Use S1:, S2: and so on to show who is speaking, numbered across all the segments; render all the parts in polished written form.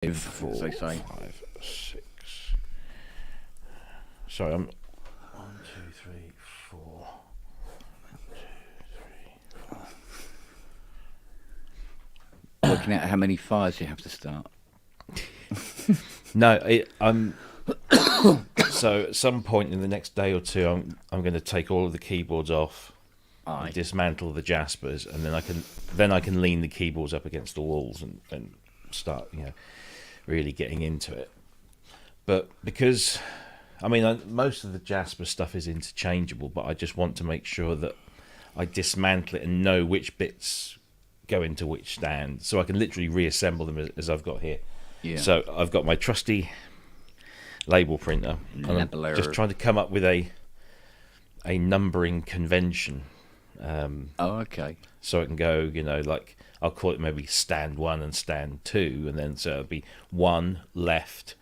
S1: 4, as they say.
S2: 5, 6. Sorry, I'm 1, 2, 3, 4. 1, 2, 3, 4.
S1: Working out how many fires you have to start.
S2: No, I'm. So at some point in the next day or two, I'm going to take all of the keyboards off, and dismantle the Jaspers, and then I can lean the keyboards up against the walls and start really getting into it. But because most of the Jasper stuff is interchangeable, but I just want to make sure that I dismantle it and know which bits go into which stand, so I can literally reassemble them as I've got here.
S1: Yeah.
S2: So I've got my trusty label printer, and I'm just trying to come up with a numbering convention.
S1: Okay.
S2: So it can go, like I'll call it maybe stand 1 and stand 2, and then so it'll be 1 left,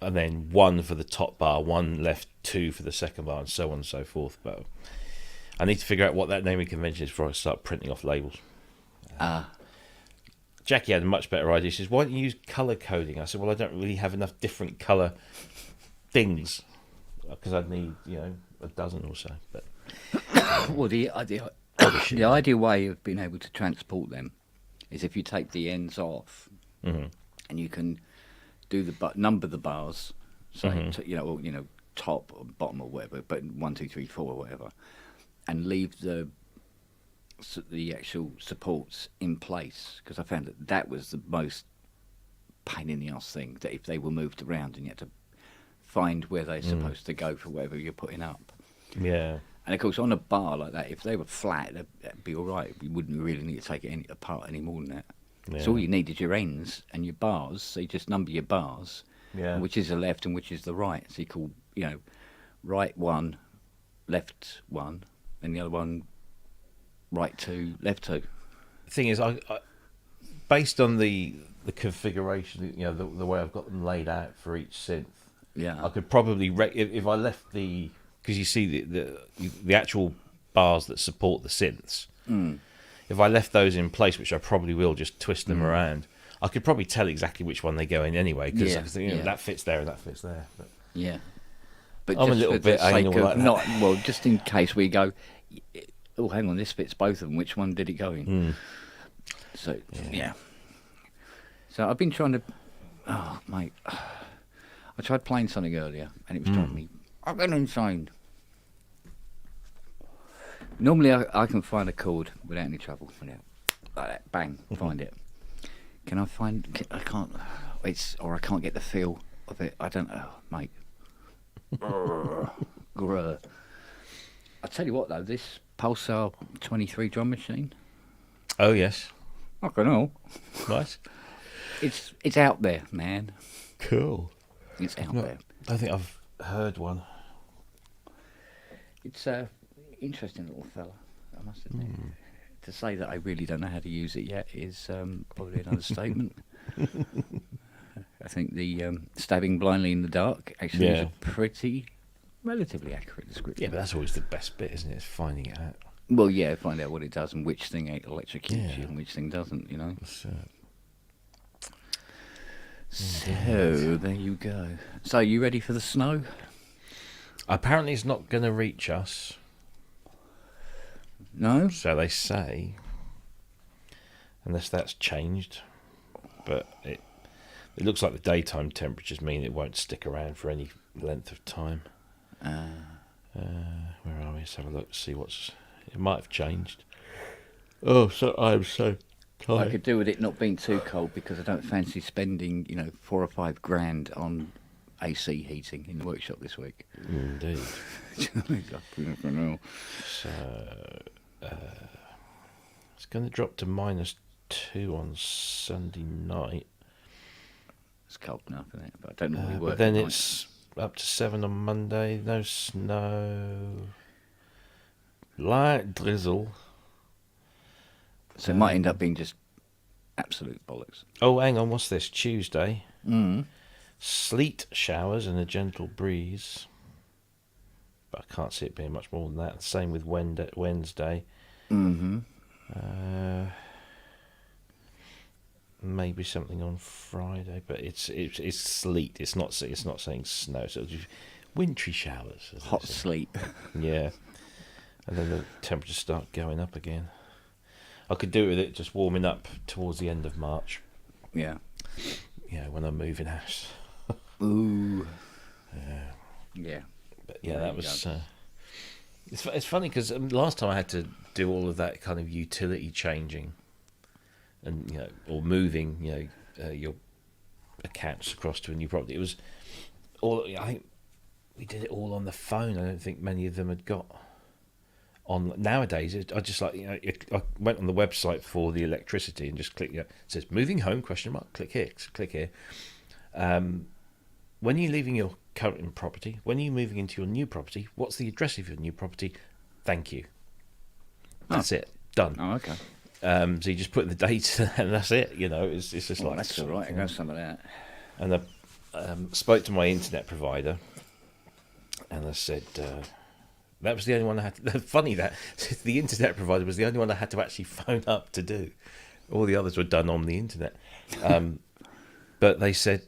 S2: and then 1 for the top bar, 1 left, 2 for the second bar, and so on and so forth. But I need to figure out what that naming convention is before I start printing off labels. Jackie had a much better idea. She says, "Why don't you use colour coding?" I said, "Well, I don't really have enough different colour things because I'd need, a dozen or so." But
S1: well, the ideal way of being able to transport them is if you take the ends off, and you can do number the bars, say top or bottom or whatever, but 1, 2, 3, 4 or whatever, and leave the actual supports in place, because I found that was the most pain in the ass thing, that if they were moved around and you had to find where they're supposed to go for whatever you're putting up.
S2: Yeah.
S1: And of course on a bar like that, if they were flat, that'd be all right. You wouldn't really need to take it apart any more than that.
S2: Yeah.
S1: So all you need is your ends and your bars, so you just number your bars, which is the left and which is the right. So you call right 1, left 1, and the other one right 2, left 2.
S2: The thing is, I based on the configuration, the way I've got them laid out for each synth, I could probably if I left because you see the actual bars that support the synths. If I left those in place, which I probably will, just twist them around, I could probably tell exactly which one they go in anyway, because that fits there and that fits there. But
S1: but
S2: I'm
S1: just
S2: a little
S1: for
S2: bit
S1: the sake
S2: anal
S1: of
S2: like that.
S1: just in case we go, oh, hang on, this fits both of them. Which one did it go in? So So I've been trying to. Oh, mate, I tried playing something earlier, and it was driving me fucking insane. Normally, I can find a chord without any trouble. Like that, bang, find it. Can I find? I can't. I can't get the feel of it. I don't know, mate. Grr. I tell you what, though, this Pulsar 23 drum machine.
S2: Oh yes,
S1: I don't know.
S2: Nice.
S1: It's out there, man.
S2: Cool.
S1: It's out there.
S2: I think I've heard one.
S1: It's a interesting little fella, I must admit. To say that I really don't know how to use it yet is probably an understatement. I think the stabbing blindly in the dark actually is a pretty relatively accurate description.
S2: Yeah, but that's always the best bit, isn't it? It's finding it out.
S1: Well, yeah, find out what it does and which thing electrocutes you and which thing doesn't, So, there you go. So, you ready for the snow?
S2: Apparently it's not going to reach us.
S1: No?
S2: So they say. Unless that's changed. But it looks like the daytime temperatures mean it won't stick around for any length of time. Where are we? Let's have a look, see what's... It might have changed. Oh, so I'm so tired.
S1: I could do with it not being too cold, because I don't fancy spending, 4 or 5 grand on AC heating in the workshop this week.
S2: Indeed. So, it's going to drop to -2 on Sunday night.
S1: It's cold enough, isn't it? But I don't normally work.
S2: But then it's up to 7 on Monday. No snow. Light drizzle.
S1: So it might end up being just absolute bollocks.
S2: Oh, hang on. What's this? Tuesday. Sleet showers and a gentle breeze. But I can't see it being much more than that. Same with Wednesday. maybe something on Friday, but it's sleet. It's not saying snow. So it's just wintry showers.
S1: Hot sleet.
S2: Yeah, and then the temperatures start going up again. I could do with it just warming up towards the end of March.
S1: Yeah.
S2: Yeah, when I'm moving house.
S1: Ooh.
S2: Yeah.
S1: Yeah.
S2: But yeah, that was. It's funny because last time I had to do all of that kind of utility changing, and or moving, your accounts across to a new property. It was all. I think we did it all on the phone. I don't think many of them had got on nowadays. I just I went on the website for the electricity and just clicked. It says moving home ? Click here. Click here. When you're leaving your current property, when you're moving into your new property, what's the address of your new property? Thank you. That's it. Done.
S1: Oh, okay.
S2: So you just put the date and that's it. It's just like
S1: that's all right. I got some of that.
S2: And I spoke to my internet provider, and I said that was the only one I had. Funny that the internet provider was the only one I had to actually phone up to do. All the others were done on the internet. But they said,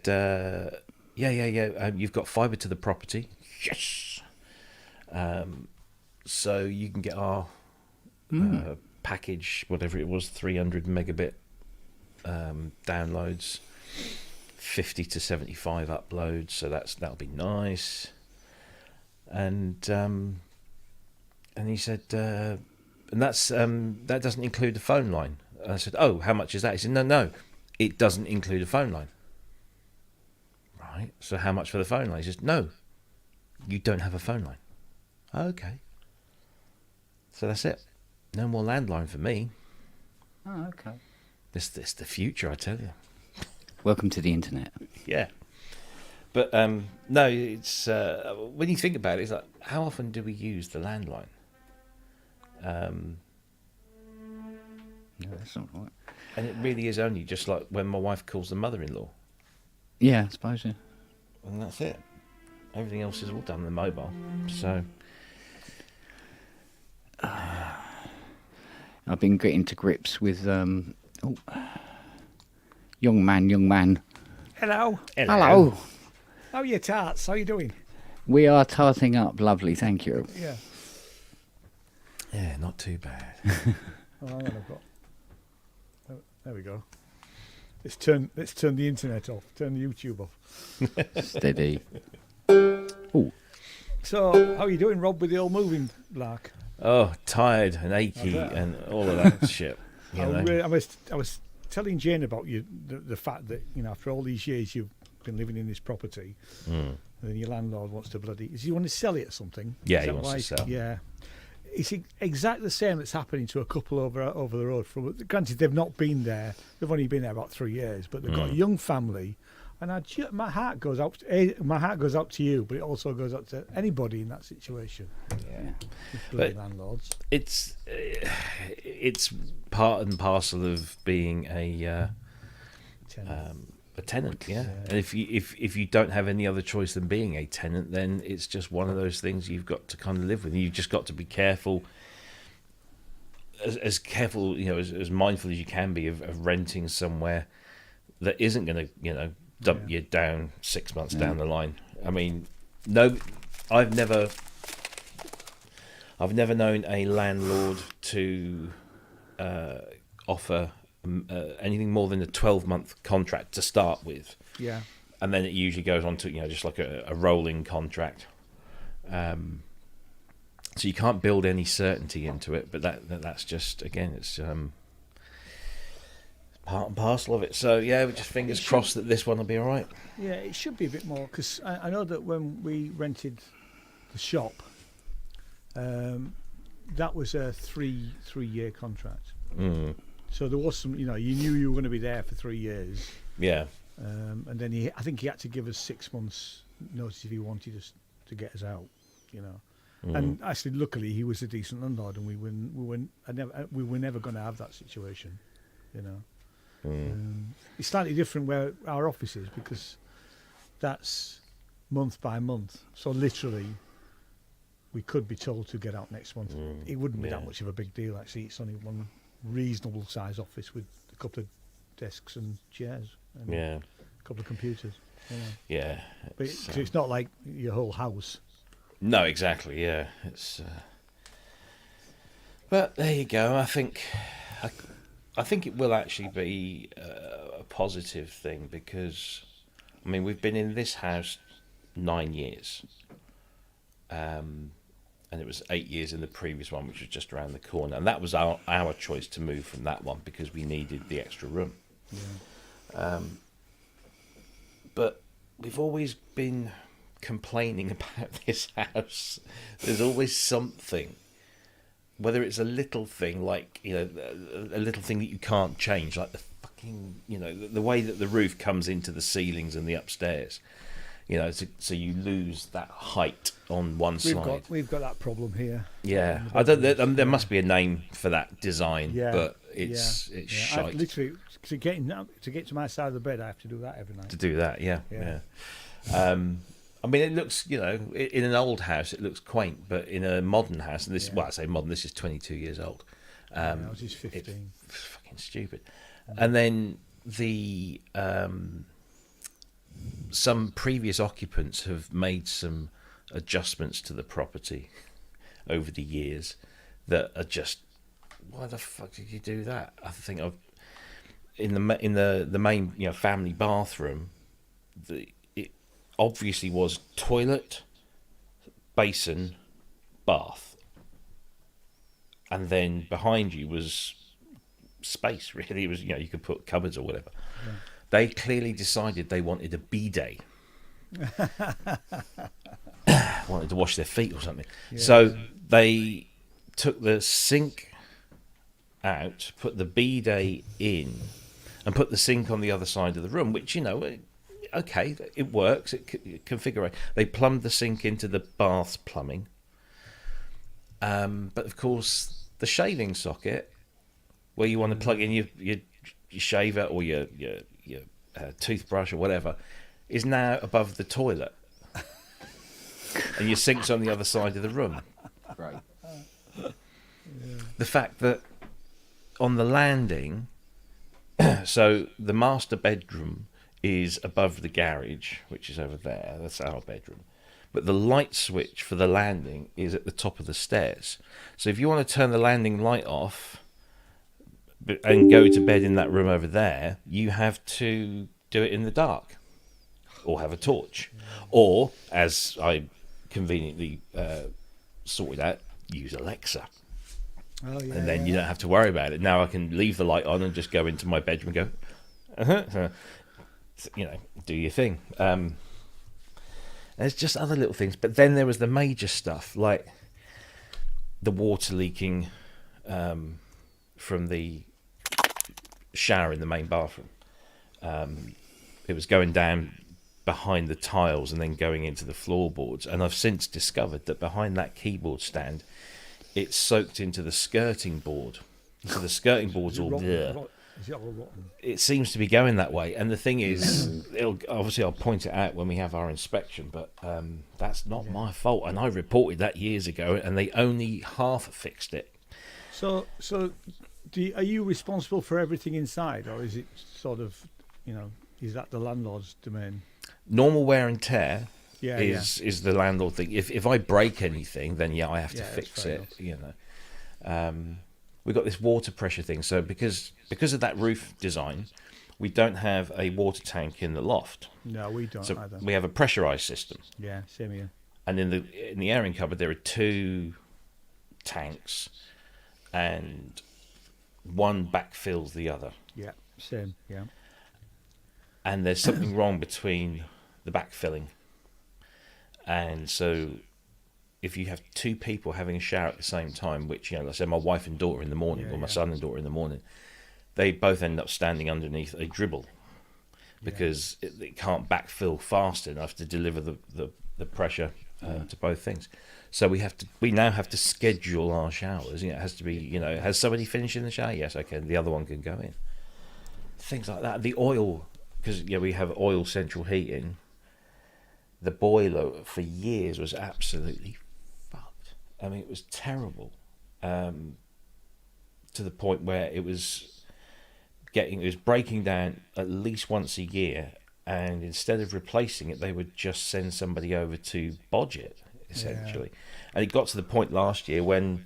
S2: yeah. You've got fibre to the property. Yes. So you can get our package, whatever it was, 300 megabit downloads, 50 to 75 uploads. So that'll be nice. And he said, and that doesn't include the phone line. And I said, oh, how much is that? He said, no, it doesn't include a phone line. Right. So how much for the phone line? He says, no, you don't have a phone line. Okay. So that's it. No more landline for me.
S1: Oh, okay.
S2: This the future, I tell you.
S1: Welcome to the internet.
S2: Yeah. But no, it's when you think about it, it's like, how often do we use the landline?
S1: No, that's not right.
S2: And it really is only just like when my wife calls the mother-in-law.
S1: Yeah, I suppose, yeah.
S2: And that's it. Everything else is all done on the mobile. So
S1: I've been getting to grips with young man.
S3: Hello.
S1: Hello.
S3: How are you, tarts? How are you doing?
S1: We are tarting up. Lovely, thank you.
S3: Yeah.
S2: yeah, not too bad.
S3: Oh, hang on, I've got. Oh, there we go. Let's turn the internet off. Turn the YouTube off.
S1: Steady. Oh,
S3: So, how are you doing, Rob, with the old moving lark?
S2: Oh, tired and achy and all of that shit.
S3: I was telling Jane about the fact that after all these years you've been living in this property, and then your landlord wants to does he want to sell it or something?
S2: Yeah,
S3: Is
S2: he
S3: that
S2: wants to sell.
S3: Yeah. It's exactly the same that's happening to a couple over the road. Granted, they've not been there; they've only been there about 3 years. But they've got a young family, and my heart goes out. My heart goes out to you, but it also goes out to anybody in that situation.
S1: yeah.
S3: Bloody landlords.
S2: It's part and parcel of being a tenant, yeah. And if you don't have any other choice than being a tenant, then it's just one of those things you've got to kind of live with. You've just got to be careful, as careful, as mindful as you can be of renting somewhere that isn't going to, dump you down 6 months down the line. I mean, no, I've never known a landlord to offer anything more than a 12-month contract to start with.
S3: Yeah.
S2: And then it usually goes on to, just like a rolling contract. So you can't build any certainty into it, but that's just, again, it's part and parcel of it. So, yeah, we're just fingers crossed that this one will be all right.
S3: Yeah, it should be a bit more, because I know that when we rented the shop, that was a three-year contract.
S2: Mm.
S3: So there was some, you knew you were going to be there for 3 years.
S2: Yeah.
S3: And then I think he had to give us 6 months notice if he wanted us to get us out, And actually, luckily, he was a decent landlord, and we were never going to have that situation, It's slightly different where our office is, because that's month by month. So literally, we could be told to get out next month. It wouldn't be that much of a big deal, actually. It's only one reasonable size office with a couple of desks and chairs. And
S2: Yeah.
S3: a couple of computers.
S2: Yeah.
S3: But it's not like your whole house.
S2: No, exactly. Yeah, but there you go. I think it will actually be a positive thing because, I mean, we've been in this house 9 years, and it was 8 years in the previous one, which was just around the corner, and that was our choice to move from that one because we needed the extra room. Yeah. But we've always been complaining about this house. There's always something, whether it's a little thing like, you know, a little thing that you can't change, like the fucking, you know, the way that the roof comes into the ceilings and the upstairs, you know, so you lose that height on one side.
S3: We've got that problem here.
S2: Yeah, I don't. There must be a name for that design, but it's shite.
S3: I've literally to get to my side of the bed, I have to do that every night.
S2: To do that, yeah. I mean, it looks, you know, in an old house, it looks quaint, but in a modern house, and this, well, I say modern, this is 22 years old.
S3: Ours is 15.
S2: It's fucking stupid. And then some previous occupants have made some adjustments to the property over the years that are just, why the fuck did you do that? I think in the main, you know, family bathroom, it obviously was toilet, basin, bath, and then behind you was space. Really, it was, you know, you could put cupboards or whatever. Yeah. They clearly decided they wanted a bidet. Wanted to wash their feet or something. Yeah. So they took the sink out, put the bidet in, and put the sink on the other side of the room, which, you know, okay, it works. It configure. They plumbed the sink into the bath's plumbing. But of course, the shaving socket, where you want to plug in your shaver or your toothbrush or whatever, is now above the toilet, and your sink's on the other side of the room.
S1: Right.
S2: The fact that on the landing, so the master bedroom is above the garage, which is over there. That's our bedroom. But the light switch for the landing is at the top of the stairs. So if you want to turn the landing light off and go to bed in that room over there, you have to do it in the dark or have a torch. Or, as I conveniently sorted out, use Alexa.
S3: Oh, yeah,
S2: and then you don't have to worry about it. Now I can leave the light on and just go into my bedroom and go, you know, do your thing. There's just other little things. But then there was the major stuff, like the water leaking from the shower in the main bathroom. It was going down behind the tiles and then going into the floorboards. And I've since discovered that behind that keyboard stand, it's soaked into the skirting board. So the skirting board's all there.
S3: Is it all rotten?
S2: It seems to be going that way. And the thing is, I'll point it out when we have our inspection, but that's not my fault. And I reported that years ago, and they only half fixed it.
S3: So are you responsible for everything inside, or is it sort of, you know, is that the landlord's domain?
S2: Normal wear and tear is the landlord thing. If I break anything, then I have to fix it. Enough. You know, we've got this water pressure thing. So because of that roof design, we don't have a water tank in the loft.
S3: No, we don't.
S2: So
S3: either.
S2: We have a pressurized system.
S3: Yeah, same here.
S2: And in the airing cupboard, there are 2 tanks, and one backfills the other.
S3: Yeah, same. Yeah.
S2: And there's something wrong between the backfilling. And so if you have 2 people having a shower at the same time, which, you know, let's say my wife and daughter in the morning, or my son and daughter in the morning, they both end up standing underneath a dribble because it can't backfill fast enough to deliver the pressure to both things. So we now have to schedule our showers. You know, it has to be, you know, has somebody finished in the shower? Yes, okay, the other one can go in. Things like that. The oil, because we have oil central heating. The boiler for years was absolutely fucked. I mean, it was terrible, to the point where it was breaking down at least once a year, and instead of replacing it, they would just send somebody over to bodge it, essentially. Yeah. And it got to the point last year when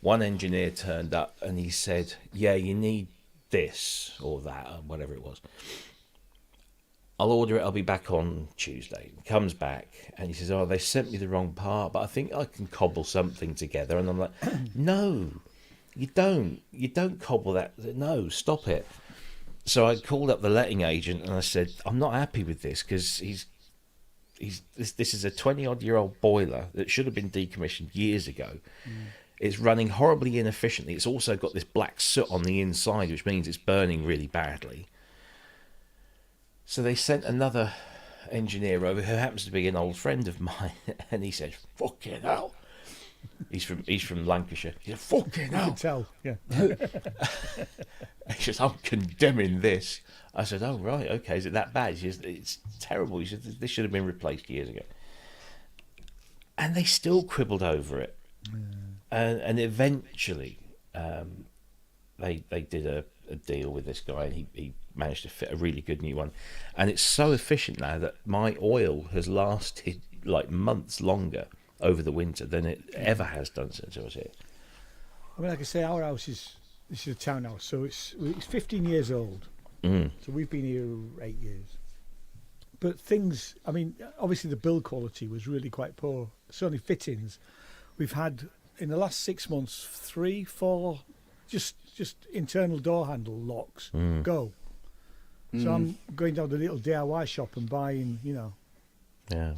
S2: one engineer turned up and he said, yeah, you need this or that or whatever it was. I'll order it, I'll be back on Tuesday. He comes back and he says, oh, they sent me the wrong part, but I think I can cobble something together. And I'm like, no, you don't. You don't cobble that. No, stop it. So I called up the letting agent and I said, I'm not happy with this because this is a 20-odd-year-old boiler that should have been decommissioned years ago. It's running horribly inefficiently. It's also got this black soot on the inside, which means it's burning really badly. So they sent another engineer over who happens to be an old friend of mine, and he said, fucking hell. He's from Lancashire. He said, fucking hell.
S3: You can tell, yeah.
S2: He says, I'm condemning this. I said, oh, right, okay, is it that bad? He says, it's terrible. He said, this should have been replaced years ago. And they still quibbled over it. And eventually they did a deal with this guy, and he managed to fit a really good new one. And it's so efficient now that my oil has lasted like months longer over the winter than it ever has done since I was here.
S3: I mean, like I say, our house this is a townhouse, so it's 15 years old. So we've been here 8 years. But things, I mean, obviously the build quality was really quite poor. Certainly fittings. We've had, in the last 6 months, 3, 4, just internal door handle locks go. So I'm going down to the little DIY shop and buying,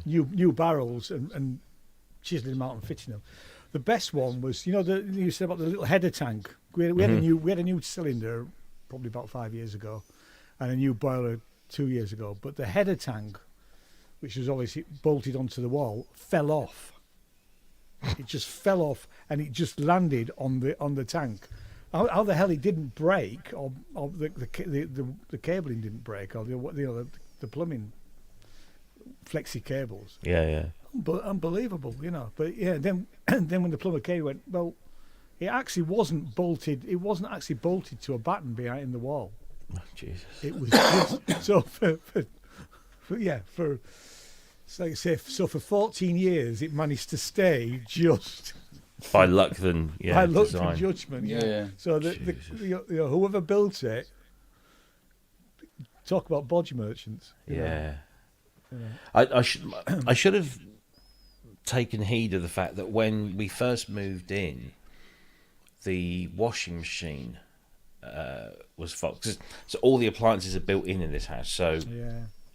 S3: new barrels and chiseling them out and fitting them. The best one was, you said about the little header tank. We had a new cylinder probably about 5 years ago, and a new boiler 2 years ago. But the header tank, which was obviously bolted onto the wall, fell off. It just fell off, and it just landed on the tank. How the hell it didn't break, or the cabling didn't break, or the plumbing flexi cables.
S2: Yeah.
S3: But unbelievable, But yeah, then when the plumber came, he went, well, it actually wasn't bolted. It wasn't actually bolted to a batten behind in the wall.
S2: Oh, Jesus!
S3: It was just, so for 14 years it managed to stay just.
S2: By luck, then,
S3: by luck
S2: design.
S3: and judgment, yeah. So whoever built it, talk about bodge merchants.
S2: Yeah. I should have taken heed of the fact that when we first moved in, the washing machine was fucked. So all the appliances are built in this house, so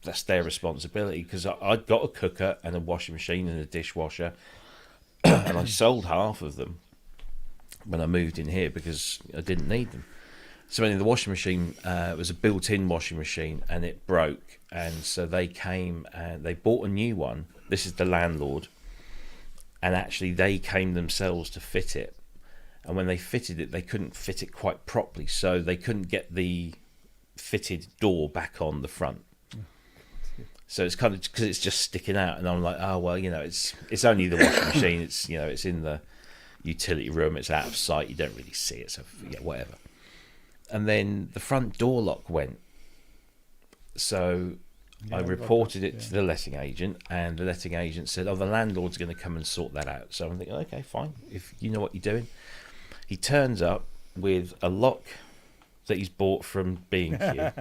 S2: that's their responsibility. Because I'd got a cooker and a washing machine and a dishwasher. And I sold half of them when I moved in here because I didn't need them. So anyway, the washing machine was a built-in washing machine, and it broke. And so they came and they bought a new one. This is the landlord. And actually they came themselves to fit it. And when they fitted it, they couldn't fit it quite properly. So they couldn't get the fitted door back on the front. So it's kind of because it's just sticking out, and I'm like, oh well, it's only the washing machine. It's it's in the utility room. It's out of sight. You don't really see it. So yeah, whatever. And then the front door lock went. So I reported it to the letting agent, and the letting agent said, oh, the landlord's going to come and sort that out. So I'm thinking, okay, fine, if you know what you're doing. He turns up with a lock that he's bought from B&Q.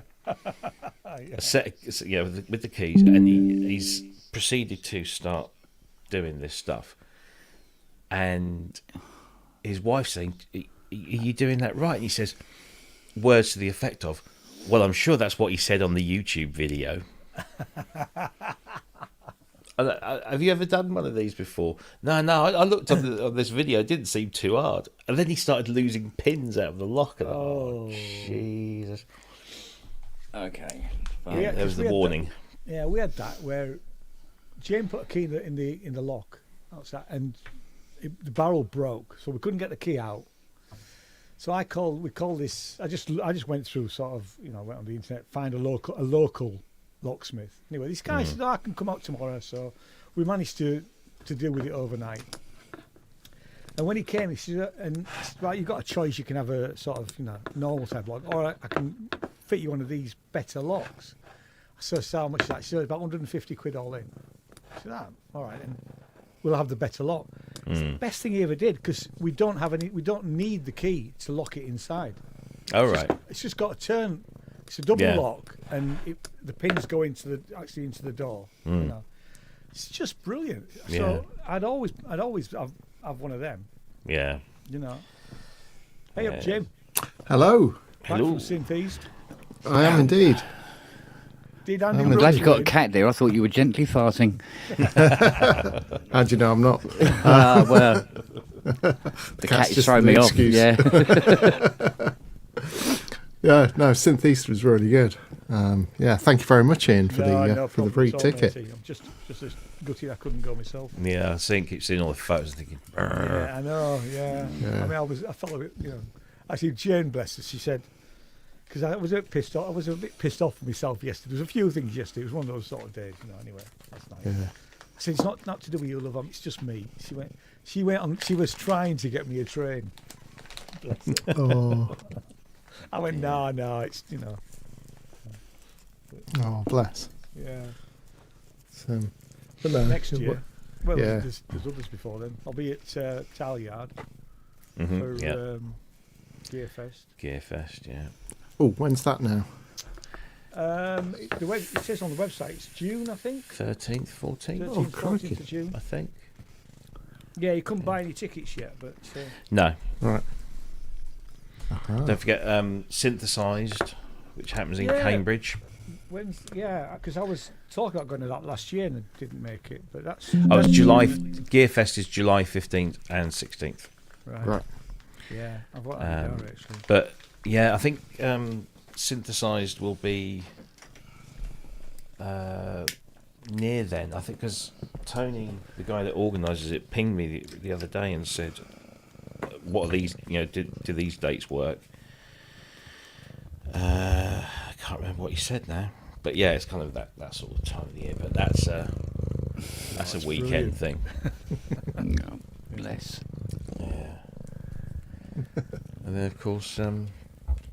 S2: A set, with the keys, and he's proceeded to start doing this stuff. And his wife's saying, "Are you doing that right?" And he says, words to the effect of, "Well, I'm sure that's what he said on the YouTube video." Have you ever done one of these before? No. I looked on this video. It didn't seem too hard. And then he started losing pins out of the lock. And oh, Jesus.
S1: Okay.
S2: There was the warning.
S3: We had that where Jane put a key in the lock outside, and the barrel broke, so we couldn't get the key out. So we called this. I just went through sort of, went on the internet, find a local locksmith. Anyway, this guy said, I can come out tomorrow. So we managed to deal with it overnight. And when he came, he said, right, you've got a choice. You can have a sort of, normal type lock, or I can fit you one of these better locks. So how much is that? She said, about 150 quid all in. I said, all right, then we'll have the better lock. It's the best thing he ever did, because we don't need the key to lock it inside.
S2: Oh, right.
S3: It's just got a turn. It's a double lock, and the pins go into the door. You know, it's just brilliant.
S2: Yeah.
S3: So I'd always have one of them.
S2: Yeah.
S3: You know. Hey up, Jim.
S4: Hello.
S3: Back from Synth East.
S4: I am indeed.
S3: Did Andy
S1: I'm glad you got a cat there. I thought you were gently farting.
S4: How do you know I'm not?
S1: Well, the cat is
S4: just
S1: throwing
S4: an
S1: me
S4: excuse.
S1: off. Yeah.
S4: Yeah, no, Synth East was really good. Yeah, thank you very much, Ian, for the free ticket.
S3: I'm just as gutted I couldn't go myself.
S2: Yeah, I keep seeing all the photos and thinking,
S3: Yeah, I know. Yeah. I mean, I felt a bit, Actually, Jane, bless her, she said, because I was a bit pissed off. I was a bit pissed off with myself yesterday. There was a few things yesterday. It was one of those sort of days, Anyway, that's nice.
S4: Yeah.
S3: I said, it's not to do with you, love. It's just me. She went on. She was trying to get me a train. Bless her.
S4: Oh,
S3: I went, no, it's
S4: oh, bless.
S3: Yeah.
S4: But no,
S3: Next year. Well,
S4: yeah.
S3: there's others before then. I'll be at Tile Yard for Gear Fest.
S2: Gearfest, yeah.
S4: Oh, when's that now?
S3: It says on the website it's June, I think.
S2: 13th, 14th,
S3: 13th,
S4: crikey.
S3: 14th of June.
S2: I think.
S3: Yeah, you couldn't buy any tickets yet, but
S2: No.
S4: Right. Uh-huh.
S2: Don't forget Synthesized, which happens in
S3: Yeah.
S2: Cambridge.
S3: because I was talking about going to that last year and I didn't make it, but that's
S2: Oh, it's July. Gearfest is July 15th and 16th.
S4: Right.
S3: Yeah, I've got that down actually.
S2: But yeah, I think Synthesized will be near then. I think because Tony, the guy that organises it, pinged me the other day and said, "What are these? Do these dates work?" I can't remember what he said now, but yeah, it's kind of that sort of time of the year. But that's a weekend thing.
S1: Oh, bless.
S2: Yeah. And then of course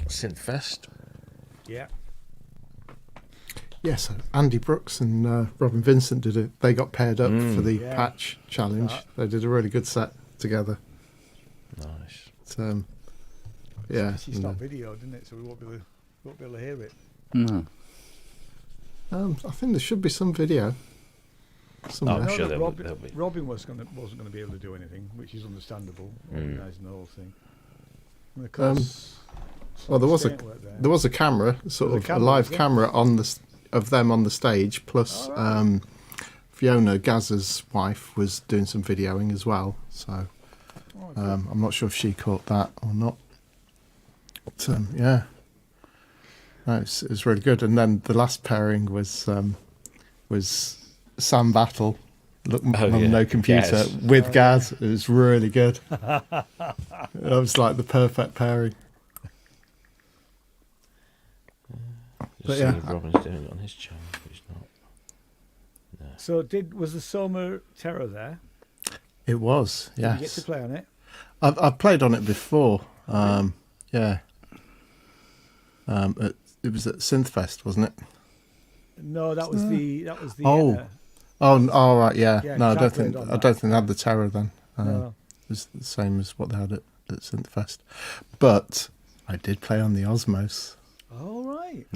S2: Synthfest.
S3: Yeah.
S4: Yes, Andy Brooks and Robin Vincent did it. They got paired up for the
S3: Yeah.
S4: patch challenge. They did a really good set together.
S2: Nice.
S4: But, yeah.
S3: She stopped video, didn't it? So we won't be able to hear it.
S1: No.
S4: I think there should be some video. Somewhere.
S2: I'm
S3: No,
S2: sure
S3: that
S2: there'll be.
S3: Robin wasn't going to be able to do anything, which is understandable. Organising the whole thing. And of course,
S4: Well, there was
S3: Saint worked there.
S4: There was a camera, sort
S3: There was
S4: of
S3: a camera,
S4: a live
S3: was there?
S4: camera on of them on the stage. Plus, Fiona Gazza's wife was doing some videoing as well. So I'm not sure if she caught that or not. But yeah, no, it was really good. And then the last pairing was Sam Battle. Look, Mum, No Computer
S2: Gaz.
S4: with Gaz. It was really good. It was like the perfect pairing.
S2: Just
S4: But
S2: seeing
S4: yeah.
S2: if Robin's doing it on his channel. He's not. No.
S3: So was the Soma Terror there?
S4: It was,
S3: Did
S4: yes.
S3: you get to play on it?
S4: I've played on it before. Yeah. It was at Synthfest, wasn't it?
S3: No, that was the.
S4: Oh, right, yeah.
S3: Yeah,
S4: No, I
S3: 'cause I
S4: don't
S3: played
S4: think
S3: on
S4: I
S3: that.
S4: don't think they had the Terror then.
S3: No.
S4: It was the same as what they had at Synthfest. But I did play on the Osmos.
S3: All right.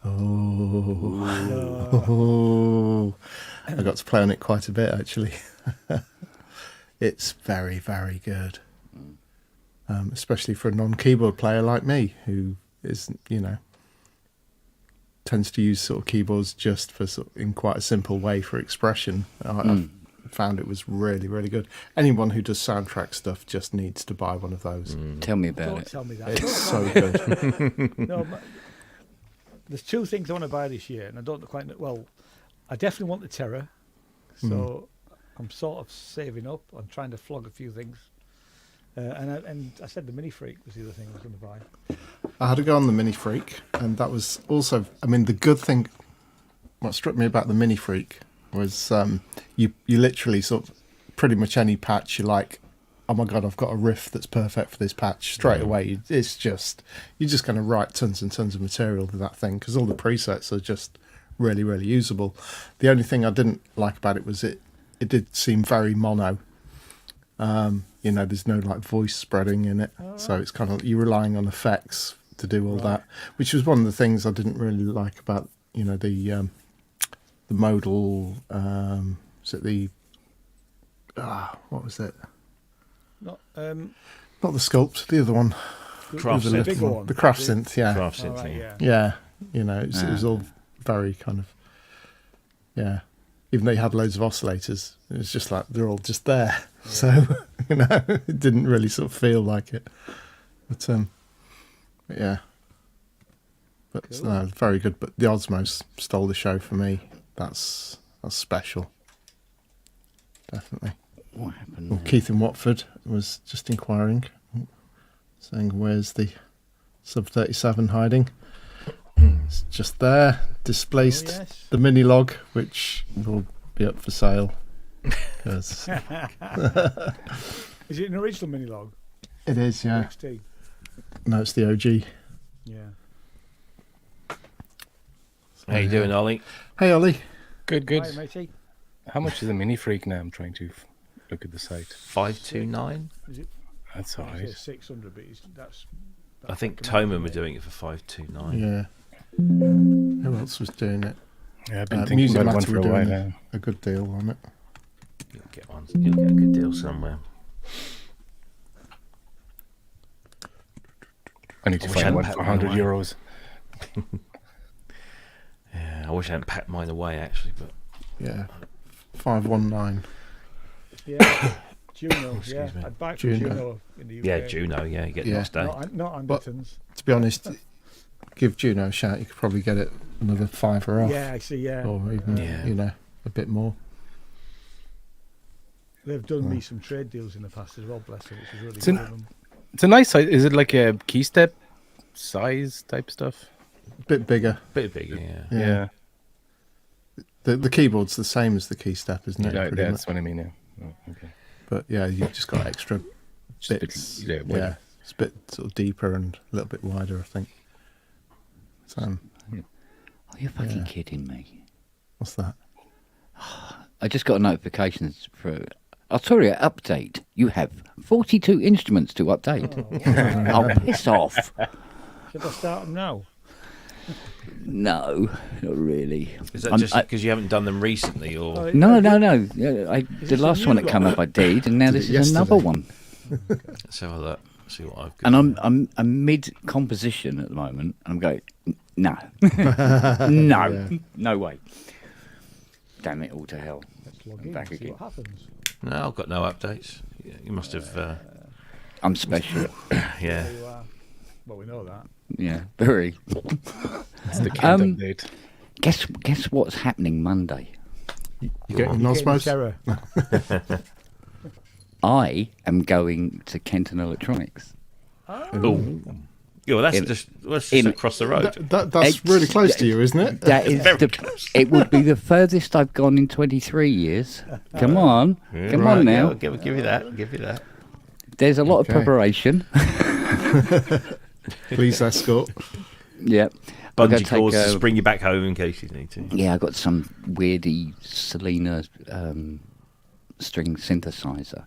S4: Oh. I got to play on it quite a bit actually. It's very, very good. Especially for a non-keyboard player like me, who is, tends to use sort of keyboards just for in quite a simple way for expression. I found it was really, really good. Anyone who does soundtrack stuff just needs to buy one of those.
S1: Tell me about
S3: Don't
S1: it.
S3: tell me that.
S4: It's so good.
S3: No, but there's two things I want to buy this year, and I don't quite know. Well, I definitely want the Terror, so I'm sort of saving up. I'm trying to flog a few things. And I said the Mini Freak was the other thing I was going to buy.
S4: I had to go on the Mini Freak, and that was also, the good thing, what struck me about the Mini Freak was you literally sort of pretty much any patch you like oh my god, I've got a riff that's perfect for this patch straight away. It's just you're just going to write tons and tons of material to that thing because all the presets are just really, really usable. The only thing I didn't like about it was it did seem very mono. You know, there's no like voice spreading in it, so it's kind of you're relying on effects to do all that, which was one of the things I didn't really like about the modal. Is it the what was it?
S3: Not
S4: Not the Sculpt, the other one.
S2: Craft
S3: the
S2: Synth.
S3: bigger one.
S4: The Craft Synth, yeah.
S2: Craft Synth,
S3: Right,
S2: yeah.
S4: Yeah, you know, it was all very kind of, yeah. Even though you had loads of oscillators, it was just like they're all just there. Yeah. So, you know, it didn't really sort of feel like it. But yeah. But
S3: Cool.
S4: no, very good. But the Osmos stole the show for me. That's special. Definitely.
S1: What happened?
S4: Well,
S1: there?
S4: Keith in Watford was just inquiring, saying, where's the sub 37 hiding? It's just there, displaced
S3: yes.
S4: the mini log, which will be up for sale. 'Cause
S3: Is it an original mini log?
S4: it is, yeah.
S3: XT.
S4: No, it's the OG.
S3: Yeah.
S2: How you doing, Ollie?
S4: Hey, Ollie.
S5: Good, good.
S3: Hi, matey.
S5: How much is a mini freak now? I'm trying to look at the site.
S2: 529.
S3: Is it?
S5: That's all
S3: I
S5: right.
S3: say 600, but that's.
S2: I think
S3: like a
S2: Toman
S3: minimum,
S2: were
S3: yeah.
S2: doing it for 529.
S4: Yeah. Who else was doing it?
S5: Yeah, I've been
S4: Music
S5: thinking about one
S4: Matter
S5: for
S4: were
S5: a while
S4: doing
S5: now.
S4: a good deal on it.
S2: You'll get one. You'll get a good deal somewhere.
S5: I need to
S2: I wish I
S5: find one
S2: hadn't
S5: for
S2: packed
S5: 100
S2: mine away.
S5: euros.
S2: Yeah, I wish I hadn't packed mine away actually, but
S4: Yeah. 519.
S3: Yeah. Juno,
S2: Excuse
S3: yeah.
S2: me.
S3: I'd buy it from
S4: Juno.
S3: Juno in the UK.
S2: yeah, Juno, yeah, you get
S4: Yeah.
S2: next day.
S3: Not Anderton's.
S4: To be honest, give Juno a shout. You could probably get it another $5 off.
S3: Yeah, actually, yeah.
S4: Or even,
S2: Yeah.
S4: you know, a bit more.
S3: They've done me some trade deals in the past as well, bless them, which is really
S5: It's
S3: good
S5: an-
S3: of them.
S5: It's a nice site. Is it like a key step size type stuff?
S4: A bit bigger.
S2: Bit bigger, yeah.
S4: Yeah. The keyboard's the same as the key step, isn't it?
S5: Yeah,
S4: Pretty
S5: that's
S4: much.
S5: what I mean. Yeah. Oh, okay.
S4: But yeah, you've just got extra
S5: Just a bit-
S4: bits.
S5: yeah, wider.
S4: It's a bit sort of deeper and a little bit wider, I think. So,
S1: Oh, you're fucking
S4: Yeah.
S1: kidding me.
S4: what's that?
S1: I just got a notification for Arturia update. You have 42 instruments to update. Oh, piss off.
S3: Should I start them now?
S1: No, not really.
S2: Is that
S1: I'm-
S2: just
S1: I-
S2: because you haven't done them recently, or
S3: Oh,
S1: No,
S3: I
S1: no,
S3: did-
S1: no. Yeah, the
S3: this a
S1: last
S3: new
S1: one that came
S3: one?
S1: up I did, and now
S4: Did
S1: this
S4: it
S1: is another
S4: yesterday?
S1: one.
S2: let's have a look, see what I've got.
S1: And I'm mid composition at the moment, and I'm going, no, no,
S4: Yeah.
S1: no way. Damn it all to hell.
S3: Let's log
S1: I'm
S3: in
S1: back
S3: and see
S1: again.
S3: what happens.
S2: No, I've got no updates. You must have,
S1: I'm special.
S2: yeah.
S3: There you are. Well, we know that.
S1: Yeah, very.
S5: It's the Kent update.
S1: Guess what's happening Monday?
S4: You getting
S3: You're getting
S4: Osmos?
S3: terror.
S1: I am going to Kenton Electronics.
S2: Oh, yeah, well, that's
S1: In-
S2: just
S1: in-
S2: across the road.
S4: That's really close to you, isn't it?
S1: That is it would be the furthest I've gone in 23 years. Come on, come
S2: Right,
S1: on
S2: yeah,
S1: now.
S2: I'll give you that. I'll give you that.
S1: There's a lot
S4: Okay.
S1: of preparation.
S4: Please escort.
S1: Yeah. I've got
S2: Bungee
S1: to
S2: cords to
S1: take,
S2: spring you back home in case you need to.
S1: yeah, I got some weirdy Selena string synthesizer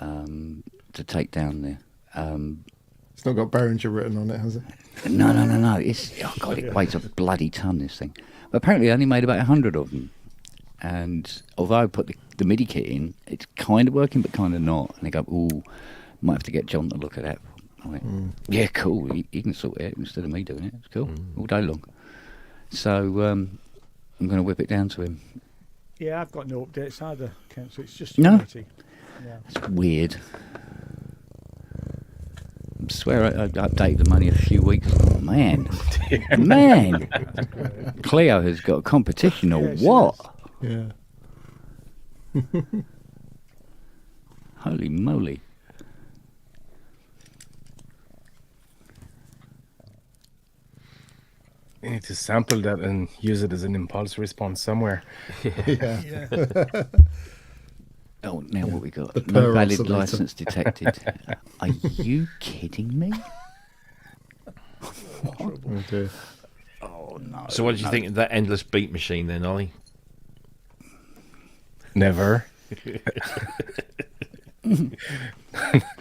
S1: to take down there.
S4: It's not got Behringer written on it, has it?
S1: No. It's oh god, it weighs a bloody ton. This thing. But apparently, I only made about 100 of them. And although I put the MIDI kit in, it's kind of working, but kind of not. And they go, "Ooh, might have to get John to look at that." I went, "Yeah, cool. He can sort it out instead of me doing it. It's cool all day long." So I'm going to whip it down to him.
S3: Yeah, I've got no updates either, Kent, so it's just
S1: No?
S3: Unity. Yeah.
S1: It's weird. I swear I updated them only a few weeks ago. Oh, man. Man. Cleo has got a competition or
S3: Yeah, she
S1: what?
S3: has.
S4: Yeah.
S1: Holy moly.
S5: You need to sample that and use it as an impulse response somewhere.
S4: Yeah.
S1: Oh, now what we got?
S4: The
S1: No
S4: per
S1: valid
S4: oscillator.
S1: license detected. Are you kidding me?
S4: Oh dear.
S1: Oh no.
S2: So what did you think of that endless beat machine then, Ollie?
S5: Never.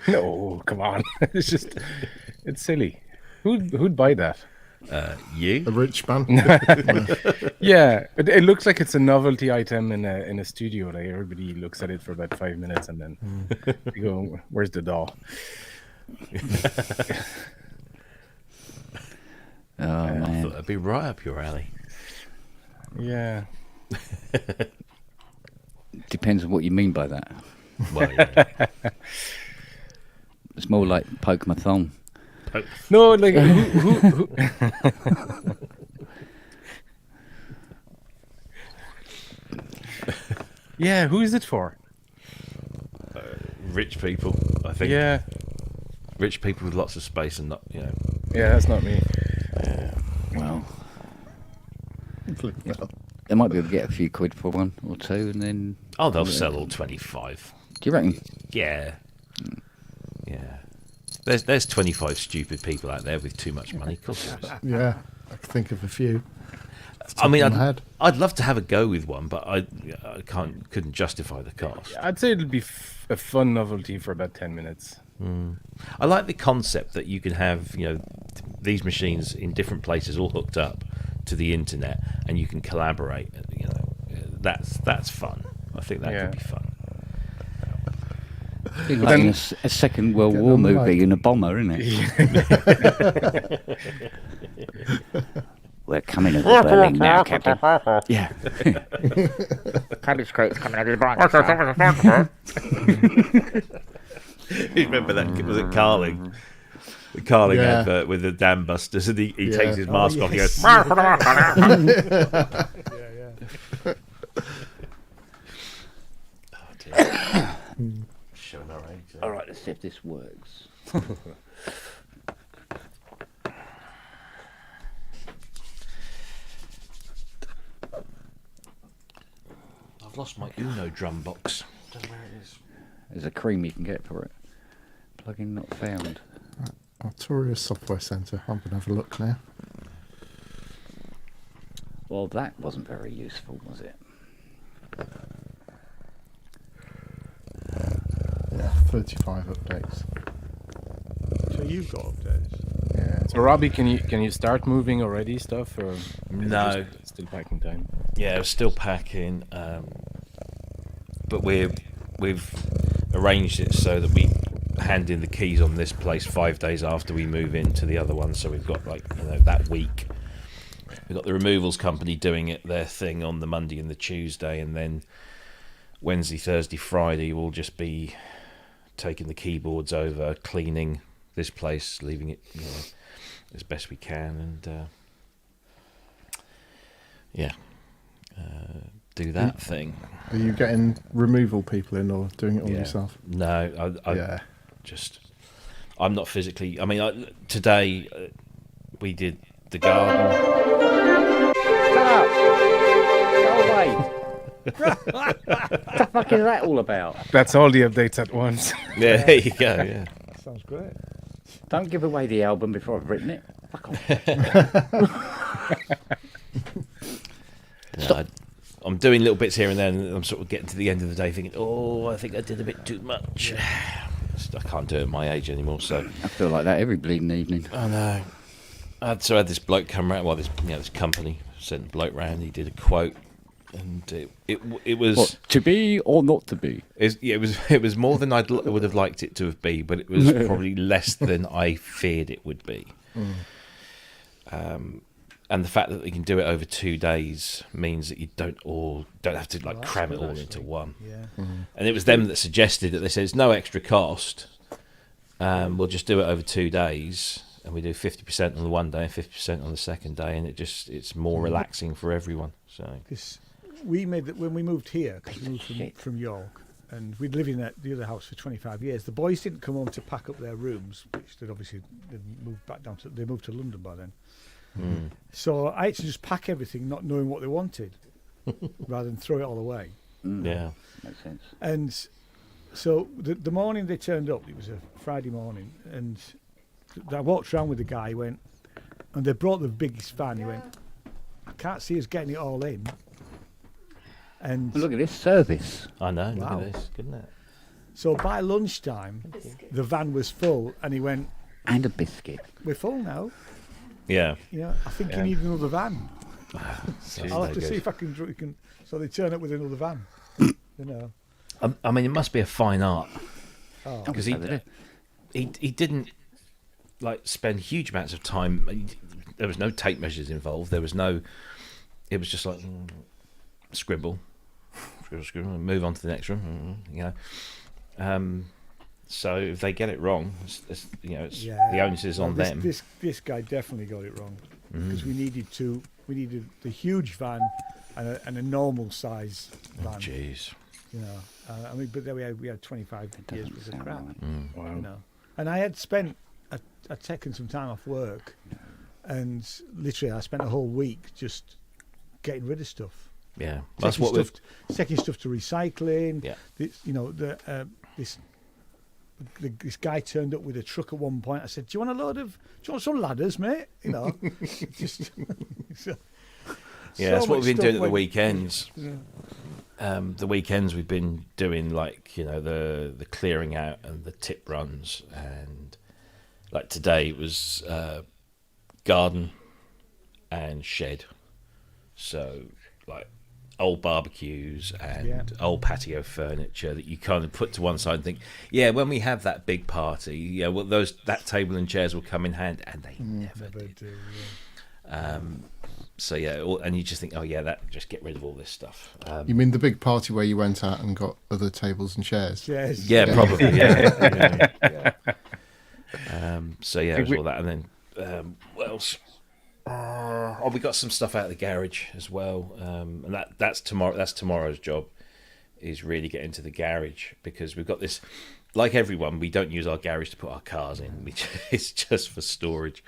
S5: No, come on. It's silly. Who'd buy that?
S2: You?
S4: A rich man.
S5: Yeah, it looks like it's a novelty item in a studio. Like everybody looks at it for about 5 minutes and then you go, "Where's the DAW?"
S1: Oh
S2: I
S1: man.
S2: thought that'd be right up your alley.
S5: Yeah.
S1: Depends on what you mean by that.
S2: Well, yeah.
S1: It's more like poke my thumb.
S5: No, like who Yeah, who is it for?
S2: Rich people, I think.
S5: Yeah.
S2: Rich people with lots of space and not,
S5: Yeah, that's not me.
S1: Well,
S4: Well,
S1: they might be able to get a few quid for one or two, and then.
S2: Oh, they'll sell all 25.
S1: Do you reckon?
S2: Yeah. Yeah. There's 25 stupid people out there with too much money. Of course there is.
S4: yeah, I can think of a few.
S2: I mean,
S4: Top of my head.
S2: I'd love to have a go with one, but I couldn't justify the cost.
S5: I'd say it'll be a fun novelty for about 10 minutes.
S2: I like the concept that you can have, these machines in different places all hooked up to the internet, and you can collaborate. That's fun. I think that
S5: Yeah.
S2: could be fun.
S1: Be like in a Second World
S4: Get
S1: War
S4: on the
S1: movie
S4: mic.
S1: in a bomber, isn't it? We're coming over Berlin now, Captain. Yeah.
S6: Cabbage crates coming out of the branch.
S2: You remember that? Was it Carling? The Carling
S4: Yeah.
S2: advert with the dam busters, and he
S4: Yeah.
S2: takes his mask off. He goes,
S3: Yeah, yeah.
S2: oh dear. Showing our age.
S1: All right, let's see if this works.
S2: I've lost my Uno drum box. Don't know where it is.
S1: There's a cream you can get for it. Plugin not found.
S4: Arturia Software Centre. I'm going to have a look now.
S1: Well, that wasn't very useful, was it?
S4: Yeah, 35 updates.
S3: So you've got updates.
S4: Yeah.
S5: So Robbie, can you start moving already stuff, or is it
S2: No.
S5: just still packing time?
S2: Yeah, we're still packing, but we've arranged it so that we hand in the keys on this place 5 days after we move into the other one. So we've got that week. We've got the removals company doing their thing on the Monday and the Tuesday, and then Wednesday, Thursday, Friday we'll just be taking the keyboards over, cleaning this place, leaving it as best we can, and do that thing.
S4: Are you getting removal people in or doing it all
S2: Yeah.
S4: yourself?
S2: No, I
S4: Yeah.
S2: I'm not physically. I mean, today we did the garden.
S1: Shut up! Go away! What the fuck is that all about?
S5: That's all the updates at once.
S2: Yeah, there you go. Yeah.
S3: That sounds great.
S1: Don't give away the album before I've written it. Fuck off.
S2: No, I'm doing little bits here and there, and I'm sort of getting to the end of the day thinking, oh, I think I did a bit too much. I can't do it at my age anymore, so.
S1: I feel like that every bleeding evening.
S2: I know. I had this bloke come round. Well, this company sent a bloke round. He did a quote, and it was
S1: What, to be or not to be?
S2: it was more than I would have liked it to have been, but it was probably less than I feared it would be. And the fact that they can do it over 2 days means that you don't have to
S3: that's
S2: cram it
S3: good,
S2: all
S3: actually.
S2: into one.
S3: Yeah.
S2: And it was them that suggested that. They said it's no extra cost. We'll just do it over 2 days, and we do 50% on the one day and 50% on the second day, and it's more relaxing for everyone. So
S3: Because we made that when we moved here, 'cause we moved from York, and we'd lived in the other house for 25 years. The boys didn't come home to pack up their rooms, which they'd obviously moved back down to. They moved to London by then. So I had to just pack everything, not knowing what they wanted, rather than throw it all away.
S2: Yeah.
S1: Makes sense.
S3: And so the morning they turned up, it was a Friday morning, and I walked around with the guy. He went, and they brought the biggest van. He went, I can't see us getting it all in. And
S1: Well, look at this service.
S2: I know.
S3: Wow.
S2: Look at this, couldn't it?
S3: so by lunchtime, the van was full, and he went,
S1: And a biscuit.
S3: "We're full now.
S2: Yeah.
S3: You know, I think you need another van.
S2: Jeez,
S3: I'll have
S2: no
S3: to see
S2: good.
S3: if I can." So they turn up with another van. You know.
S2: I mean, it must be a fine art
S3: Oh,
S2: because
S1: so they
S2: he didn't like spend huge amounts of time. There was no tape measures involved. There was no. It was just like scribble, and move on to the next room. You know. So if they get it wrong, it's the onus is on them.
S3: This guy definitely got it wrong because we needed the huge van and a normal size van.
S2: Oh, jeez.
S3: You know, I mean, but then we had 25 years worth of
S1: sound
S3: crap.
S1: right.
S5: Wow.
S3: You know, and I had spent I'd taken some time off work, and literally I spent a whole week just getting rid of stuff.
S2: Yeah, that's what we've.
S3: Taking stuff to recycling.
S2: Yeah.
S3: This guy turned up with a truck at one point. I said, "Do you want some ladders, mate?" You know, just.
S2: Yeah, that's what we've been doing at the
S3: weekends.
S2: weekends. The weekends we've been doing the clearing out and the tip runs, and like today it was garden and shed. So like old barbecues and old patio furniture that you kind of put to one side and think, yeah, when we have that big party, yeah, well that table and chairs will come in hand, and they never did. So yeah, and you just think, oh yeah, that just get rid of all this stuff.
S4: You mean the big party where you went out and got other tables and chairs?
S3: Yes.
S2: Yeah, probably. Yeah.
S3: Yeah.
S2: So yeah, it was all that, and then what else? We got some stuff out of the garage as well, and that's tomorrow. That's tomorrow's job, is really get into the garage, because we've got this. Like everyone, we don't use our garage to put our cars in. It's just for storage.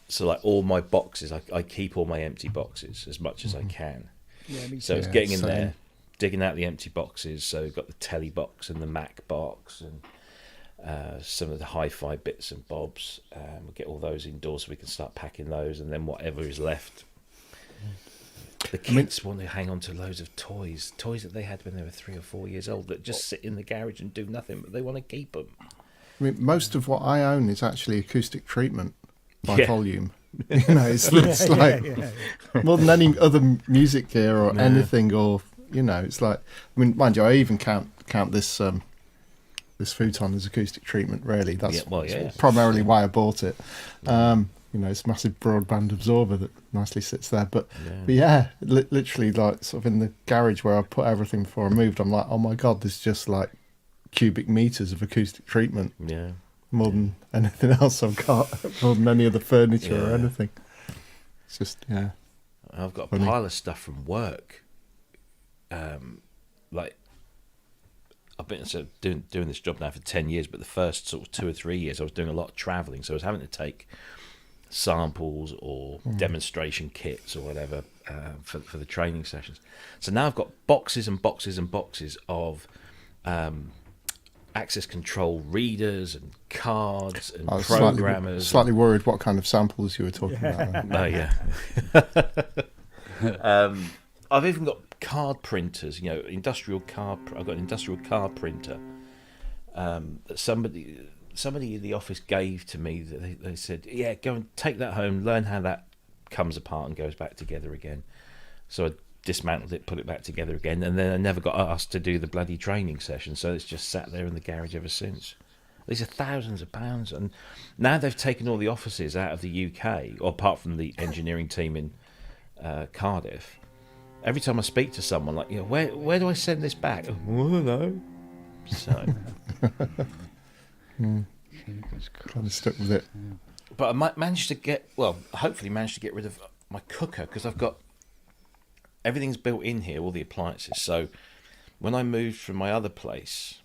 S2: So like all my boxes, I keep all my empty boxes as much as I can.
S3: Yeah, me
S2: So
S3: too.
S2: it's getting in
S4: same.
S2: there, digging out the empty boxes. So we've got the telly box and the Mac box and some of the hi-fi bits and bobs. We'll get all those indoors so we can start packing those, and then whatever is left. The kids want to hang on to loads of toys that they had when they were 3 or 4 years old that just sit in the garage and do nothing, but they want to keep them.
S4: I mean, most of what I own is actually acoustic treatment by
S2: Yeah.
S4: volume. You know, it's like more than any other music gear or anything, or it's like, I mean, mind you, I even count this this futon as acoustic treatment. Really, that's primarily why I bought it. It's a massive broadband absorber that nicely sits there. But literally, like sort of in the garage where I put everything before I moved, I'm like, oh my god, there's just like cubic meters of acoustic treatment.
S2: Yeah.
S4: More than anything else I've got, more than any other furniture or anything. It's just,
S2: I've got a
S4: Funny.
S2: pile of stuff from work. Like I've been doing this job now for 10 years, but the first sort of 2 or 3 years I was doing a lot of travelling, so I was having to take samples or demonstration kits or whatever for the training sessions. So now I've got boxes and boxes and boxes of access control readers and cards and
S4: I was
S2: programmers.
S4: slightly worried what kind of samples you were talking about.
S2: Oh yeah. I've even got card printers. I've got an industrial card printer that somebody in the office gave to me. That they said, "Yeah, go and take that home, learn how that comes apart and goes back together again." So I dismantled it, put it back together again, and then I never got asked to do the bloody training session. So it's just sat there in the garage ever since. These are thousands of pounds, and now they've taken all the offices out of the UK, or apart from the engineering team in Cardiff. Every time I speak to someone, like, where do I send this back? Oh, I don't know. So,
S4: Kind of stuck with it.
S2: but I might hopefully manage to get rid of my cooker, because I've got everything's built in here, all the appliances. So when I moved from my other place,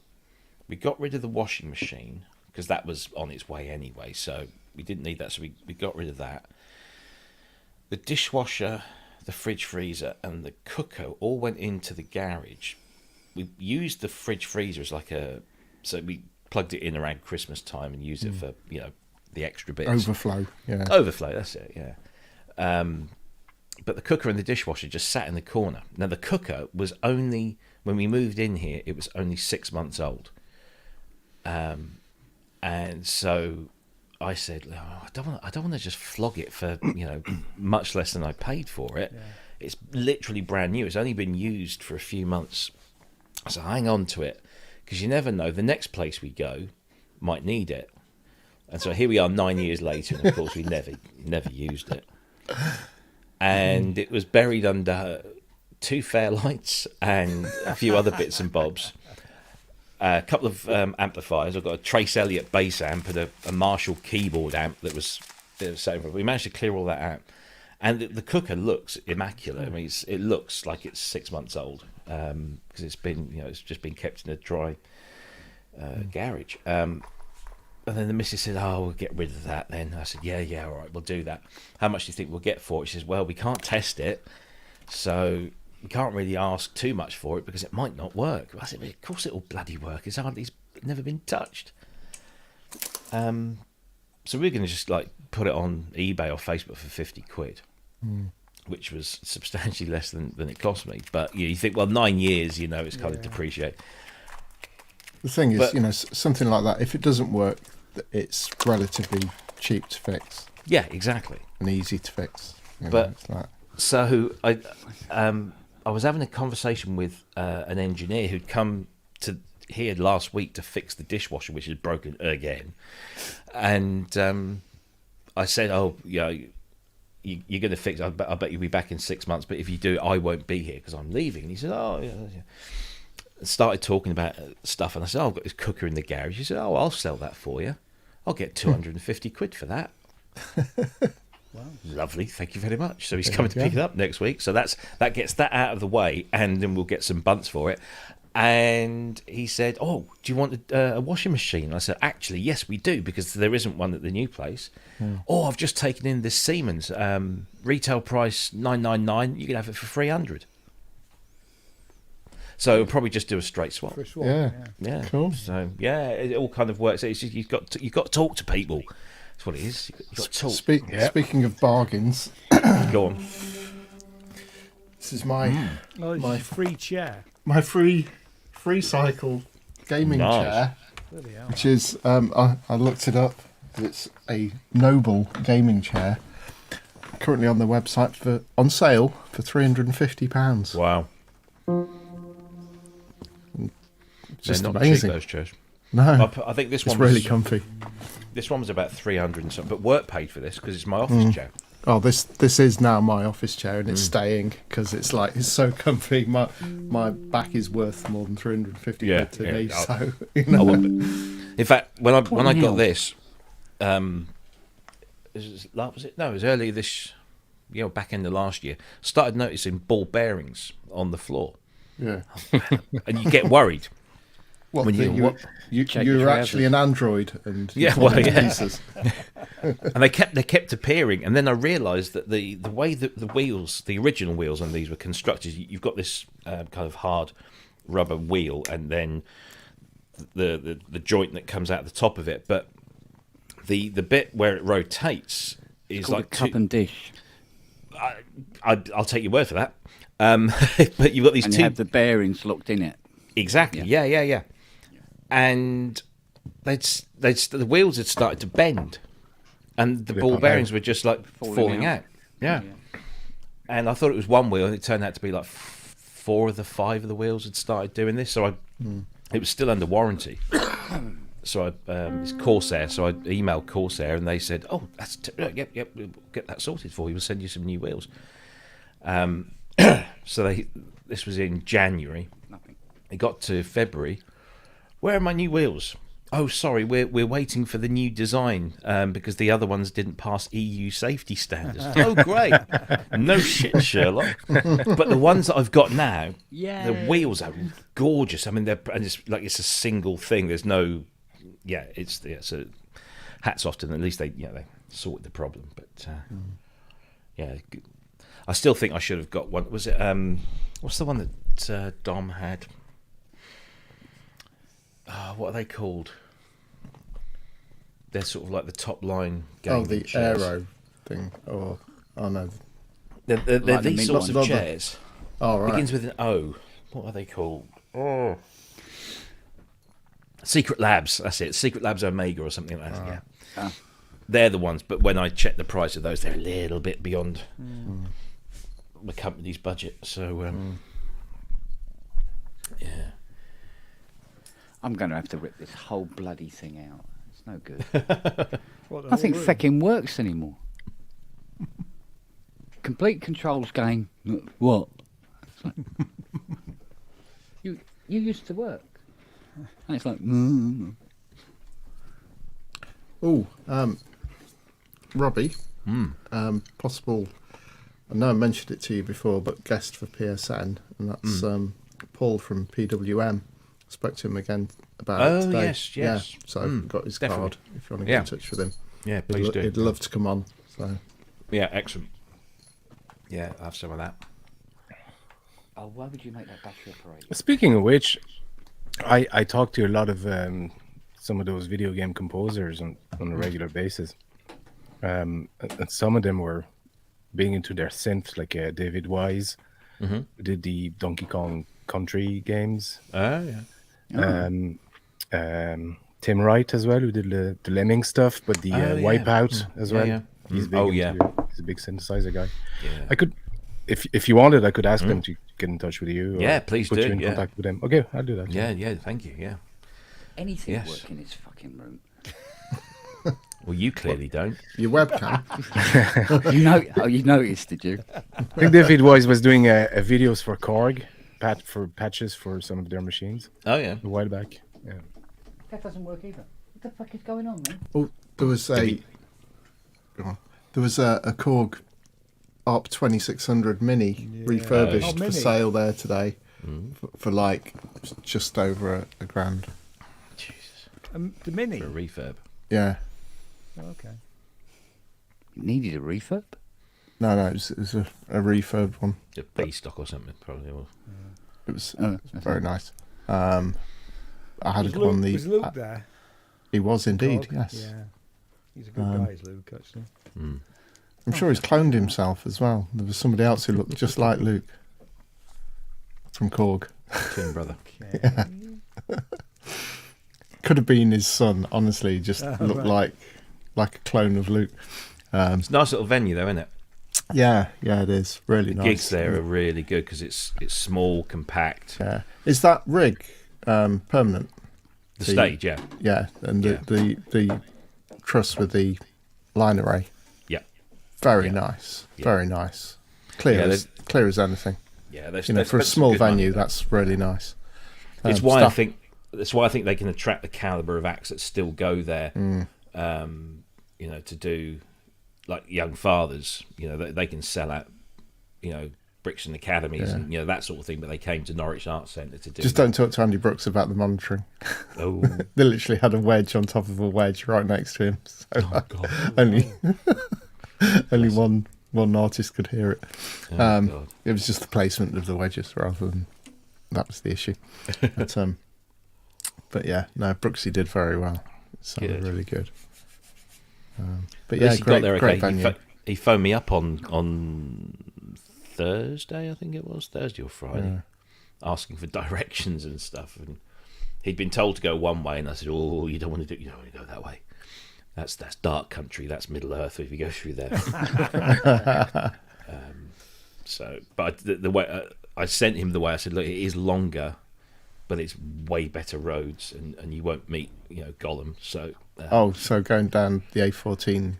S2: we got rid of the washing machine because that was on its way anyway, so we didn't need that, so we got rid of that. The dishwasher, the fridge freezer and the cooker all went into the garage. We used the fridge freezer as so we plugged it in around Christmas time and used it for, the extra bits.
S4: Overflow,
S2: That's it, yeah. But the cooker and the dishwasher just sat in the corner. Now, the cooker was only, when we moved in here, it was only 6 months old. And so I said, I don't want to just flog it for, much less than I paid for it. Yeah. It's literally brand new. It's only been used for a few months. So hang on to it, because you never know. The next place we go might need it. And so here we are 9 years later, and of course we never used it. And it was buried under 2 Fairlights and a few other bits and bobs. A couple of amplifiers. I've got a Trace Elliott bass amp and a Marshall keyboard amp that was so. We managed to clear all that out, and the cooker looks immaculate. I mean, it looks like it's 6 months old because it's been, it's just been kept in a dry garage. And then the missus said, "Oh, we'll get rid of that then." I said, "Yeah, all right, we'll do that. How much do you think we'll get for it?" She says, "Well, we can't test it, so we can't really ask too much for it because it might not work." I said, "Of course it'll bloody work. It's never been touched." So we're going to just put it on eBay or Facebook for 50 quid, which was substantially less than it cost me. But you think, well, 9 years, it's kind of depreciate.
S4: The thing is, something like that, if it doesn't work, it's relatively cheap to fix.
S2: Yeah, exactly.
S4: And easy to fix.
S2: So I was having a conversation with an engineer who'd come to here last week to fix the dishwasher, which is broken again. And I said, "Oh, you're going to fix it. I bet you'll be back in 6 months. But if you do, I won't be here because I'm leaving." And he said, "Oh, yeah." Started talking about stuff, and I said, "Oh, I've got this cooker in the garage." He said, "Oh, I'll sell that for you. I'll get 250 quid for that." Wow, lovely, thank you very much. So he's coming to pick it up next week. So that gets that out of the way, and then we'll get some bunts for it. And he said, "Oh, do you want a washing machine?" I said, "Actually, yes, we do, because there isn't one at the new place." "Oh, I've just taken in this Siemens, retail price $999. You can have it for 300. So we'll probably just do a straight swap. Yeah.
S4: Cool.
S2: So it all kind of works. It's just, you've got to talk to people. That's what it is. You've got to talk.
S4: Speaking of bargains,
S2: go on.
S4: This is my
S3: free chair.
S4: My free cycle gaming chair, which is I looked it up. It's a Noble gaming chair. Currently on the website on sale for £350.
S2: Wow.
S4: Just
S2: They're not
S4: amazing.
S2: cheap, those chairs.
S4: No,
S2: I think this
S4: it's
S2: one
S4: really comfy.
S2: This one was about 300 and something, but work paid for this because it's my office chair.
S4: Oh, this is now my office chair, and it's staying because it's so comfy. My back is worth more than 350 quid to me. So
S2: In fact, when I got this, was it? No, it was early this, back end of last year. Started noticing ball bearings on the floor.
S4: Yeah,
S2: and you get worried.
S4: When you're actually an android, and pieces.
S2: And they kept appearing, and then I realised that the way that the original wheels on these were constructed, you've got this kind of hard rubber wheel, and then the joint that comes out the top of it, but the bit where it rotates is like
S1: cup and dish.
S2: I'll take your word for that. But you've got these
S1: and
S2: two.
S1: You have the bearings locked in it.
S2: Exactly. Yeah. And the wheels had started to bend, and the ball bearings were just falling out. Yeah. And I thought it was one wheel, and it turned out to be 4 of the 5 of the wheels had started doing this. So it was still under warranty. So it's Corsair. So I emailed Corsair, and they said, "Oh, that's yep, we'll get that sorted for you. We'll send you some new wheels." So this was in January.
S1: Nothing.
S2: It got to February. Where are my new wheels? Oh, sorry, we're waiting for the new design because the other ones didn't pass EU safety standards. Oh, great! No shit, Sherlock. But the ones that I've got now, the wheels are gorgeous. I mean, it's a single thing. There's no, so hats off to them. At least they sorted the problem. But I still think I should have got one. Was it what's the one that Dom had? What are they called? They're sort of like the top line gaming
S4: the
S2: chairs.
S4: Aero thing, or no.
S2: They're
S1: Like the
S2: these sorts of
S4: Mid-
S2: chairs.
S4: Oh right.
S2: Begins with an O. What are they called? Oh, Secret Labs. That's it. Secret Labs Omega or something like that. Yeah.
S1: Ah.
S2: They're the ones. But when I check the price of those, they're a little bit beyond the company's budget. So yeah.
S1: I'm going to have to rip this whole bloody thing out. It's no good.
S3: What, the
S1: Nothing
S3: whole room?
S1: fucking works anymore. Complete controls game. What? It's like, you used to work. And it's like,
S4: Oh, Robbie. Possible. I know I mentioned it to you before, but guest for PSN, and that's Paul from PWM. Spoke to him again about it today.
S2: Yes.
S4: Yeah, so I've got his
S2: definitely.
S4: card if you want to get in touch with him.
S2: Yeah, please do.
S4: He'd love to come on. So
S2: Yeah, excellent. Yeah, I'll have some of that.
S1: oh, why would you make that battery operated?
S5: Speaking of which, I talk to a lot of some of those video game composers on a regular basis. And some of them were being into their synth, like David Wise, who did the Donkey Kong Country games.
S2: Oh, yeah.
S5: Tim Wright as well, who did the Lemming stuff, but the Wipeout as well.
S2: Yeah.
S5: He's big. He's a big synthesizer guy.
S2: Yeah.
S5: I could, if you wanted, I could ask him to get in touch with you. Or
S2: Yeah, please
S5: put
S2: do,
S5: you in
S2: yeah.
S5: contact with him. Okay, I'll do that.
S2: Yeah, thank you, yeah.
S1: Anything
S2: Yes.
S1: work in his fucking room.
S2: Well, you clearly don't.
S4: your webcam.
S1: You noticed, did you?
S5: I think David Wise was doing videos for Korg, for patches for some of their machines
S2: Oh, yeah.
S5: a while back. Yeah.
S1: That doesn't work either. What the fuck is going on, man?
S4: Oh, there was a Korg ARP 2600 Mini refurbished
S3: Oh,
S4: for
S3: Mini.
S4: sale there today for like just over a grand.
S2: Jesus.
S3: The Mini.
S2: For a refurb.
S4: Yeah.
S3: Oh, okay.
S1: It needed a refurb?
S4: No, it was a refurb one.
S2: A B stock or something, probably. Was.
S4: It was
S1: Oh,
S4: very nice. I had
S3: Was
S4: it on
S3: Luke, was
S4: the.
S3: Luke there?
S4: He was indeed,
S3: Korg?
S4: yes.
S3: Yeah. He's a good guy, is Luke, actually.
S4: I'm sure he's cloned himself as well. There was somebody else who looked just like Luke from Korg.
S2: Twin brother.
S3: Okay.
S4: Could have been his son. Honestly, he just looked like a clone of Luke.
S2: It's a nice little venue, though, isn't it?
S4: Yeah, it is really nice.
S2: Gigs there are really good because it's small, compact.
S4: Yeah, is that rig permanent?
S2: The stage, yeah.
S4: Yeah, and
S2: Yeah.
S4: the truss with the line array.
S2: Yeah.
S4: Very nice.
S2: Yeah.
S4: Very nice. Clear
S2: Yeah,
S4: clear as anything.
S2: Yeah, they've,
S4: You know,
S2: they've
S4: for a
S2: spent some
S4: small
S2: good money
S4: venue,
S2: there.
S4: that's really nice.
S2: It's why I
S4: staff-
S2: think that's why I think they can attract the caliber of acts that still go there. You know, to do like Young Fathers. You know, they can sell out. You know, Brixton Academies and you know that sort of thing. But they came to Norwich Arts Centre to do.
S4: Just don't talk to Andy Brooks about the monitoring.
S2: Oh,
S4: They literally had a wedge on top of a wedge right next to him. So
S2: God.
S4: only one artist could hear it.
S2: Oh, God.
S4: It was just the placement of the wedges rather than that was the issue. But yeah, no, Brooksy did very well. It sounded
S2: Good.
S4: really good. But
S2: At
S4: yeah,
S2: least he got there
S4: great
S2: okay.
S4: venue.
S2: He phoned me up on Thursday, I think it was Thursday or Friday, asking for directions and stuff. And he'd been told to go one way, and I said, "Oh, you don't want to go that way. That's dark country. That's Middle Earth. If you go through there." But the way I sent him the way I said, "Look, it is longer, but it's way better roads, and you won't meet Gollum." So
S4: So going down the A14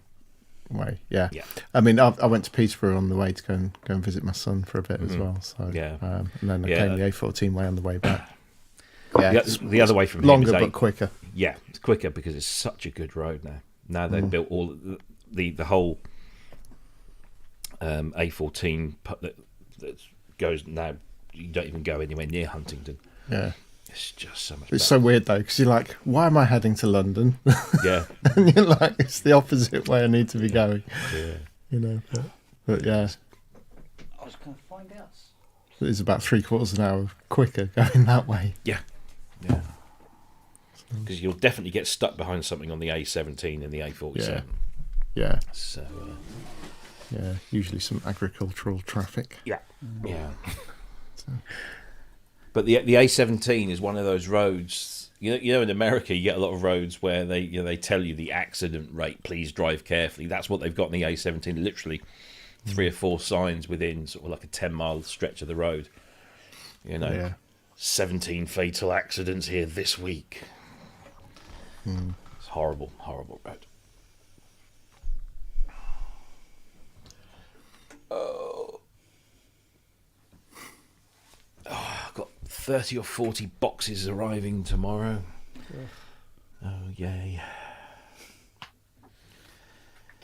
S4: way, yeah.
S2: Yeah.
S4: I mean, I went to Peterborough on the way to go and visit my son for a bit as well. So
S2: Yeah.
S4: and then I
S2: Yeah.
S4: came the A14 way on the way back. Yeah,
S2: the other way from him
S4: longer
S2: is
S4: but quicker.
S2: Yeah, it's quicker because it's such a good road now. Now they've built all the whole A14 that goes now. You don't even go anywhere near Huntingdon.
S4: Yeah.
S2: It's just so much.
S4: It's
S2: better.
S4: so weird though, because you're like, why am I heading to London?
S2: Yeah,
S4: And you're like, it's the opposite way I need to be going.
S2: yeah.
S4: But yeah,
S1: just going to find out.
S4: It's about 3/4 of an hour quicker going that way.
S2: Yeah. Because you'll definitely get stuck behind something on the A17 and the A47.
S4: Yeah.
S2: So.
S4: Yeah. Usually some agricultural traffic.
S2: Yeah. But the A17 is one of those roads. You know, in America, you get a lot of roads where they tell you the accident rate. Please drive carefully. That's what they've got in the A17. Literally, 3 or 4 signs within sort of like a 10-mile stretch of the road. 17 fatal accidents here this week. It's horrible, horrible road. I've got 30 or 40 boxes arriving tomorrow. Oh, yay.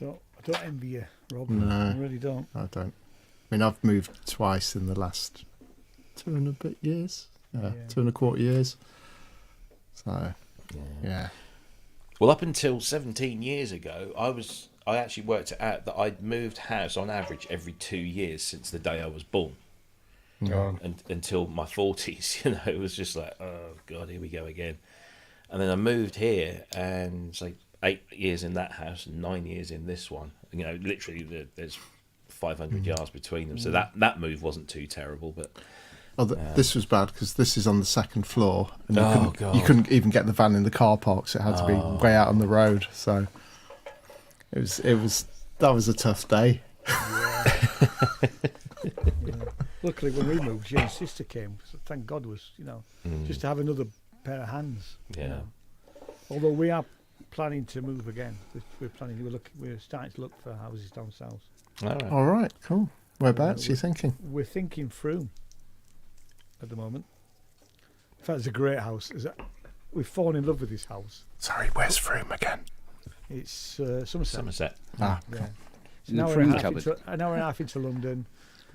S3: I don't envy you, Rob.
S4: No.
S3: I really don't.
S4: I don't. I mean, I've moved twice in the last 2 and a bit years. 2.25 years. So, yeah.
S2: Well, up until 17 years ago, I actually worked it out that I'd moved house on average every 2 years since the day I was born. And until my 40s, it was just like, oh God, here we go again. And then I moved here, and it's like 8 years in that house and 9 years in this one. Literally, there's 500 yards between them. So that move wasn't too terrible, but.
S4: This was bad because this is on the 2nd floor, and
S2: God.
S4: you couldn't even get the van in the car park, so it had to be way out on the road. So that was a tough day.
S3: Luckily, when we moved, Jane's sister came. So thank God, was just to have another pair of hands.
S2: Yeah.
S3: Although we are planning to move again. We're starting to look for houses down south.
S4: All right, cool. Whereabouts are you thinking?
S3: We're thinking Frome at the moment. In fact, it's a great house. We've fallen in love with this house.
S4: Sorry, where's Frome again?
S3: It's Somerset.
S4: Ah,
S3: Yeah. It's
S1: In the
S3: an hour
S1: Frome
S3: and a half
S1: cupboard.
S3: an hour and a half into London.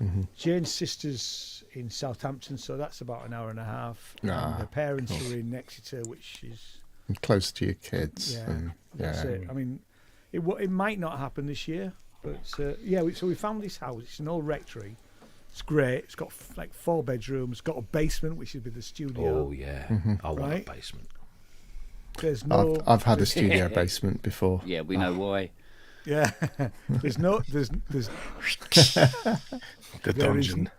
S4: Mm-hmm.
S3: Jane's sister's in Southampton, so that's about an hour and a half. And her parents are in Exeter, which is
S4: close to your kids.
S3: that's it. I mean, it might not happen this year, but so we found this house. It's an old rectory. It's great. It's got like 4 bedrooms. It's got a basement, which would be the studio.
S2: Oh yeah,
S4: Mm-hmm.
S2: I want a basement.
S3: There's no.
S4: I've had a studio basement before.
S1: Yeah, we know why.
S3: Yeah, there's no. There's
S5: The dungeon.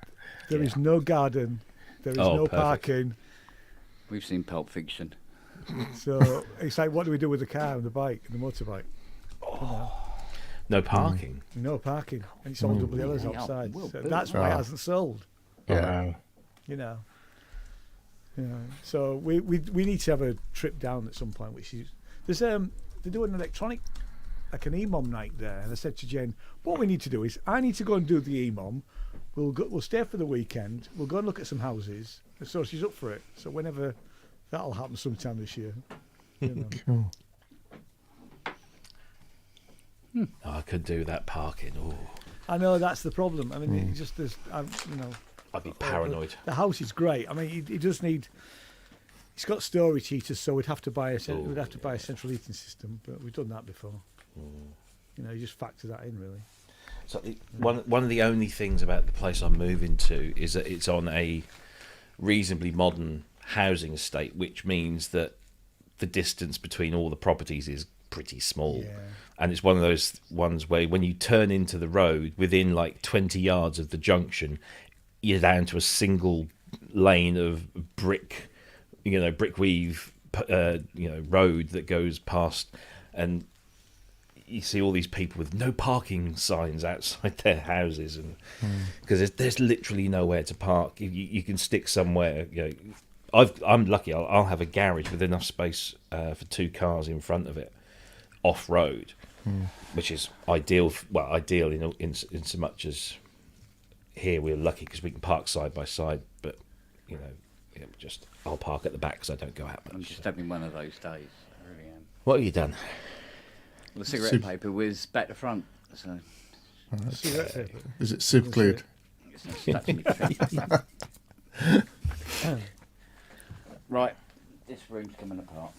S3: There is no garden. There is no
S2: perfect.
S3: parking.
S1: We've seen Pulp Fiction.
S3: So it's like, what do we do with the car and the bike and the motorbike?
S2: No parking.
S3: No parking, and it's all double yellows
S1: Yeah,
S3: outside.
S1: well,
S3: So
S1: boom.
S3: that's why it hasn't sold.
S5: Yeah.
S3: So we need to have a trip down at some point. Which is they do an electronic, like an EMOM night there, and I said to Jen, what we need to do is I need to go and do the EMOM. We'll stay for the weekend. We'll go and look at some houses. And so she's up for it. So whenever that'll happen, sometime this year.
S4: Cool.
S2: Oh, I could do that parking. Oh,
S3: I know that's the problem. I mean, it just
S2: I'd be paranoid.
S3: The house is great. I mean, it does need. It's got storage heaters, so we'd have to buy a central heating system. But we've done that before. You just factor that in, really.
S2: So one of the only things about the place I'm moving to is that it's on a reasonably modern housing estate, which means that the distance between all the properties is pretty small.
S3: Yeah.
S2: And it's one of those ones where when you turn into the road, within like 20 yards of the junction, you're down to a single lane of brick weave, road that goes past, and you see all these people with no parking signs outside their houses, and because there's literally nowhere to park. You can stick somewhere. I'm lucky. I'll have a garage with enough space for 2 cars in front of it, off road, which is ideal. Ideal in so much as here we're lucky because we can park side by side, but I'll park at the back because I don't go out much.
S1: I'm just having one of those days. I really am.
S2: What have you done?
S1: The cigarette paper was back to front. So
S4: Is it super glued?
S1: it's not stuck to my feet. Right, this room's coming apart.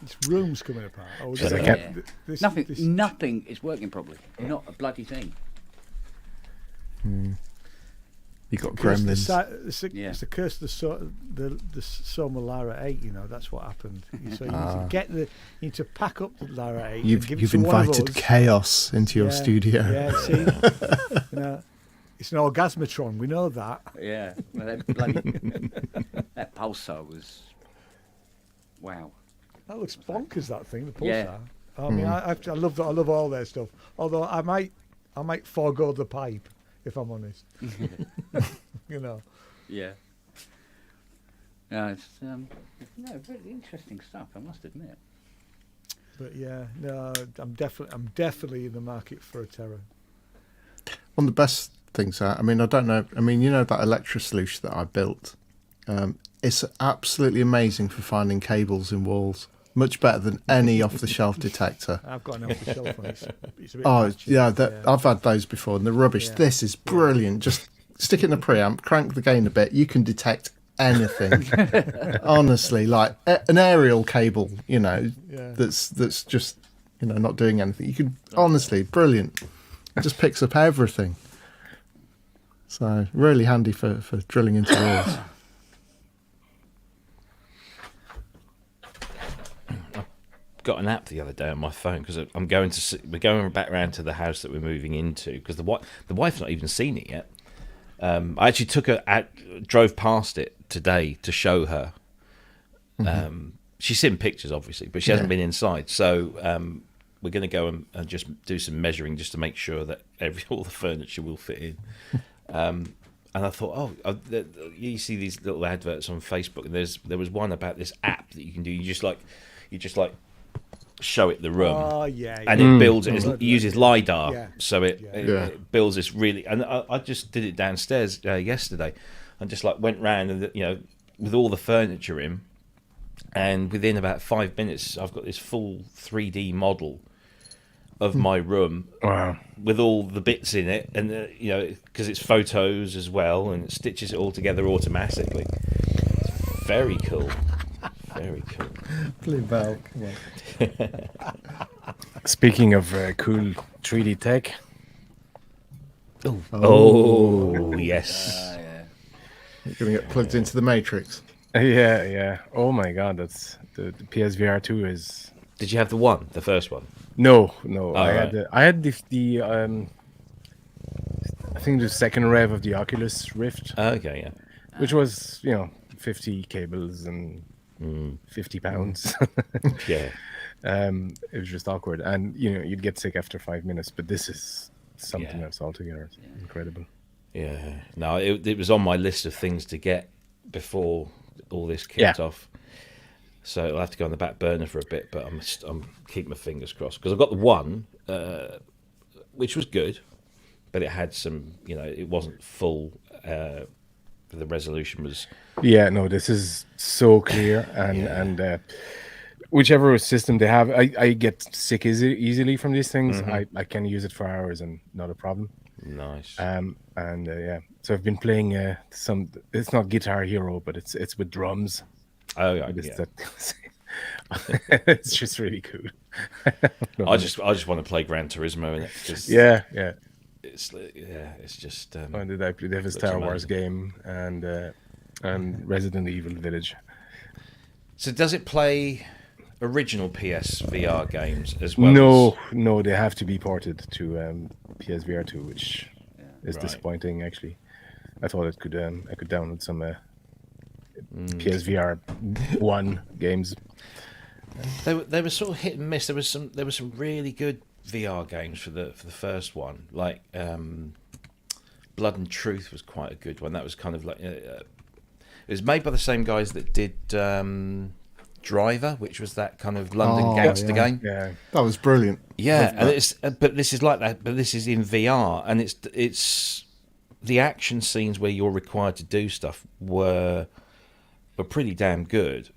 S3: This room's coming apart. Oh,
S5: So
S3: this-
S5: they kept-
S3: this-
S1: Nothing is working properly. Not a bloody thing.
S4: You got
S3: curse of the
S4: gremlins.
S3: it's the curse of the Soma Lara 8. You know, that's what happened. So you need to you need to pack up the Lara 8.
S4: You've
S3: and give it to one of
S4: invited
S3: us.
S4: chaos into your studio.
S3: Yeah, see, you know, it's an orgasmatron. We know that.
S1: Yeah, well, that Pulsar was wow.
S3: That looks bonkers. That thing, the Pulsar.
S1: Yeah.
S3: I mean, I love that. I love all their stuff. Although I might forego the pipe if I'm honest. You know.
S1: Yeah. No, it's very interesting stuff. I must admit.
S3: But yeah, no, I'm definitely in the market for a Terra.
S4: One of the best things, I mean, I don't know. I mean, you know that Electra solution that I built. It's absolutely amazing for finding cables in walls. Much better than any off-the-shelf detector.
S3: I've got an off-the-shelf one. It's a bit
S4: Oh,
S3: patchy,
S4: yeah, I've had those before, and they're rubbish.
S3: Yeah.
S4: This is brilliant. Just stick it in the preamp, crank the gain a bit. You can detect anything. Honestly, like an aerial cable, you know, that's just, you know, not doing anything. You can, honestly, brilliant. It just picks up everything. So, really handy for drilling into walls.
S2: Got an app the other day on my phone because we're going back around to the house that we're moving into because the wife's not even seen it yet. I actually drove past it today to show her. She's seen pictures obviously, but she hasn't been inside. So we're going to go and just do some measuring just to make sure that all the furniture will fit in. And I thought, you see these little adverts on Facebook, and there was one about this app that you can do. You just like show it the room, and it builds it. It uses lidar, so it builds this really. And I just did it downstairs yesterday, and just like went round and with all the furniture in, and within about 5 minutes, I've got this full 3D model of my room with all the bits in it, and because it's photos as well, and it stitches it all together automatically. It's very cool. Very cool.
S4: Blue bell. Come on.
S5: Speaking of cool 3D tech.
S2: Oh yes.
S4: You're going to get plugged into the Matrix.
S5: Yeah. Oh my God, that's the PSVR 2 is.
S2: Did you have the first one?
S5: No.
S2: Oh,
S5: I had the I think the second rev of the Oculus Rift.
S2: Okay, yeah.
S5: Which was 50 cables and 50 pounds.
S2: Yeah.
S5: It was just awkward, and you'd get sick after 5 minutes. But this is something else altogether. It's incredible.
S2: Yeah. No, it was on my list of things to get before all this kicked off. So I'll have to go on the back burner for a bit, but I'm keeping my fingers crossed because I've got the one, which was good, but it had some, it wasn't full. The resolution was.
S5: Yeah, no, this is so clear, and whichever system they have, I get sick easily from these things. I can use it for hours and not a problem.
S2: Nice.
S5: So I've been playing some. It's not Guitar Hero, but it's with drums.
S2: Oh yeah.
S5: It's just really cool.
S2: I just want to play Gran Turismo in it. Cause it's just.
S5: When did I play? They have a Star Wars game and Resident Evil Village.
S2: So does it play original PS VR games as well?
S5: No, they have to be ported to PSVR 2, which is disappointing. Actually, I thought I could download some PSVR 1 games.
S2: They were sort of hit and miss. There was some really good VR games for the first one, like Blood and Truth was quite a good one. That was kind of like it was made by the same guys that did Driver, which was that kind of London gangster game.
S5: Yeah,
S4: that was brilliant.
S2: Yeah, and but this is like that. But this is in VR, and it's the action scenes where you're required to do stuff were pretty damn good,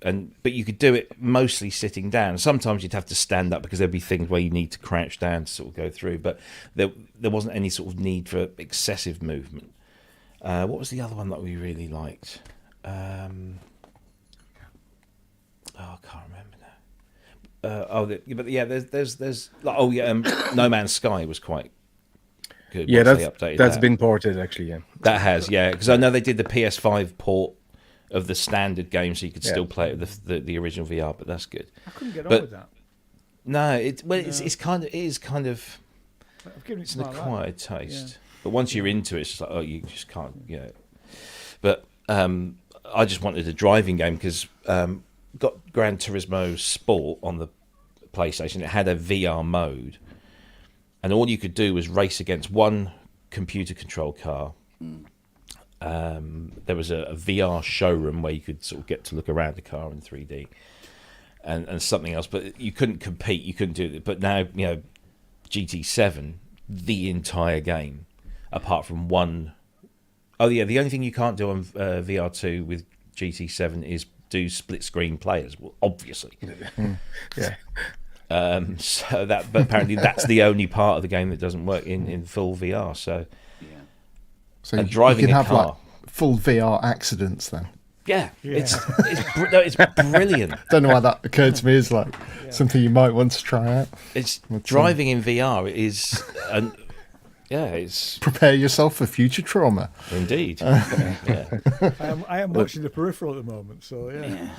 S2: but you could do it mostly sitting down. Sometimes you'd have to stand up because there'd be things where you need to crouch down to sort of go through, but there wasn't any sort of need for excessive movement. What was the other one that we really liked? I can't remember now. There's No Man's Sky was quite good.
S5: Yeah,
S2: once they updated
S5: that's
S2: that.
S5: been ported actually. Yeah.
S2: That has, yeah, because I know they did the PS5 port of the standard game, so you could still play it with the original VR. But that's good.
S3: I couldn't get on
S2: But-
S3: with that.
S2: No, it's kind of
S3: I've given it
S2: it's
S3: to
S2: an
S3: my lad.
S2: acquired taste. But once you're into it, it's just like, oh, you just can't, But I just wanted a driving game because got Gran Turismo Sport on the PlayStation. It had a VR mode, and all you could do was race against one computer-controlled car. There was a VR showroom where you could sort of get to look around the car in 3D, and something else. But you couldn't compete. You couldn't do it. But now, GT7, the entire game, apart from one. Oh yeah, the only thing you can't do on VR2 with GT7 is do split screen players. Well, obviously.
S5: Yeah.
S2: So that, but apparently that's the only part of the game that doesn't work in full VR. So,
S4: So
S2: and
S4: you
S2: driving
S4: can
S2: a
S4: have
S2: car.
S4: like full VR accidents then.
S2: Yeah. It's brilliant.
S4: Don't know why that occurred to me as like something you might want to try out.
S2: It's driving in VR is, it's
S4: Prepare yourself for future trauma.
S2: indeed. Yeah.
S3: I am watching the Peripheral at the moment, so yeah.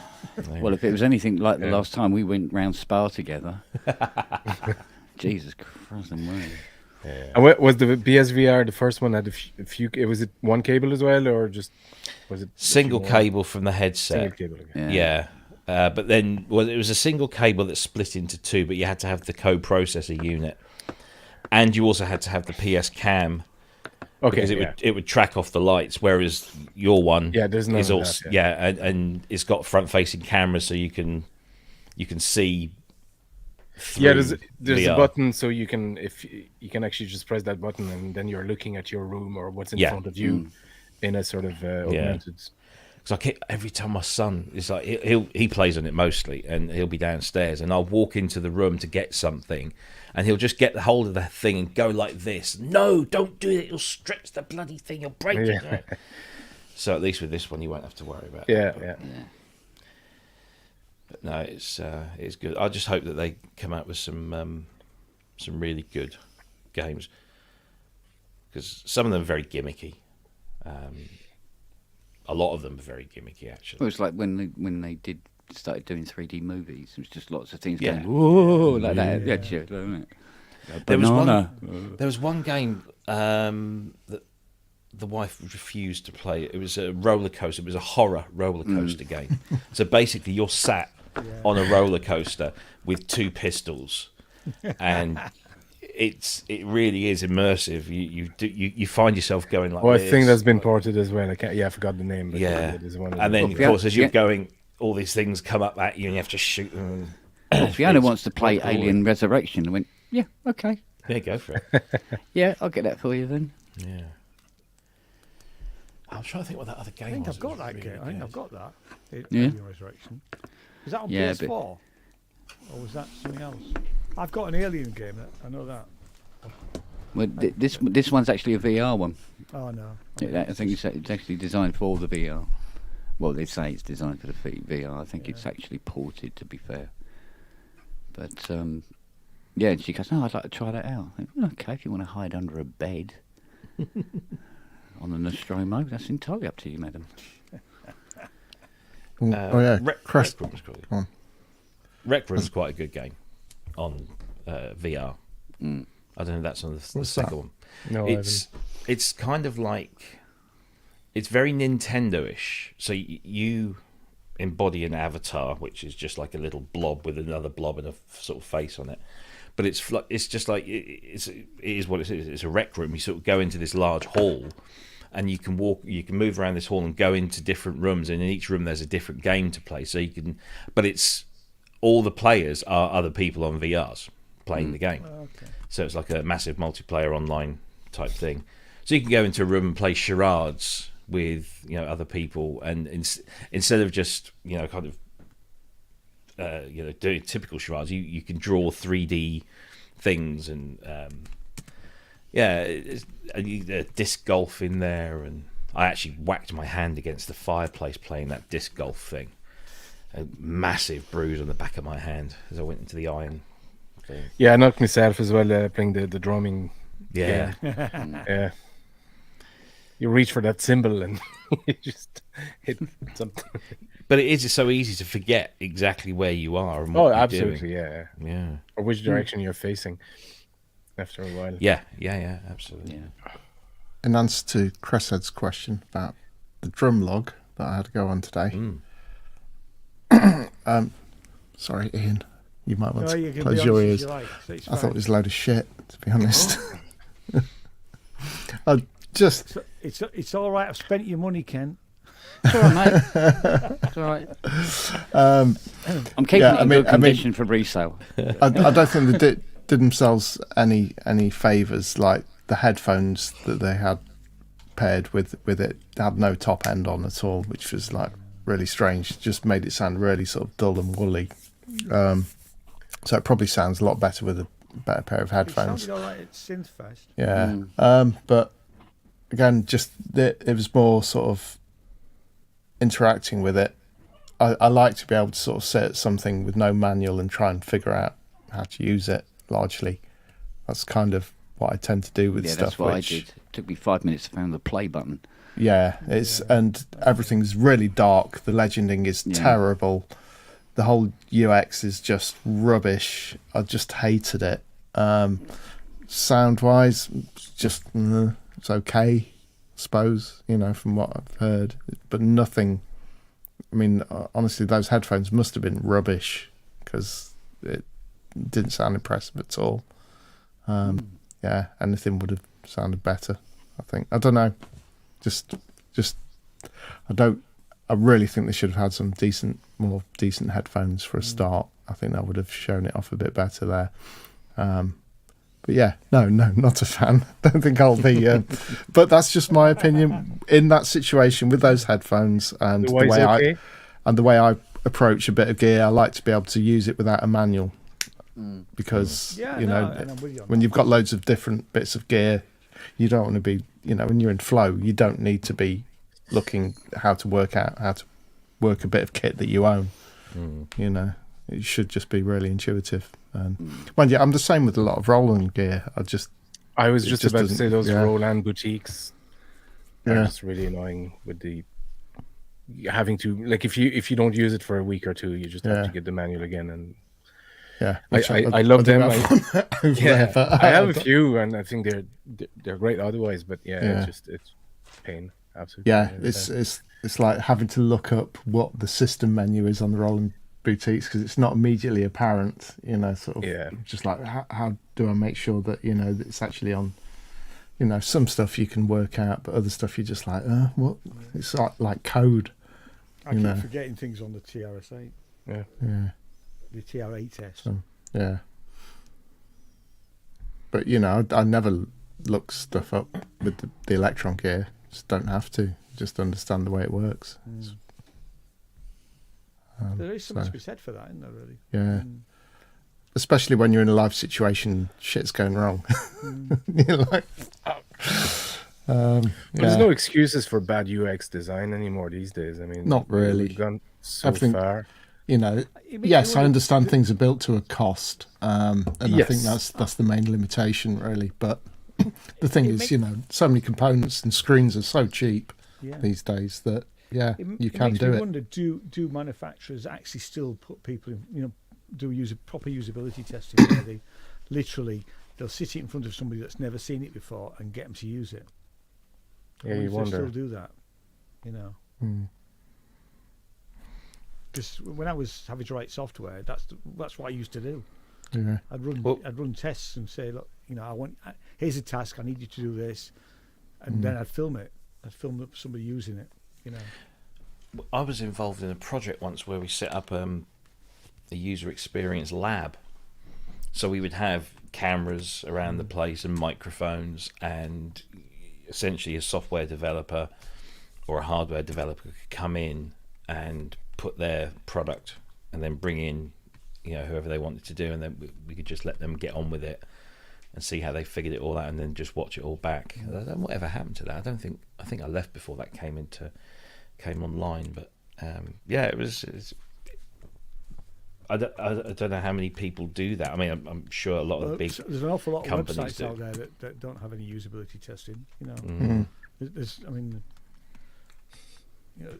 S1: Well, if it was anything like the last time we went round Spa together, Jesus Christ, almighty.
S5: And was the PSVR the first one had a few? Was it one cable as well, or just was it a
S2: Single
S5: few more?
S2: cable from the headset.
S5: Single cable. Okay.
S2: Yeah. But then, it was a single cable that split into two, but you had to have the co-processor unit, and you also had to have the PS Cam
S5: Okay.
S2: because it would track off the lights. Whereas your one,
S5: there's none
S2: is
S5: of
S2: also
S5: that,
S2: and it's got front-facing cameras, so you can see. Through
S5: there's a
S2: VR.
S5: button, so you can actually just press that button, and then you're looking at your room or what's in front of you in a sort of augmented.
S2: Because every time my son is like, he plays on it mostly, and he'll be downstairs, and I'll walk into the room to get something, and he'll just get the hold of the thing and go like this. No, don't do it. You'll stretch the bloody thing. You'll break it. So at least with this one, you won't have to worry about it.
S5: Yeah.
S2: But no, it's good. I just hope that they come out with some really good games, because some of them are very gimmicky. A lot of them are very gimmicky, actually.
S1: Well, it's like when they started doing 3D movies. It was just lots of things going whoa like that. Yeah, sure, wasn't it?
S2: There was one game that the wife refused to play. It was a roller coaster. It was a horror roller coaster game. So basically, you're sat on a roller coaster with two pistols, and it really is immersive. You find yourself going like.
S5: Oh, I
S2: this.
S5: think that's been ported as well. I forgot the name. But it is one of
S2: And
S5: the-
S2: then of course, as you're going, all these things come up at you, and you have to shoot them.
S1: Fiona wants to play
S2: cool.
S1: Alien Resurrection. I went, yeah, okay.
S2: Yeah, go for it.
S1: Yeah, I'll get that for you then.
S2: Yeah. I'm trying to think what that other game
S3: I think
S2: was.
S3: I've got
S2: was
S3: that
S2: really
S3: game. I think
S2: good.
S3: I've got that.
S1: Yeah.
S3: Alien Resurrection. Is that on
S1: Yeah,
S3: PS4? Or was that something else? I've got an Alien game. I know that.
S1: Well, this one's actually a VR one.
S3: Oh no.
S1: I think it's actually designed for the VR. Well, they say it's designed for the VR. I think it's actually ported, to be fair. But yeah, and she goes, "No, I'd like to try that out." I went, okay, if you want to hide under a bed on the Nostromo, that's entirely up to you, madam.
S4: Crash.
S2: Rec Room's quite,
S4: Go on.
S2: Rec Room's quite a good game on VR. I don't know if that's on the
S4: What's
S2: second
S4: that?
S2: one.
S5: No,
S2: It's kind of like, it's very Nintendo-ish. So you embody an avatar, which is just like a little blob with another blob and a sort of face on it. But it's just like it is what it is. It's a rec room. You sort of go into this large hall, and you can move around this hall and go into different rooms. And in each room, there's a different game to play. So you can, but it's all the players are other people on VRs playing the game.
S3: Okay.
S2: So it's like a massive multiplayer online type thing. So you can go into a room and play charades with other people, and instead of just kind of doing typical charades, you can draw 3D things, and disc golf in there. And I actually whacked my hand against the fireplace playing that disc golf thing. A massive bruise on the back of my hand as I went into the iron thing.
S5: Yeah, I knocked myself as well playing the drumming
S2: Yeah.
S5: Yeah. You reach for that symbol and you just hit something.
S2: But it is so easy to forget exactly where you are and what
S5: Oh,
S2: you're
S5: absolutely,
S2: doing.
S5: yeah. Or which direction you're facing after a while.
S2: Yeah, absolutely.
S1: Yeah.
S4: In answer to Cressed's question about the drum log that I had to go on today. Sorry, Ian. You might want
S3: you
S4: to
S3: can
S4: close
S3: be
S4: your
S3: honest
S4: ears.
S3: as you like, so it's
S4: I thought
S3: fine.
S4: it was a load of shit, to be honest. I just
S3: It's all right. I've spent your money, Ken.
S1: It's all right, mate. It's all right. I'm keeping it in good condition for resale.
S4: I don't think they did themselves any favours. Like the headphones that they had paired with it had no top end on at all, which was like really strange. It just made it sound really sort of dull and woolly. So it probably sounds a lot better with a better pair of
S3: It
S4: headphones.
S3: sounded all right at Synthfest.
S4: Yeah. But again, just it was more sort of interacting with it. I like to be able to sort of sit at something with no manual and try and figure out how to use it largely. That's kind of what I tend to do with
S1: Yeah,
S4: stuff.
S1: that's what
S4: which,
S1: I did. It took me 5 minutes to find the play button.
S4: Yeah, and everything's really dark. The legending is terrible. The whole UX is just rubbish. I just hated it. Sound wise, just it's okay, I suppose, from what I've heard, but nothing. I mean, honestly, those headphones must have been rubbish because it didn't sound impressive at all. Yeah, anything would have sounded better, I think. I don't know. Just I really think they should have had some more decent headphones for a start. I think that would have shown it off a bit better there. But yeah, no, not a fan. Don't think I'll be. But that's just my opinion in that situation with those headphones and the way I approach a bit of gear. I like to be able to use it without a manual because when you've got loads of different bits of gear, you don't want to be. When you're in flow, you don't need to be looking how to work a bit of kit that you own. It should just be really intuitive. Well, yeah, I'm the same with a lot of Roland gear.
S5: I was just about to say those Roland boutiques are
S4: Yeah.
S5: just really annoying with the having to, like, if you don't use it for a week or two, you just have to get the manual again. And
S4: yeah,
S5: I love them.
S4: I
S5: I have a few, and I think they're great otherwise. But it's pain. Absolutely.
S4: Yeah,
S5: pain.
S4: it's like having to look up what the system menu is on the Roland boutiques because it's not immediately apparent. Just like how do I make sure that that it's actually on. Some stuff you can work out, but other stuff you're just like, what? It's like code.
S3: I keep forgetting things on the TRS-8.
S5: Yeah.
S3: The TR-8S.
S4: So, yeah. But I never look stuff up with the Electron gear. Just don't have to. Just understand the way it works.
S3: There is something to be said for that, isn't there? Really.
S4: Yeah. Especially when you're in a live situation, shit's going wrong. You're like,
S5: But there's no excuses for bad UX design anymore these days. I mean,
S4: not really.
S5: We've gone so
S4: Everything-
S5: far.
S4: Yes, I understand things are built to a cost, and I think that's the main limitation, really. But the thing is, so many components and screens are so cheap these days that you can do it.
S3: I wonder, do manufacturers actually still put people in, do proper usability testing where they literally they'll sit it in front of somebody that's never seen it before and get them to use it?
S5: Yeah,
S3: you
S5: you wonder.
S3: Still do that, Because when I was having to write software, that's what I used to do.
S4: Yeah.
S3: I'd run tests and say, look, here's a task, I need you to do this, and then I'd film it. I'd film up somebody using it.
S2: I was involved in a project once where we set up a user experience lab. So we would have cameras around the place and microphones, and essentially a software developer or a hardware developer could come in and put their product and then bring in whoever they wanted to do, and then we could just let them get on with it and see how they figured it all out, and then just watch it all back. I don't know whatever happened to that. I think I left before that came online, but it was I don't know how many people do that. I mean, I'm sure a lot of big
S3: there's an awful lot of
S2: companies
S3: websites
S2: do.
S3: out there that don't have any usability testing. You know, there's, I mean,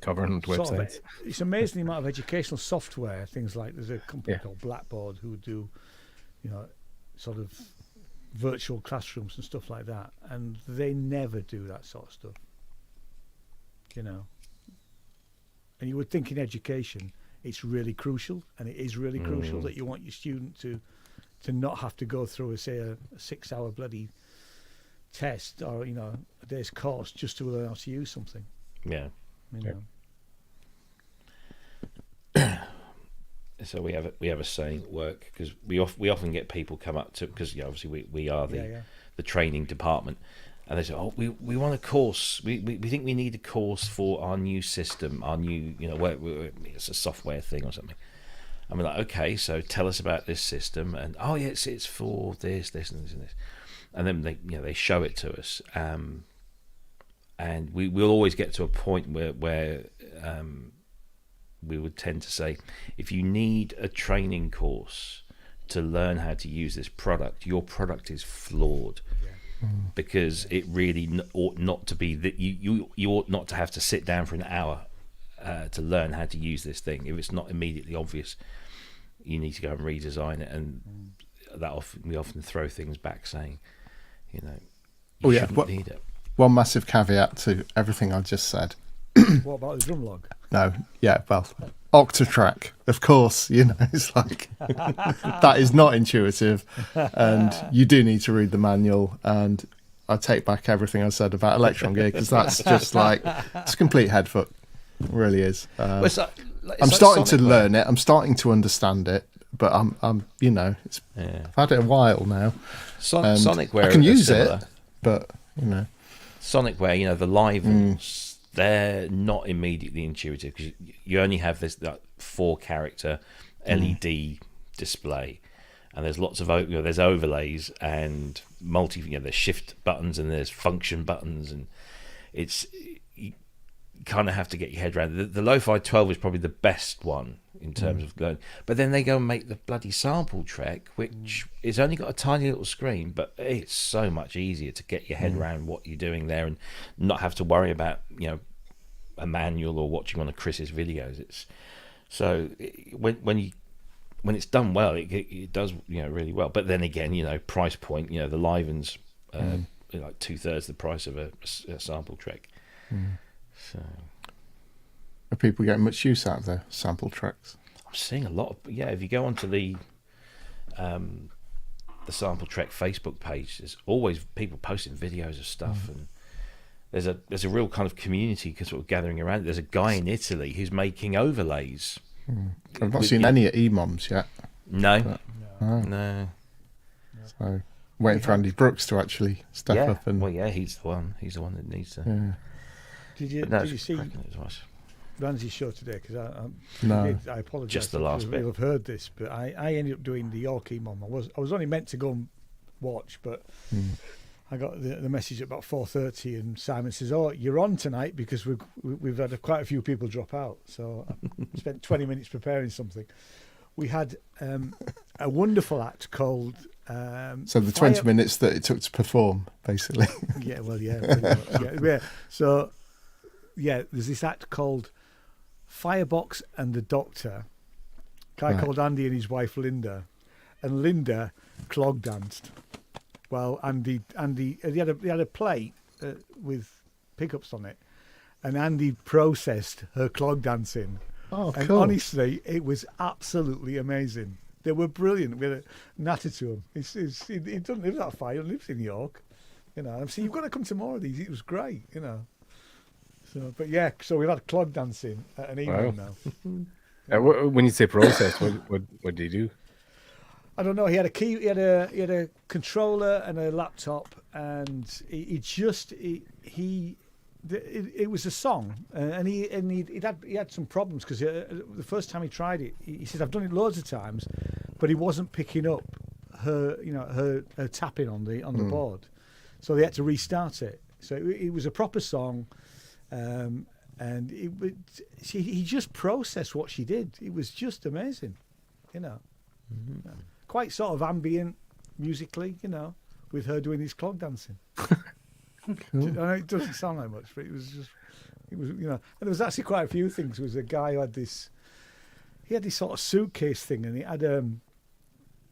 S5: Government
S3: sort of,
S5: websites.
S3: it's amazing the amount of educational software. Things like there's a company called Blackboard who do, sort of virtual classrooms and stuff like that, and they never do that sort of stuff. And you would think in education it's really crucial, and it is really crucial that you want your student to not have to go through a 6-hour bloody test or a day's course just to learn how to use something.
S2: Yeah. So we have a saying at work, because we often get people come up to, because obviously we are the training department, and they say, oh, we want a course, we think we need a course for our new system, our new it's a software thing or something. And we're like, okay, so tell us about this system, and it's for this and this and this, and then they show it to us, and we'll always get to a point where we would tend to say, if you need a training course to learn how to use this product, your product is flawed, because it really ought not to be that you ought not to have to sit down for an hour to learn how to use this thing. If it's not immediately obvious, you need to go and redesign it, and we often throw things back saying, you shouldn't need it.
S4: One massive caveat to everything I just said.
S3: What about the drum log?
S4: No, Octatrack, of course, it's like, that is not intuitive, and you do need to read the manual, and I take back everything I said about Electron Gear, because that's just like, it's a complete headfuck. It really is. I'm starting to learn it, I'm starting to understand it, but I'm I've had it a while now.
S2: Sonicware,
S4: I can use it, but,
S2: Sonicware, the live ones, they're not immediately intuitive, because you only have this 4-character LED display, and there's lots of there's overlays and there's shift buttons and there's function buttons, and you kind of have to get your head around it. The Lo-Fi 12 is probably the best one in terms of learning, but then they go and make the bloody sample track, which is only got a tiny little screen, but it's so much easier to get your head around what you're doing there and not have to worry about a manual or watching one of Chris's videos. It's so when it's done well, it does really well. But then again, price point, the Liven's like 2/3 the price of a sample track. So
S4: are people getting much use out of their sample tracks?
S2: I'm seeing a lot of if you go onto the sample track Facebook page, there's always people posting videos of stuff, and there's a real kind of community sort of gathering around it. There's a guy in Italy who's making overlays.
S4: I've not seen any at EMOMs yet.
S2: No.
S4: So waiting for Andy Brooks to actually step up and.
S2: Well, he's the one. He's the one that needs to.
S3: Did you see Ramsey's show today? Because I apologise.
S2: Just the last bit.
S3: You'll have heard this, but I ended up doing the York EMOM. I was only meant to go and watch, but I got the message at about 4:30, and Simon says, "Oh, you're on tonight," because we've had quite a few people drop out. So I spent 20 minutes preparing something. We had a wonderful act called.
S4: So the 20 minutes that it took to perform, basically.
S3: Yeah, well, yeah, pretty much, yeah. So, there's this act called Firebox and the Doctor. Guy called Andy and his wife Linda, and Linda clog danced. Well, Andy, he had a plate with pickups on it, and Andy processed her clog dancing.
S4: Oh,
S3: and
S4: cool.
S3: Honestly, it was absolutely amazing. They were brilliant. We had a natter to him. He doesn't live that far. He lives in York. So you've got to come to more of these. It was great. So, but so we've had clog dancing at an EMOM now.
S5: When you say process, what do you do?
S3: I don't know. He had a key. He had a controller and a laptop, and it was a song, and he had some problems because the first time he tried it, he said, "I've done it loads of times," but he wasn't picking up her tapping on the board, so they had to restart it. So it was a proper song, and he just processed what she did. It was just amazing. you know. Yeah. Quite sort of ambient musically, you know, with her doing his clog dancing. I know it doesn't sound like much, but it was, you know, and there was actually quite a few things. There was a guy who had this sort of suitcase thing, and he had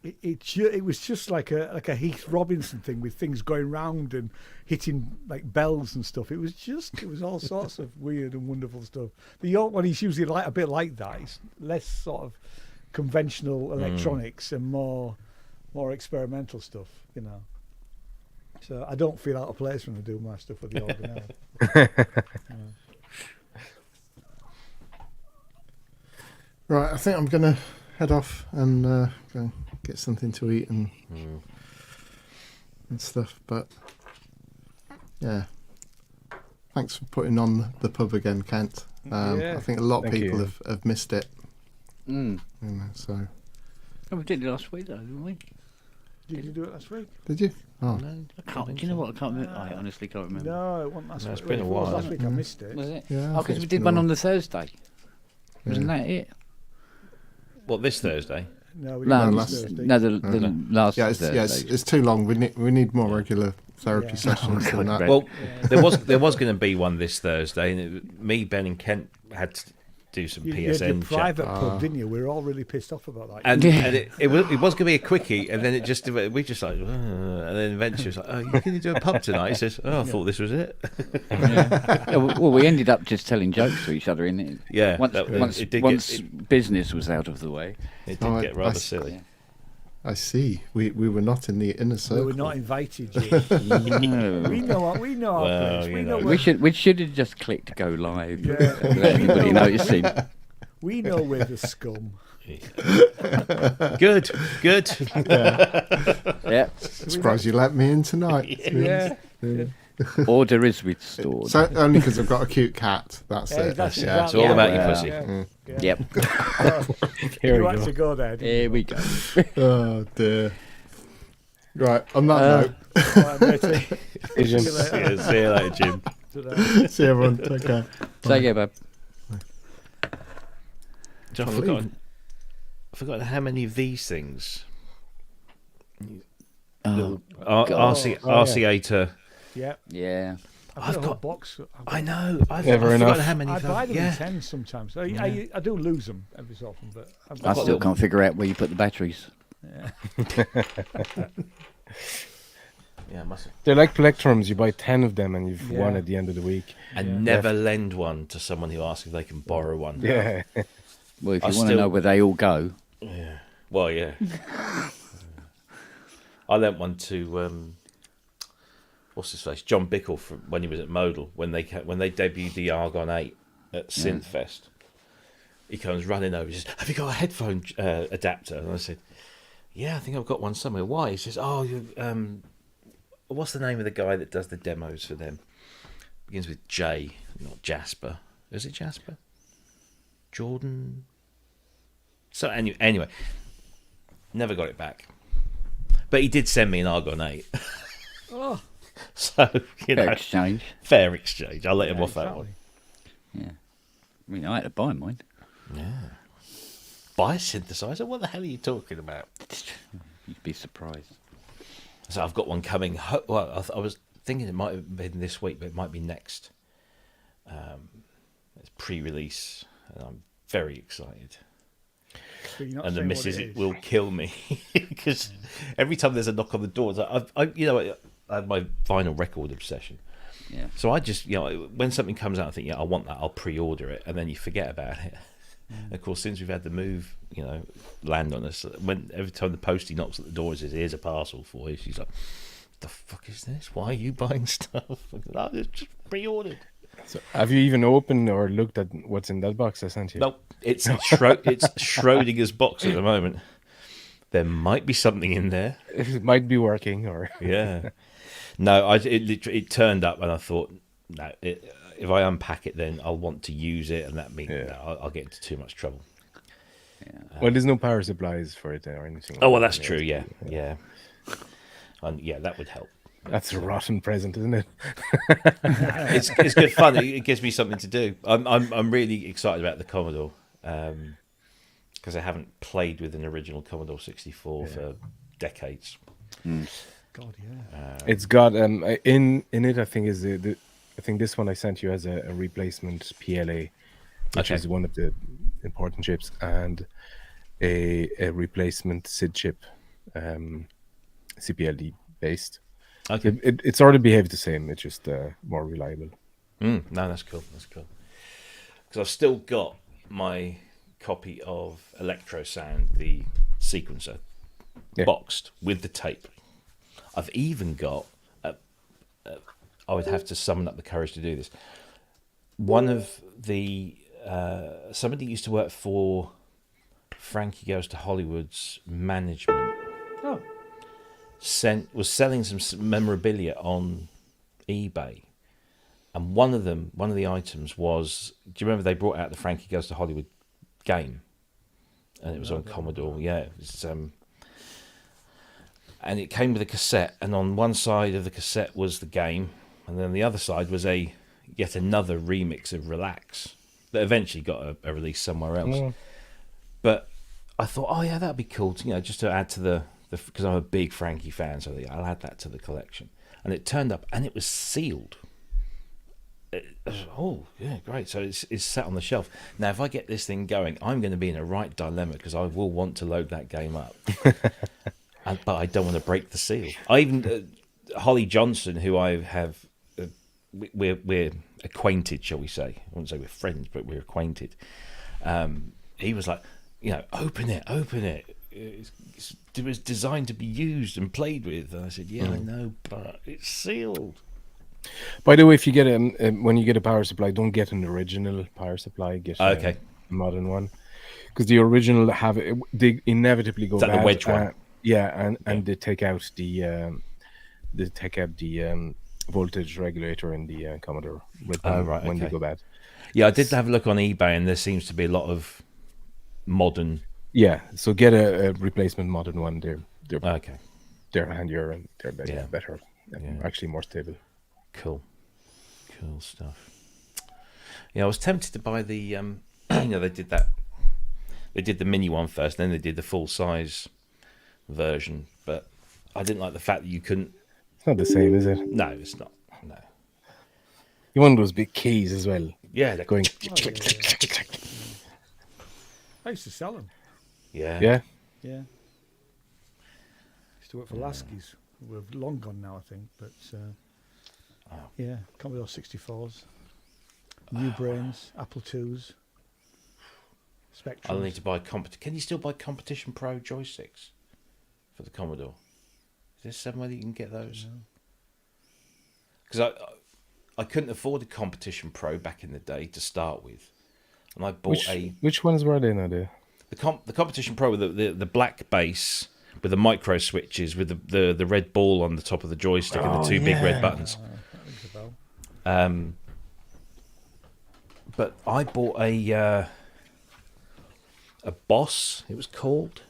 S3: it was just like a Heath Robinson thing with things going round and hitting like bells and stuff. It was all sorts of weird and wonderful stuff. The York one is usually a bit like that. It's less sort of conventional electronics and more experimental stuff, you know. So I don't feel out of place when I do my stuff with the organ now.
S4: Right, I think I'm going to head off and go and get something to eat and stuff. But yeah, thanks for putting on the pub again, Kent. I think a lot of people have missed it. You know, so.
S1: Oh, we did it last week, though, didn't we?
S3: Did you do it last week?
S4: Did you? Oh,
S1: No, I can't. Do you know what? I can't remember. I honestly can't remember.
S3: No, it wasn't last week.
S2: It's been a
S3: If it was
S2: while.
S3: last week, I missed it.
S1: Was it?
S4: Yeah, I
S1: Oh,
S4: think
S1: because
S4: it's
S1: we did
S4: been
S1: one
S4: a
S1: on the Thursday. Wasn't that it?
S2: What, this Thursday?
S3: No, we
S1: No,
S3: didn't
S4: last-
S3: last Thursday.
S1: no, the last
S4: yeah,
S1: Thursday.
S4: it's too long. We need more regular therapy
S3: Yeah.
S4: sessions than that.
S1: Right.
S2: Well, there was going to be one this Thursday, and me, Ben, and Kent had to do some
S3: You had
S2: PSN
S3: the private
S2: chat.
S3: pub, didn't you? We were all really pissed off about that.
S2: And it was going to be a quickie, and then we just like, and then eventually it was like, oh, you going to do a pub tonight? He says, oh, I thought this was it.
S1: Yeah, well, we ended up just telling jokes to each other in it.
S2: Yeah,
S1: Once
S2: it did
S1: once business was out of the way.
S2: It
S4: Oh,
S2: did get
S4: I
S2: rather
S4: see.
S2: silly.
S4: I see. We were not in the inner
S3: We
S4: circle.
S3: were not invited, Jim. we know our
S2: Well,
S3: place.
S2: you
S3: We
S2: know.
S3: know
S1: We should have just clicked go live
S3: Yeah.
S1: without anybody noticing.
S3: we know we're the scum.
S2: Good.
S1: Yeah,
S4: Surprised you let me in tonight.
S3: Yeah.
S1: order is restored.
S4: So only because I've got a cute cat. That's
S3: Yeah,
S4: it.
S3: that's
S2: Yeah, it's
S3: exactly
S2: all about
S3: it.
S2: your pussy.
S3: Yeah.
S1: Yep.
S5: Here
S3: You
S5: we
S3: had
S5: go.
S3: to go there, didn't
S1: Here we go.
S4: Oh dear. Right. On that
S3: you? All right, matey.
S5: Asian.
S3: See you later.
S2: See you later, Jim.
S4: note, see everyone. Take care.
S1: Take care, bub.
S2: I've forgotten how many of these things.
S1: Oh,
S2: RCator.
S3: Yeah.
S1: yeah.
S3: I've
S2: I've
S3: got a whole
S2: got-
S3: box.
S2: I know. I've
S5: Never
S2: forgotten
S5: enough.
S2: how many.
S3: I buy them
S2: yeah.
S3: in tens sometimes. I do lose them every so often, but I've
S1: I
S3: got
S1: still can't figure out where you put the batteries.
S2: Yeah, must have.
S5: They're like plectrums. You buy 10 of them and you've
S3: Yeah.
S5: won at the end of the week.
S2: And never lend one to someone who asks if they can borrow one.
S5: Yeah.
S1: Well, if
S2: I
S1: you want to
S2: still-
S1: know where they all go,
S2: Yeah. Well, yeah. I lent one to what's his face, John Bickle, from when he was at Modal when they debuted the Argon 8 at Synth Fest. He comes running over. He says, "Have you got a headphone adapter?" And I said, "Yeah, I think I've got one somewhere." Why? He says, "Oh, what's the name of the guy that does the demos for them? Begins with J, not Jasper. Is it Jasper? Jordan." So anyway, never got it back. But he did send me an Argon 8.
S3: Oh,
S2: So,
S1: fair exchange.
S2: fair exchange. I'll let him
S3: yeah,
S2: off that
S3: exactly.
S2: one.
S1: Yeah. I mean, I had to buy mine.
S2: Buy a synthesizer? What the hell are you talking about?
S1: You'd be surprised.
S2: So I've got one coming. Well, I was thinking it might have been this week, but it might be next. It's pre-release, and I'm very excited.
S3: But you're not
S2: And the
S3: saying what
S2: missus
S3: it is.
S2: will kill me because every time there's a knock on the door, I have my vinyl record obsession.
S1: Yeah.
S2: So I just, when something comes out, I think, I want that. I'll pre-order it, and then you forget about it. Of course, since we've had the move, land on us, every time the postie knocks at the door and says, "Here's a parcel for you," she's like, "The fuck is this? Why are you buying stuff?" I just pre-ordered.
S5: So have you even opened or looked at what's in that box I sent you?
S2: No, it's Schrodinger's box at the moment. There might be something in there.
S5: It might be working or...
S2: Yeah. No, it turned up, and I thought, no. If I unpack it, then I'll want to use it, and that means I'll get into too much trouble.
S5: Well, there's no power supplies for it or anything.
S2: Oh, well,
S5: like
S2: that's
S5: that.
S2: true. Yeah. And that would help.
S5: That's a rotten present, isn't it?
S2: It's good fun. It gives me something to do. I'm really excited about the Commodore because because I haven't played with an original Commodore 64 for decades.
S3: God, yeah.
S5: It's got in it. I think is I think this one I sent you as a replacement PLA, which is one of the important chips, and a replacement SID chip, CPLD based.
S2: Okay.
S5: It's already behaved the same. It's just more reliable.
S2: No, that's cool. That's cool. Because I've still got my copy of Electro Sound, the sequencer, boxed with the tape. I've even got. I would have to summon up the courage to do this. One of the somebody used to work for Frankie Goes to Hollywood's management.
S3: Oh.
S2: Was selling some memorabilia on eBay, and one of the items was. Do you remember they brought out the Frankie Goes to Hollywood game, and it was on Commodore. Yeah, it was, and it came with a cassette, and on one side of the cassette was the game, and then the other side was yet another remix of Relax that eventually got a release somewhere else. But I thought, oh yeah, that'd be cool to, just to add to the because I'm a big Frankie fan, so I'll add that to the collection. And it turned up, and it was sealed. Oh yeah, great! So it's sat on the shelf. Now, if I get this thing going, I'm going to be in a right dilemma because I will want to load that game up, but I don't want to break the seal. I even Holly Johnson, who I have, we're acquainted, shall we say? I wouldn't say we're friends, but we're acquainted. He was like, open it. It was designed to be used and played with. And I said, yeah, I know, but it's sealed.
S5: By the way, if you get when you get a power supply, don't get an original power supply. Get a modern one, because the original they inevitably go bad.
S2: The wedge one?
S5: And they take out the voltage regulator in the Commodore with them when they go bad.
S2: Yeah, I did have a look on eBay, and there seems to be a lot of modern.
S5: Yeah, so get a replacement modern one. They're
S2: okay.
S5: They're handier and they're better, actually more stable.
S2: Cool stuff. Yeah, I was tempted to buy the they did that. They did the mini one first, then they did the full size version, but I didn't like the fact that you couldn't.
S5: It's not the same, is it?
S2: No, it's not. No.
S5: You want those big keys as well.
S2: Yeah, they're
S5: going.
S3: I used to sell them.
S2: Yeah.
S3: Yeah. Used to work for Lasky's. We're long gone now, I think, but yeah, Commodore 64s, New Brains, Apple IIs, Spectrum.
S2: I'll need to buy Can you still buy Competition Pro joysticks for the Commodore? Is there some way that you can get those? Because I couldn't afford a Competition Pro back in the day to start with, and I bought
S5: Which ones were they now?
S2: The Competition Pro with the black base with the micro switches with the red ball on the top of the joystick and the two big red buttons. But I bought a Boss. It was called.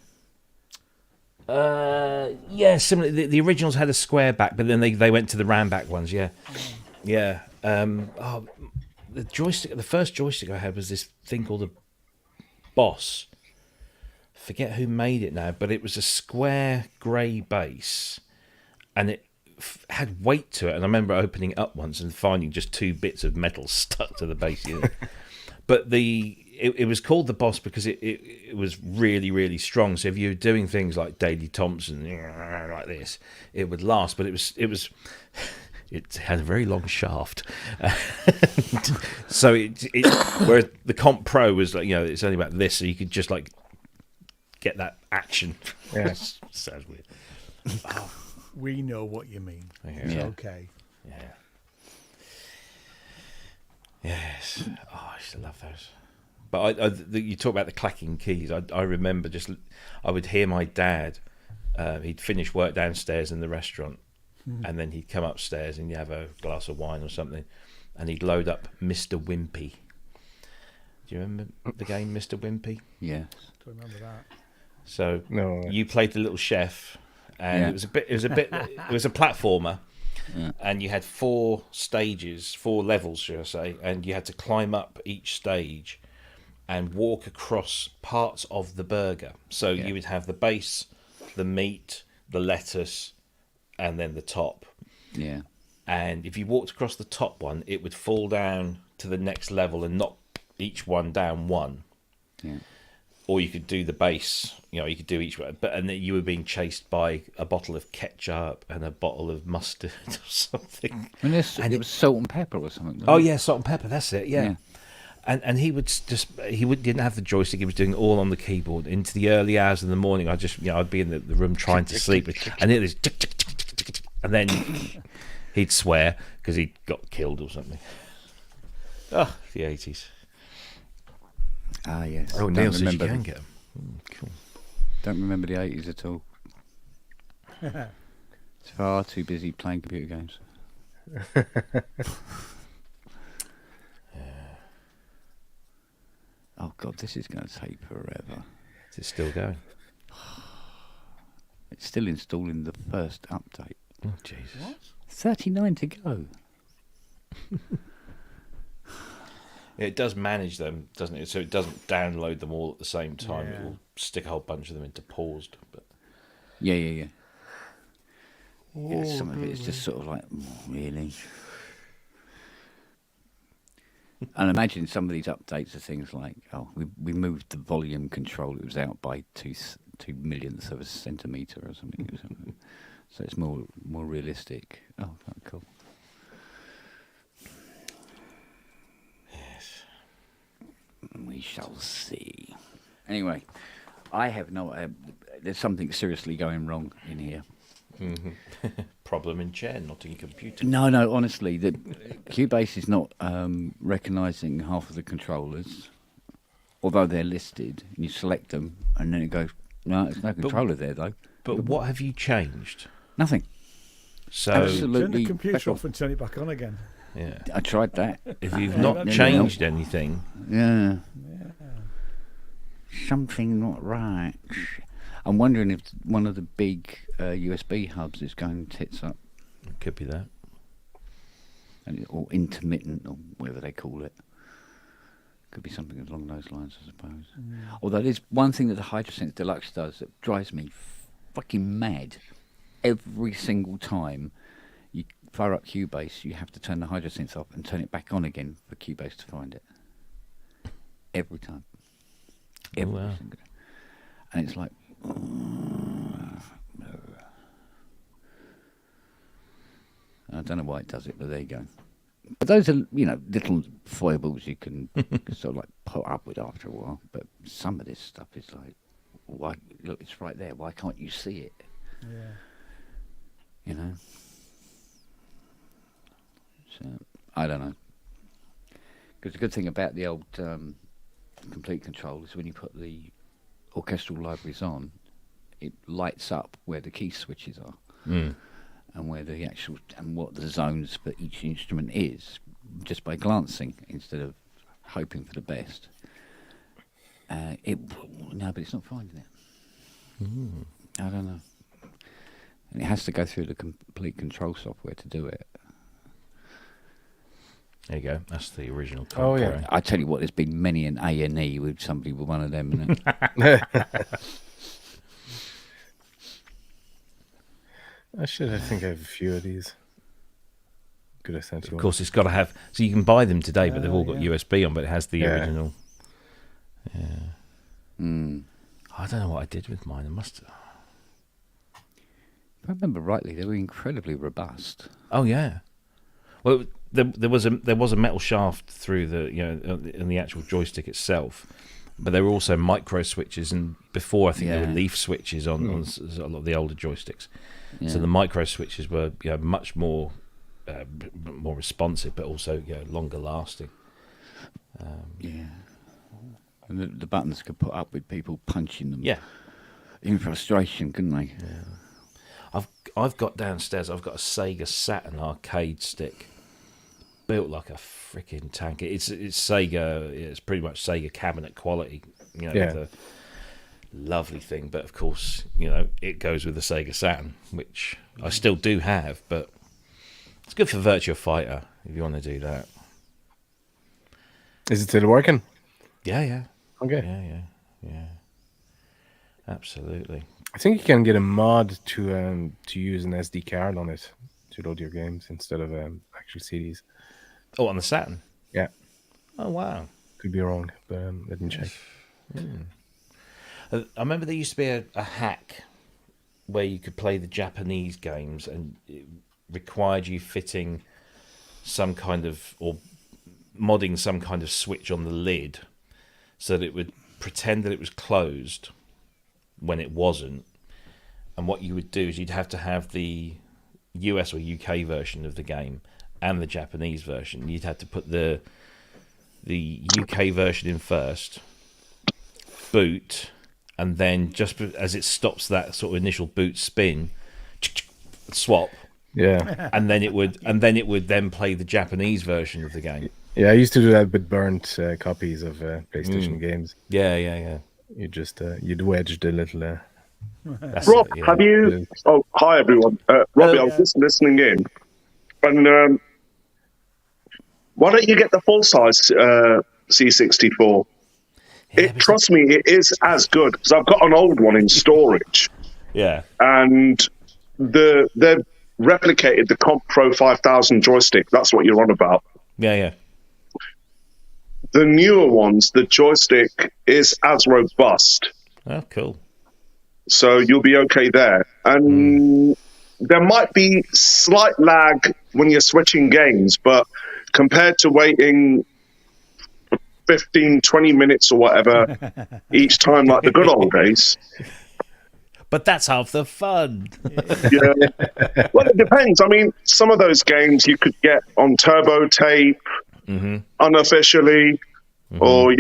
S2: Similar. The originals had a square back, but then they went to the round back ones. Yeah. The joystick. The first joystick I had was this thing called a Boss. Forget who made it now, but it was a square grey base, and it had weight to it. And I remember opening it up once and finding just two bits of metal stuck to the base. But it was called the Boss because it was really, really strong. So if you were doing things like Daley Thompson like this, it would last. But it had a very long shaft. So whereas the Comp Pro was like, it's only about this, so you could just like get that action.
S5: Yeah.
S2: Sounds weird.
S3: We know what you mean. It's okay.
S2: Yeah. Yes. Oh, I used to love those. But you talk about the clacking keys. I remember I would hear my dad. He'd finish work downstairs in the restaurant, and then he'd come upstairs and he'd have a glass of wine or something, and he'd load up Mr. Wimpy. Do you remember the game Mr. Wimpy?
S1: Yeah.
S3: Do remember that?
S2: So
S5: No.
S2: you played the little chef, and it was a platformer, and you had 4 stages, 4 levels, should I say, and you had to climb up each stage, and walk across parts of the burger. So you would have the base, the meat, the lettuce, and then the top.
S1: Yeah.
S2: And if you walked across the top one, it would fall down to the next level and knock each one down one.
S1: Yeah.
S2: Or you could do the base, you could do each one, and then you were being chased by a bottle of ketchup and a bottle of mustard or something.
S1: And it was salt and pepper or something.
S2: Oh yeah, salt and pepper. That's it. Yeah. And he would didn't have the joystick. He was doing it all on the keyboard into the early hours of the morning. I'd be in the room trying to sleep, and it was, and then he'd swear because he got killed or something. Oh, the 80s.
S1: Ah, yes.
S2: Oh, Neil says you can get them. Cool.
S1: Don't remember the 80s at all. It's far too busy playing computer games. Oh, God, this is going to take forever.
S2: Is it still going?
S1: It's still installing the first update.
S2: Oh, Jesus. What?
S1: 39 to go.
S2: It does manage them, doesn't it? So it doesn't download them all at the same time. It will stick a whole bunch of them into paused. But
S1: Yeah. Some of it is just sort of like, really? And imagine some of these updates are things like, we moved the volume control. It was out by 2 millionths of a centimetre or something. So it's more realistic. Oh, cool. We shall see. Anyway, I have there's something seriously going wrong in here.
S2: Mm-hmm. Problem in chair, not in computer.
S1: No, honestly, Cubase is not recognising half of the controllers, although they're listed, and you select them, and then it goes, no, there's no controller there, though.
S2: But what have you changed?
S1: Nothing.
S2: So
S1: Absolutely.
S3: Turn the computer
S1: special.
S3: off and turn it back on again.
S2: Yeah.
S1: I tried that.
S2: If you've not changed anything...
S1: Yeah. Something not right. I'm wondering if one of the big USB hubs is going tits up.
S2: It could be that.
S1: Or intermittent, or whatever they call it. Could be something along those lines, I suppose. Although there's one thing that the HydroSense Deluxe does that drives me fucking mad. Every single time you fire up Cubase, you have to turn the HydroSense off and turn it back on again for Cubase to find it. Every time. Every single. And it's like, I don't know why it does it, but there you go. But those are, little foibles you can sort of like put up with after a while. But some of this stuff is like, why? Look, it's right there. Why can't you see it?
S3: Yeah.
S1: So I don't know. Because the good thing about the old complete control is when you put the orchestral libraries on, it lights up where the key switches are. And where the actual and what the zones for each instrument is, just by glancing instead of hoping for the best. But it's not finding it. I don't know. And it has to go through the complete control software to do it.
S2: There you go. That's the original.
S5: Oh yeah.
S1: I tell you what, there's been many an A&E with somebody with one of them. Innit?
S5: I think I have a few of these. Could I send you one?
S2: Of course, it's got to have. So you can buy them today, but they've all got USB on. But it has the original. Yeah. I don't know what I did with mine. I must.
S1: If I remember rightly, they were incredibly robust.
S2: Oh yeah. Well, there was a metal shaft through the in the actual joystick itself, but there were also micro switches, and before I think there were leaf switches on a lot of the older joysticks. Yeah. So the micro switches were much more responsive, but also longer lasting.
S1: And the buttons could put up with people punching them.
S2: Yeah,
S1: in frustration, couldn't they?
S2: Yeah. I've got downstairs. I've got a Sega Saturn arcade stick, built like a freaking tank. It's Sega. It's pretty much Sega cabinet quality. The lovely thing. But of course, it goes with the Sega Saturn, which I still do have. But it's good for Virtua Fighter if you want to do that.
S5: Is it still working?
S2: Yeah.
S5: Okay.
S2: Yeah. Absolutely.
S5: I think you can get a mod to use an SD card on it to load your games instead of actual CDs.
S2: Oh, on the Saturn?
S5: Yeah.
S2: Oh, wow.
S5: Could be wrong, but let me check.
S2: I remember there used to be a hack where you could play the Japanese games and it required you fitting some kind of, or modding some kind of switch on the lid so that it would pretend that it was closed when it wasn't. And what you would do is you'd have to have the US or UK version of the game and the Japanese version. You'd have to put the UK version in first, boot, and then just as it stops that sort of initial boot spin, swap.
S5: Yeah.
S2: And then it would then play the Japanese version of the game.
S5: Yeah, I used to do that with burnt copies of PlayStation games.
S2: Yeah.
S5: You just you'd wedge the little.
S7: Rob, have you? Oh, hi everyone. Robbie, I was just listening in, and why don't you get the full size C64? Trust me, it is as good because I've got an old one in storage.
S2: Yeah,
S7: and they've replicated the Comp Pro 5000 joystick. That's what you're on about.
S2: Yeah.
S7: The newer ones, the joystick is as robust.
S2: Oh, cool.
S7: So you'll be okay there. And there might be slight lag when you're switching games, but compared to waiting 15, 20 minutes or whatever each time, like the good old days.
S2: But that's half the fun.
S7: Yeah. Well, it depends. I mean, some of those games you could get on turbo tape, unofficially, or,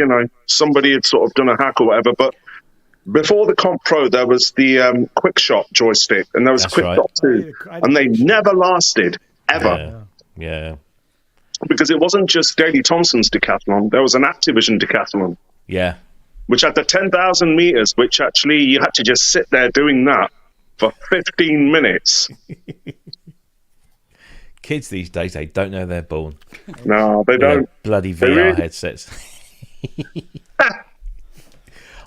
S7: somebody had sort of done a hack or whatever. But before the Comp Pro, there was the Quick Shot joystick, and there was Quick Shot 2, and they never lasted, ever.
S2: Yeah.
S7: Because it wasn't just Daley Thompson's decathlon, there was an Activision decathlon.
S2: Yeah.
S7: Which had the 10,000 meters, which actually you had to just sit there doing that for 15 minutes.
S2: Kids these days, they don't know they're born.
S7: No, they don't.
S2: Bloody VR headsets.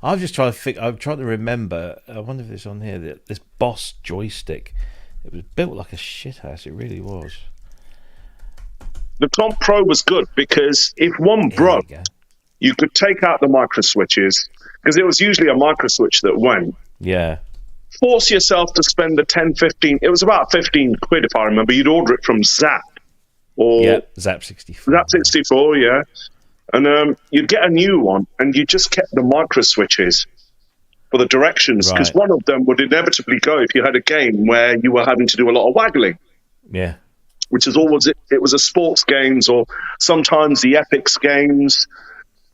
S2: I'm just trying to think. I'm trying to remember. I wonder if it's on here. This Boss joystick. It was built like a shithouse. It really was.
S7: The Comp Pro was good because if one broke, you could take out the micro switches because it was usually a micro switch that went.
S2: Yeah.
S7: Force yourself to spend the 10, 15. It was about 15 quid if I remember. You'd order it from Zap or
S2: Zap 64.
S7: Zap 64, yeah. And you'd get a new one, and you just kept the micro switches for the directions because one of them would inevitably go if you had a game where you were having to do a lot of waggling.
S2: Yeah.
S7: Which is always it was a sports games or sometimes the Epics games,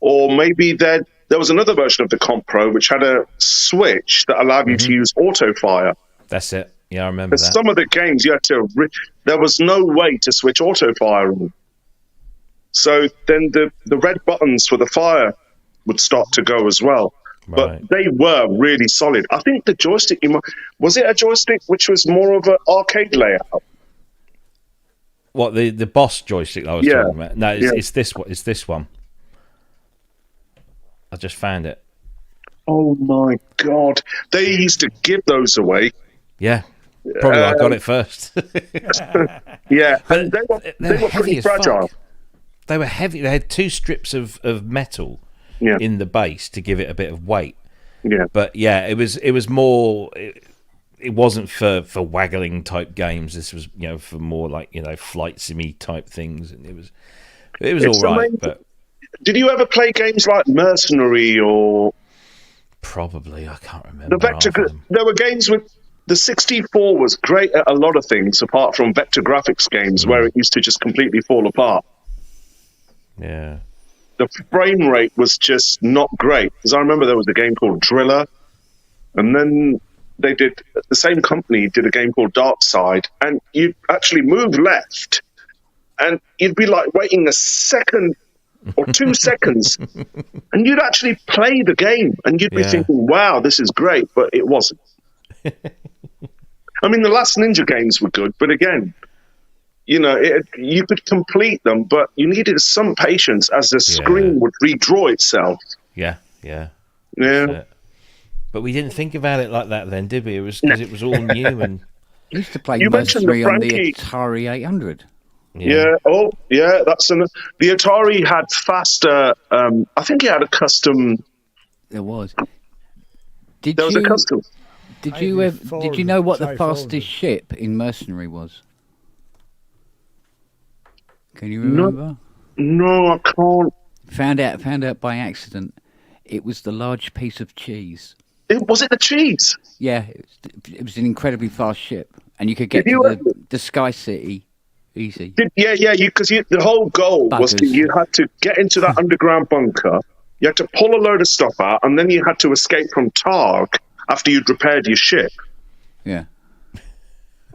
S7: or maybe there was another version of the Comp Pro which had a switch that allowed you to use auto fire.
S2: That's it. Yeah, I remember that.
S7: Some of the games you had to. There was no way to switch auto fire on. So then the red buttons for the fire would start to go as well. But they were really solid. I think the joystick, was it a joystick which was more of an arcade layout?
S2: What, the Boss joystick I was talking about? No, it's this one. It's this one. I just found it.
S7: Oh my God. They used to give those away.
S2: Yeah. Probably I got it first.
S7: Yeah.
S2: But
S7: they were pretty fragile.
S2: They were heavy. They had two strips of metal in the base to give it a bit of weight.
S7: Yeah.
S2: But yeah, it was more. It wasn't for waggling type games. This was for more like flight simmy type things, and it was all right. But
S7: did you ever play games like Mercenary or?
S2: Probably, I can't remember.
S7: There were games with. The 64 was great at a lot of things apart from vector graphics games where it used to just completely fall apart.
S2: Yeah.
S7: The frame rate was just not great. Because I remember there was a game called Driller, and then the same company did a game called Dark Side, and you'd actually move left, and you'd be like waiting a second or 2 seconds, and you'd actually play the game, and you'd be thinking, wow, this is great, but it wasn't. I mean, the last Ninja games were good, but again, you could complete them, but you needed some patience as the screen would redraw itself.
S2: Yeah. Yeah.
S7: Yeah.
S2: That's it. But we didn't think about it like that then, did we? It was because it was all new and.
S1: I used to play
S7: You mentioned the
S1: mercenary on the
S7: Frankie.
S1: Atari 800.
S7: Yeah. Oh, yeah. The Atari had faster. I think it had a custom.
S1: There was.
S7: There was a custom.
S1: Did you know what the
S3: Atari 400.
S1: fastest ship in mercenary was? Can you remember?
S7: No, I can't.
S1: Found out by accident. It was the large piece of cheese.
S7: Was it the cheese?
S1: Yeah, it was an incredibly fast ship, and you could get
S7: Did you
S1: to the Sky City easy.
S7: Because the whole goal was
S1: Buggers.
S7: you had to get into that underground bunker. You had to pull a load of stuff out, and then you had to escape from Targ after you'd repaired your ship.
S1: Yeah.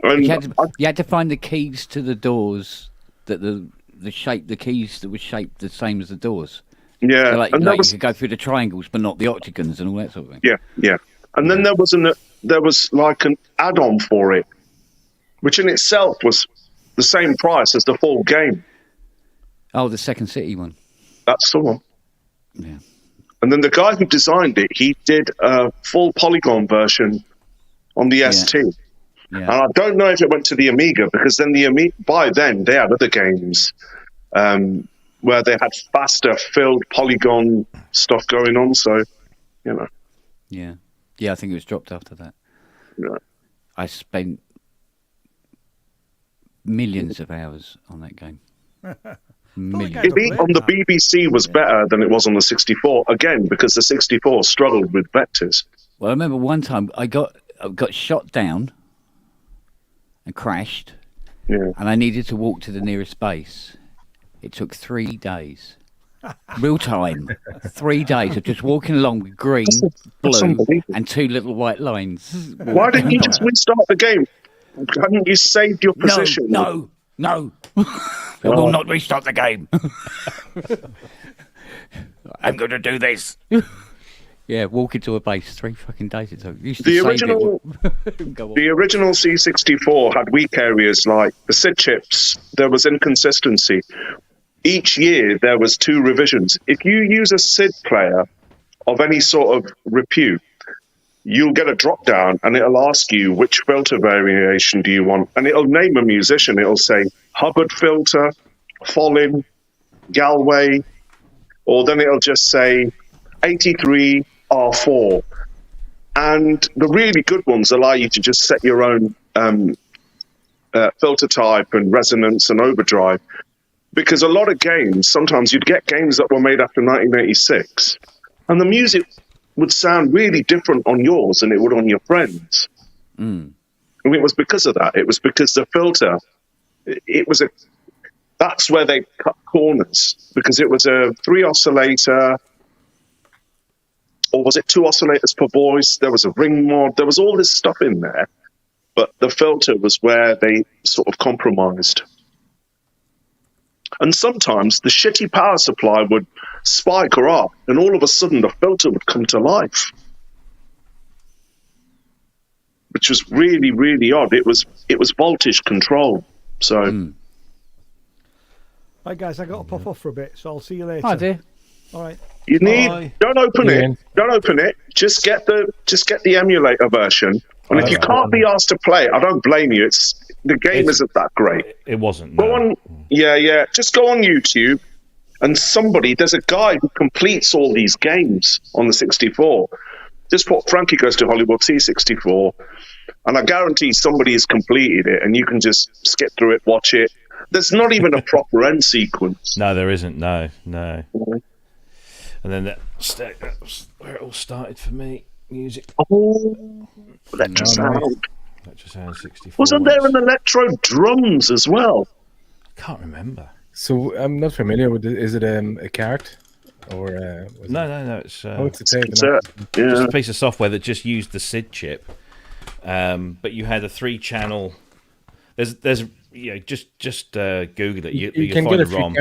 S7: And
S1: You had to find the keys to the doors that the keys that were shaped the same as the doors.
S7: yeah,
S1: So like
S7: and
S1: you could go through the triangles, but not the octagons and all that sort of thing.
S7: yeah. And then there was like an add-on for it, which in itself was the same price as the full game.
S1: Oh, the Second City one.
S7: That's the one.
S1: Yeah.
S7: And then the guy who designed it, he did a full polygon version on the ST.
S1: Yeah.
S7: And I don't know if it went to the Amiga, because then by then they had other games where they had faster filled polygon stuff going on. So, you know.
S1: Yeah. Yeah, I think it was dropped after that.
S7: Yeah.
S1: I spent millions of hours on that game. Millions.
S7: On the BBC was better than it was on the 64, again, because the 64 struggled with vectors.
S1: Well, I remember one time I got shot down and crashed,
S7: Yeah.
S1: and I needed to walk to the nearest base. It took 3 days. Real time. 3 days of just walking along with green, blue,
S7: unbelievable.
S1: and 2 little white lines.
S7: Why didn't you just restart the game? Hadn't you saved your position?
S1: No. I will not restart the game. I'm going to do this. Yeah, walk into a base 3 fucking days it took. Used to
S7: The
S1: save
S7: original,
S1: it. Go on.
S7: the original C64 had weak areas like the SID chips. There was inconsistency. Each year there was 2 revisions. If you use a SID player of any sort of repute, you'll get a drop down and it'll ask you which filter variation do you want, and it'll name a musician. It'll say Hubbard filter, Follin, Galway, or then it'll just say 83 R4. And the really good ones allow you to just set your own filter type and resonance and overdrive. Because a lot of games, sometimes you'd get games that were made after 1986, and the music would sound really different on yours than it would on your friends. And it was because of that. It was because the filter, that's where they cut corners, because it was a 3 oscillator, or was it 2 oscillators per voice? There was a ring mod. There was all this stuff in there, but the filter was where they sort of compromised. And sometimes the shitty power supply would spike or up, and all of a sudden the filter would come to life, which was really, really odd. It was voltage control. So,
S3: Right, guys, I got to pop off for a bit, so I'll see you later.
S1: Hi, dear.
S3: All right.
S7: you need
S2: Bye.
S7: don't open
S5: Yeah.
S7: it. Don't open it. Just get the emulator version. And if you can't be asked to play it, I don't blame you. The game isn't that great.
S2: It wasn't.
S7: Go
S2: no.
S7: on, just go on YouTube, and there's a guy who completes all these games on the 64. Just put Frankie Goes to Hollywood C64, and I guarantee somebody has completed it, and you can just skip through it, watch it. There's not even a proper end sequence.
S2: No, there isn't. No. And then that's where it all started for me. Music.
S7: Oh, Electrosound.
S2: Electrosound 64.
S7: Wasn't there an electro drums as well?
S2: I can't remember.
S5: So I'm not familiar with it. Is it a cart or
S2: No. It's
S5: it's a tape.
S7: It's a,
S2: just a piece of software that just used the SID chip, but you had a 3-channel. There's just Google it.
S5: You
S2: You
S5: can
S2: find
S5: get a
S2: the
S5: few
S2: ROM.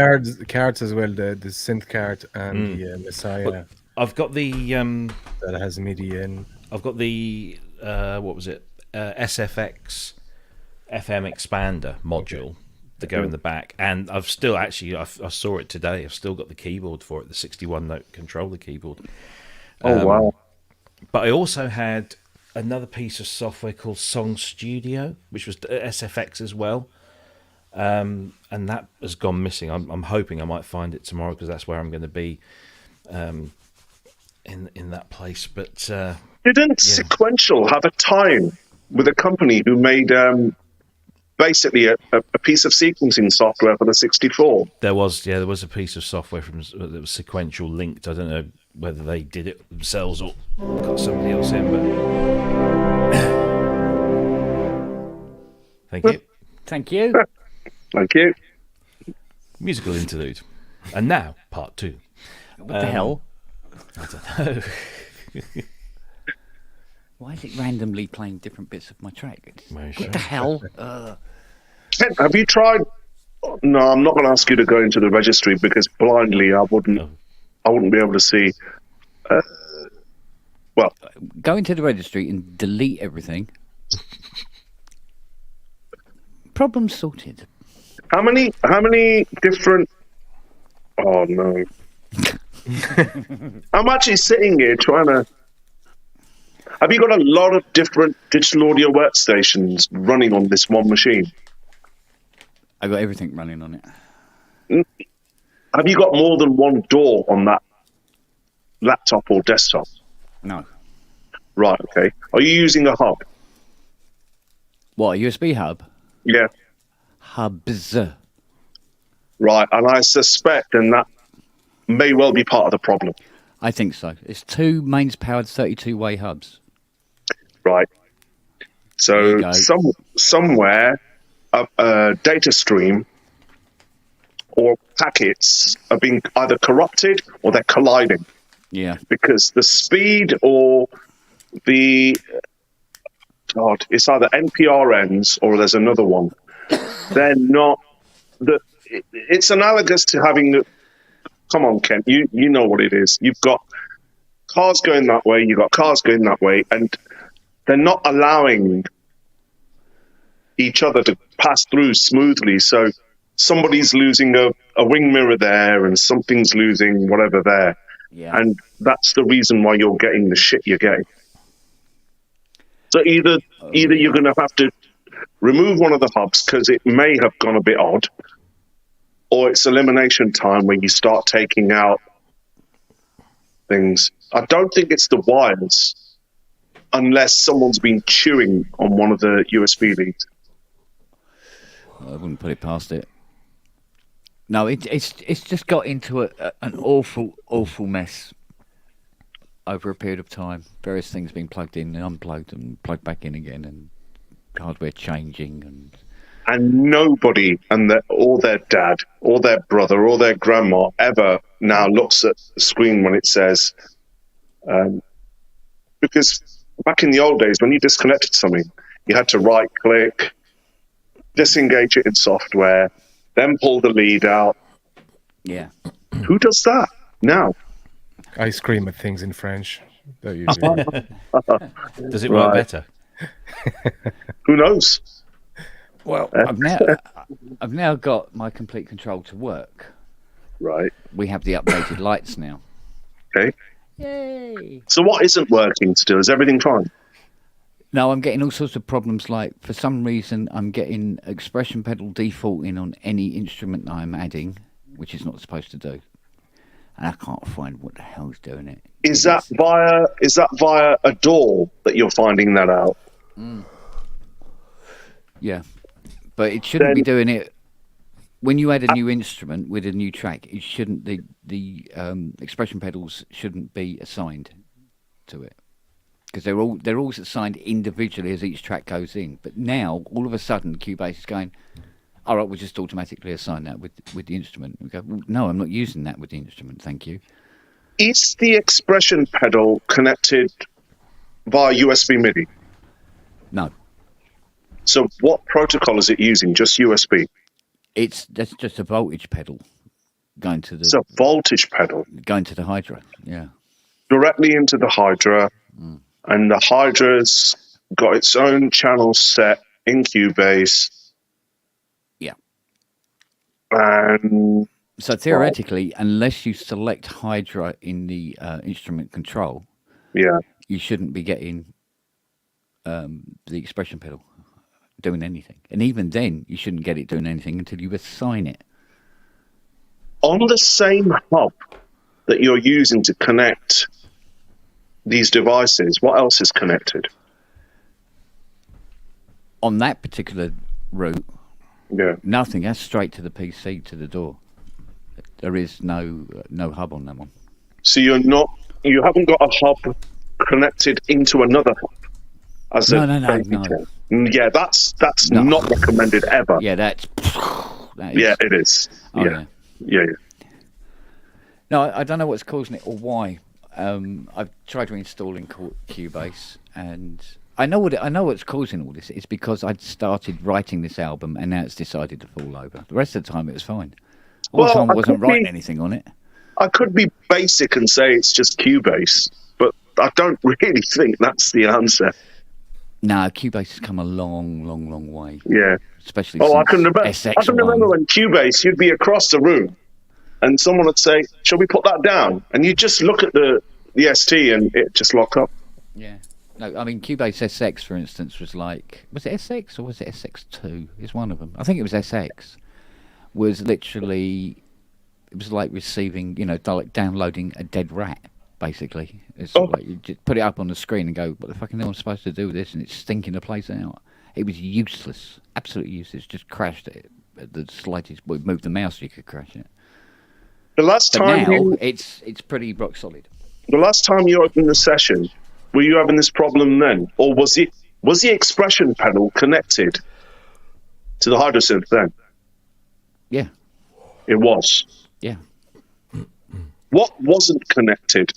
S5: cards as well. The synth card and the Messiah
S2: I've got the
S5: that has MIDI in.
S2: I've got the what was it? SFX FM expander module to go in the back, and I've still I saw it today. I've still got the keyboard for it, the 61 note controller keyboard.
S7: Oh, wow.
S2: But I also had another piece of software called Song Studio, which was SFX as well. And that has gone missing. I'm hoping I might find it tomorrow because that's where I'm going to be in that place. But
S7: Didn't Sequential have a tie-in with a company who made basically a piece of sequencing software for the 64?
S2: there was a piece of software that was Sequential linked. I don't know whether they did it themselves or got somebody else in. But thank you.
S1: Thank you.
S7: Thank you.
S2: Musical interlude. And now, part 2.
S1: What the hell?
S2: I don't know.
S1: Why is it randomly playing different bits of my track?
S2: Very
S1: What
S2: strange.
S1: the hell?
S7: Ken, have you tried? No, I'm not going to ask you to go into the registry because blindly I wouldn't be able to see. Well,
S1: Go into the registry and delete everything. Problem sorted.
S7: how many different? Oh no! I'm actually sitting here trying to. Have you got a lot of different digital audio workstations running on this one machine?
S1: I got everything running on it.
S7: Have you got more than one door on that laptop or desktop?
S1: No.
S7: Right. Okay. Are you using a hub?
S1: What, a USB hub?
S7: Yeah.
S1: Hubs.
S7: Right. And I suspect, and that may well be part of the problem.
S1: I think so. It's 2 mains-powered 32-way hubs.
S7: Right.
S1: There you
S7: So
S1: go.
S7: somewhere a data stream or packets are being either corrupted or they're colliding
S1: Yeah.
S7: because the speed or the it's either NPRNs or there's another one. They're not it's analogous to having come on, Ken, you know what it is. You've got cars going that way, you've got cars going that way, and they're not allowing each other to pass through smoothly. So somebody's losing a wing mirror there and something's losing whatever there.
S1: Yeah.
S7: And that's the reason why you're getting the shit you're getting. So either you're going to have to remove one of the hubs because it may have gone a bit odd, or it's elimination time where you start taking out things. I don't think it's the wires unless someone's been chewing on one of the USB leads.
S1: I wouldn't put it past it. No, it's just got into an awful mess over a period of time. Various things being plugged in and unplugged and plugged back in again, and hardware changing
S7: And nobody or their dad or their brother or their grandma ever now looks at the screen when it says, because back in the old days when you disconnected something, you had to right click, disengage it in software, then pull the lead out.
S1: Yeah.
S7: Who does that now?
S5: I scream at things in French. That usually
S2: Does it work better?
S7: Who knows?
S1: Well, I've now got my complete control to work.
S7: Right.
S1: We have the updated lights now.
S7: Okay.
S1: Yay!
S7: So what isn't working still? Is everything fine?
S1: No, I'm getting all sorts of problems. Like, for some reason, I'm getting expression pedal defaulting on any instrument that I'm adding, which is not supposed to do. And I can't find what the hell's doing it.
S7: Is that via a DAW that you're finding that out?
S1: Yeah. But it shouldn't be doing it. When you add a new instrument with a new track, it shouldn't. The expression pedals shouldn't be assigned to it, because they're all assigned individually as each track goes in. But now, all of a sudden, Cubase is going, all right, we'll just automatically assign that with the instrument. We go, well, no, I'm not using that with the instrument, thank you.
S7: Is the expression pedal connected via USB MIDI?
S1: No,
S7: So what protocol is it using? Just USB?
S1: that's just a voltage pedal going to
S7: It's a voltage pedal
S1: the Hydra. Yeah,
S7: directly into the Hydra, and the Hydra's got its own channel set in Cubase.
S1: yeah.
S7: And
S1: So theoretically, unless you select Hydra in the instrument control,
S7: Yeah.
S1: you shouldn't be getting the expression pedal doing anything. And even then, you shouldn't get it doing anything until you assign it.
S7: On the same hub that you're using to connect these devices, what else is connected?
S1: On that particular route,
S7: Yeah.
S1: nothing. That's straight to the PC, to the door. There is no hub on that one.
S7: So you haven't got a hub connected into another hub.
S1: No.
S7: Yeah, that's
S1: No.
S7: not recommended ever.
S1: Yeah, that is.
S7: Yeah, it is.
S1: Oh,
S7: yeah. Yeah.
S1: No, I don't know what's causing it or why. I've tried reinstalling Cubase, and I know what's causing all this. It's because I'd started writing this album, and now it's decided to fall over. The rest of the time, it was fine. All the time, I wasn't writing anything on it.
S7: I could be basic and say it's just Cubase, but I don't really think that's the answer.
S1: No, Cubase has come a long way.
S7: Yeah.
S1: Especially
S7: I
S1: since
S7: can remember.
S1: SX1.
S7: I can remember when Cubase, you'd be across the room, and someone would say, "Shall we put that down?" And you just look at the ST, and it just lock up.
S1: Yeah. No, I mean Cubase SX, for instance, was it SX or was it SX2? It's one of them. I think it was SX. Was literally, it was like receiving, downloading a dead rat. Basically, it's like you just put it up on the screen and go, "What the fucking hell am I supposed to do with this?" And it's stinking the place out. It was useless, absolutely useless. Just crashed it at the slightest. Well, move the mouse, you could crash it.
S7: The last
S1: But
S7: time
S1: now it's pretty rock solid.
S7: The last time you opened the session, were you having this problem then, or was the expression panel connected to the hydrosynth then?
S1: Yeah,
S7: It was.
S1: yeah.
S7: What wasn't connected?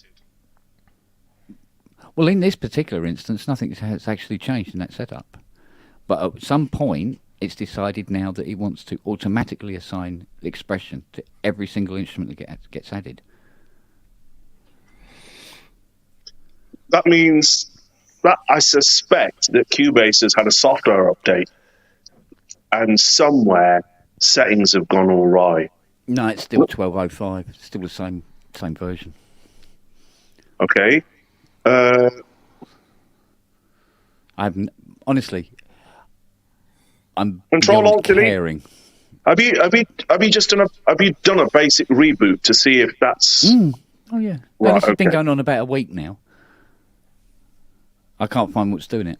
S1: Well, in this particular instance, nothing has actually changed in that setup. But at some point, it's decided now that it wants to automatically assign the expression to every single instrument that gets added.
S7: That means that I suspect that Cubase has had a software update, and somewhere settings have gone all right.
S1: No, it's still 12.05. It's still the same version.
S7: Okay.
S1: Honestly, I'm
S7: Control Alt Delete.
S1: caring.
S7: Have you done a basic reboot to see if that's
S1: Oh yeah,
S7: Right,
S1: this has been
S7: okay.
S1: going on about a week now. I can't find what's doing it.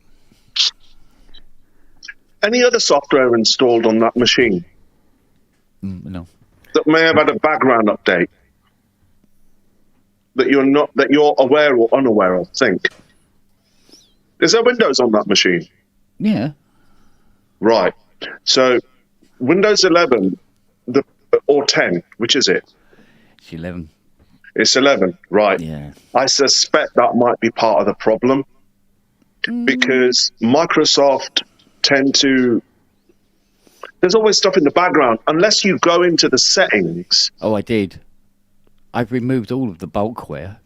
S7: any other software installed on that machine
S1: No.
S7: that may have had a background update that you're aware or unaware of? Think. Is there Windows on that machine?
S1: Yeah.
S7: Right. So Windows 11 or 10, which is it?
S1: It's 11.
S7: It's 11, right.
S1: Yeah.
S7: I suspect that might be part of the problem because Microsoft tend to... There's always stuff in the background. Unless you go into the settings...
S1: Oh, I did. I've removed all of the bulkware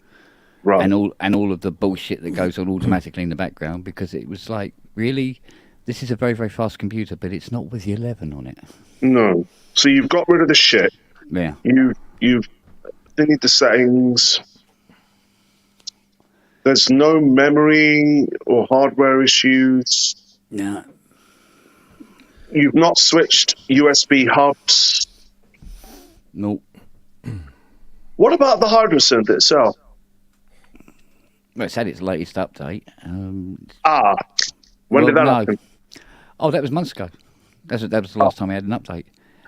S7: Right.
S1: and all of the bullshit that goes on automatically in the background because it was like, really? This is a very, very fast computer, but it's not with the 11 on it.
S7: No. So you've got rid of the shit.
S1: Yeah.
S7: They need the settings. There's no memory or hardware issues.
S1: No.
S7: You've not switched USB hubs.
S1: Nope.
S7: What about the hydrosynth itself?
S1: Well, it's had its latest update.
S7: When did that
S1: no.
S7: happen?
S1: Oh, that was months ago. That was the last time I had an update.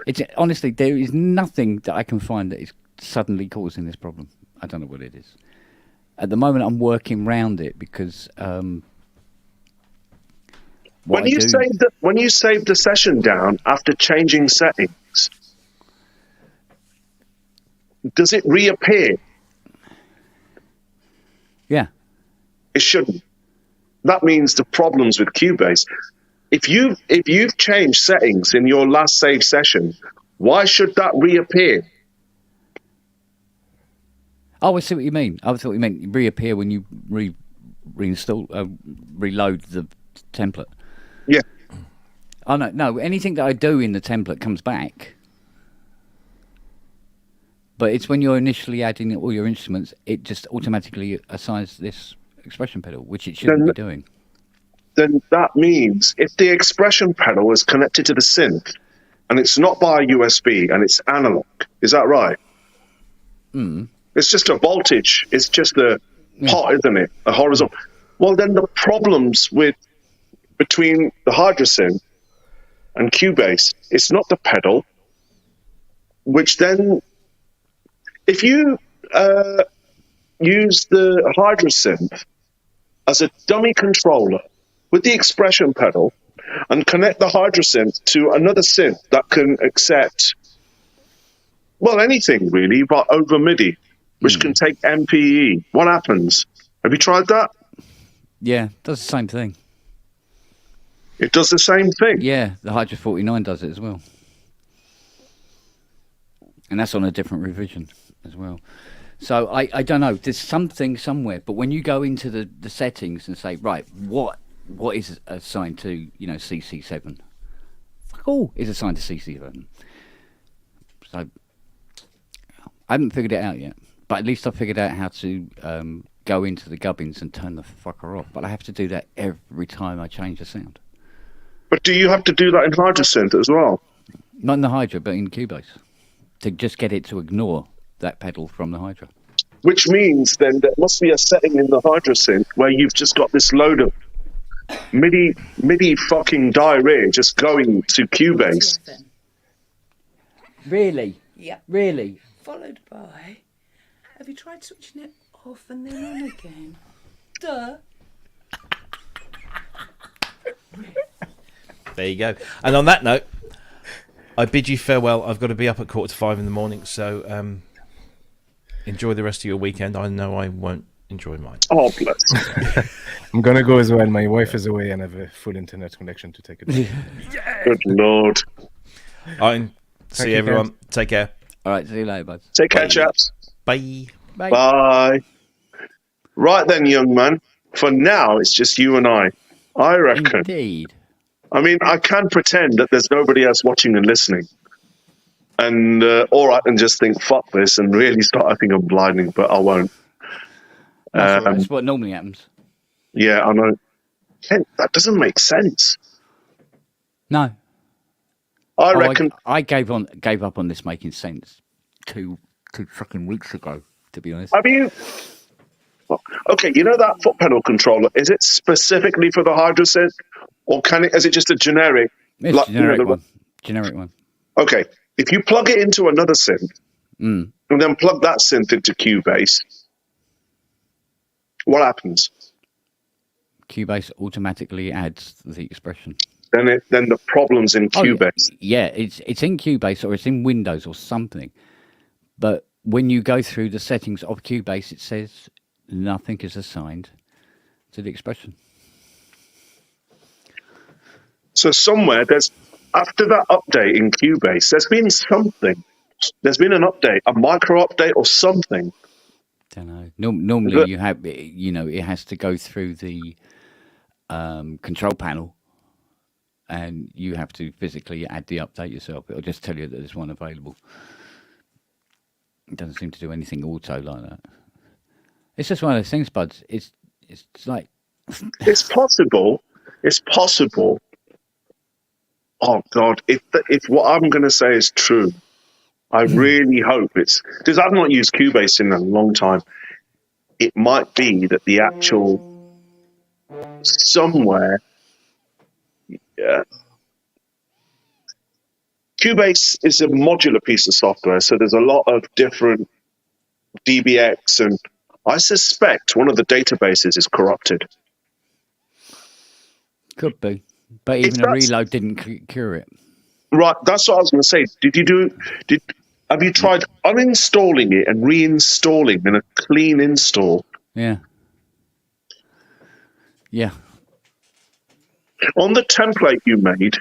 S1: It's honestly, there is nothing that I can find that is suddenly causing this problem. I don't know what it is. At the moment, I'm working round it because
S7: When you save the session down after changing settings, does it reappear?
S1: Yeah.
S7: It shouldn't. That means the problems with Cubase. If you've changed settings in your last save session, why should that reappear?
S1: Oh, I see what you mean. I thought you meant reappear when you reload the template.
S7: Yeah.
S1: Oh no, anything that I do in the template comes back. But it's when you're initially adding all your instruments, it just automatically assigns this expression pedal, which it shouldn't be doing.
S7: Then that means if the expression pedal is connected to the synth and it's not by USB and it's analog, is that right? It's just a voltage. It's just a pot, isn't it? A horizontal. Well, then the problems between the Hydrosynth and Cubase, it's not the pedal, which then, if you use the Hydrosynth as a dummy controller with the expression pedal and connect the Hydrosynth to another synth that can accept, well, anything really, but over MIDI, which can take MPE. What happens? Have you tried that?
S1: Yeah, it does the same thing.
S7: It does the same thing?
S1: Yeah, the Hydra 49 does it as well. And that's on a different revision as well. So I don't know, there's something somewhere, but when you go into the settings and say, right, what is assigned to, CC7? Fuck all is assigned to CC7. So I haven't figured it out yet, but at least I figured out how to go into the gubbins and turn the fucker off. But I have to do that every time I change the sound.
S7: But do you have to do that in Hydrosynth as well?
S1: Not in the Hydra, but in Cubase, to just get it to ignore that pedal from the Hydra.
S7: Which means then there must be a setting in the Hydrosynth where you've just got this load of MIDI fucking diarrhea just going to Cubase.
S1: Really?
S8: Yeah.
S1: Really?
S8: Followed by, have you tried switching it off and then on again? Duh.
S2: There you go. And on that note, I bid you farewell. I've got to be up at 4:45 in the morning, so enjoy the rest of your weekend. I know I won't enjoy mine.
S7: Oh, bless.
S5: I'm going to go as well. My wife is away and I have a full internet connection to take it.
S7: Good Lord.
S2: See you, everyone. Take care.
S1: All right, see you later, bud.
S7: Take care, chaps.
S2: Bye.
S1: Bye.
S7: Bye. Right then, young man. For now, it's just you and I reckon.
S1: Indeed.
S7: I mean, I can pretend that there's nobody else watching and listening. And, or I can just think, fuck this, and really start acting I'm blinding, but I won't.
S1: That's, all right. That's what normally happens.
S7: Yeah, I know. Ken, that doesn't make sense.
S1: No.
S7: I reckon.
S1: I gave up on this making sense two fucking weeks ago, to be honest.
S7: Have you? Well, okay, you know that foot pedal controller, is it specifically for the Hydrosynth? Or is it just a generic?
S1: It's
S7: like,
S1: generic one. Generic one.
S7: Okay, if you plug it into another synth, and then plug that synth into Cubase, what happens?
S1: Cubase automatically adds the expression.
S7: Then the problem's in Cubase.
S1: Yeah, it's in Cubase or it's in Windows or something. But when you go through the settings of Cubase, it says nothing is assigned to the expression.
S7: So somewhere after that update in Cubase, there's been something. There's been an update, a micro update or something.
S1: Don't know. Normally you have, it has to go through the control panel, and you have to physically add the update yourself. It'll just tell you that there's one available. It doesn't seem to do anything auto like that. It's just one of those things, buds. It's like
S7: it's possible. It's possible. Oh God! If what I'm going to say is true, I really hope it's because I've not used Cubase in a long time. It might be that the actual somewhere. Yeah. Cubase is a modular piece of software, so there's a lot of different DBX, and I suspect one of the databases is corrupted.
S1: Could be, but even a reload didn't cure it.
S7: Right, that's what I was going to say. Have you tried uninstalling it and reinstalling in a clean install?
S1: Yeah. Yeah.
S7: On the template you made,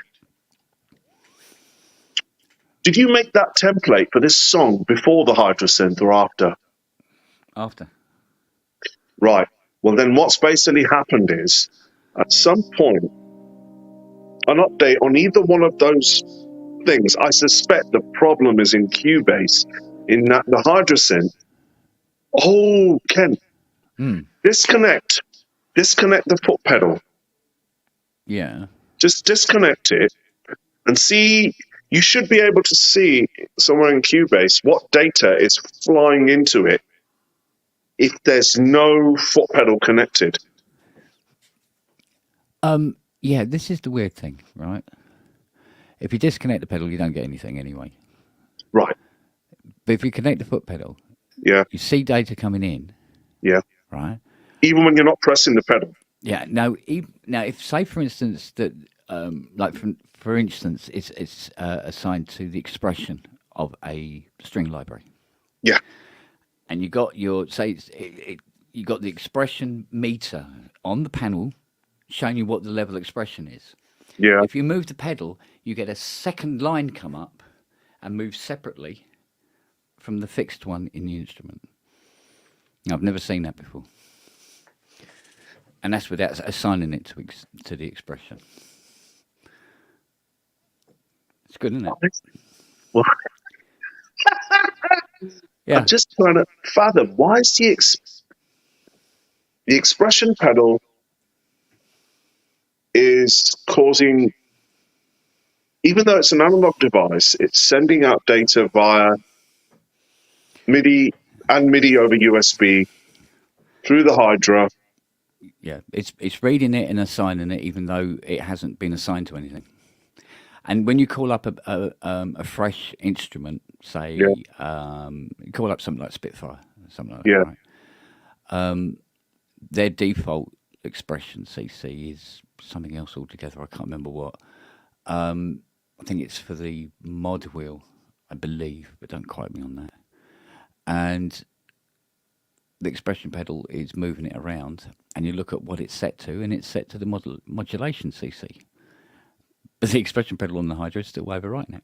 S7: did you make that template for this song before the Hydrosynth or after?
S1: After.
S7: Right. Well, then what's basically happened is, at some point, an update on either one of those things, I suspect the problem is in Cubase, in that the Hydrosynth. Oh, Ken, disconnect disconnect the foot pedal.
S1: Yeah.
S7: Just disconnect it and see. You should be able to see somewhere in Cubase what data is flying into it if there's no foot pedal connected.
S1: Yeah, this is the weird thing, right? If you disconnect the pedal, you don't get anything anyway.
S7: Right.
S1: But if you connect the foot pedal,
S7: Yeah.
S1: you see data coming in.
S7: Yeah.
S1: Right.
S7: Even when you're not pressing the pedal.
S1: Yeah. Now, if say for instance that, for instance, it's assigned to the expression of a string library.
S7: Yeah.
S1: And you got you got the expression meter on the panel, showing you what the level expression is.
S7: Yeah.
S1: If you move the pedal, you get a second line come up and move separately from the fixed one in the instrument. I've never seen that before. And that's without assigning it to the expression. It's good, isn't it?
S7: Well,
S1: yeah.
S7: I'm just trying to fathom, why is the expression pedal is causing, even though it's an analog device, it's sending out data via MIDI and MIDI over USB through the Hydra.
S1: Yeah, it's reading it and assigning it, even though it hasn't been assigned to anything. And when you call up a fresh instrument, say, call up something like Spitfire, something like that, right? Their default expression CC is something else altogether. I can't remember what. I think it's for the mod wheel, I believe, but don't quote me on that. And the expression pedal is moving it around, and you look at what it's set to, and it's set to the modulation CC. But the expression pedal on the Hydra is still overwriting it.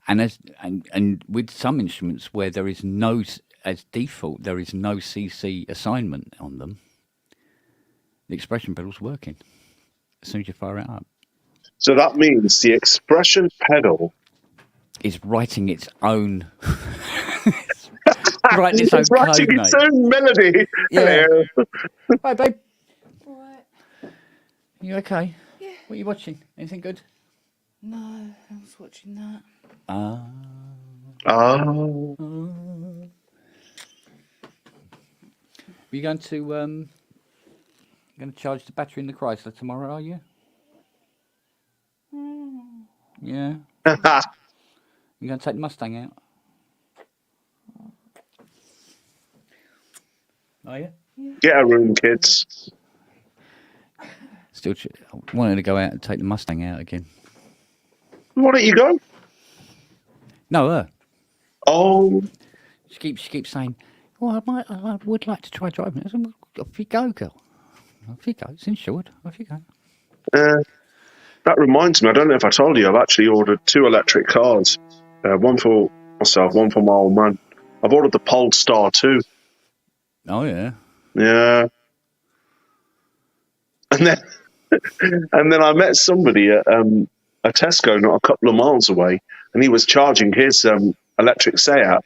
S1: And with some instruments where there is no, as default, there is no CC assignment on them, the expression pedal's working as soon as you fire it up.
S7: So that means the expression pedal
S1: is writing its own. Writing its own
S7: writing
S1: code,
S7: its own melody.
S1: Yeah.
S7: Hello.
S1: Hi, babe.
S8: All right.
S1: You okay?
S8: Yeah.
S1: What are you watching? Anything good?
S8: No, I was watching that.
S7: Oh.
S1: Are you going to charge the battery in the Chrysler tomorrow? Are you? Yeah. You going to take the Mustang out? Are you?
S7: Get a room, kids.
S1: Still wanting to go out and take the Mustang out again.
S7: Why don't you go?
S1: No, her.
S7: Oh.
S1: She keeps saying, "Oh, I would like to try driving." I said, well, off you go, girl. Off you go. It's insured. Off you go.
S7: That reminds me, I don't know if I told you, I've actually ordered 2 electric cars. One for myself, one for my old man. I've ordered the Pulsar too.
S1: Oh, yeah.
S7: Yeah. And then I met somebody at a Tesco not a couple of miles away, and he was charging his electric Seat.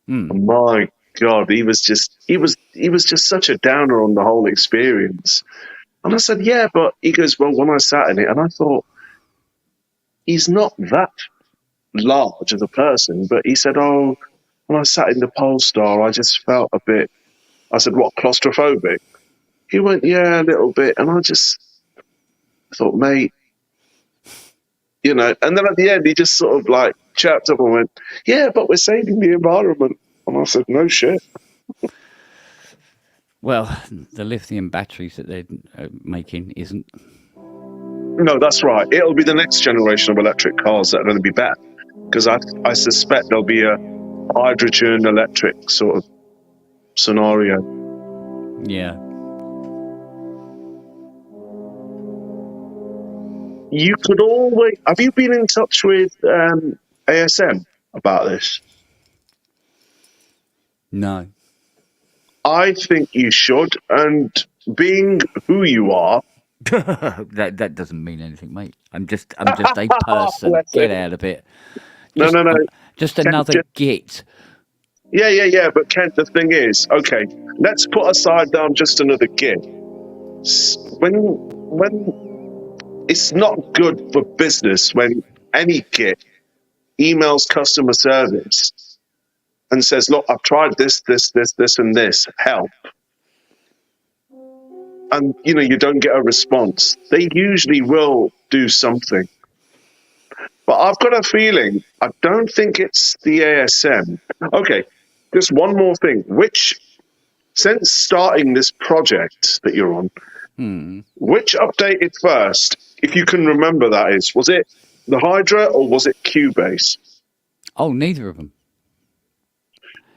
S7: And my God, he was just such a downer on the whole experience. And I said, yeah, but he goes, well, when I sat in it, and I thought, he's not that large as a person, but he said, oh, when I sat in the Polestar, I just felt a bit, I said, what, claustrophobic? He went, yeah, a little bit. And I just thought, mate, you know, and then at the end, he just sort of like chirped up and went, yeah, but we're saving the environment. And I said, no shit.
S1: Well, the lithium batteries that they're making isn't.
S7: No, that's right. It'll be the next generation of electric cars that are going to be better, because I suspect there'll be a hydrogen electric sort of scenario.
S1: Yeah.
S7: You could always. Have you been in touch with ASM about this?
S1: No.
S7: I think you should, and being who you are,
S1: that doesn't mean anything, mate. I'm just a person. Get out of it.
S7: No.
S1: Just another git.
S7: Yeah. But Kent, the thing is, okay, let's put aside down just another gig. When it's not good for business when any gig emails customer service and says, "Look, I've tried this, and this. Help." And you don't get a response. They usually will do something. But I've got a feeling, I don't think it's the ASM. Okay, just one more thing. Since starting this project that you're on, which updated first, if you can remember that is? Was it the Hydra or was it Cubase?
S1: Oh, neither of them.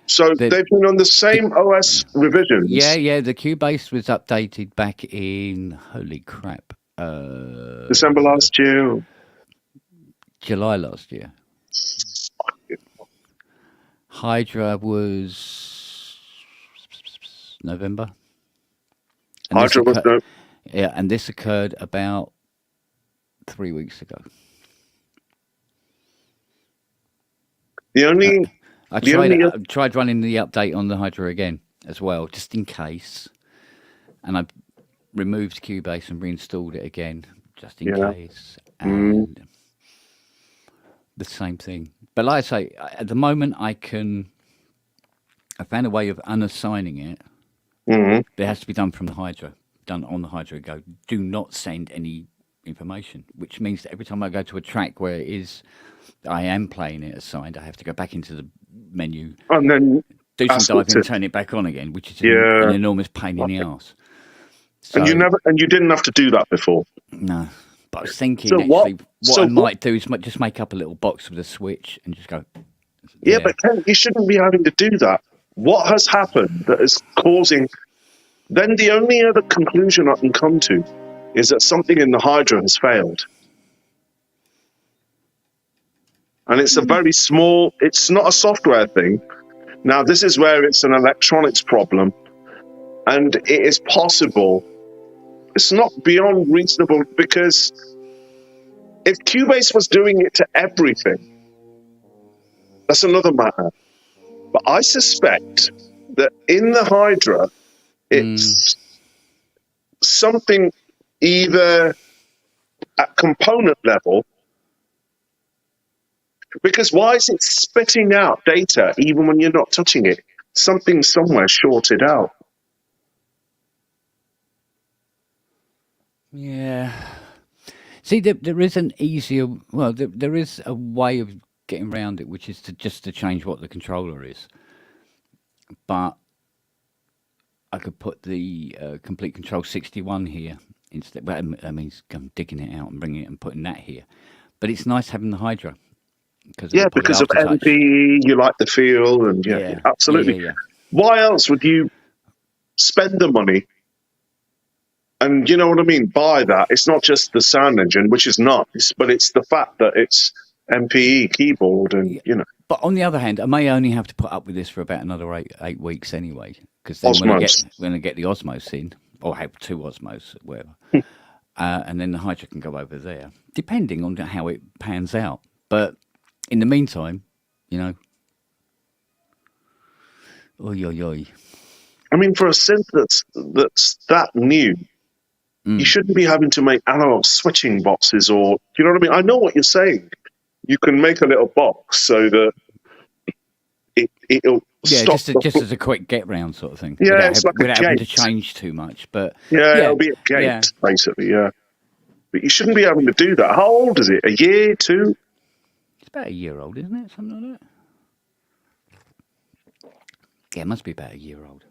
S7: So they've been on the same OS revisions?
S1: Yeah, the Cubase was updated back in, holy crap.
S7: December last year?
S1: July last year. Hydra was November. And
S7: Hydra was November.
S1: Yeah, and this occurred about 3 weeks ago. I tried running the update on the Hydra again as well, just in case. And I removed Cubase and reinstalled it again, just in case. And the same thing. But like I say, at the moment I found a way of unassigning it. It has to be done from the Hydra, done on the Hydra. Go, do not send any information, which means that every time I go to a track where it is, I am playing it assigned, I have to go back into the menu
S7: and then
S1: do some diving and turn it back on again, which is an enormous pain in the arse. So,
S7: and you didn't have to do that before?
S1: No. But I was thinking what I might do is just make up a little box with a switch and just go.
S7: Yeah, but Ken, you shouldn't be having to do that. What has happened that is causing? Then the only other conclusion I can come to is that something in the Hydra has failed. And it's a very small, it's not a software thing. Now, this is where it's an electronics problem. And it is possible, it's not beyond reasonable, because if Cubase was doing it to everything, that's another matter. But I suspect that in the Hydra, it's something either at component level, because why is it spitting out data even when you're not touching it? Something somewhere shorted out.
S1: Yeah. See, there is an easier... Well, there is a way of getting around it, which is to change what the controller is. But I could put the Complete Control 61 here instead. Well, that means digging it out and bringing it and putting that here. But it's nice having the Hydra.
S7: Because of MP, you like the feel, and absolutely. Yeah. Why else would you spend the money? And you know what I mean? Buy that. It's not just the sound engine, which is nice, but it's the fact that it's MPE keyboard, and
S1: But on the other hand, I may only have to put up with this for about another eight weeks anyway, because then when I get the Osmos in, or have two Osmos, whatever, and then the Hydra can go over there, depending on how it pans out. But in the meantime, oi.
S7: I mean, for a synth that's that new, you shouldn't be having to make analog switching boxes, or you know what I mean? I know what you're saying. You can make a little box so that it'll stop.
S1: Just as a quick get round sort of thing.
S7: Yeah,
S1: without having to change too much. But
S7: it'll be a gate basically. Yeah, but you shouldn't be having to do that. How old is it? A year, 2?
S1: It's about a year old, isn't it? Something like that. Yeah, it must be about a year old.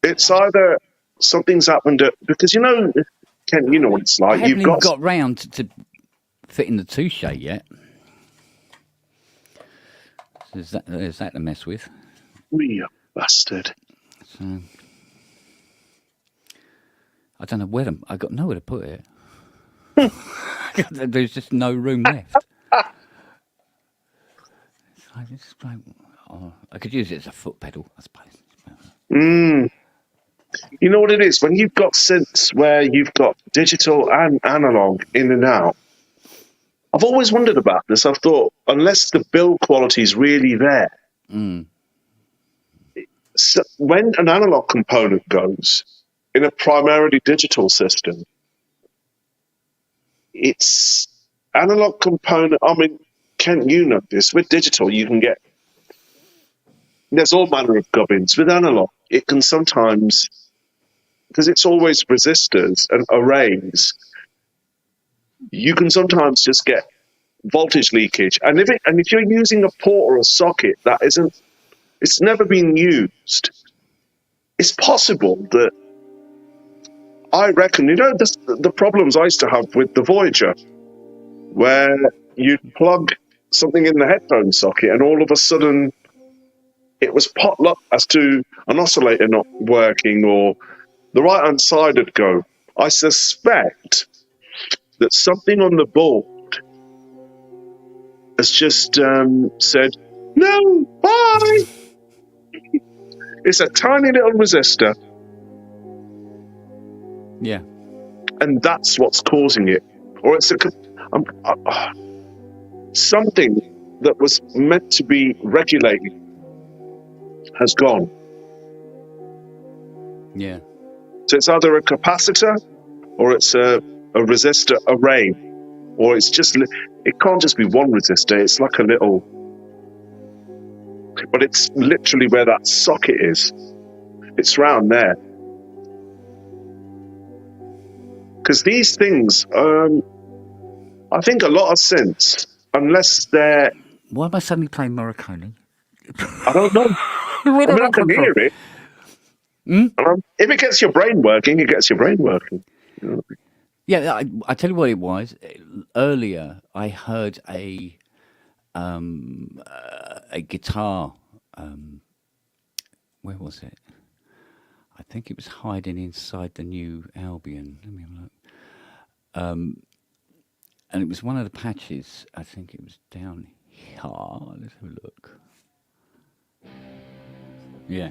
S7: It's either something's happened because Ken, you know what it's like.
S1: I haven't even got round to fitting the touche yet. Is that to mess with?
S7: You bastard.
S1: So I don't know where I got nowhere to put it. There's just no room left. I could use it as a foot pedal, I suppose.
S7: You know what it is? When you've got synths where you've got digital and analog in and out, I've always wondered about this. I've thought, unless the build quality is really there, So when an analog component goes in a primarily digital system, it's analog component. I mean, Ken, you know this. With digital, you can get there's all manner of gubbins. With analog, it can sometimes, because it's always resistors and arrays, you can sometimes just get voltage leakage. And if you're using a port or a socket that it's never been used, it's possible that, I reckon, the problems I used to have with the Voyager, where you'd plug something in the headphone socket and all of a sudden it was potluck as to an oscillator not working or the right-hand side would go. I suspect that something on the board has just said, no, bye. It's a tiny little resistor.
S1: Yeah.
S7: And that's what's causing it. Or it's something that was meant to be regulated has gone.
S1: Yeah.
S7: So it's either a capacitor or it's a resistor array, or it's just, it can't just be one resistor, it's like a little, but it's literally where that socket is. It's round there. Because these things, I think a lot of synths, unless they're...
S1: Why am I suddenly playing Morricone?
S7: I don't know. I can hear it. If it gets your brain working, it gets your brain working. You know?
S1: Yeah, I tell you what it was. Earlier, I heard a guitar. Where was it? I think it was hiding inside the new Albion. Let me have a look. And it was one of the patches. I think it was down here. Let's have a look. Yeah.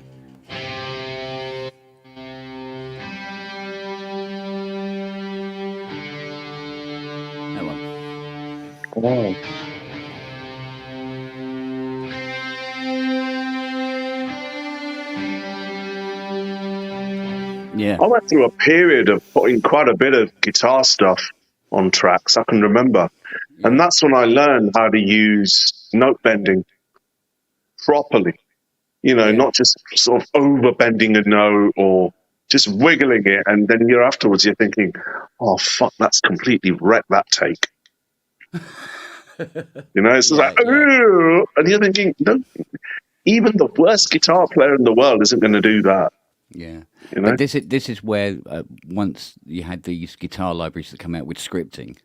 S1: That one.
S7: Oh.
S1: Yeah.
S7: I went through a period of putting quite a bit of guitar stuff on tracks, I can remember. And that's when I learned how to use note bending properly. You know, not just sort of over bending a note or just wiggling it. And then afterwards you're thinking, oh, fuck, that's completely wrecked that take. You know, it's like, ooh. And you're thinking, no, even the worst guitar player in the world isn't going to do that.
S1: Yeah.
S7: You know?
S1: But this is where once you had these guitar libraries that come out with scripting,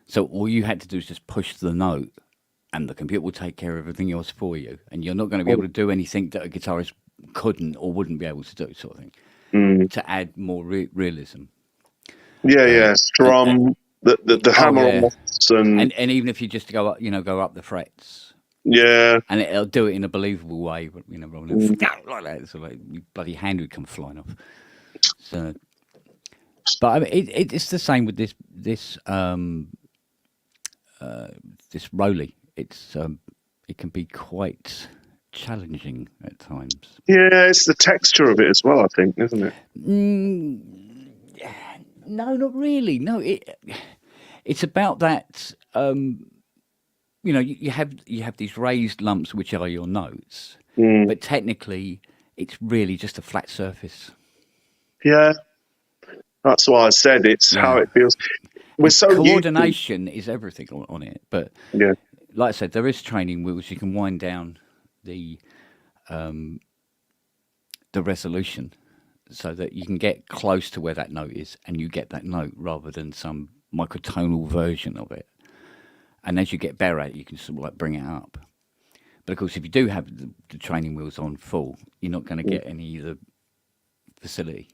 S1: so all you had to do is just push the note, and the computer will take care of everything else for you, and you're not going to be able to do anything that a guitarist couldn't or wouldn't be able to do, sort of thing, to add more realism.
S7: Yeah, strum, the hammer offs and
S1: even if you just go up, go up the frets.
S7: Yeah,
S1: and it'll do it in a believable way, rather than like that, so like your bloody hand would come flying off. So, but I mean, it's the same with this Rolly. It can be quite challenging at times.
S7: Yeah, it's the texture of it as well, I think, isn't it?
S1: No, not really. No, it's about that. You have these raised lumps which are your notes, but technically it's really just a flat surface.
S7: Yeah, that's why I said it's how it feels. We're so
S1: coordination is everything on it, but like I said, there is training wheels. You can wind down the resolution so that you can get close to where that note is, and you get that note rather than some microtonal version of it. And as you get better at it, you can sort of like bring it up. But of course, if you do have the training wheels on full, you're not going to get any of the facility.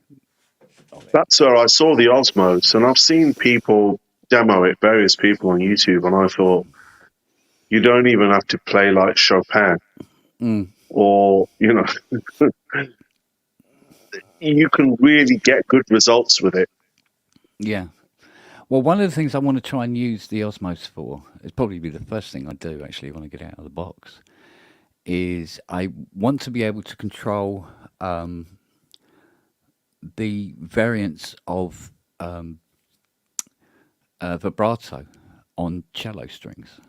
S7: That's where I saw the Osmos, and I've seen people demo it, various people on YouTube, and I thought, you don't even have to play like Chopin. Or, you can really get good results with it.
S1: Yeah. Well, one of the things I want to try and use the Osmos for, it's probably be the first thing I do actually when I get out of the box, is I want to be able to control the variance of vibrato on cello strings.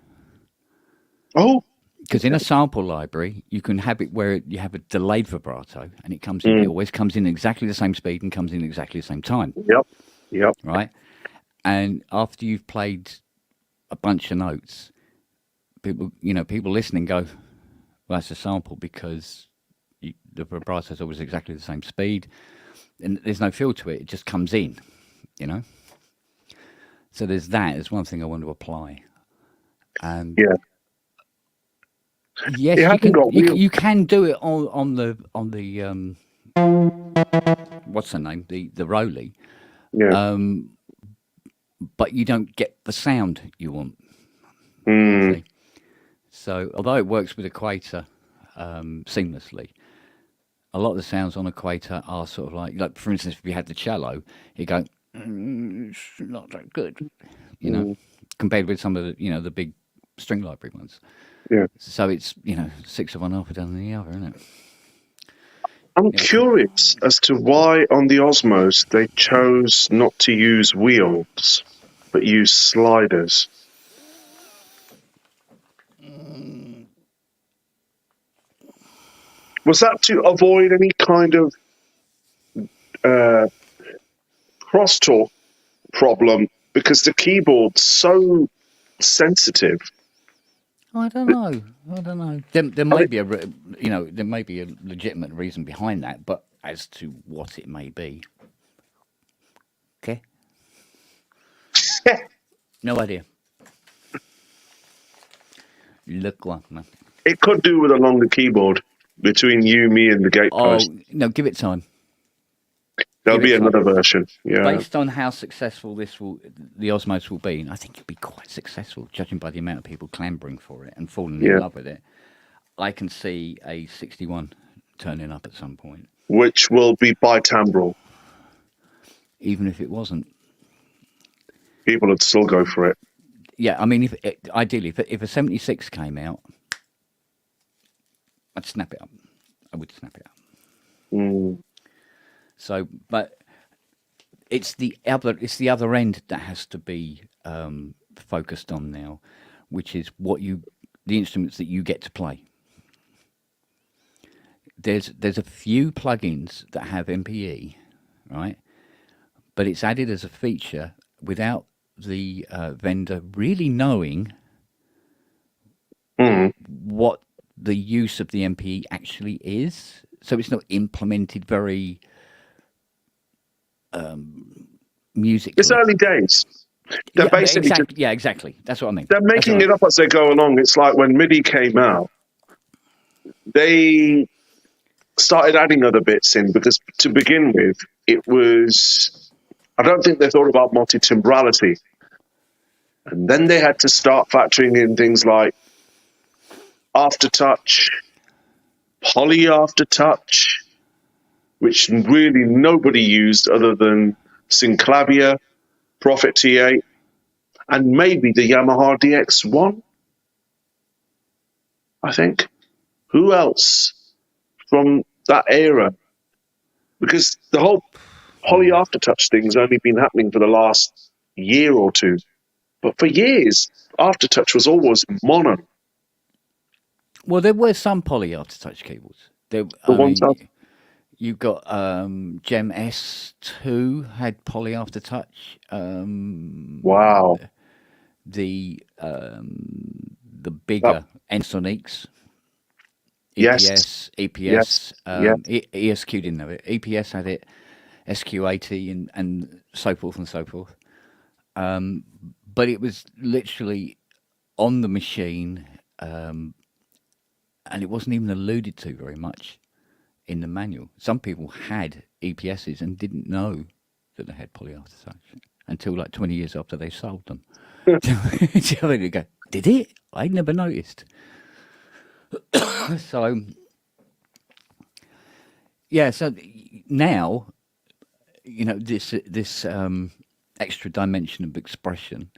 S7: Oh,
S1: Because in a sample library, you can have it where you have a delayed vibrato, and it comes in. It always comes in exactly the same speed and comes in exactly the same time.
S7: Yep.
S1: Right. And after you've played a bunch of notes, people listening go, "Well, that's a sample because the vibrato is always exactly the same speed, and there's no feel to it. It just comes in, you know." So there's that. There's one thing I want to apply, and yes, you can do it on the what's the name, the Rolly, but you don't get the sound you want. See? So although it works with Equator seamlessly, a lot of the sounds on Equator are sort of like for instance, if you had the cello, you go, it's not that good, you know, compared with some of the the big string library ones.
S7: Yeah.
S1: So it's 6 of one, half a dozen of the other, isn't it?
S7: I'm curious as to why on the Osmos they chose not to use wheels, but use sliders. Was that to avoid any kind of crosstalk problem? Because the keyboard's so sensitive.
S1: I don't know. There may be there may be a legitimate reason behind that, but as to what it may be, okay, no idea. Look like nothing.
S7: It could do with a longer keyboard between you, me, and the gatepost.
S1: Oh no, give it time.
S7: There'll be another version. Yeah.
S1: Based on how successful the Osmos will be, and I think it'll be quite successful, judging by the amount of people clambering for it and falling in love with it. I can see a 61 turning up at some point. Which
S7: will be bitimbral.
S1: Even if it wasn't.
S7: People would still go for it.
S1: Yeah, I mean, ideally, if a 76 came out, I'd snap it up. I would snap it up. So, but it's the other end that has to be focused on now, which is the instruments that you get to play. There's a few plugins that have MPE, right? But it's added as a feature without the vendor really knowing what the use of the MPE actually is. So it's not implemented very musically.
S7: It's early days. They're basically
S1: exactly. That's what I mean.
S7: They're making it up as they go along. It's like when MIDI came out, they started adding other bits in because to begin with, it was. I don't think they thought about multi-timbrality, and then they had to start factoring in things like aftertouch, poly aftertouch, which really nobody used other than Synclavier, Prophet T8, and maybe the Yamaha DX1, I think. Who else from that era? Because the whole poly aftertouch thing's only been happening for the last year or two. But for years, aftertouch was always mono.
S1: Well, there were some poly aftertouch keyboards. You've got Gem S2 had poly aftertouch.
S7: Wow.
S1: The bigger Ensoniques. EPS. ESQ didn't have it. EPS had it. SQ80 and so forth and so forth. But it was literally on the machine, and it wasn't even alluded to very much in the manual. Some people had EPSs and didn't know that they had poly aftertouch until like 20 years after they sold them. So you go, did it? I never noticed. So, yeah. So now, this extra dimension of expression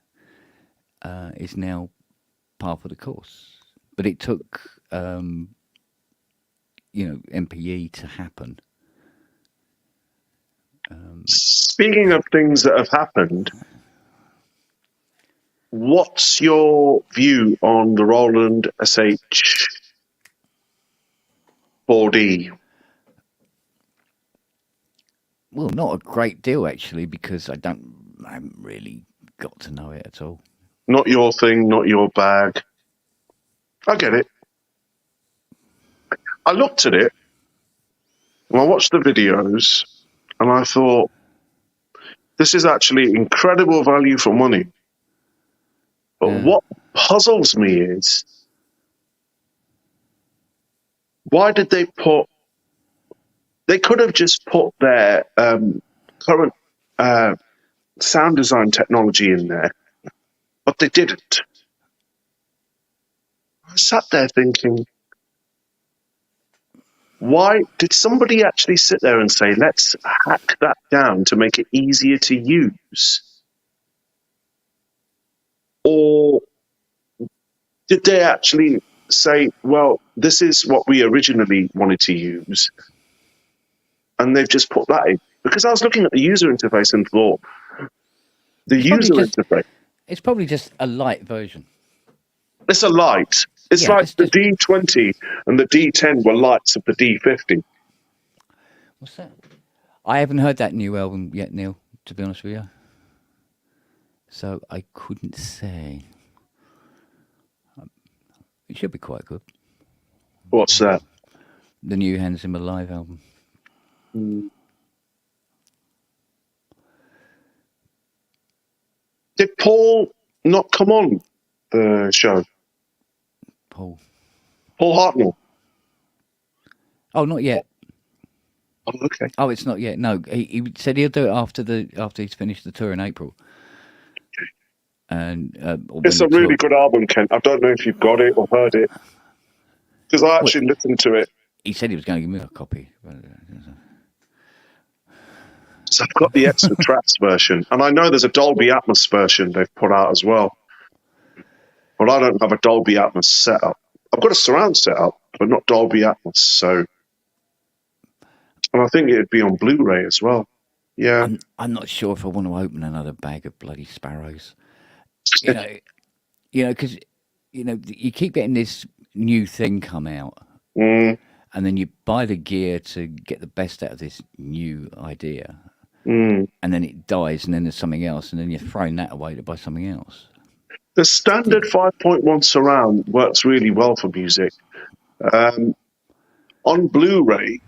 S1: is now par for the course. But it took MPE to happen.
S7: Speaking of things that have happened, what's your view on the Roland SH 4D?
S1: Well, not a great deal actually, because I haven't really got to know it at all.
S7: Not your thing, not your bag. I get it. I looked at it and I watched the videos and I thought, this is actually incredible value for money. But what puzzles me is, why did they put... They could have just put their current sound design technology in there, but they didn't. I sat there thinking, why did somebody actually sit there and say, let's hack that down to make it easier to use? Or did they actually say, well, this is what we originally wanted to use, and they've just put that in? Because I was looking at the user interface and thought, interface.
S1: It's probably just a light version.
S7: It's a light. It's like the D20 and the D10 were lights of the D50.
S1: What's that? I haven't heard that new album yet, Neil, to be honest with you. So I couldn't say. It should be quite good.
S7: What's that?
S1: The new Hans Zimmer live album.
S7: Did Paul not come on the show?
S1: Paul
S7: Hartnell?
S1: Oh, not yet.
S7: Oh, okay.
S1: Oh, it's not yet. No, he said he'll do it after he's finished the tour in April. And
S7: it's a really good album, Kent. I don't know if you've got it or heard it, because I actually listened to it.
S1: He said he was going to give me a copy.
S7: So I've got the extra tracks version, and I know there's a Dolby Atmos version they've put out as well. But I don't have a Dolby Atmos setup. I've got a surround setup, but not Dolby Atmos. So, and I think it'd be on Blu-ray as well. Yeah,
S1: I'm not sure if I want to open another bag of bloody sparrows. Because you keep getting this new thing come out, and then you buy the gear to get the best out of this new idea, and then it dies, and then there's something else, and then you're throwing that away to buy something else.
S7: The standard 5.1 surround works really well for music. On Blu-ray,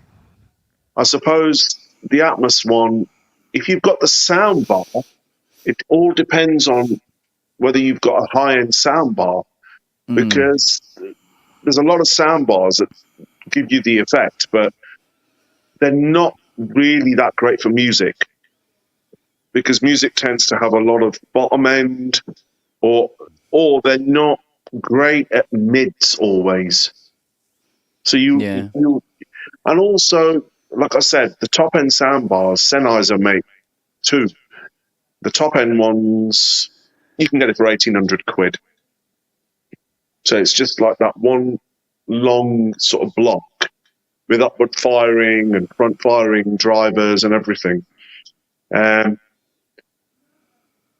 S7: I suppose the Atmos one, if you've got the sound bar, it all depends on whether you've got a high-end sound bar, because there's a lot of sound bars that give you the effect, but they're not really that great for music, because music tends to have a lot of bottom end, or they're not great at mids always. So you and also, like I said, the top end sound bars, Sennheiser make two. The top end ones, you can get it for 1,800 quid. So it's just like that one long sort of block with upward firing and front firing drivers and everything.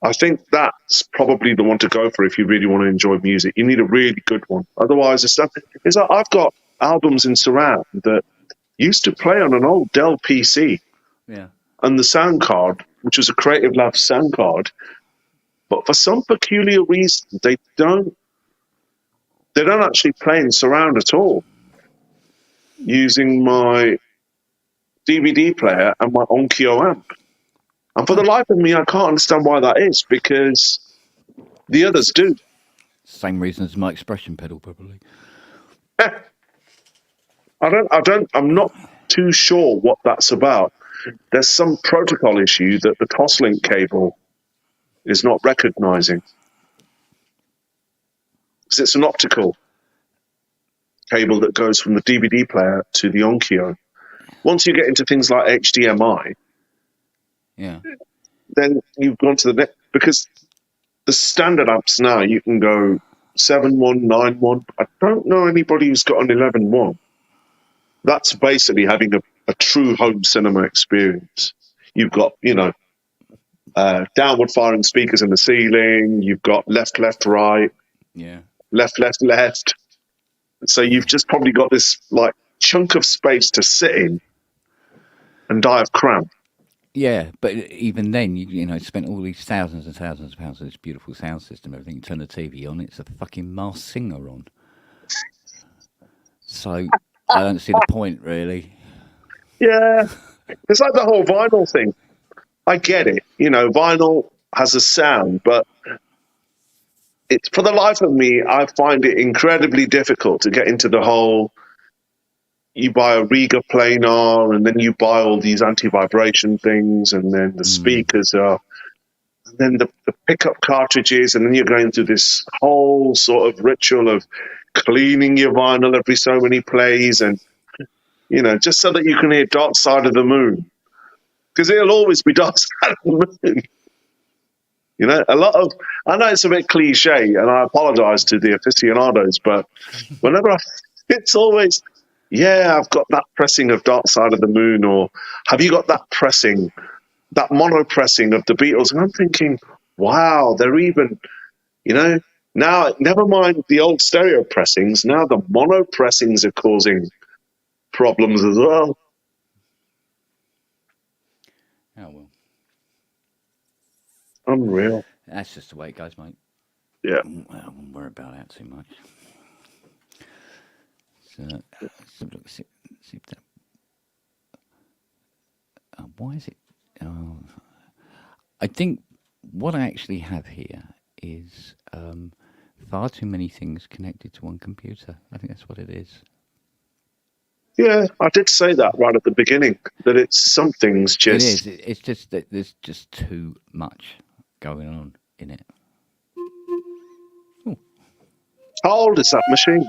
S7: I think that's probably the one to go for if you really want to enjoy music. You need a really good one. Otherwise, it's like I've got albums in surround that used to play on an old Dell PC.
S1: Yeah.
S7: And the sound card, which was a Creative Labs sound card, but for some peculiar reason, they don't actually play in surround at all. Using my DVD player and my Onkyo amp. And for the life of me, I can't understand why that is, because the others do.
S1: Same reason as my expression pedal, probably.
S7: I'm not too sure what that's about. There's some protocol issue that the Toslink cable is not recognizing. Because it's an optical cable that goes from the DVD player to the Onkyo. Once you get into things like HDMI, then you've gone to the next, because the standard amps now, you can go 7.1, 9.1. I don't know anybody who's got an 11.1. that's basically having a true home cinema experience. You've got, downward firing speakers in the ceiling. You've got left, left, right, left, left, left. So you've just probably got this like chunk of space to sit in and die of cramp.
S1: Yeah, but even then, you spent all these thousands and thousands of pounds on this beautiful sound system, everything. You turn the TV on, it's a fucking Masked Singer on. So I don't see the point, really.
S7: Yeah, it's like the whole vinyl thing. I get it. Vinyl has a sound, but it's, for the life of me, I find it incredibly difficult to get into the whole, you buy a Riga planar and then you buy all these anti-vibration things and then the speakers are, and then the pickup cartridges, and then you're going through this whole sort of ritual of cleaning your vinyl every so many plays and, just so that you can hear Dark Side of the Moon. Because it'll always be Dark Side of the Moon. I know it's a bit cliche, and I apologize to the aficionados, but whenever it's always, I've got that pressing of Dark Side of the Moon, or have you got that pressing, that mono pressing of the Beatles? And I'm thinking, wow, they're even, now, never mind the old stereo pressings, now the mono pressings are causing problems as well.
S1: Oh, well.
S7: Unreal.
S1: That's just the way it goes, mate.
S7: Yeah.
S1: I won't worry about that too much. So, look, see if that. Why is it? I think what I actually have here is far too many things connected to one computer. I think that's what it is.
S7: Yeah, I did say that right at the beginning, that it's something's just...
S1: It is. It's just that there's just too much going on in it. Ooh.
S7: How old is that machine?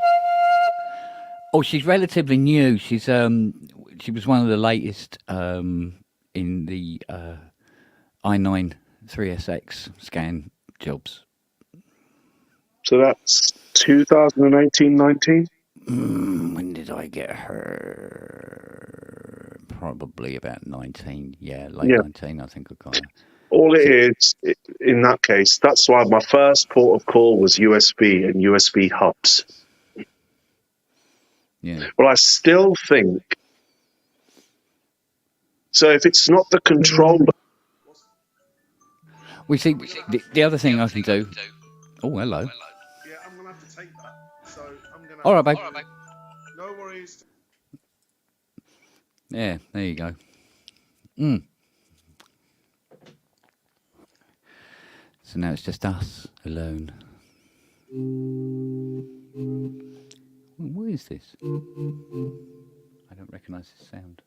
S1: Oh, she's relatively new. She was one of the latest in the i9 3SX scan jobs.
S7: So that's 2018-19?
S1: When did I get her? Probably about 19. Yeah, late 19, I think I got her.
S7: All it is, in that case, that's why my first port of call was USB and USB hubs.
S1: Yeah.
S7: But I still think... So if it's not the controller...
S1: We see, the other thing I can do... Oh, hello.
S7: Yeah, I'm going to have to take that. So I'm going to...
S1: All right, babe.
S7: No worries.
S1: Yeah, there you go. So now it's just us alone. What is this? I don't recognise this sound.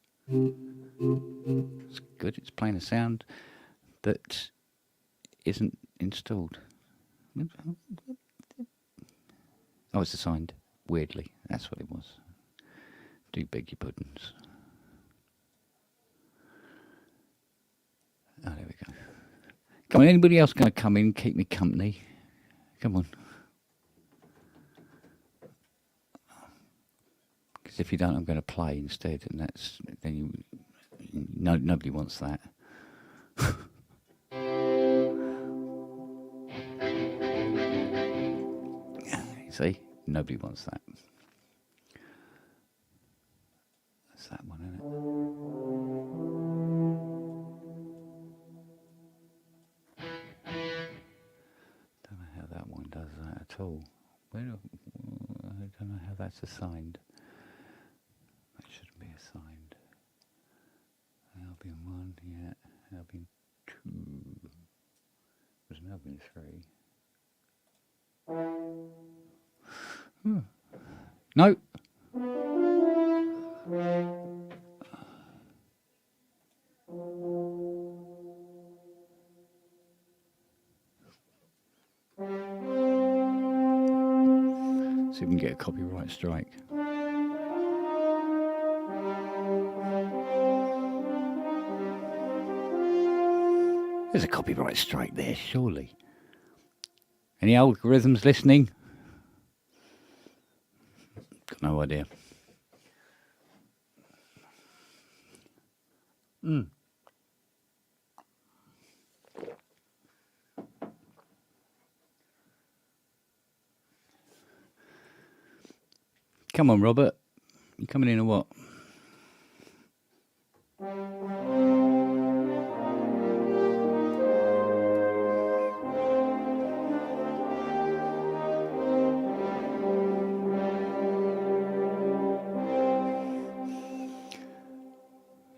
S1: It's good. It's playing a sound that isn't installed. Oh, it's assigned. Weirdly, that's what it was. Do beg your puddings. Oh, there we go. Come on, anybody else going to come in, keep me company? Come on. Because if you don't, I'm going to play instead, and nobody wants that. See, nobody wants that. That's that one, isn't it? Don't know how that one does that at all. I don't know how that's assigned. That shouldn't be assigned. Albion 1, yeah. Albion 2. There's an Albion 3. No. See if we can get a copyright strike. There's a copyright strike there, surely. Any algorithms listening? Got no idea. Mm. Come on, Robert. You coming in or what?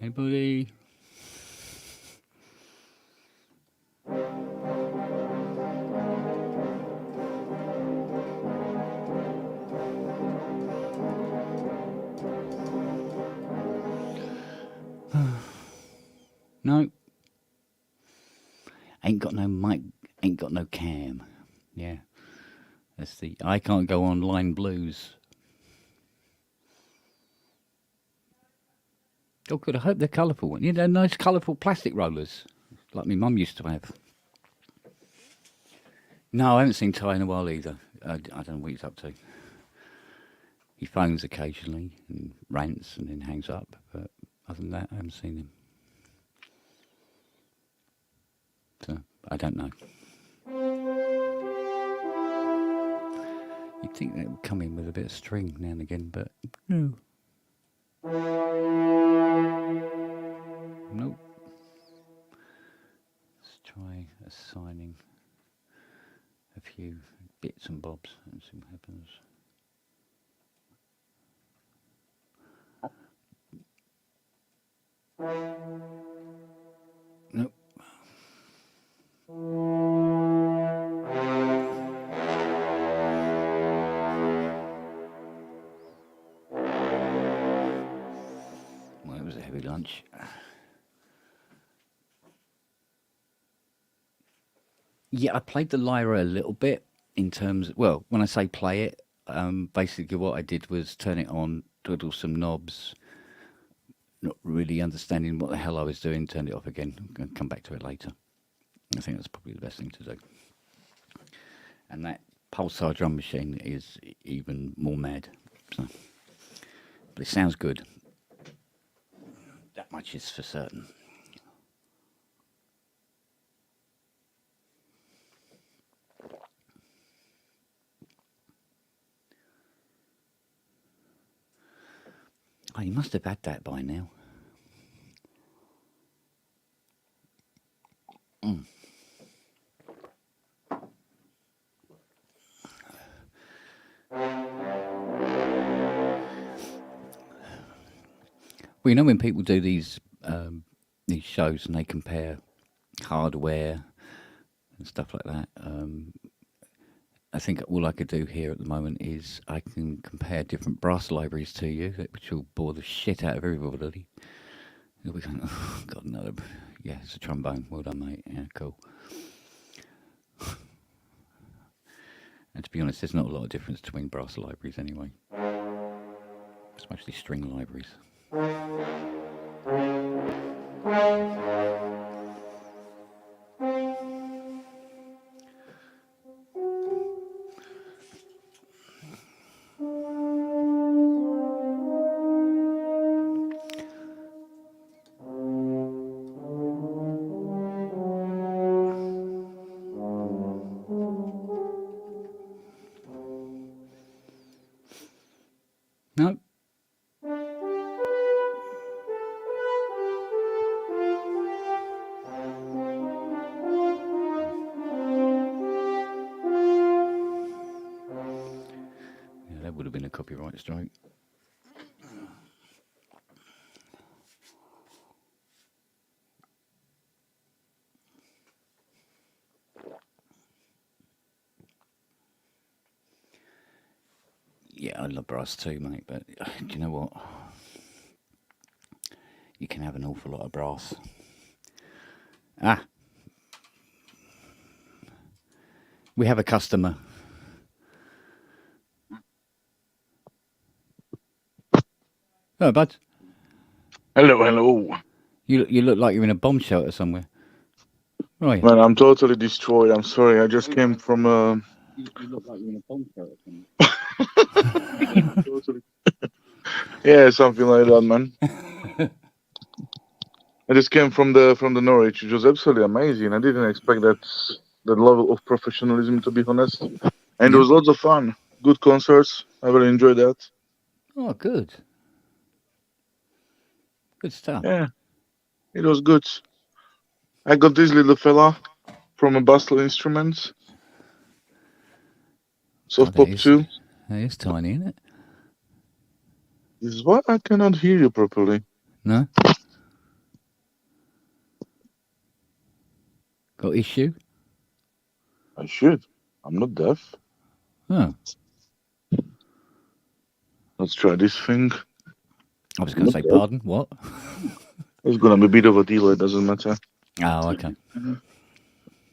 S1: Anybody? No. Ain't got no mic, ain't got no cam. Yeah. That's the I can't go online blues. Oh good, I hope they're colourful. You know, nice colourful plastic rollers. Like my mum used to have. No, I haven't seen Ty in a while either. I don't know what he's up to. He phones occasionally and rants and then hangs up. But other than that, I haven't seen him. So, I don't know. You'd think that would come in with a bit of string now and again, but no. Nope. Let's try assigning a few bits and bobs and see what happens. Nope. Well, it was a heavy lunch. Yeah, I played the lyra a little bit in terms of, well, when I say play it, basically what I did was turn it on, twiddle some knobs, not really understanding what the hell I was doing, turned it off again. I'm going to come back to it later. I think that's probably the best thing to do. And that Pulsar drum machine is even more mad. So, but it sounds good. That much is for certain. Oh, you must have had that by now. Mm. Well, you know when people do these shows and they compare hardware and stuff like that, I think all I could do here at the moment is I can compare different brass libraries to you, which will bore the shit out of everybody. You'll be going, oh, God, no. Yeah, it's a trombone. Well done, mate. Yeah, cool. And to be honest, there's not a lot of difference between brass libraries anyway. It's mostly string libraries. No. Yeah, that would have been a copyright strike. Yeah, I love brass too, mate, but do you know what? You can have an awful lot of brass. Ah. We have a customer. Oh, bud.
S9: Hello, hello.
S1: You look like you're in a bomb shelter somewhere. Right.
S9: Man, I'm totally destroyed. I'm sorry. I just came from
S1: You look like you're in a bomb shelter somewhere.
S9: Yeah, something like that, man. I just came from the Norwich, which was absolutely amazing. I didn't expect that level of professionalism, to be honest. And it was lots of fun. Good concerts. I really enjoyed that.
S1: Oh, good. Good stuff.
S9: Yeah, it was good. I got this little fella from a Bastel Instruments. Soft Pop 2.
S1: That is tiny, isn't it?
S9: This is why I cannot hear you properly.
S1: No? Got issue?
S9: I should. I'm not deaf.
S1: Oh.
S9: Let's try this thing.
S1: I was going to say, pardon, what?
S9: It's going to be a bit of a delay, doesn't matter.
S1: Oh, okay.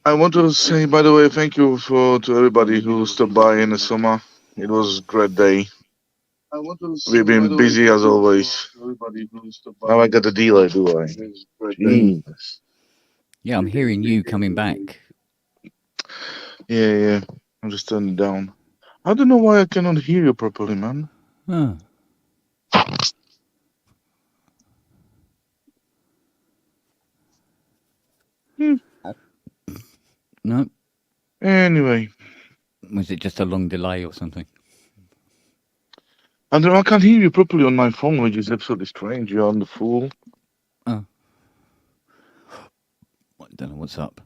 S9: I want to say, by the way, thank you to everybody who stopped by in the summer. It was a great day. We've been busy as always. Now I got a delay, do I? Jesus.
S1: Yeah, I'm hearing you coming back.
S9: Yeah. I'm just turning it down. I don't know why I cannot hear you properly, man.
S1: Oh. No.
S9: Anyway.
S1: Was it just a long delay or something?
S9: I don't know, I can't hear you properly on my phone, which is absolutely strange. You're on the full.
S1: Oh. I don't know what's up.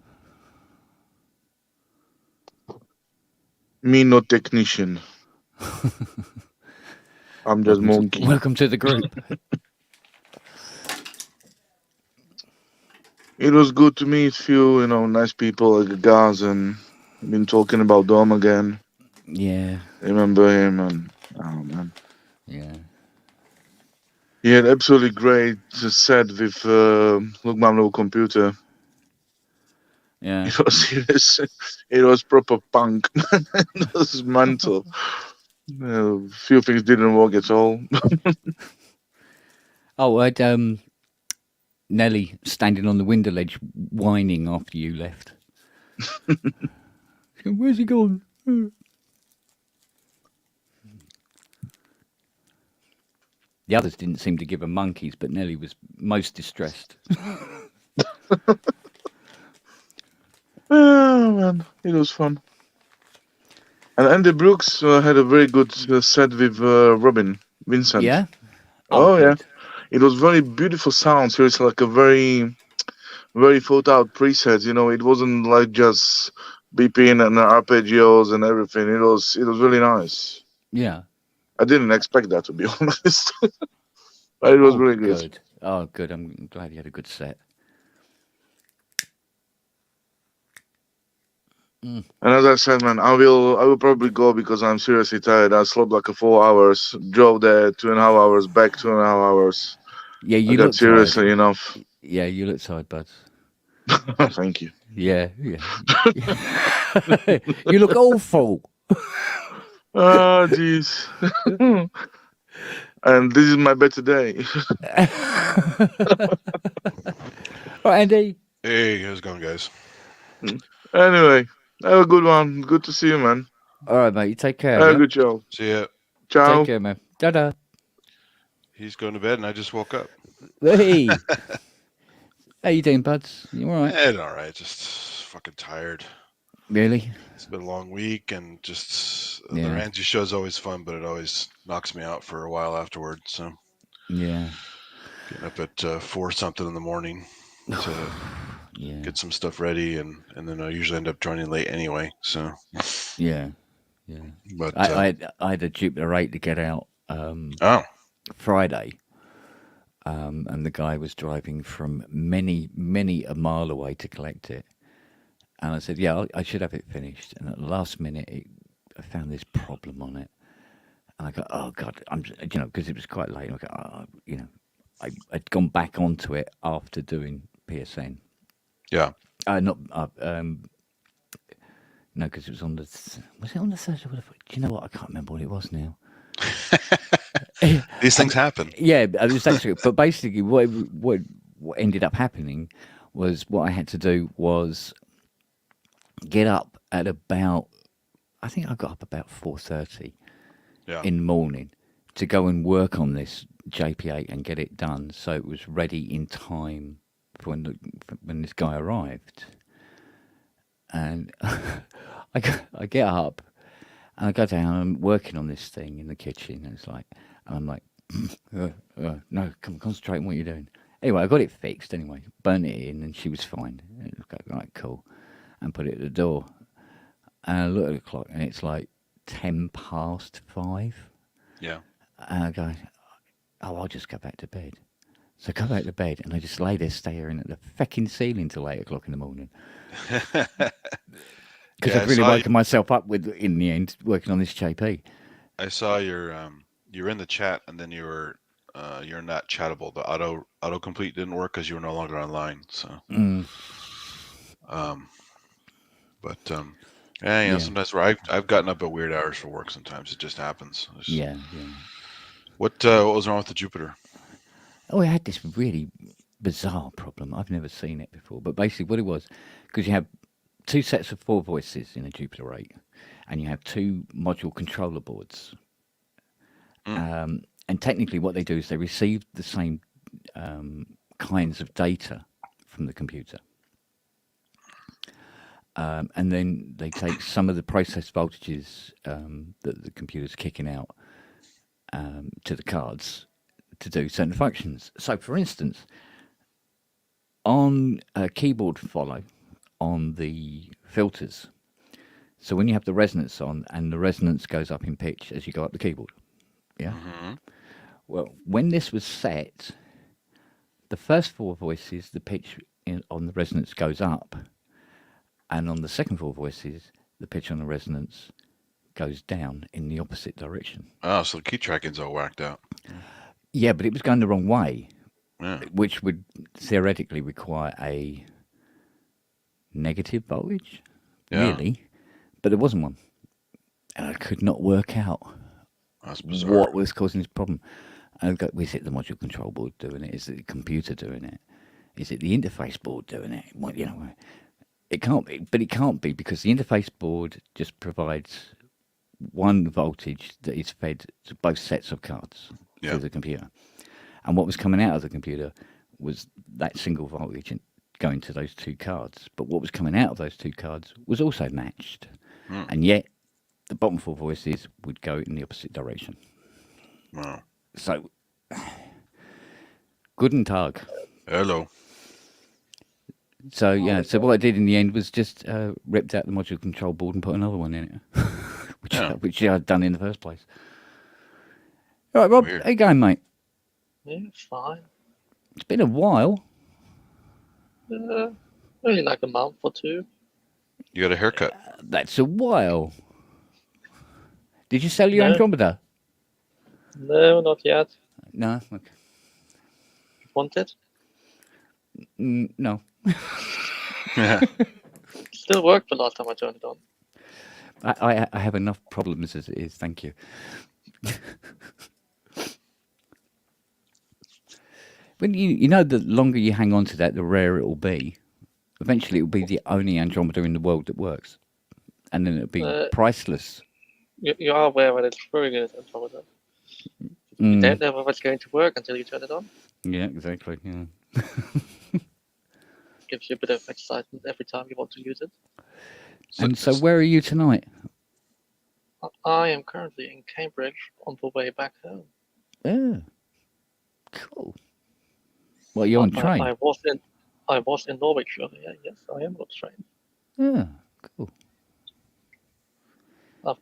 S9: Me not technician. I'm just monkey.
S1: Welcome to the group.
S9: It was good to meet few, nice people like Gaz, and been talking about Dom again.
S1: Yeah.
S9: Remember him, and oh man.
S1: Yeah.
S9: He had absolutely great set with Look My Little Computer.
S1: Yeah.
S9: It was serious. It was proper punk. It was mental. Few things didn't work at all.
S1: Oh, I had Nelly standing on the window ledge whining after you left. Where's he gone? The others didn't seem to give a monkeys, but Nelly was most distressed.
S9: Oh man, it was fun. And Andy Brooks had a very good set with Robin Vincent.
S1: Yeah?
S9: Oh yeah.
S1: Good.
S9: It was very beautiful sounds. It's like a very, very thought out preset. It wasn't like just beeping and arpeggios and everything. It was really nice.
S1: Yeah.
S9: I didn't expect that, to be honest. But it was really good.
S1: Oh, good. I'm glad you had a good set.
S9: And as I said, man, I will probably go because I'm seriously tired. I slept like 4 hours, drove there 2.5 hours, back 2.5 hours.
S1: Yeah, you
S9: got
S1: look
S9: seriously
S1: tired.
S9: enough.
S1: Yeah, you look tired, buds.
S9: Thank you.
S1: Yeah. You look awful.
S9: Oh, jeez. And this is my better day.
S1: All right, Andy.
S10: Hey, how's it going, guys?
S9: Anyway, have a good one. Good to see you, man.
S1: All right, mate. You take care.
S9: Have a
S1: man.
S9: good show.
S10: See ya.
S9: Ciao.
S1: Take care, man. Ta-da.
S10: He's going to bed, and I just woke up.
S1: Hey. How you doing, buds? You all right?
S10: All right. Just fucking tired.
S1: Really?
S10: It's been a long week, and just the
S1: Yeah.
S10: Ramsey show's always fun, but it always knocks me out for a while afterward. So
S1: Yeah.
S10: getting up at 4 something in the morning to
S1: Yeah.
S10: get some stuff ready, and then I usually end up joining late anyway. So
S1: Yeah.
S10: but
S1: I had a Jupiter 8 to get out Friday, and the guy was driving from many a mile away to collect it. And I said, yeah, I should have it finished. And at the last minute, I found this problem on it. And I go, oh, God, because it was quite late. And I go, I'd gone back onto it after doing PSN.
S10: yeah.
S1: No, because it was on was it on the Thursday? Do you know what? I can't remember what it was now.
S10: These things happen.
S1: Yeah, it was actually, but basically what ended up happening was what I had to do was get up at about, I think I got up about 4:30 in the morning to go and work on this JP8 and get it done so it was ready in time when this guy arrived, and I get up and I go down. I'm working on this thing in the kitchen, and I'm like, no, concentrate on what you're doing. Anyway, I got it fixed. Anyway, burnt it in, and she was fine. It was like cool, and put it at the door. And I look at the clock, and it's like 5:10.
S10: Yeah.
S1: And I go, oh, I'll just go back to bed. So I go back to bed, and I just lay there staring at the fecking ceiling till 8 o'clock in the morning. Because I've really woken myself up in the end, working on this JP.
S10: I saw you were in the chat, and then you're not chattable. The autocomplete didn't work because you were no longer online. So, sometimes where I've gotten up at weird hours for work. Sometimes it just happens.
S1: Yeah.
S10: What was wrong with the Jupiter?
S1: Oh, it had this really bizarre problem. I've never seen it before. But basically, what it was, because you have 2 sets of 4 voices in a Jupiter 8, and you have 2 module controller boards. And technically, what they do is they receive the same kinds of data from the computer. And then they take some of the process voltages that the computer's kicking out to the cards to do certain functions. So, for instance, on a keyboard follow on the filters, so when you have the resonance on and the resonance goes up in pitch as you go up the keyboard, well, when this was set, the first 4 voices, the pitch on the resonance goes up, and on the second 4 voices, the pitch on the resonance goes down in the opposite direction.
S10: Oh, so the key tracking's all whacked out.
S1: Yeah, but it was going the wrong way, which would theoretically require a negative voltage, really, but there wasn't one. And I could not work out what was causing this problem. And I go, is it the module control board doing it? Is it the computer doing it? Is it the interface board doing it? Well, it can't be, but it can't be because the interface board just provides one voltage that is fed to both sets of cards through the computer. And what was coming out of the computer was that single voltage going to those 2 cards. But what was coming out of those 2 cards was also matched. And yet, the bottom 4 voices would go in the opposite direction.
S10: Wow.
S1: So, Guten Tag.
S10: Hello.
S1: So, so what I did in the end was just ripped out the module control board and put another one in it, which I'd done in the first place. All right, Rob, how you going, mate?
S11: Yeah, fine.
S1: It's been a while.
S11: Only like a month or 2.
S10: You got a haircut.
S1: That's a while. Did you sell your Andromeda?
S11: No, not yet.
S1: No? Okay.
S11: Want it?
S1: No.
S11: Still worked the last time I turned it on.
S1: I have enough problems as it is, thank you. When you know, the longer you hang on to that, the rarer it will be. Eventually, it will be the only Andromeda in the world that works, and then it'll be priceless.
S11: You are aware that it's very good at Andromeda. You don't know whether it's going to work until you turn it on.
S1: Yeah, exactly. Yeah.
S11: Gives you a bit of excitement every time you want to use it.
S1: And so, where are you tonight?
S11: I am currently in Cambridge on the way back home.
S1: Yeah, cool. Well, you're on train.
S11: I was in Norwich earlier. Yes, I am on train.
S1: Yeah, cool.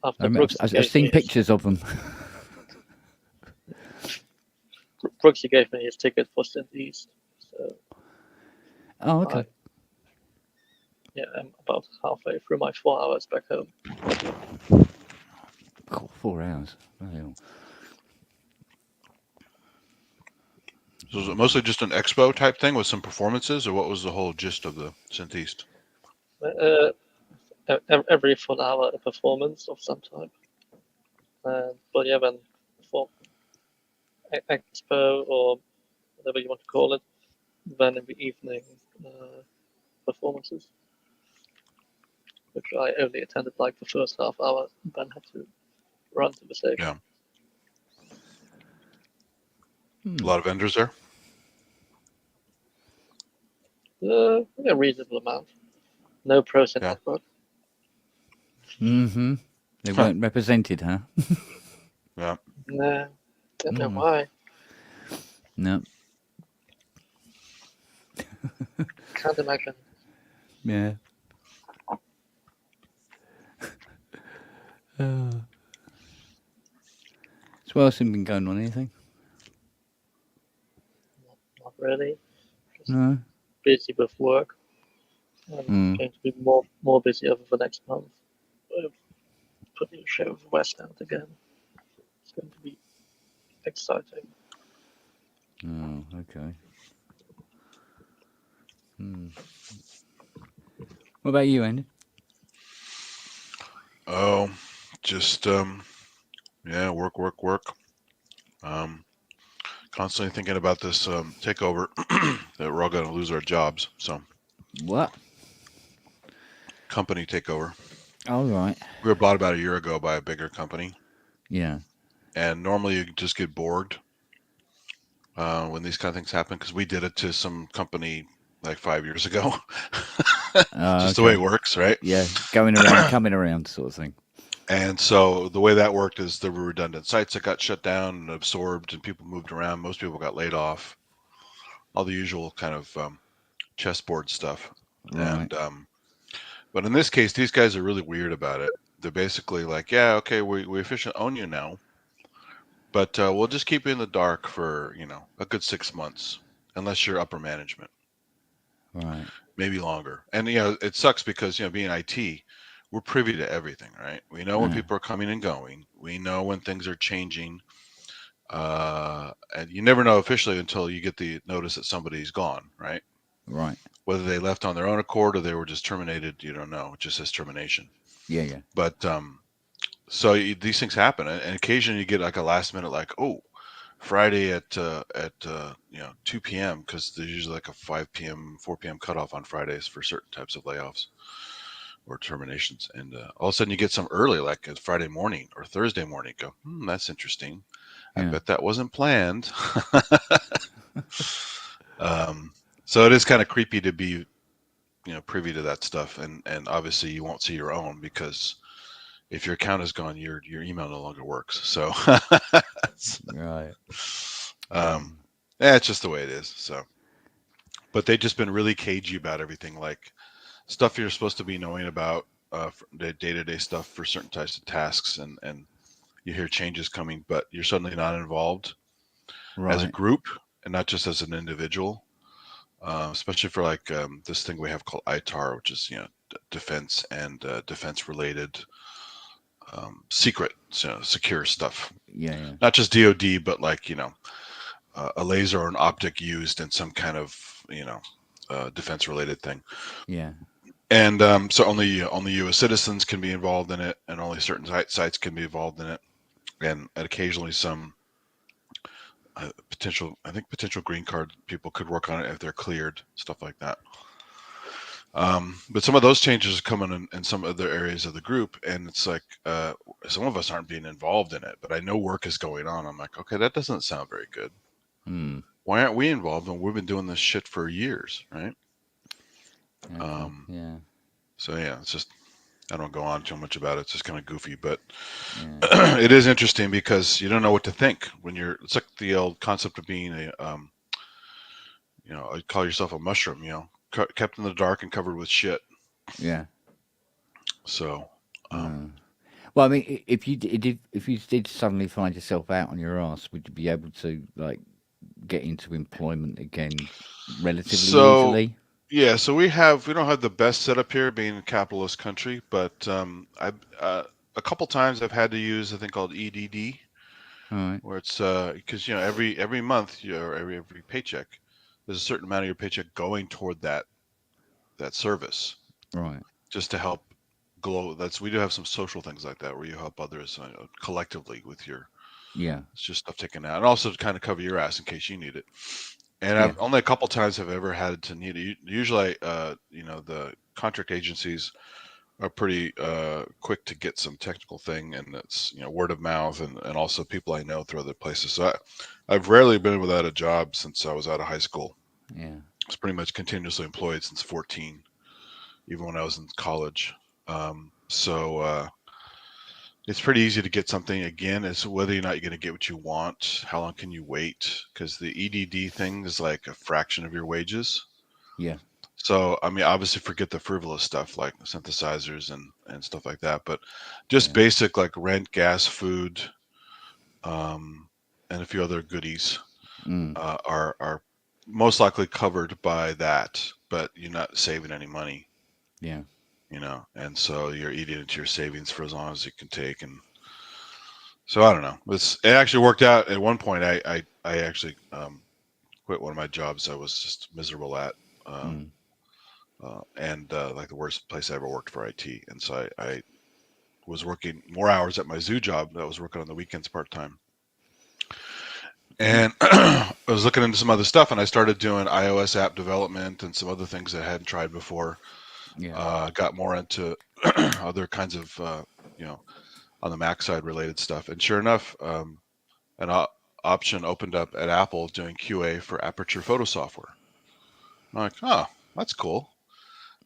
S11: I've
S1: seen pictures of them.
S11: Brooksy gave me his ticket for Synth East. So
S1: oh, okay.
S11: I'm about halfway through my 4 hours back home.
S1: Cool, 4 hours.
S10: So was it mostly just an expo type thing with some performances, or what was the whole gist of the Synth East?
S11: Every full hour a performance of some type. But yeah, then for expo or whatever you want to call it, then in the evening performances, which I only attended like the first half hour, and then had to run to the stage.
S10: Yeah. A lot of vendors there.
S11: A reasonable amount. No pros in network.
S1: Mm-hmm. They weren't represented, huh?
S10: Yeah.
S11: No, don't know why.
S1: No.
S11: Can't imagine.
S1: Yeah. So what else has been going on? Anything?
S11: Not really. Just
S1: No.
S11: busy with work. I'm going to be more busy over the next month. Putting a show of the West out again. It's going to be exciting.
S1: Oh, okay. What about you, Andy?
S10: Oh, just work. Constantly thinking about this takeover that we're all going to lose our jobs. So
S1: What?
S10: Company takeover.
S1: All right.
S10: We were bought about a year ago by a bigger company.
S1: Yeah.
S10: And normally you just get bored when these kind of things happen, because we did it to some company like 5 years ago. Just the way it works, right?
S1: Yeah, going around, coming around sort of thing.
S10: And so the way that worked is there were redundant sites that got shut down and absorbed, and people moved around. Most people got laid off. All the usual kind of chessboard stuff.
S1: Right.
S10: And but in this case, these guys are really weird about it. They're basically like, yeah, okay, we officially own you now, but we'll just keep you in the dark for, a good 6 months, unless you're upper management.
S1: Right.
S10: Maybe longer. And, it sucks because, being IT, we're privy to everything, right? We know when people are coming and going. We know when things are changing. And you never know officially until you get the notice that somebody's gone, right?
S1: Right.
S10: Whether they left on their own accord or they were just terminated, you don't know. It just says termination.
S1: Yeah.
S10: But so these things happen, and occasionally you get like a last minute, like, oh, Friday at 2 p.m. because there's usually like a 5 p.m., 4 p.m. cutoff on Fridays for certain types of layoffs or terminations, and all of a sudden you get some early, like a Friday morning or Thursday morning. Go, that's interesting. I bet that wasn't planned. So it is kind of creepy to be, privy to that stuff, and obviously you won't see your own, because if your account is gone, your email no longer works. So
S1: right.
S10: It's just the way it is. So, but they've just been really cagey about everything, like stuff you're supposed to be knowing about, the day-to-day stuff for certain types of tasks, and you hear changes coming, but you're suddenly not involved as a group and not just as an individual. Especially for like this thing we have called ITAR, which is defense and defense related secret, secure stuff.
S1: Yeah.
S10: Not just DoD, but like a laser or an optic used in some kind of defense related thing.
S1: Yeah.
S10: And so only U.S. citizens can be involved in it, and only certain sites can be involved in it, and occasionally some potential green card people could work on it if they're cleared, stuff like that. But some of those changes are coming in some other areas of the group, and it's like some of us aren't being involved in it, but I know work is going on. I'm like, okay, that doesn't sound very good. Why aren't we involved? And we've been doing this shit for years, right?
S1: Yeah.
S10: So yeah, it's just, I don't go on too much about it. It's just kind of goofy, but it is interesting because you don't know what to think when it's like the old concept of being call yourself a mushroom, kept in the dark and covered with shit.
S1: Yeah.
S10: So,
S1: well, I mean, if you did suddenly find yourself out on your ass, would you be able to like get into employment again relatively easily?
S10: Yeah, so we don't have the best setup here, being a capitalist country, but a couple times I've had to use a thing called EDD, where it's because every month or every paycheck, there's a certain amount of your paycheck going toward that service,
S1: right?
S10: Just to help we do have some social things like that where you help others collectively with your it's just stuff taken out, and also to kind of cover your ass in case you need it. And I've only a couple times have ever had to need it. Usually, the contract agencies are pretty quick to get some technical thing, and it's word of mouth, and also people I know through other places. So I've rarely been without a job since I was out of high school.
S1: Yeah.
S10: was pretty much continuously employed since 14, even when I was in college. So it's pretty easy to get something. Again, it's whether or not you're going to get what you want. How long can you wait? Because the EDD thing is like a fraction of your wages.
S1: Yeah.
S10: So, I mean, obviously forget the frivolous stuff like synthesizers and stuff like that, but just basic like rent, gas, food, and a few other goodies are most likely covered by that, but you're not saving any money.
S1: Yeah.
S10: You know, and so you're eating into your savings for as long as you can take. And so I don't know. It actually worked out. At one point, I actually quit one of my jobs I was just miserable at. And like the worst place I ever worked for IT. And so I was working more hours at my zoo job. I was working on the weekends part-time. And I was looking into some other stuff, and I started doing iOS app development and some other things that I hadn't tried before. Got more into other kinds of, on the Mac side related stuff. And sure enough, an option opened up at Apple doing QA for Aperture photo software. I'm like, oh, that's cool.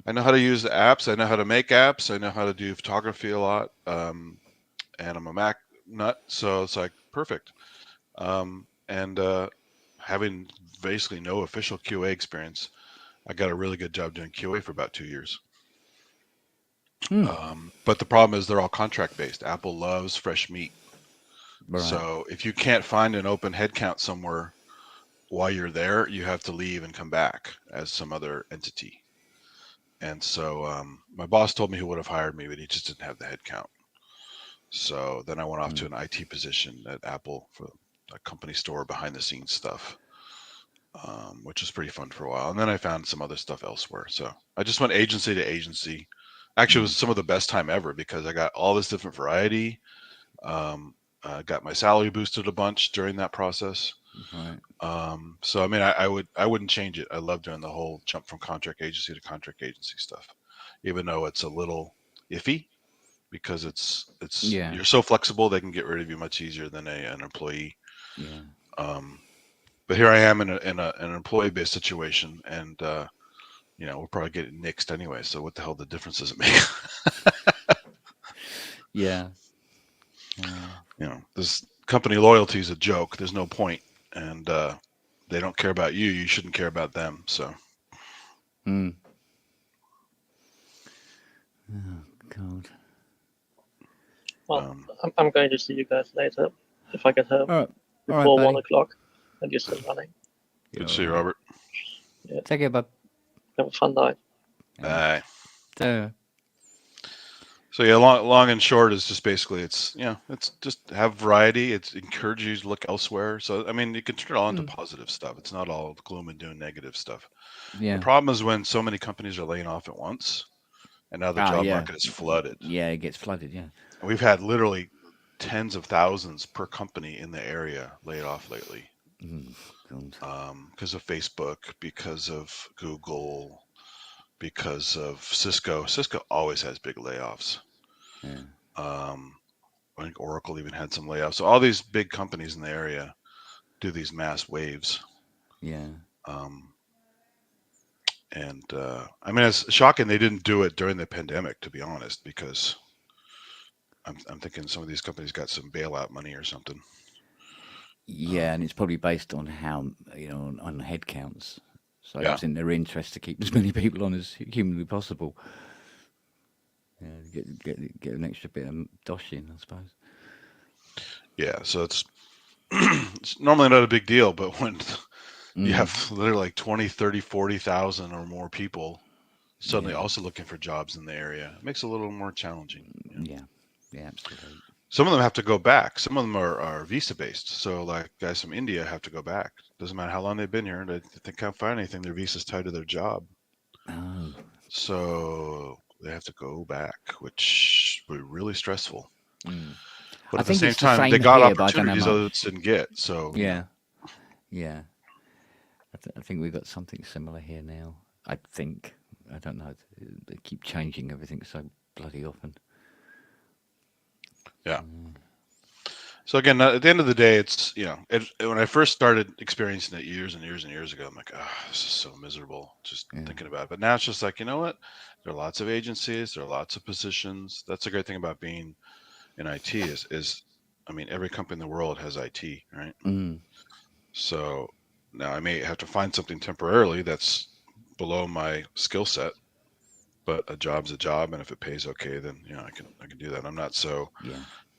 S10: I know how to use the apps. I know how to make apps. I know how to do photography a lot. And I'm a Mac nut, so it's like perfect. And having basically no official QA experience, I got a really good job doing QA for about 2 years. But the problem is they're all contract based. Apple loves fresh meat. Right. So if you can't find an open headcount somewhere while you're there, you have to leave and come back as some other entity. And so my boss told me he would have hired me, but he just didn't have the headcount. So then I went off to an IT position at Apple for a company store behind the scenes stuff, which was pretty fun for a while. And then I found some other stuff elsewhere. So I just went agency to agency. Actually, it was some of the best time ever because I got all this different variety. Got my salary boosted a bunch during that process.
S1: Right.
S10: So I mean, I wouldn't change it. I love doing the whole jump from contract agency to contract agency stuff, even though it's a little iffy because it's you're so flexible they can get rid of you much easier than an employee.
S1: Yeah.
S10: But here I am in an employee based situation, and we'll probably get it nixed anyway. So what the hell the difference does it make?
S1: Yeah.
S10: This company loyalty is a joke. There's no point. And they don't care about you. You shouldn't care about them. So.
S1: Oh, God.
S11: Well, I'm going to see you guys later if I get home before 1 o'clock and you're still running.
S10: Good to see you, Robert.
S11: Yeah.
S1: Take care, bud.
S11: Have a fun night.
S10: Bye.
S1: So
S10: yeah, long and short is just basically it's just have variety. It encourages you to look elsewhere. So I mean, you can turn it all into positive stuff. It's not all gloom and doom negative stuff.
S1: Yeah.
S10: The problem is when so many companies are laying off at once, and now the job market is flooded.
S1: Yeah, it gets flooded. Yeah.
S10: And we've had literally tens of thousands per company in the area laid off lately. Because of Facebook, because of Google, because of Cisco. Cisco always has big layoffs.
S1: Yeah.
S10: I think Oracle even had some layoffs. So all these big companies in the area do these mass waves.
S1: Yeah.
S10: And I mean, it's shocking they didn't do it during the pandemic, to be honest, because I'm thinking some of these companies got some bailout money or something.
S1: Yeah, and it's probably based on how on head counts. So it's in their interest to keep as many people on as humanly possible. Yeah, get an extra bit of dosh in, I suppose.
S10: Yeah, so it's normally not a big deal, but when you have literally like 20, 30, 40,000 or more people suddenly also looking for jobs in the area, it makes it a little more challenging.
S1: Yeah, absolutely.
S10: Some of them have to go back. Some of them are visa based. So like guys from India have to go back. Doesn't matter how long they've been here. They can't find anything. Their visa's tied to their job.
S1: Oh.
S10: So they have to go back, which would be really stressful. But at the
S1: think
S10: same
S1: it's the
S10: time,
S1: same
S10: they got
S1: here, but I don't know
S10: opportunities
S1: much.
S10: others didn't get. So
S1: Yeah. I think we've got something similar here now. I think. I don't know. They keep changing everything so bloody often.
S10: Yeah. So again, at the end of the day, it's when I first started experiencing it years and years and years ago, I'm like, oh, this is so miserable just thinking about it. But now it's just like, you know what? There are lots of agencies, there are lots of positions. That's a great thing about being in IT is I mean, every company in the world has IT, right?
S1: Mm.
S10: So now I may have to find something temporarily that's below my skill set, but a job's a job, and if it pays okay, then I can do that. I'm not so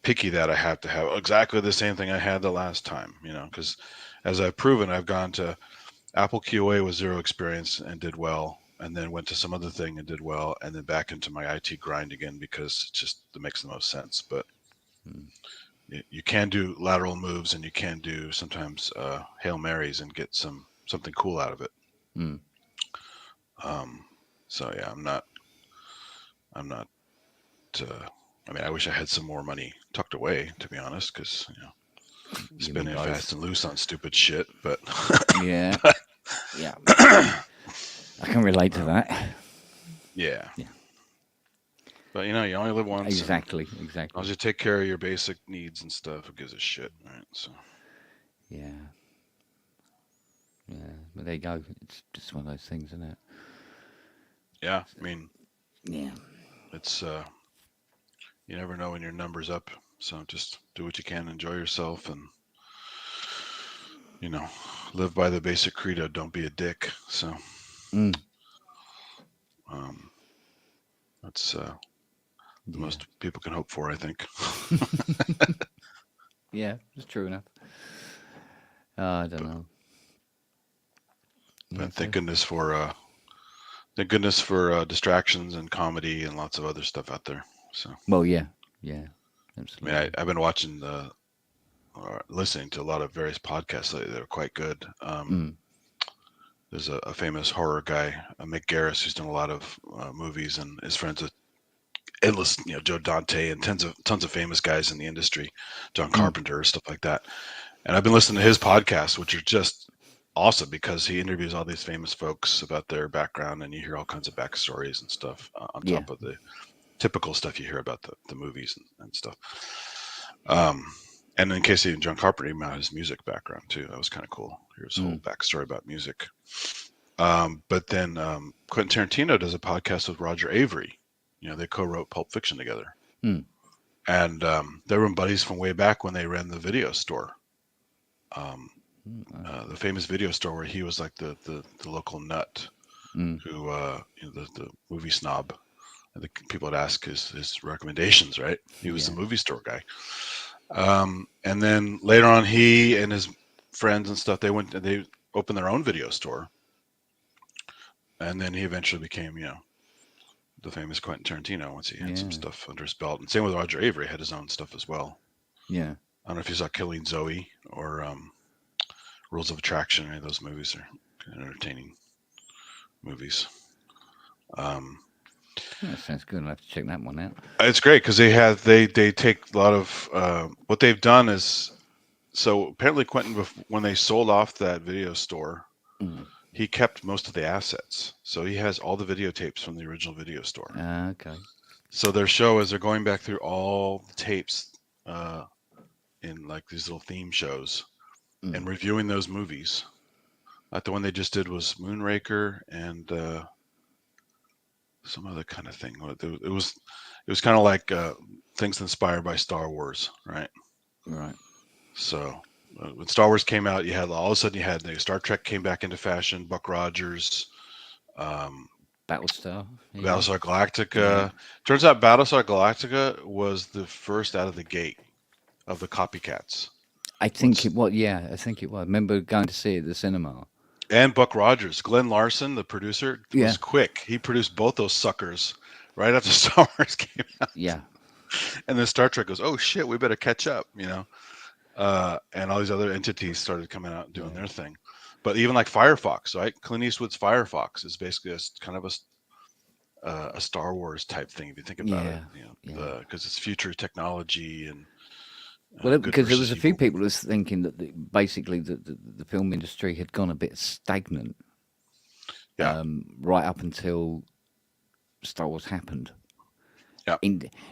S10: picky that I have to have exactly the same thing I had the last time, because as I've proven, I've gone to Apple QA with zero experience and did well, and then went to some other thing and did well, and then back into my IT grind again because it makes the most sense. But you can do lateral moves, and you can do sometimes Hail Marys and get something cool out of it.
S1: Mm.
S10: So yeah, I'm not. I mean, I wish I had some more money tucked away, to be honest, because spending it fast and loose on stupid shit. But
S1: yeah, yeah, I can relate to that.
S10: Yeah. But you only live once.
S1: Exactly.
S10: As long as you take care of your basic needs and stuff, who gives a shit, right? So.
S1: Yeah. But there you go. It's just one of those things, isn't it?
S10: Yeah, I mean.
S1: Yeah.
S10: It's you never know when your number's up, so just do what you can, enjoy yourself, and live by the basic credo: don't be a dick. So. That's the most people can hope for, I think.
S1: Yeah, it's true enough. I don't know.
S10: But thank goodness for distractions and comedy and lots of other stuff out there. So.
S1: Well, yeah, absolutely.
S10: I mean, I've been watching listening to a lot of various podcasts lately that are quite good. There's a famous horror guy, Mick Garris, who's done a lot of movies and is friends with endless, Joe Dante and tons of famous guys in the industry, John Carpenter, stuff like that. And I've been listening to his podcasts, which are just awesome because he interviews all these famous folks about their background, and you hear all kinds of backstories and stuff on top of the typical stuff you hear about the movies and stuff. And in case even John Carpenter, even his music background too. That was kind of cool. Here's his whole backstory about music. But then Quentin Tarantino does a podcast with Roger Avery. They co-wrote Pulp Fiction together. And they were buddies from way back when they ran the video store. The famous video store where he was like the local nut who, the movie snob. I think people would ask his recommendations, right? He was the movie store guy. And then later on, he and his friends and stuff, they opened their own video store. And then he eventually became, the famous Quentin Tarantino once he had some stuff under his belt. And same with Roger Avery, had his own stuff as well.
S1: Yeah.
S10: I don't know if you saw Killing Zoe or Rules of Attraction. Any of those movies are entertaining movies.
S1: That sounds good. I'll have to check that one out.
S10: It's great because they take a lot of what they've done is, so apparently Quentin, when they sold off that video store, he kept most of the assets. So he has all the videotapes from the original video store.
S1: Okay.
S10: So their show is they're going back through all the tapes in like these little theme shows and reviewing those movies. Like the one they just did was Moonraker and some other kind of thing. It was kind of like things inspired by Star Wars, right?
S1: Right.
S10: So when Star Wars came out, all of a sudden you had Star Trek came back into fashion. Buck Rogers,
S1: Battlestar
S10: Galactica.
S1: Yeah.
S10: Turns out Battlestar Galactica was the first out of the gate of the copycats.
S1: I think it was. Yeah, I think it was. I remember going to see it at the cinema.
S10: And Buck Rogers, Glenn Larson, the producer, was quick. He produced both those suckers right after Star Wars came out.
S1: Yeah.
S10: And then Star Trek goes, oh shit, we better catch up, and all these other entities started coming out and doing their thing. But even like Firefox, right? Clint Eastwood's Firefox is basically kind of a Star Wars type thing if you think about it. Because it's future technology and.
S1: Well, because there was a few people who was thinking that basically the film industry had gone a bit stagnant.
S10: Yeah.
S1: Right up until Star Wars happened.
S10: Yeah.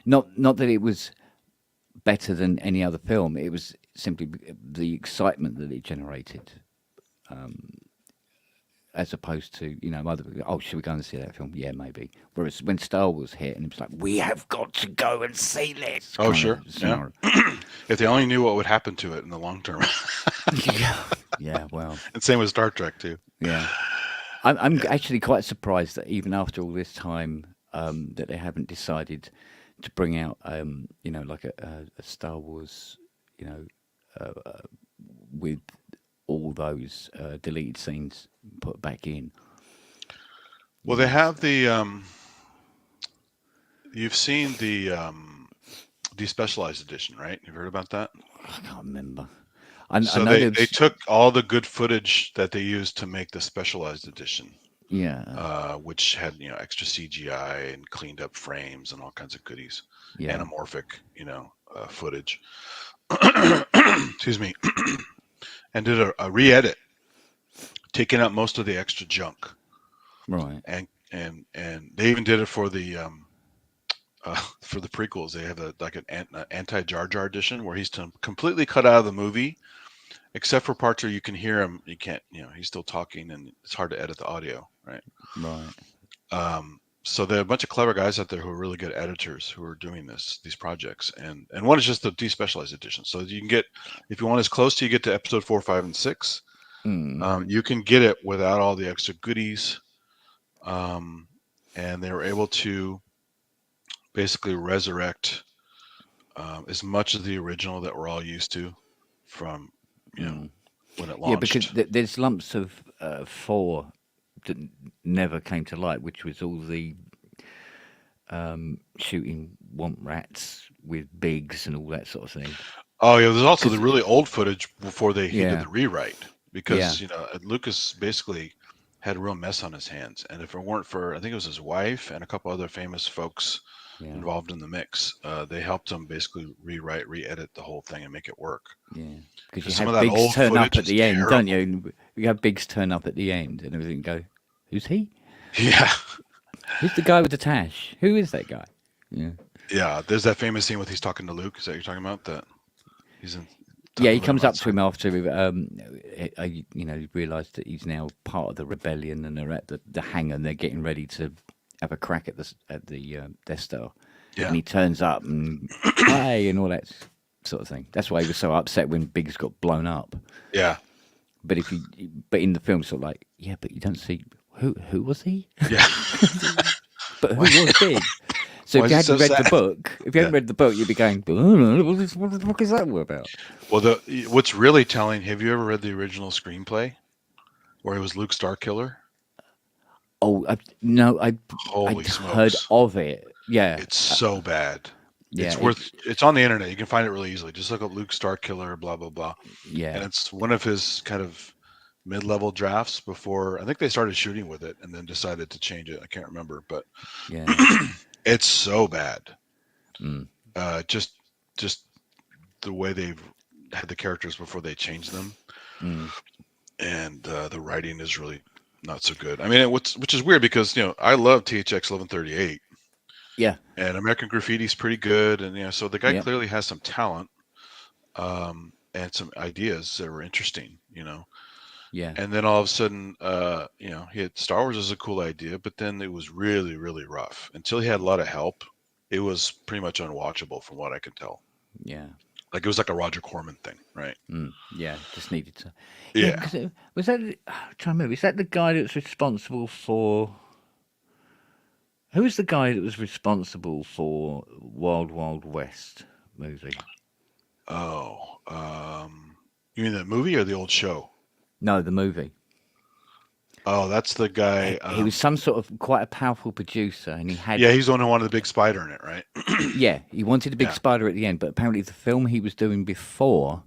S1: Not that it was better than any other film. It was simply the excitement that it generated, as opposed to, you know, should we go and see that film? Yeah, maybe. Whereas when Star Wars hit, and it was like, we have got to go and see this.
S10: Oh, sure. Yeah. If they only knew what would happen to it in the long term.
S1: Yeah, well.
S10: And same with Star Trek too.
S1: Yeah. I'm actually quite surprised that even after all this time, that they haven't decided to bring out, you know, like a Star Wars, you know, with all those deleted scenes put back in.
S10: Well, they have the you've seen the despecialized edition, right? You've heard about that?
S1: I can't remember.
S10: So they took all the good footage that they used to make the specialized edition.
S1: Yeah.
S10: Which had, you know, extra CGI and cleaned up frames and all kinds of goodies.
S1: Yeah.
S10: Anamorphic, you know, footage. Excuse me. And did a re-edit, taking out most of the extra junk.
S1: Right.
S10: And they even did it for the prequels. They have an anti-Jar Jar edition where he's completely cut out of the movie, except for parts where you can hear him. You can't, you know, he's still talking, and it's hard to edit the audio, right?
S1: Right.
S10: So there are a bunch of clever guys out there who are really good editors who are doing these projects, and one is just the despecialized edition. So you can get, if you want as close to you get to episode 4, 5, and 6, you can get it without all the extra goodies, and they were able to basically resurrect as much of the original that we're all used to from, you know, when it launched.
S1: Yeah, because there's lumps of 4 that never came to light, which was all the shooting womp rats with bigs and all that sort of thing.
S10: Oh yeah, there's also the really old footage before he did the rewrite, because you know, Lucas basically had a real mess on his hands, and if it weren't for, I think it was his wife and a couple other famous folks involved in the mix, they helped him basically rewrite, re-edit the whole thing and make it work.
S1: Yeah, because you have Biggs turn up at the end,
S10: terrible.
S1: don't you? You have Biggs turn up at the end and everything. Go, who's he?
S10: Yeah.
S1: Who's the guy with the tash? Who is that guy? Yeah.
S10: Yeah, there's that famous scene with he's talking to Luke. Is that what you're talking about? That he's in.
S1: Yeah, he comes up to him after, you know, he realised that he's now part of the rebellion, and they're at the hangar, and they're getting ready to have a crack at the Death Star.
S10: Yeah.
S1: And he turns up and hi and all that sort of thing. That's why he was so upset when Biggs got blown up.
S10: Yeah.
S1: But in the film, sort of like, yeah, but you don't see who was he?
S10: Yeah.
S1: But who was Biggs? So if you hadn't read the book, you'd be going, what the fuck is that all about?
S10: Well, what's really telling, have you ever read the original screenplay where it was Luke Starkiller?
S1: Oh, no, I'd heard of it. Yeah.
S10: It's so bad.
S1: Yeah,
S10: it's on the internet. You can find it really easily. Just look up Luke Starkiller, blah, blah, blah.
S1: Yeah.
S10: And it's one of his kind of mid-level drafts before, I think they started shooting with it and then decided to change it. I can't remember, but
S1: yeah.
S10: It's so bad. Just the way they've had the characters before they changed them, and the writing is really not so good. I mean, which is weird because, you know, I love THX 1138.
S1: Yeah.
S10: And American Graffiti's pretty good, and, you know, so the guy clearly has some talent, and some ideas that were interesting, you know.
S1: Yeah.
S10: And then all of a sudden, you know, he had Star Wars as a cool idea, but then it was really, really rough. Until he had a lot of help, it was pretty much unwatchable from what I could tell.
S1: Yeah.
S10: Like it was like a Roger Corman thing, right?
S1: Yeah, just needed to.
S10: Yeah.
S1: Was that? I'm trying to remember. Is that the guy that's responsible for? Who was the guy that was responsible for Wild Wild West movie?
S10: Oh, you mean the movie or the old show?
S1: No, the movie.
S10: Oh, that's the guy.
S1: He was some sort of quite a powerful producer, and he had.
S10: Yeah, he's the one who wanted the big spider in it, right?
S1: Yeah, he wanted a big spider at the end, but apparently the film he was doing before,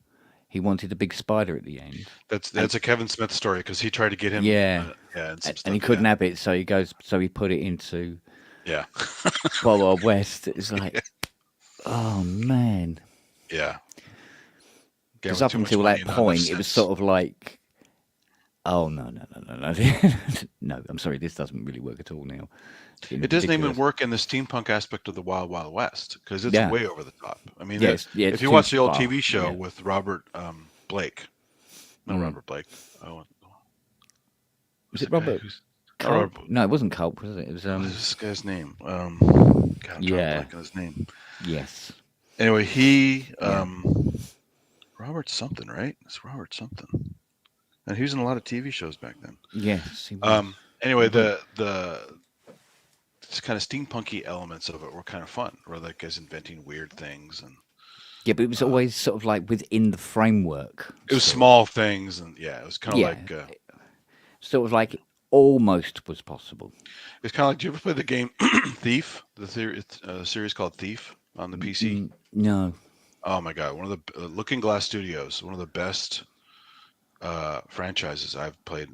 S1: he wanted a big spider at the end.
S10: That's a Kevin Smith story because he tried to get him.
S1: And he couldn't have it, so he put it into.
S10: Yeah.
S1: Wild Wild West. It's like, oh man.
S10: Yeah.
S1: Because up until that point, it was sort of like, Oh no. No, I'm sorry. This doesn't really work at all now.
S10: It doesn't even work in the steampunk aspect of the Wild Wild West because it's way over the top. I mean, if you watch the old TV show with Robert Blake, Robert Blake.
S1: Was it Robert? No, it wasn't Culp, was it? It was
S10: what is this guy's name? God, I'm trying to blank on his name.
S1: Yes.
S10: Anyway, he Robert something, right? It's Robert something, and he was in a lot of TV shows back then.
S1: Yes. He was.
S10: Anyway, the kind of steampunky elements of it were kind of fun. Where like guys inventing weird things and.
S1: Yeah, but it was always sort of like within the framework.
S10: It was small things, and it was kind of like
S1: sort of like almost was possible.
S10: It's kind of like, do you ever play the game Thief? The series called Thief on the PC?
S1: No.
S10: Oh my god, one of the Looking Glass Studios, one of the best franchises I've played.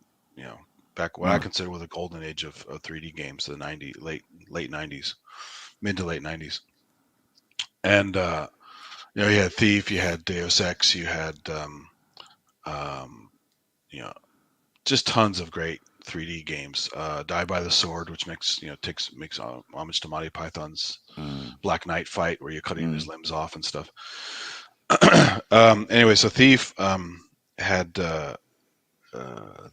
S10: Back what I consider was the golden age of 3D games, the late 90s, mid to late 90s, and you had Thief, you had Deus Ex, you had just tons of great 3D games. Die by the Sword, which makes homage to Monty Python's Black Knight fight, where you're cutting his limbs off and stuff. Anyway, so Thief had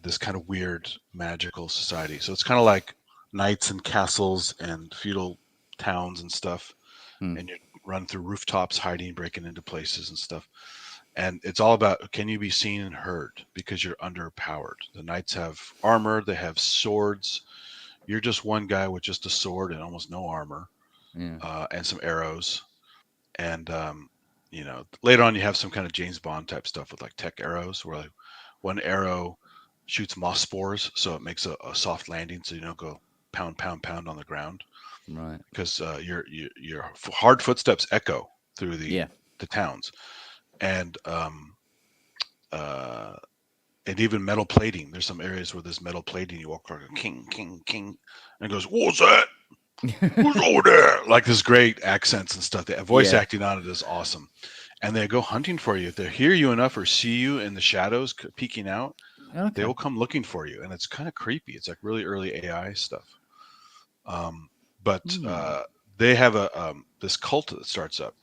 S10: this kind of weird magical society. So it's kind of like knights and castles and feudal towns and stuff, and you run through rooftops, hiding, breaking into places and stuff. And it's all about, can you be seen and heard because you're underpowered. The knights have armor, they have swords. You're just one guy with just a sword and almost no armor, and some arrows. And later on you have some kind of James Bond type stuff with like tech arrows, where like one arrow shoots moss spores, so it makes a soft landing, so you don't go pound on the ground.
S1: Right.
S10: Because your hard footsteps echo through the towns. And even metal plating. There's some areas where there's metal plating. You walk around, king, and it goes, "What's that? Who's over there?" Like this great accents and stuff. The voice acting on it is awesome. And they go hunting for you. If they hear you enough or see you in the shadows peeking out, they will come looking for you. And it's kind of creepy. It's like really early AI stuff. But they have this cult that starts up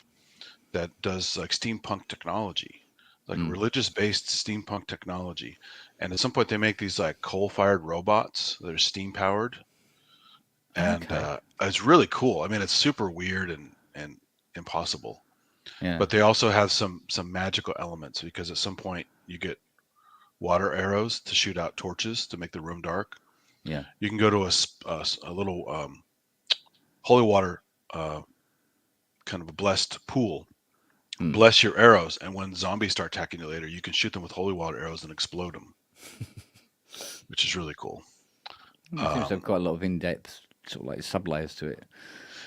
S10: that does like steampunk technology, like religious-based steampunk technology. And at some point, they make these like coal-fired robots that are steam-powered, and it's really cool. I mean, it's super weird and impossible. Yeah. But they also have some magical elements, because at some point you get water arrows to shoot out torches to make the room dark.
S1: Yeah.
S10: You can go to a little holy water kind of a blessed pool. Bless your arrows, and when zombies start attacking you later, you can shoot them with holy water arrows and explode them, which is really cool.
S1: It seems to have quite a lot of in-depth sort of like sub-layers to it.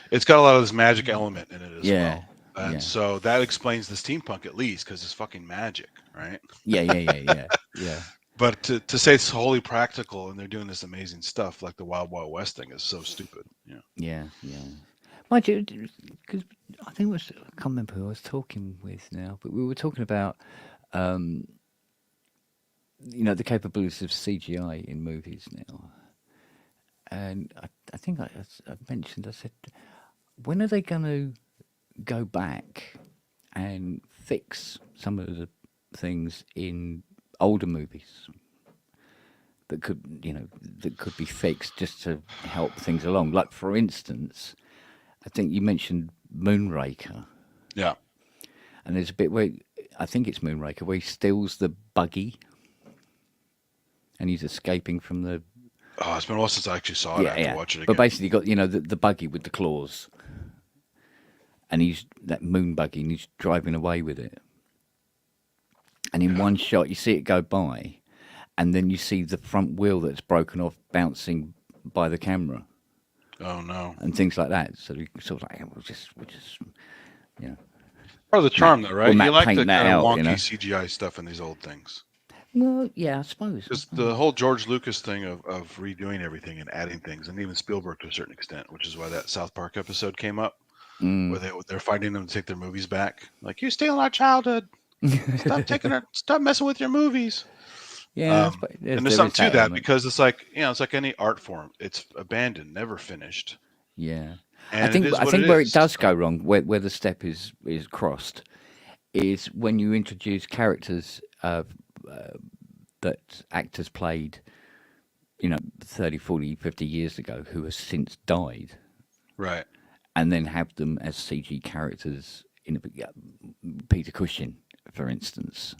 S10: It's got a lot of this magic element in it as well. And so that explains the steampunk, at least, because it's fucking magic, right?
S1: Yeah.
S10: But to say it's wholly practical and they're doing this amazing stuff like the Wild Wild West thing is so stupid.
S1: Yeah. Mind you, because I think I can't remember who I was talking with now, but we were talking about, the capabilities of CGI in movies now. And I think I mentioned, I said, when are they going to go back and fix some of the things in older movies that could be fixed just to help things along? Like, for instance, I think you mentioned Moonraker.
S10: Yeah.
S1: And there's a bit where, I think it's Moonraker, where he steals the buggy and he's escaping from the...
S10: Oh, it's been a while since I actually saw it. I have to watch it again.
S1: But basically got, the buggy with the claws. And he's that moon buggy and he's driving away with it. And in one shot, you see it go by, and then you see the front wheel that's broken off bouncing by the camera.
S10: Oh no!
S1: And things like that. So you sort of like, we'll just,
S10: part of the charm, though, right? You like the kind of wonky CGI stuff in these old things.
S1: Well, yeah, I suppose.
S10: Just the whole George Lucas thing of redoing everything and adding things, and even Spielberg to a certain extent, which is why that South Park episode came up, where they're fighting them to take their movies back. Like, you're stealing our childhood. Stop messing with your movies.
S1: Yeah,
S10: and there's something to that because it's like it's like any art form. It's abandoned, never finished.
S1: Yeah,
S10: and
S1: I think
S10: it is what
S1: where
S10: is.
S1: it does go wrong, where the step is crossed, is when you introduce characters that actors played, 30, 40, 50 years ago who have since died,
S10: Right.
S1: and then have them as CG characters in Peter Cushing, for instance.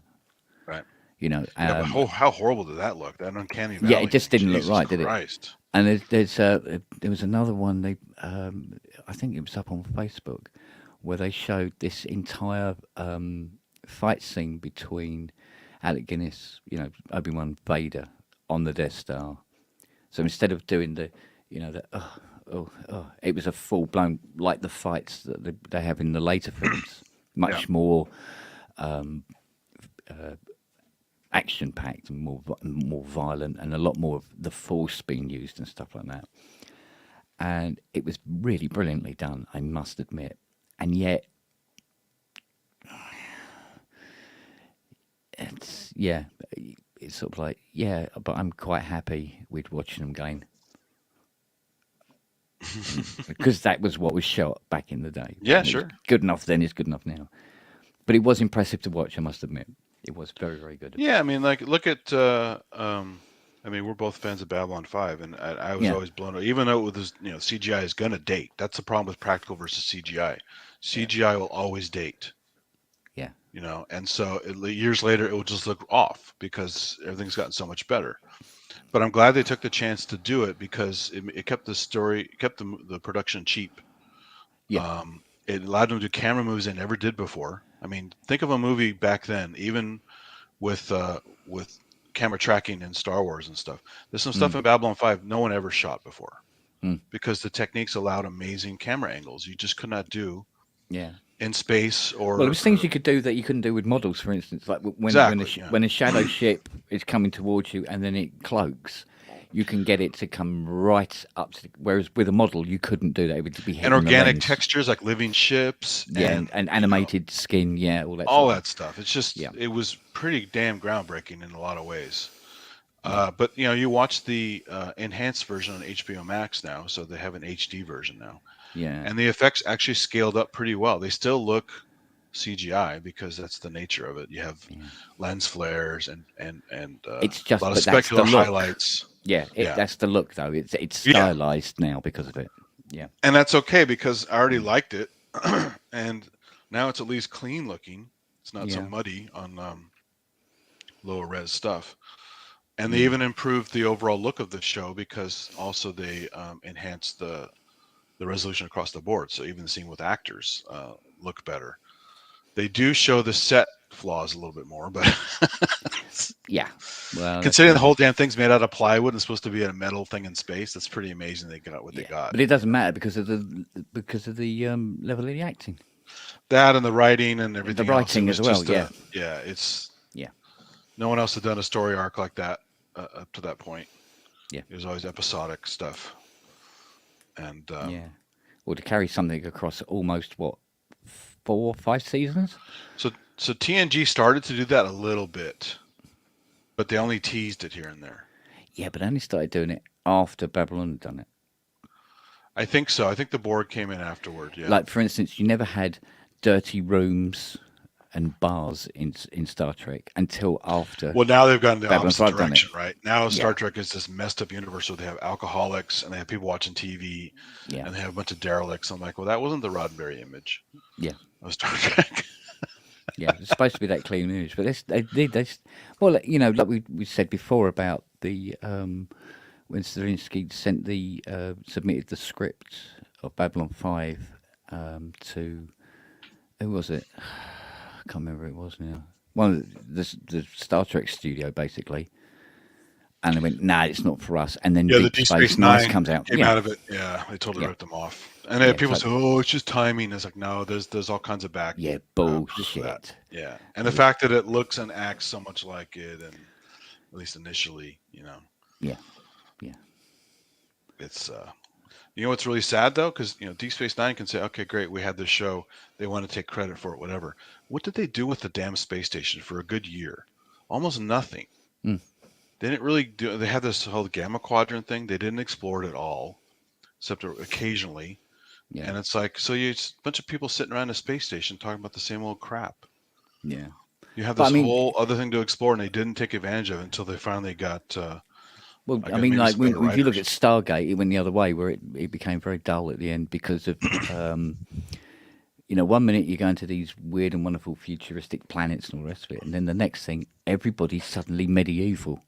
S10: Right.
S1: Yeah,
S10: but how horrible did that look? That uncanny valley.
S1: Yeah, it just didn't look right, did it?
S10: Christ.
S1: And there was another one. I think it was up on Facebook, where they showed this entire fight scene between Alec Guinness, Obi-Wan Vader on the Death Star. So instead of doing it was a full blown, like the fights that they have in the later films, much more action packed and more violent, and a lot more of the force being used and stuff like that. And it was really brilliantly done, I must admit. And yet, it's sort of like, but I'm quite happy with watching them going. Because that was what was shot back in the day.
S10: Yeah, sure.
S1: Good enough then is good enough now. But it was impressive to watch, I must admit. It was very, very good.
S10: Yeah, I mean, like, look at, we're both fans of Babylon 5, and I was always blown away. Even though it was, CGI is going to date. That's the problem with practical versus CGI. CGI will always date.
S1: Yeah.
S10: And so years later, it will just look off because everything's gotten so much better. But I'm glad they took the chance to do it because it kept the story, kept the production cheap.
S1: Yeah.
S10: It allowed them to do camera moves they never did before. I mean, think of a movie back then, even with camera tracking in Star Wars and stuff. There's some stuff in Babylon 5 no one ever shot before because the techniques allowed amazing camera angles you just could not do in space. Well,
S1: there was things you could do that you couldn't do with models, for instance, like when a shadow ship is coming towards you and then it cloaks. You can get it to come right up to whereas with a model you couldn't do that. It would be
S10: and organic textures like living ships
S1: and animated skin,
S10: all that stuff. It's just it was pretty damn groundbreaking in a lot of ways. But you watch the enhanced version on HBO Max now, so they have an HD version now.
S1: Yeah.
S10: And the effects actually scaled up pretty well. They still look CGI because that's the nature of it. You have lens flares and
S1: it's just
S10: a lot of specular highlights.
S1: That's the look though. It's stylized now because of it. Yeah.
S10: And that's okay because I already liked it, and now it's at least clean looking. It's not so muddy on lower res stuff. And they even improved the overall look of the show because also they enhanced the resolution across the board. So even the scene with actors look better. They do show the set flaws a little bit more, but
S1: well,
S10: considering the whole damn thing's made out of plywood and supposed to be a metal thing in space, that's pretty amazing. They got what they got.
S1: But it doesn't matter because of the level of the acting.
S10: That and the writing and everything.
S1: The writing as well.
S10: It's no one else had done a story arc like that up to that point.
S1: Yeah,
S10: it was always episodic stuff. And
S1: well, to carry something across almost 4 or 5 seasons.
S10: So TNG started to do that a little bit, but they only teased it here and there.
S1: Yeah, but they only started doing it after Babylon had done it.
S10: I think so. I think the board came in afterward. Yeah.
S1: Like for instance, you never had dirty rooms and bars in Star Trek until after.
S10: Well, now they've gone the
S1: Babylon
S10: opposite direction, right? Now Star Trek is this messed up universe where they have alcoholics and they have people watching TV, and they have a bunch of derelicts. I'm like, well, that wasn't the Roddenberry image.
S1: Yeah,
S10: of Star Trek.
S1: It's supposed to be that clean image, but they well, like we said before about the when Zelinsky submitted the script of Babylon 5 to who was it? I can't remember who it was now. One of the Star Trek studio, basically. And they went, nah, it's not for us. And then
S10: Deep Space Nine
S1: comes out.
S10: Came out of it. Yeah, they totally ripped them off. And then people say, oh, it's just timing. It's like, no, there's all kinds of back.
S1: Yeah, bullshit.
S10: Yeah. And the fact that it looks and acts so much like it, and at least initially,
S1: Yeah.
S10: It's you know what's really sad though, because Deep Space Nine can say, okay, great, we had this show, they want to take credit for it, whatever. What did they do with the damn space station for a good year? Almost nothing. they didn't really do. They had this whole gamma quadrant thing. They didn't explore it at all, except occasionally.
S1: Yeah.
S10: And it's like, so you a bunch of people sitting around a space station talking about the same old crap.
S1: Yeah.
S10: You have
S1: But,
S10: this
S1: I mean,
S10: whole other thing to explore, and they didn't take advantage of it until they finally got.
S1: Well,
S10: I
S1: I
S10: guess
S1: mean,
S10: maybe
S1: like
S10: some better
S1: if you look at
S10: writers.
S1: Stargate, it went the other way, where it became very dull at the end because of, you know, one minute you go into these weird and wonderful futuristic planets and all the rest of it, and then the next thing, everybody's suddenly medieval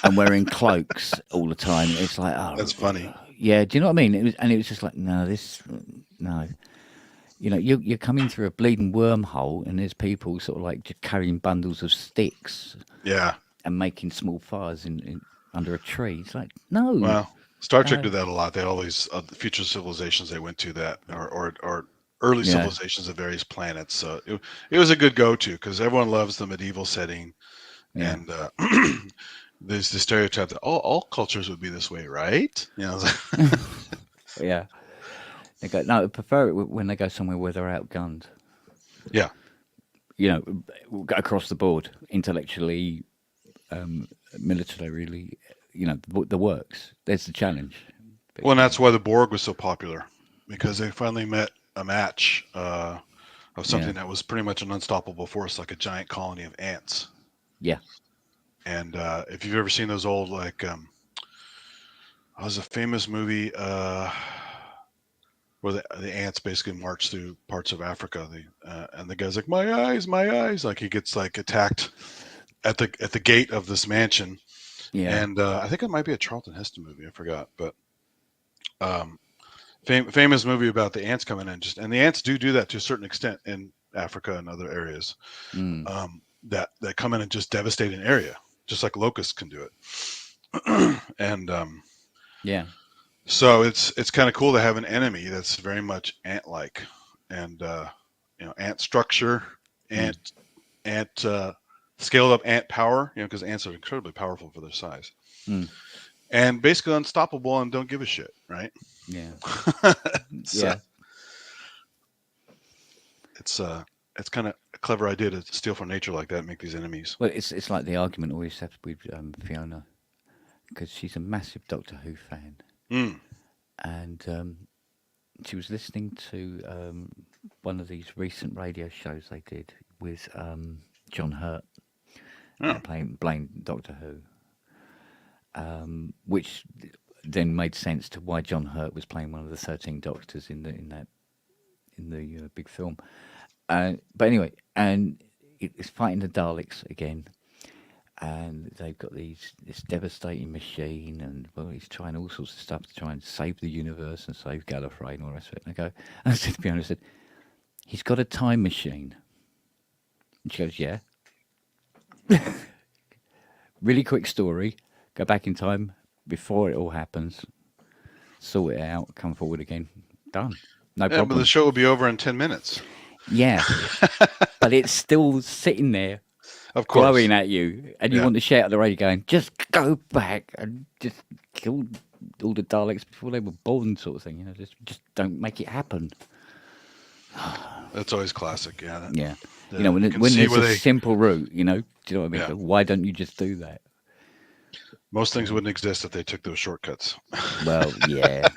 S1: and wearing cloaks all the time. It's like, oh,
S10: That's funny.
S1: Yeah, do you know what I mean? It was just like, no. You know, you're coming through a bleeding wormhole, and there's people sort of like just carrying bundles of sticks.
S10: Yeah.
S1: And making small fires under a tree. It's like, no.
S10: Well, Star Trek did that a lot. They had all these future civilizations they went to that, or early civilizations of various planets. So it was a good go-to because everyone loves the medieval setting, and there's the stereotype that all cultures would be this way, right? You know,
S1: yeah. They go, no, I prefer it when they go somewhere where they're outgunned.
S10: Yeah.
S1: You know, across the board, intellectually, militarily, really, you know, the works. There's the challenge.
S10: well, and that's why the Borg was so popular, because they finally met a match of something that was pretty much an unstoppable force, like a giant colony of ants.
S1: Yeah.
S10: And if you've ever seen those old, like, there's a famous movie where the ants basically march through parts of Africa. And the guy's like, my eyes, my eyes. Like he gets like attacked at the gate of this mansion.
S1: Yeah.
S10: And I think it might be a Charlton Heston movie. I forgot, but famous movie about the ants coming in. And the ants do that to a certain extent in Africa and other areas. That come in and just devastate an area, just like locusts can do it. And
S1: yeah.
S10: So it's kind of cool to have an enemy that's very much ant-like, and you know, ant structure, ant scaled up ant power. You know, because ants are incredibly powerful for their size, and basically unstoppable and don't give a shit, right?
S1: Yeah.
S10: So, it's kind of a clever idea to steal from nature like that and make these enemies.
S1: Well, it's like the argument always had with Fiona, because she's a massive Doctor Who fan. And she was listening to one of these recent radio shows they did with John Hurt playing Doctor Who, which then made sense to why John Hurt was playing one of the 13 Doctors in the big film. But anyway, and it's fighting the Daleks again. And they've got this devastating machine, and well, he's trying all sorts of stuff to try and save the universe and save Gallifrey and all the rest of it. And I said to Fiona, I said, he's got a time machine. And she goes, yeah. Really quick story. Go back in time before it all happens. Sort it out. Come forward again. Done. No problem.
S10: But the show will be over in 10 minutes.
S1: Yeah. But it's still sitting there.
S10: Of course.
S1: Glowing at you, and you want to shout at the radio going, just go back and just kill all the Daleks before they were born, sort of thing. You know, just don't make it happen.
S10: That's always classic, yeah.
S1: Yeah. You know, when there's a simple route, you know, do you know what I mean?
S10: Yeah.
S1: So why don't you just do that?
S10: Most things wouldn't exist if they took those shortcuts.
S1: Well, yeah.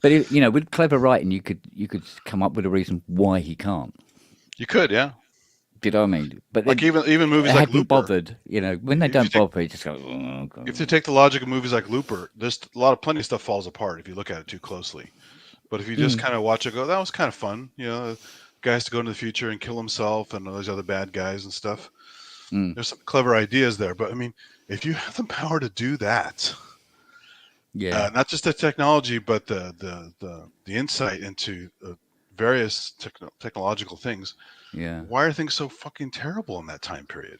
S1: But, you know, with clever writing, you could come up with a reason why he can't.
S10: You could, yeah.
S1: Do you know what I mean? But
S10: like even movies like Looper.
S1: Bothered, you know, when they don't bother, you just go. Oh, God.
S10: If you take the logic of movies like Looper, there's plenty of stuff falls apart if you look at it too closely. But if you just kind of watch it, go, that was kind of fun. You know, the guy has to go into the future and kill himself and all those other bad guys and stuff. There's some clever ideas there, but I mean, if you have the power to do that, not just the technology, but the insight into various technological things.
S1: Yeah.
S10: Why are things so fucking terrible in that time period?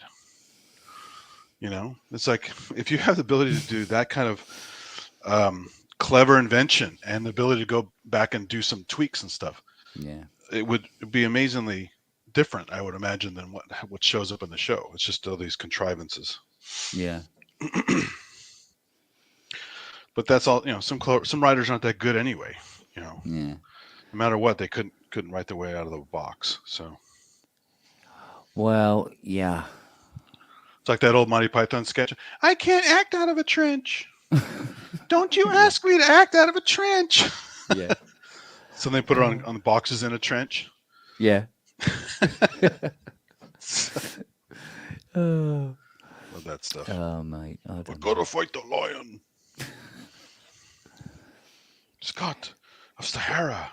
S10: You know, it's like if you have the ability to do that kind of clever invention and the ability to go back and do some tweaks and stuff, it would be amazingly different, I would imagine, than what shows up in the show. It's just all these contrivances.
S1: Yeah.
S10: But that's all. You know, some writers aren't that good anyway. You know.
S1: Yeah.
S10: No matter what, they couldn't write their way out of the box. So.
S1: Well, yeah.
S10: It's like that old Monty Python sketch. I can't act out of a trench. Don't you ask me to act out of a trench.
S1: Yeah.
S10: So they put it on boxes in a trench.
S1: Yeah.
S10: Love that stuff.
S1: Oh, mate.
S10: We're gonna fight the lion. Scott of Sahara.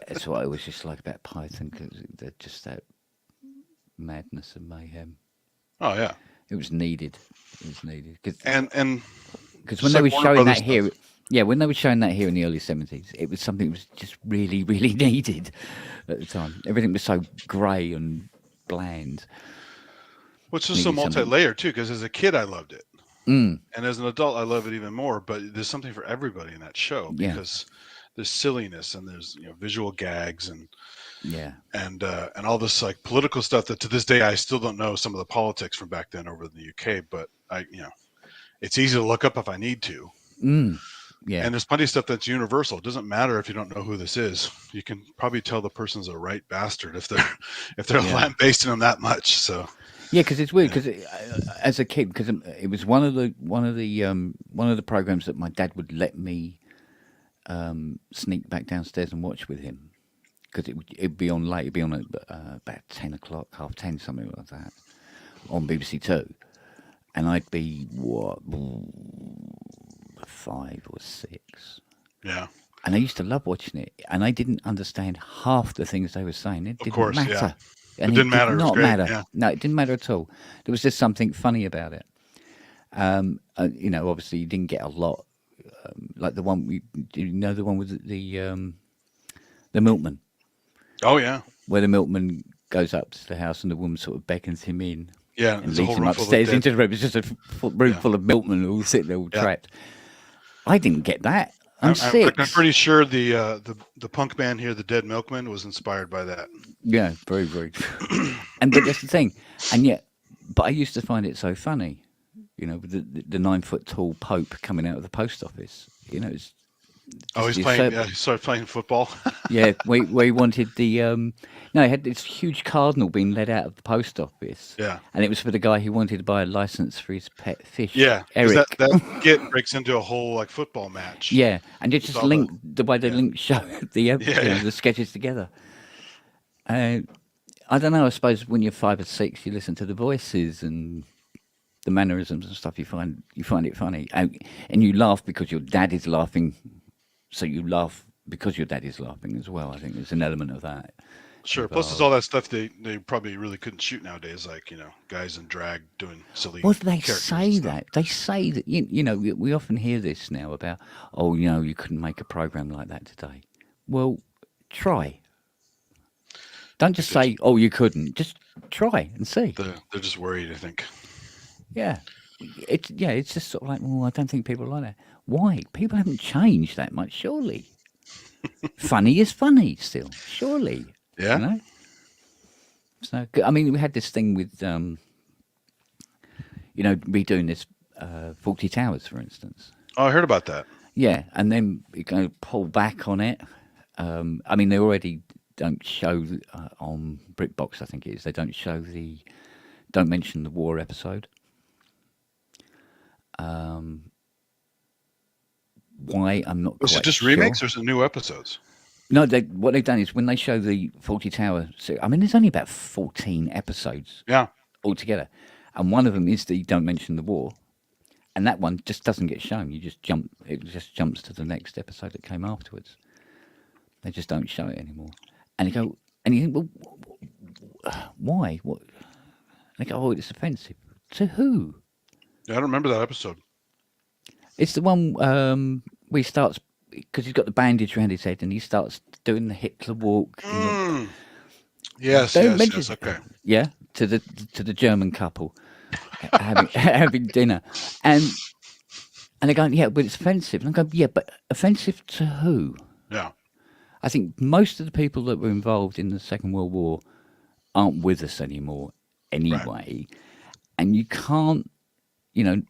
S1: That's what I always just like about Python, because they're just that madness and mayhem.
S10: Oh yeah,
S1: it was needed. It was needed because
S10: when
S1: they were showing that here, when they were showing that here in the early 70s, it was something that was just really, really needed at the time. Everything was so grey and bland.
S10: Well, it's just so multi-layered too. Because as a kid, I loved it, and as an adult, I love it even more. But there's something for everybody in that show because there's silliness and there's visual gags and all this like political stuff that to this day I still don't know some of the politics from back then over in the UK, but it's easy to look up if I need to.
S1: Yeah.
S10: And there's plenty of stuff that's universal. It doesn't matter if you don't know who this is. You can probably tell the person's a right bastard if they're lambasting them that much. So
S1: yeah, because it's weird. Because as a kid, because it was one of the programs that my dad would let me sneak back downstairs and watch with him, because it'd be on late. It'd be on about 10 o'clock, 10:30, something like that, on BBC Two, and I'd be 5 or 6.
S10: Yeah.
S1: And I used to love watching it, and I didn't understand half the things they were saying. It didn't matter.
S10: Yeah.
S1: And
S10: it didn't matter.
S1: Did not matter.
S10: Yeah.
S1: No, it didn't matter at all. There was just something funny about it. Obviously you didn't get a lot. Like the one the one with the milkman.
S10: Oh yeah.
S1: Where the milkman goes up to the house and the woman sort of beckons him in.
S10: Yeah,
S1: and leads him upstairs into the room. It's just a room full of milkmen all sitting there all trapped. I didn't get that. I'm 6.
S10: I'm pretty sure the punk band here, the Dead Milkmen, was inspired by that.
S1: Yeah, very, very true. But that's the thing. But I used to find it so funny, with the 9-foot tall Pope coming out of the post office. It's
S10: he's playing. He started playing football.
S1: Yeah, where he wanted the he had this huge cardinal being led out of the post office.
S10: Yeah,
S1: and it was for the guy who wanted to buy a license for his pet fish.
S10: Yeah,
S1: Eric.
S10: That get breaks into a whole like football match.
S1: Yeah, and it just linked the way they linked show the sketches together. I don't know. I suppose when you're 5 or 6, you listen to the voices and the mannerisms and stuff. You find it funny, and you laugh because your dad is laughing. So you laugh because your dad is laughing as well. I think there's an element of that.
S10: Sure. Plus, there's all that stuff they probably really couldn't shoot nowadays, like guys in drag doing silly.
S1: Well, they say that. They say that. We often hear this now about, you couldn't make a program like that today. Well, try. Don't just say, you couldn't. Just try and see.
S10: They're just worried, I think.
S1: Yeah. It's just sort of like, I don't think people like that. Why? People haven't changed that much, surely. Funny is funny still, surely.
S10: Yeah.
S1: So, I mean, we had this thing with, redoing this Faulty Towers, for instance.
S10: Oh, I heard about that.
S1: Yeah, and then you're going to pull back on it. I mean, they already don't show on BritBox, I think it is. They don't show don't mention the war episode. Why? I'm not quite sure.
S10: Was it just remakes or is it new episodes?
S1: No, what they've done is when they show the Faulty Tower series, I mean, there's only about 14 episodes altogether. And one of them is the Don't Mention the War. And that one just doesn't get shown. It just jumps to the next episode that came afterwards. They just don't show it anymore. And you think, well, why? What? And they go, it's offensive. To who?
S10: Yeah, I don't remember that episode.
S1: It's the one where he starts, because he's got the bandage around his head and he starts doing the Hitler walk.
S10: Yes, okay.
S1: Yeah, to the German couple having dinner. And they're going, yeah, but it's offensive. And I go, yeah, but offensive to who?
S10: Yeah.
S1: I think most of the people that were involved in the Second World War aren't with us anymore anyway. Right. And you can't,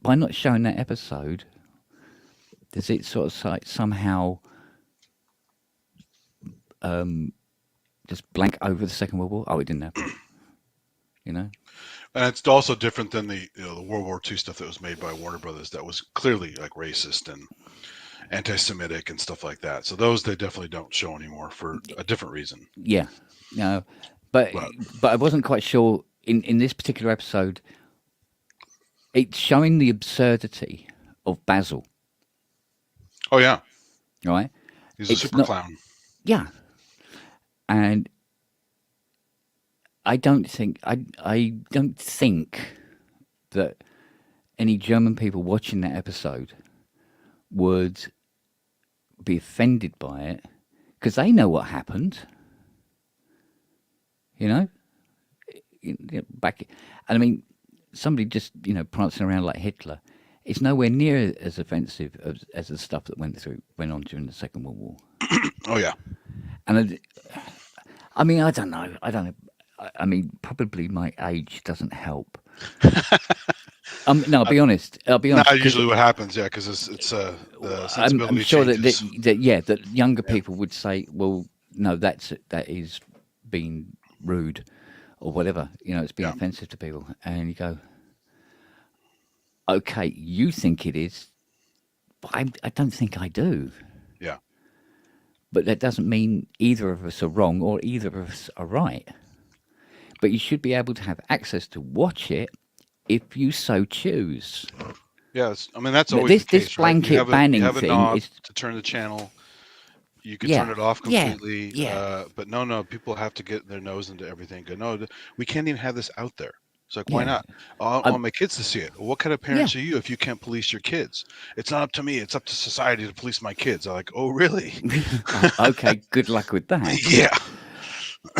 S1: by not showing that episode, does it sort of like somehow just blank over the Second World War? Oh, it didn't happen.
S10: And it's also different than the the World War II stuff that was made by Warner Brothers that was clearly like racist and anti-Semitic and stuff like that. So those they definitely don't show anymore for a different reason.
S1: Yeah, no, but I wasn't quite sure in this particular episode. It's showing the absurdity of Basil.
S10: Oh yeah,
S1: right.
S10: He's a super clown.
S1: Yeah, and I don't think that any German people watching that episode would be offended by it because they know what happened. You know, back, and I mean, somebody just prancing around like Hitler is nowhere near as offensive as the stuff that went on during the Second World War.
S10: Oh yeah,
S1: and I mean, I don't know. I mean, probably my age doesn't help. No, I'll be honest.
S10: Not usually what happens, yeah, because it's the sensibility
S1: I'm sure
S10: changes.
S1: that younger people would say, well, no, that is being rude or whatever. It's being offensive to people, and you go, okay, you think it is, but I don't think I do.
S10: Yeah.
S1: But that doesn't mean either of us are wrong or either of us are right. But you should be able to have access to watch it if you so choose.
S10: Yeah, I mean that's always the case,
S1: this blanket
S10: right?
S1: banning
S10: you have a
S1: thing
S10: knob
S1: is
S10: to turn the channel. You can turn it off completely.
S1: Yeah.
S10: But no, people have to get their nose into everything. Go, no, we can't even have this out there. It's like, why not? I want my kids to see it. What kind of parents are you if you can't police your kids? It's not up to me. It's up to society to police my kids. I'm like, oh, really?
S1: Okay, good luck with that.
S10: Yeah.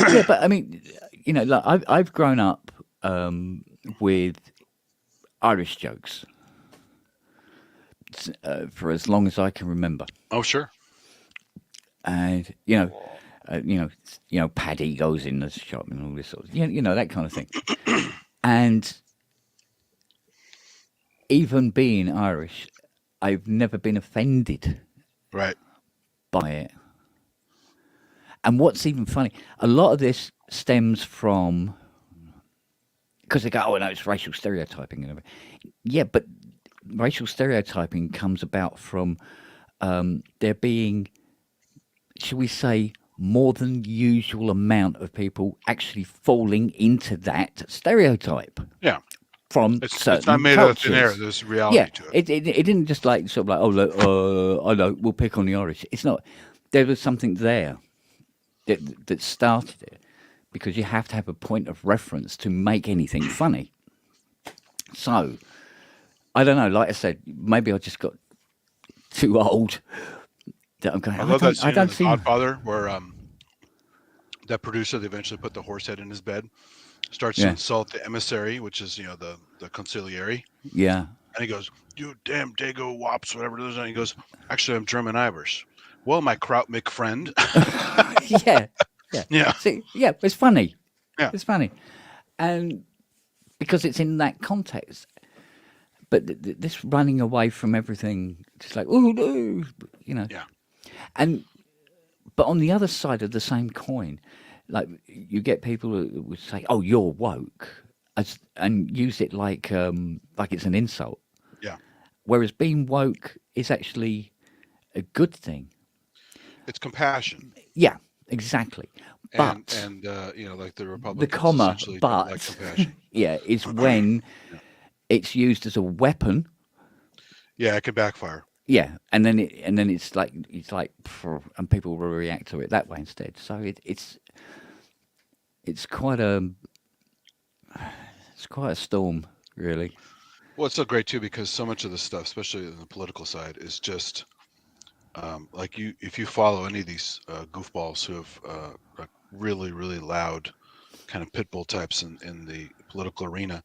S1: Yeah, but I mean, like I've grown up with Irish jokes for as long as I can remember.
S10: Oh, sure.
S1: And Paddy goes in the shop and all this sort of, that kind of thing. And even being Irish, I've never been offended,
S10: right,
S1: by it. And what's even funny, a lot of this stems from because they go, oh no, it's racial stereotyping and everything. Yeah, but racial stereotyping comes about from there being, shall we say, more than usual amount of people actually falling into that stereotype.
S10: Yeah.
S1: From certain
S10: it's not made out of thin air. There's reality to it.
S1: It didn't just like sort of like, oh look, I know, we'll pick on the Irish. It's not. There was something there that started it, because you have to have a point of reference to make anything funny. So I don't know. Like I said, maybe I just got too old. That I'm going.
S10: I love that scene in The Godfather where that producer, they eventually put the horse head in his bed, starts to insult the emissary, which is the consigliere.
S1: Yeah.
S10: And he goes, "You damn dago wops," whatever it is. And he goes, "Actually, I'm German Irish." Well, my Kraut McFriend.
S1: Yeah. See, it's funny.
S10: Yeah,
S1: it's funny, and because it's in that context. But this running away from everything, just like, oh no,
S10: Yeah.
S1: But on the other side of the same coin, like you get people who would say, "Oh, you're woke," and use it like it's an insult.
S10: Yeah.
S1: Whereas being woke is actually a good thing.
S10: It's compassion.
S1: Yeah, exactly. But
S10: and like the Republicans,
S1: the comma,
S10: essentially
S1: but
S10: don't like compassion.
S1: is when it's used as a weapon.
S10: Yeah, it can backfire.
S1: Yeah, and then it's like and people will react to it that way instead. So it's quite a storm, really.
S10: Well, it's so great too because so much of this stuff, especially on the political side, is just like if you follow any of these goofballs who have like really, really loud kind of pit bull types in the political arena,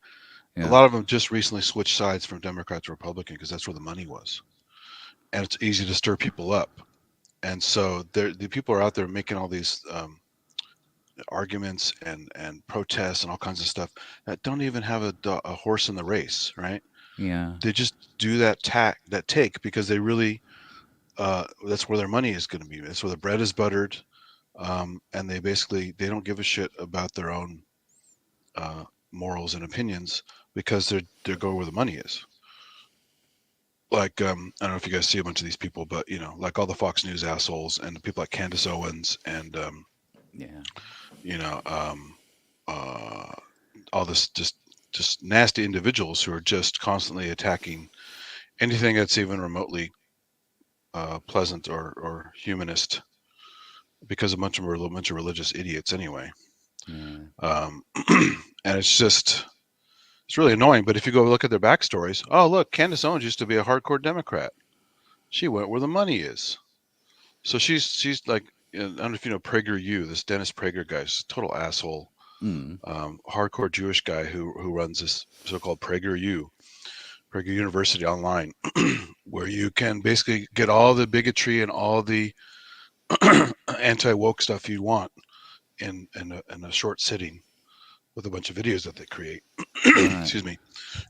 S10: a lot of them just recently switched sides from Democrat to Republican because that's where the money was. And it's easy to stir people up. And so the people are out there making all these arguments and protests and all kinds of stuff that don't even have a horse in the race, right?
S1: Yeah.
S10: They just do that take because they really, that's where their money is going to be. That's where the bread is buttered. And they don't give a shit about their own morals and opinions because they're going where the money is. Like I don't know if you guys see a bunch of these people, but like all the Fox News assholes and the people like Candace Owens and all this just nasty individuals who are just constantly attacking anything that's even remotely pleasant or humanist, because a bunch of religious idiots anyway. And it's really annoying. But if you go look at their backstories, oh look, Candace Owens used to be a hardcore Democrat. She went where the money is. So she's like, I don't know if you know PragerU, this Dennis Prager guy, is a total asshole. Hardcore Jewish guy who runs this so-called PragerU, Prager University online, where you can basically get all the bigotry and all the anti-woke stuff you want in a short sitting with a bunch of videos that they create. Excuse me.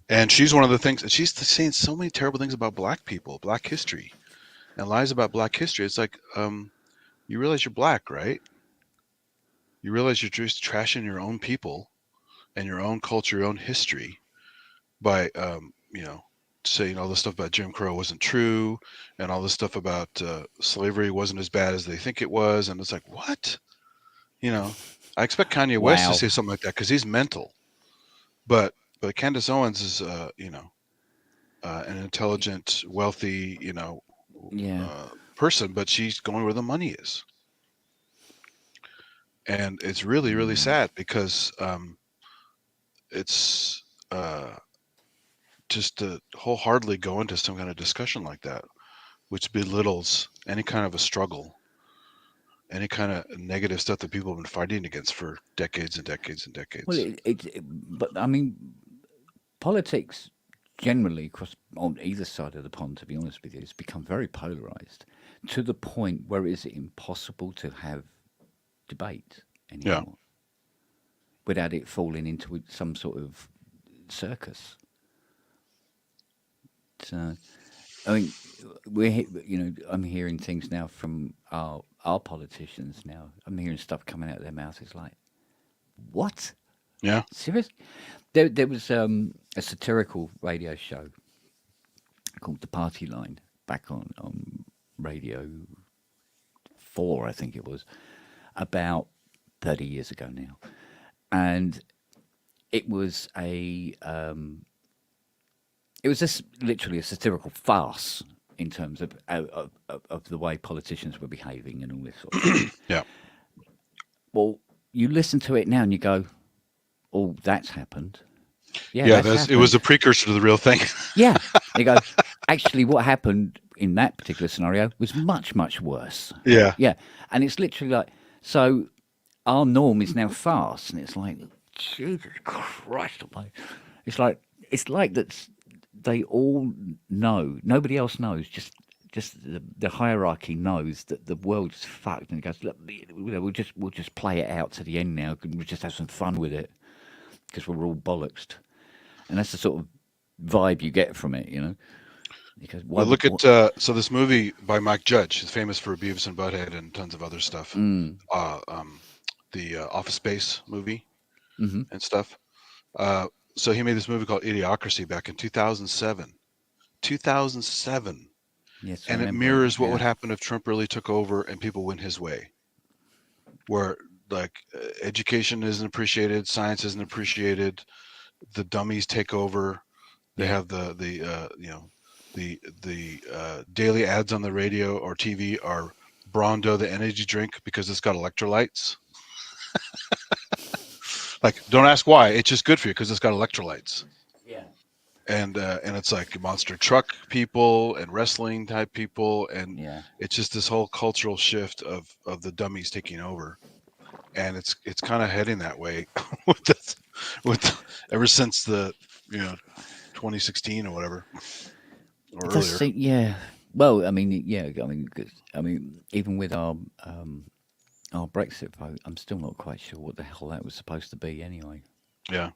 S10: And she's one of the things, she's saying so many terrible things about black people, black history, and lies about black history. It's like, you realize you're black, right? You realize you're just trashing your own people and your own culture, your own history by, saying all this stuff about Jim Crow wasn't true, and all this stuff about slavery wasn't as bad as they think it was. And it's like, what? I expect Kanye West to say something like that because he's mental. But Candace Owens is, an intelligent, wealthy, person, but she's going where the money is. And it's really, really sad because it's just to wholeheartedly go into some kind of discussion like that, which belittles any kind of a struggle, any kind of negative stuff that people have been fighting against for decades and decades and decades.
S1: Well, but I mean, politics generally on either side of the pond, to be honest with you, has become very polarized to the point where it is impossible to have debate anymore without it falling into some sort of circus. So, I mean, I'm hearing things now from our politicians now. I'm hearing stuff coming out of their mouths. It's like, what?
S10: Yeah.
S1: Serious? There was a satirical radio show called The Party Line back on Radio 4, I think it was, about 30 years ago now. And it was literally a satirical farce in terms of the way politicians were behaving and all this sort of thing.
S10: Yeah.
S1: Well, you listen to it now and you go, oh, that's happened.
S10: It was a precursor to the real thing.
S1: Yeah. You go, actually, what happened in that particular scenario was much, much worse.
S10: Yeah.
S1: Yeah. And it's literally like, so our norm is now farce. And it's like, Jesus Christ. It's like that they all know. Nobody else knows. Just the hierarchy knows that the world's fucked. And it goes, look, we'll just play it out to the end now. We'll just have some fun with it because we're all bollocksed. And that's the sort of vibe you get from it, Because
S10: look at so this movie by Mike Judge, who's famous for Beavis and Butthead and tons of other stuff. The Office Space movie and stuff. So he made this movie called Idiocracy back in 2007. 2007.
S1: Yes,
S10: and it mirrors what would happen if Trump really took over and people went his way. Where education isn't appreciated, science isn't appreciated, the dummies take over. They have the daily ads on the radio or TV are Brawndo, the energy drink, because it's got electrolytes. Don't ask why. It's just good for you because it's got electrolytes.
S1: Yeah.
S10: And it's like monster truck people and wrestling type people, and it's just this whole cultural shift of the dummies taking over, and it's kind of heading that way with ever since the 2016 or whatever or earlier.
S1: Well, I mean, even with our Brexit vote, I'm still not quite sure what the hell that was supposed to be anyway.
S10: Yeah.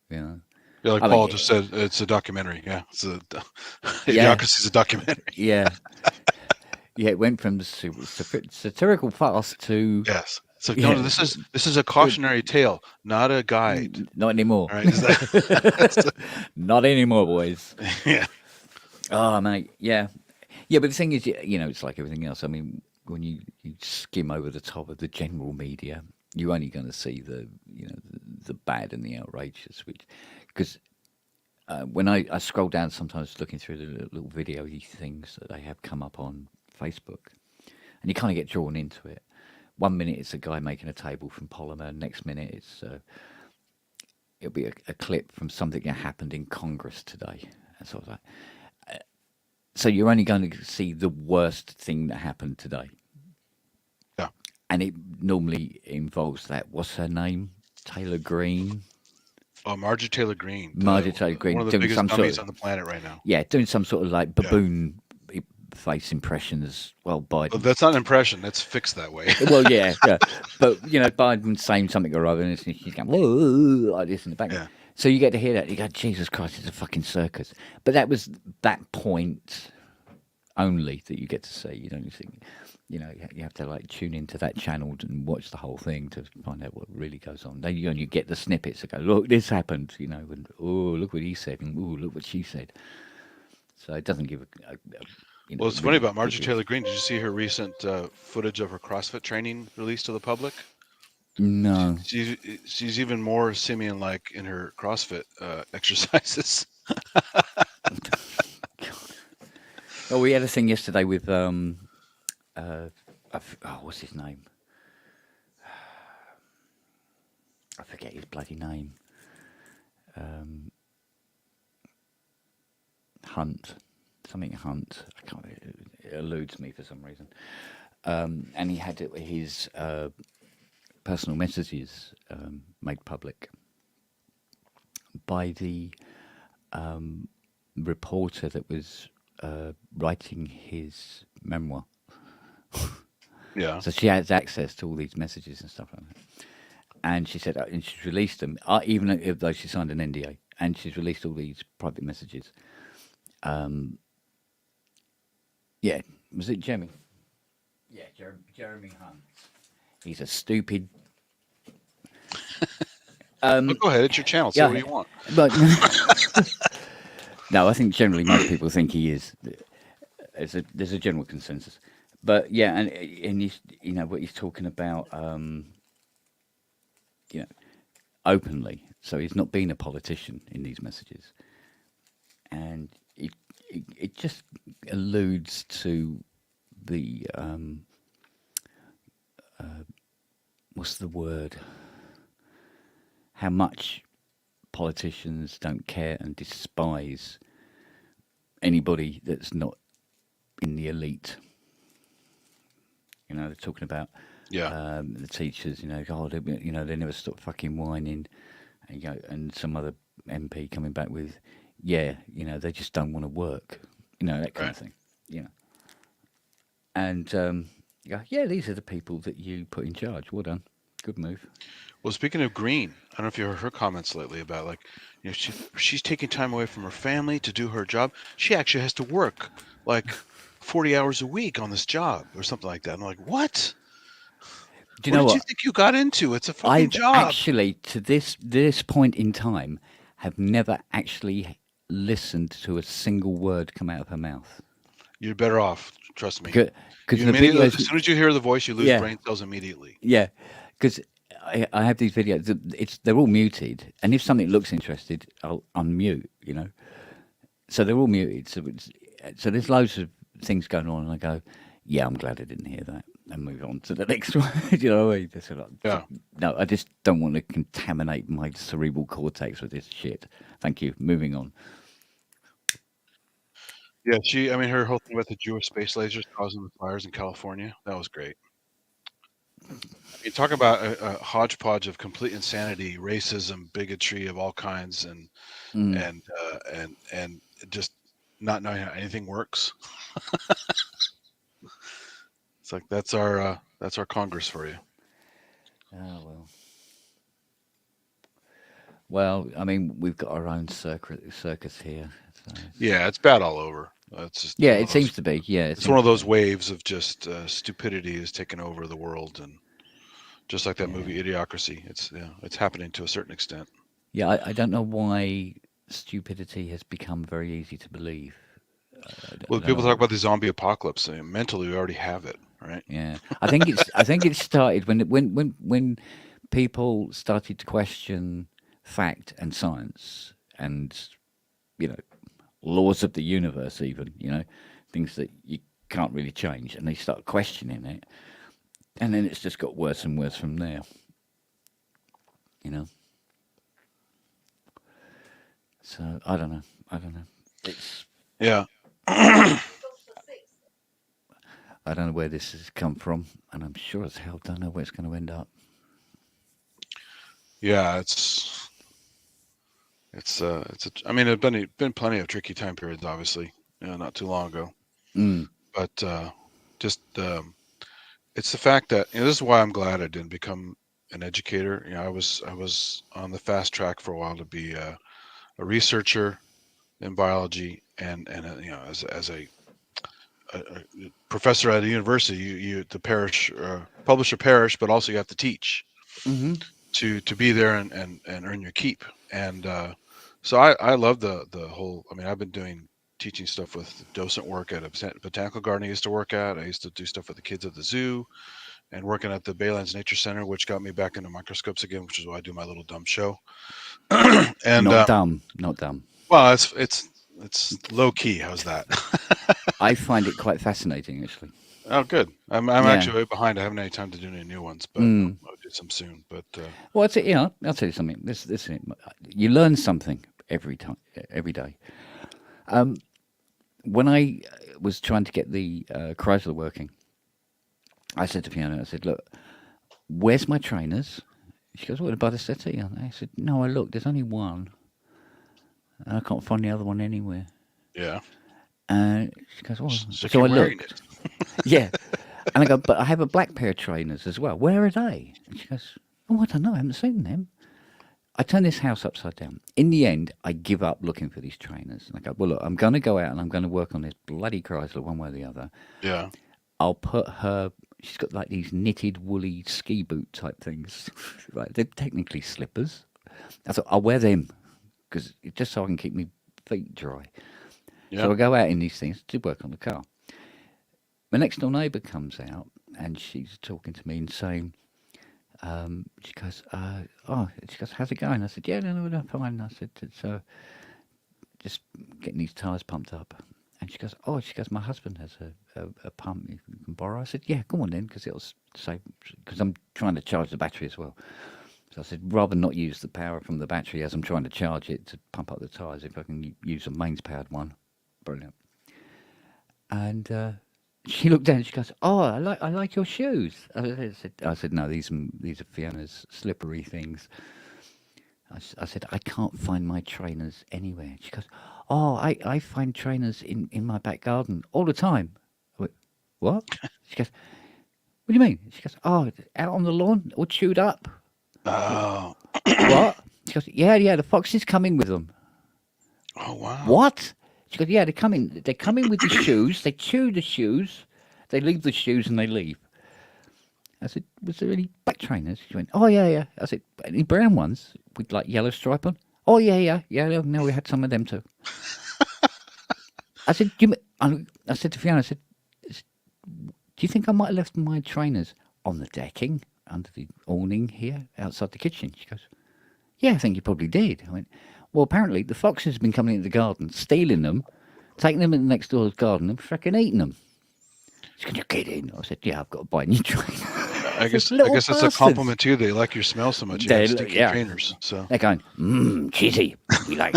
S1: Yeah.
S10: Yeah, like Paul just said, it's a documentary. Yeah, Hypocrisy is a documentary.
S1: Yeah. Yeah, it went from satirical farce to
S10: So no, this is a cautionary tale, not a guide.
S1: Not anymore.
S10: Right?
S1: Not anymore, boys.
S10: Yeah.
S1: Oh, mate. Yeah. Yeah, but the thing is, it's like everything else. I mean, when you skim over the top of the general media, you're only going to see the bad and the outrageous, because when I scroll down sometimes looking through the little video things that they have come up on Facebook, and you kind of get drawn into it. 1 minute it's a guy making a table from polymer, next minute it'll be a clip from something that happened in Congress today, and sort of like. So you're only going to see the worst thing that happened today.
S10: Yeah.
S1: And it normally involves that. What's her name? Taylor Greene.
S10: Oh, Marjorie Taylor Greene.
S1: Marjorie Taylor Greene.
S10: One of the biggest dummies on the planet right now.
S1: Yeah, doing some sort of like baboon face impressions. Well, Biden.
S10: Well, that's not an impression. That's fixed that way.
S1: Well, yeah. But, Biden saying something or other, and she's going, whoa, like this in the background. Yeah. So you get to hear that. You go, Jesus Christ, it's a fucking circus. But that was that point only that you get to see. You don't think, you have to like tune into that channel and watch the whole thing to find out what really goes on. Then you get the snippets that go, look, this happened, and oh, look what he said, and oh, look what she said. So it doesn't give
S10: well, it's funny about Marjorie Taylor Greene. Did you see her recent footage of her CrossFit training released to the public?
S1: No.
S10: She's even more simian-like in her CrossFit exercises.
S1: Oh, we had a thing yesterday with what's his name? I forget his bloody name. Hunt. I can't. It eludes me for some reason. And he had his personal messages made public by the reporter that was writing his memoir.
S10: Yeah.
S1: So she has access to all these messages and stuff like that. And she said, and she's released them, even though she signed an NDA, and she's released all these private messages. Yeah, was it Jeremy? Yeah, Jeremy Hunt. He's a stupid.
S10: Go ahead, it's your channel. Say what you want.
S1: But no, I think generally most people think he is. There's a general consensus, but yeah, and he's, what he's talking about, openly. So he's not being a politician in these messages, and it just alludes to the what's the word? How much politicians don't care and despise anybody that's not in the elite. They're talking about the teachers. They never stop fucking whining, and some other MP coming back with, they just don't want to work, that kind of thing, And these are the people that you put in charge. Well done, good move.
S10: Well, speaking of Green, I don't know if you heard her comments lately about she's taking time away from her family to do her job. She actually has to work 40 hours a week on this job or something like that. I'm like, what?
S1: Do you know
S10: what
S1: what?
S10: Did you think you got into? It's a fucking job.
S1: Actually, to this point in time, have never actually listened to a single word come out of her mouth.
S10: You're better off, trust me.
S1: Because
S10: as soon as you hear the voice, you lose brain cells immediately.
S1: Yeah, because I have these videos. They're all muted, and if something looks interesting, I'll unmute. So they're all muted. So there's loads of things going on, and I go, yeah, I'm glad I didn't hear that, and move on to the next one. You know what I mean?
S10: Yeah.
S1: No, I just don't want to contaminate my cerebral cortex with this shit. Thank you. Moving on.
S10: Yeah, her whole thing about the Jewish space lasers causing the fires in California, that was great. Talk about a hodgepodge of complete insanity, racism, bigotry of all kinds, and just not knowing how anything works. It's like that's our Congress for you.
S1: Oh well. Well, we've got our own circus here. So
S10: yeah, it's bad all over. It's just
S1: it seems to be. Yeah,
S10: it's one of those waves of just stupidity has taken over the world, and Just like that movie Idiocracy, it's happening to a certain extent.
S1: Yeah, I don't know why stupidity has become very easy to believe.
S10: Well, people talk about the zombie apocalypse. I mean, mentally, we already have it, right?
S1: Yeah, I think it started when people started to question fact and science and laws of the universe, even things that you can't really change, and they start questioning it, and then it's just got worse and worse from there. So I don't know. It's I don't know where this has come from, and I'm sure as hell don't know where it's going to end up.
S10: Yeah, I mean, there's been plenty of tricky time periods, obviously, not too long ago. But just it's the fact that this is why I'm glad I didn't become an educator. I was on the fast track for a while to be a researcher in biology, and as a professor at a university, you the parish publish a parish, but also you have to teach to be there and earn your keep. And so I love the whole. I mean, I've been teaching stuff with docent work at a botanical garden I used to work at. I used to do stuff with the kids at the zoo, and working at the Baylands Nature Center, which got me back into microscopes again, which is why I do my little dumb show. And
S1: not dumb.
S10: Well, it's low key. How's that?
S1: I find it quite fascinating, actually.
S10: Oh, good. I'm actually way behind. I haven't had any time to do any new ones, but I'll do some soon. But
S1: well, I'll tell you something. This you learn something every day. When I was trying to get the Chrysler working, I said to Fiona, I said, "Look, where's my trainers?" She goes, "What, by the settee?" I said, "No, I looked. There's only one. And I can't find the other one anywhere."
S10: Yeah.
S1: And she goes, "Well,"
S10: so I looked.
S1: Yeah. And I go, "But I have a black pair of trainers as well. Where are they?" And she goes, "Oh, I don't know. I haven't seen them." I turn this house upside down. In the end, I give up looking for these trainers. And I go, "Well, look, I'm going to go out and I'm going to work on this bloody Chrysler one way or the other."
S10: Yeah.
S1: I'll put her... She's got like these knitted woolly ski boot type things. Right? They're technically slippers. I thought, I'll wear them because just so I can keep my feet dry. Yeah. So I go out in these things to work on the car. My next door neighbour comes out and she's talking to me and saying, she goes, "How's it going?" I said, "Yeah, no, fine." I said, "So just getting these tyres pumped up." And she goes, "My husband has a pump you can borrow." I said, "Yeah, go on then, because it'll save, because I'm trying to charge the battery as well." So I said, rather not use the power from the battery as I'm trying to charge it to pump up the tyres, if I can use a mains powered one. Brilliant. And she looked down and she goes, "Oh, I like your shoes." I said, "No, these are Fiona's slippery things." I said, "I can't find my trainers anywhere." She goes, "Oh, I find trainers in my back garden all the time." I went, "What?" She goes, "What do you mean?" She goes, "Oh, out on the lawn, all chewed up."
S10: Oh.
S1: What? She goes, yeah, the foxes come in with them."
S10: Oh, wow.
S1: What? She goes, "Yeah, they come in with the shoes, they chew the shoes, they leave the shoes and they leave." I said, "Was there any black trainers?" She went, "Oh, yeah. I said, "Any brown ones with like yellow stripe on?" "Oh, yeah. No, we had some of them too." I said, I said to Fiona, I said, "Do you think I might have left my trainers on the decking under the awning here outside the kitchen?" She goes, "Yeah, I think you probably did." I went, "Well, apparently the foxes have been coming into the garden, stealing them, taking them in the next door's garden and freaking eating them." She goes, "You're kidding." I said, "Yeah, I've got to buy a new trainer."
S10: I guess that's a compliment to you. They like your smell so much. You have sticky trainers. So
S1: they're going, cheesy. We like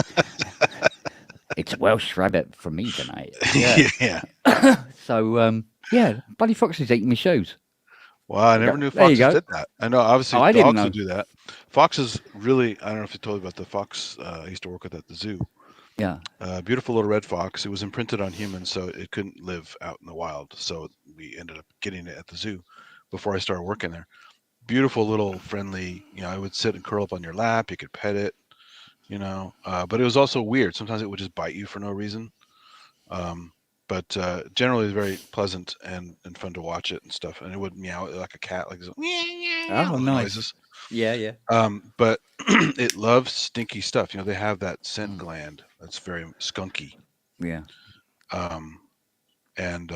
S1: it's Welsh rabbit from me tonight.
S10: Yeah.
S1: So bloody foxes eating my shoes.
S10: Wow, I never knew foxes did that. I know, obviously, dogs would do that. Foxes really, I don't know if you told you about the fox I used to work with at the zoo.
S1: Yeah.
S10: Beautiful little red fox. It was imprinted on humans, so it couldn't live out in the wild. So we ended up getting it at the zoo before I started working there. Beautiful little friendly, I would sit and curl up on your lap. You could pet it, but it was also weird. Sometimes it would just bite you for no reason. but generally it's very pleasant and fun to watch it and stuff. And it would meow like a cat, like
S1: Oh, nice.
S10: noises.
S1: Yeah, yeah.
S10: But it loves stinky stuff. They have that scent gland that's very skunky.
S1: Yeah.
S10: And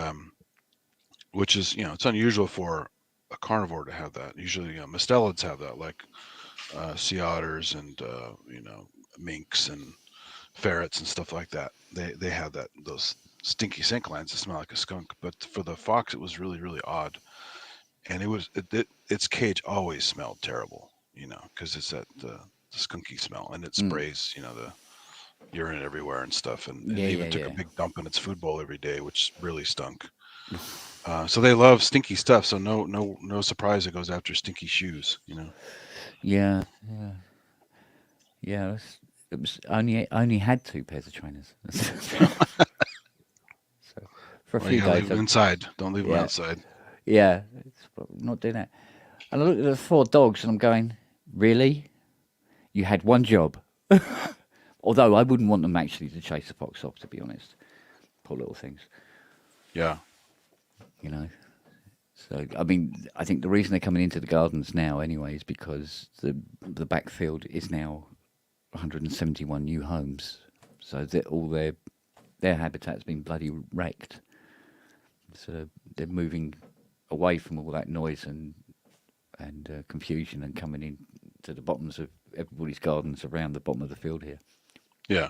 S10: which is, it's unusual for a carnivore to have that. Usually, mustelids have that, like sea otters and minks and ferrets and stuff like that. They have those stinky scent glands that smell like a skunk. But for the fox, it was really, really odd. And its cage always smelled terrible, because it's that the skunky smell, and it sprays, the urine everywhere and stuff, and it even took a big dump in its food bowl every day, which really stunk. So they love stinky stuff. So no surprise it goes after stinky shoes,
S1: Yeah. It was only had 2 pairs of trainers. So for a few
S10: you gotta
S1: days.
S10: leave them inside. Don't leave them outside.
S1: Yeah, not doing that. And I looked at the 4 dogs and I'm going, really? You had one job. Although I wouldn't want them actually to chase the fox off, to be honest. Poor little things.
S10: Yeah.
S1: So, I mean, I think the reason they're coming into the gardens now anyway is because the backfield is now 171 new homes. So all their habitat's been bloody wrecked. So they're moving away from all that noise and confusion and coming in to the bottoms of everybody's gardens around the bottom of the field here.
S10: Yeah.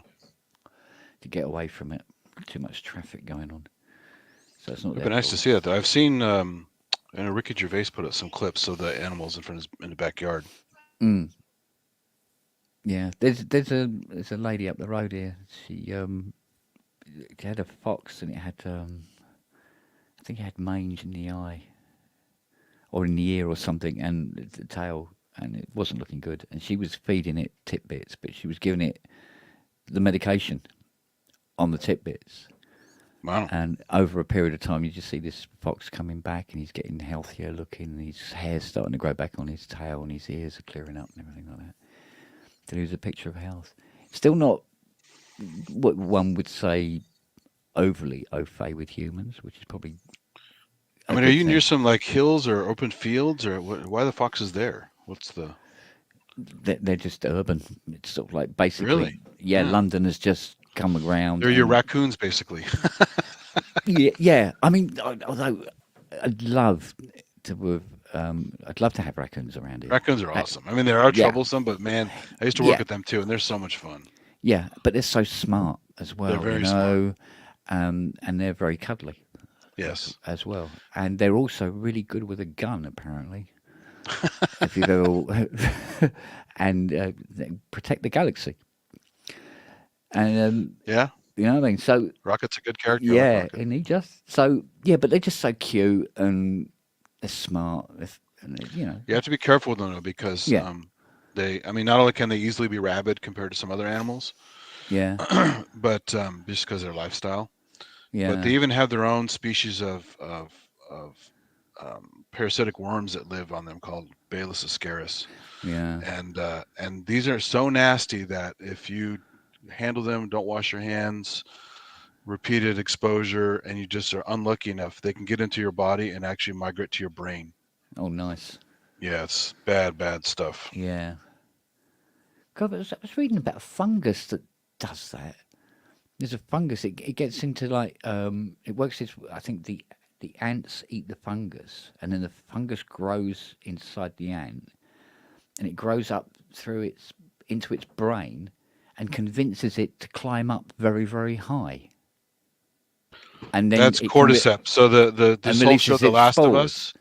S1: To get away from it. Too much traffic going on. So it's not.
S10: It'd be nice to see that, though. I've seen Ricky Gervais put up some clips of the animals in the backyard.
S1: Mm. Yeah, there's a lady up the road here. She had a fox and it had I think it had mange in the eye or in the ear or something, and the tail, and it wasn't looking good. And she was feeding it tidbits, but she was giving it the medication on the tidbits.
S10: Wow.
S1: And over a period of time, you just see this fox coming back, and he's getting healthier looking, and his hair's starting to grow back on his tail, and his ears are clearing up and everything like that. So it was a picture of health. Still not what one would say overly au fait with humans, which is probably...
S10: I mean, are you near some like hills or open fields, or why are the foxes there? What's the...
S1: They're just urban. It's sort of like basically...
S10: Really?
S1: Yeah, London has just come around.
S10: They're your raccoons, basically.
S1: Yeah. I mean, although I'd love to have raccoons around here.
S10: Raccoons are awesome. I mean, they are troublesome, but man, I used to work with them too, and they're so much fun.
S1: Yeah, but they're so smart as well.
S10: They're very smart.
S1: And they're very cuddly.
S10: Yes.
S1: As well. And they're also really good with a gun, apparently. If you've ever... and they protect the galaxy. And
S10: yeah.
S1: You know what I mean? So
S10: Rocket's a good character.
S1: Yeah, and he just... So, yeah, but they're just so cute and they're smart. You
S10: have to be careful with them, though, because I mean, not only can they easily be rabid compared to some other animals, but just because of their lifestyle. Yeah. But they even have their own species of parasitic worms that live on them called Balis ascaris.
S1: Yeah.
S10: And these are so nasty that if you handle them, don't wash your hands, repeated exposure, and you just are unlucky enough, they can get into your body and actually migrate to your brain.
S1: Oh, nice.
S10: Yeah, it's bad stuff.
S1: Yeah. God, I was reading about a fungus that does that. There's a fungus. It gets into like it works. I think the ants eat the fungus, and then the fungus grows inside the ant, and it grows up into its brain, and convinces it to climb up very, very high. And then
S10: that's cordyceps. So this whole show, The Last of Us.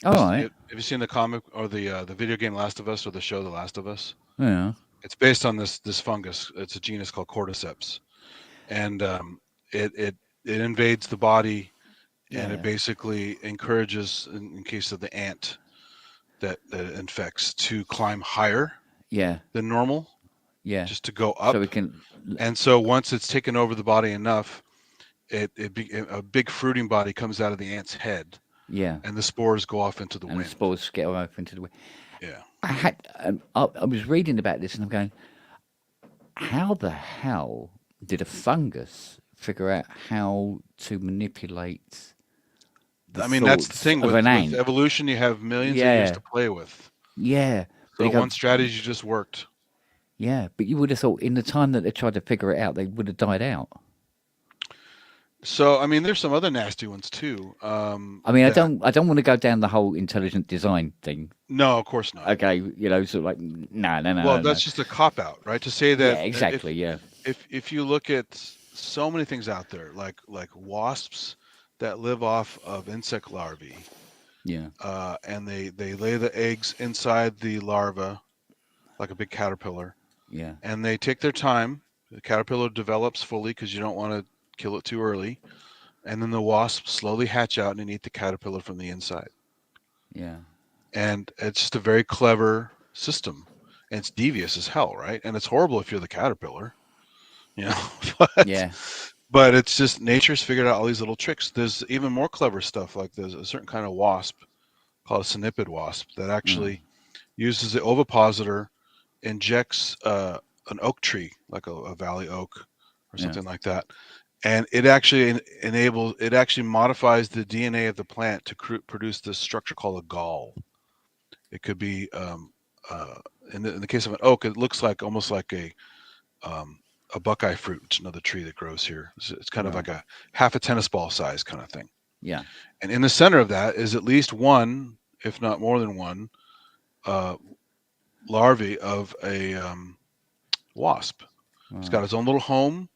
S1: All right.
S10: Have you seen the comic or the video game Last of Us, or the show The Last of Us?
S1: Yeah.
S10: It's based on this fungus. It's a genus called cordyceps, and it invades the body, and it basically encourages, in case of the ant that infects, to climb higher.
S1: Yeah.
S10: Than normal.
S1: Yeah.
S10: Just to go up.
S1: So it can.
S10: And so once it's taken over the body enough, a big fruiting body comes out of the ant's head.
S1: Yeah.
S10: And the spores go off into the wind.
S1: The spores get off into the wind.
S10: Yeah.
S1: I was reading about this and I'm going, how the hell did a fungus figure out how to manipulate.
S10: I mean, that's the thing with evolution. You have millions of years to play with.
S1: Yeah.
S10: So one strategy just worked.
S1: Yeah, but you would have thought in the time that they tried to figure it out, they would have died out.
S10: So I mean, there's some other nasty ones too.
S1: I mean, I don't want to go down the whole intelligent design thing.
S10: No, of course not.
S1: Okay, you know, sort of like no.
S10: Well, that's just a cop out, right? To say that.
S1: Yeah, exactly.
S10: If you look at so many things out there, like wasps that live off of insect larvae.
S1: Yeah.
S10: And they lay the eggs inside the larva, like a big caterpillar.
S1: Yeah.
S10: And they take their time. The caterpillar develops fully because you don't want to kill it too early. And then the wasps slowly hatch out and eat the caterpillar from the inside.
S1: Yeah.
S10: And it's just a very clever system. And it's devious as hell, right? And it's horrible if you're the caterpillar. You know? But it's just nature's figured out all these little tricks. There's even more clever stuff, like there's a certain kind of wasp called a synipid wasp that actually uses the ovipositor, injects an oak tree, like a valley oak or something like that. And it actually modifies the DNA of the plant to produce this structure called a gall. It could be, in the case of an oak, it looks like almost like a buckeye fruit, which is another tree that grows here. It's kind of like a half a tennis ball size kind of thing.
S1: Yeah.
S10: And in the center of that is at least one, if not more than one, larvae of a wasp. It's got its own little home,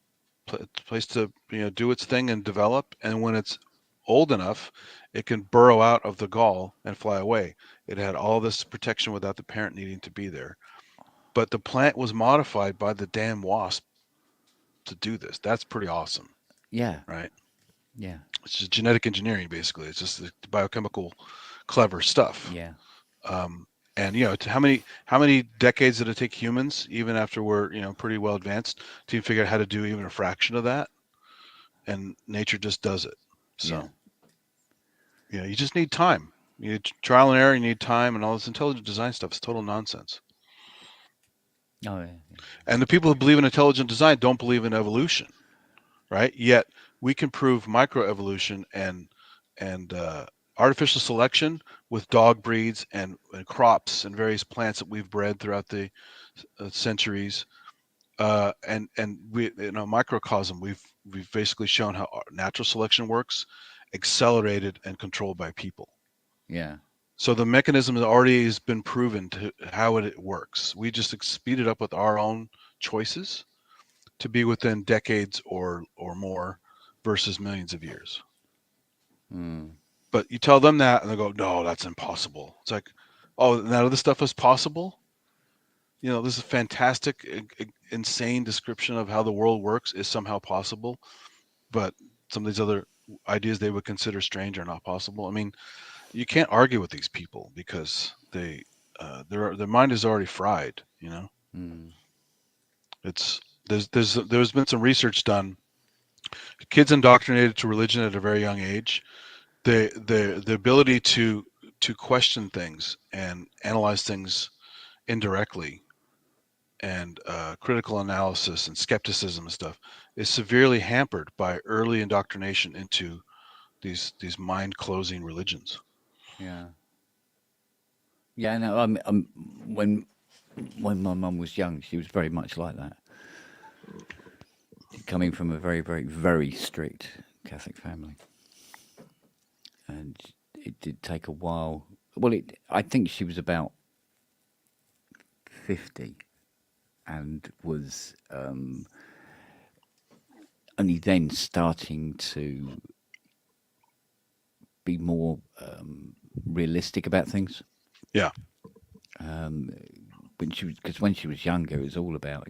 S10: place to do its thing and develop. And when it's old enough, it can burrow out of the gall and fly away. It had all this protection without the parent needing to be there. But the plant was modified by the damn wasp to do this. That's pretty awesome.
S1: Yeah.
S10: Right?
S1: Yeah.
S10: It's just genetic engineering, basically. It's just the biochemical clever stuff.
S1: Yeah.
S10: And how many decades did it take humans, even after we're pretty well advanced, to figure out how to do even a fraction of that? And nature just does it. So you just need time. You need trial and error. You need time, and all this intelligent design stuff is total nonsense.
S1: Oh yeah.
S10: And the people who believe in intelligent design don't believe in evolution, right? Yet we can prove microevolution and artificial selection with dog breeds and crops and various plants that we've bred throughout the centuries. And we, in a microcosm, we've basically shown how natural selection works, accelerated and controlled by people.
S1: Yeah.
S10: So the mechanism already has been proven to how it works. We just speed it up with our own choices to be within decades or more versus millions of years. But you tell them that and they go, no, that's impossible. It's like, oh, none of this stuff is possible? This is a fantastic, insane description of how the world works is somehow possible. But some of these other ideas they would consider strange are not possible. I mean, you can't argue with these people because their mind is already fried. There's been some research done. Kids indoctrinated to religion at a very young age, the ability to question things and analyze things indirectly, and critical analysis and skepticism and stuff is severely hampered by early indoctrination into these mind-closing religions.
S1: Yeah. Yeah. No. When my mum was young, she was very much like that. Coming from a very, very, very strict Catholic family, and it did take a while. Well, I think she was about 50, and was only then starting to be more realistic about things.
S10: Yeah.
S1: When she was younger, it was all about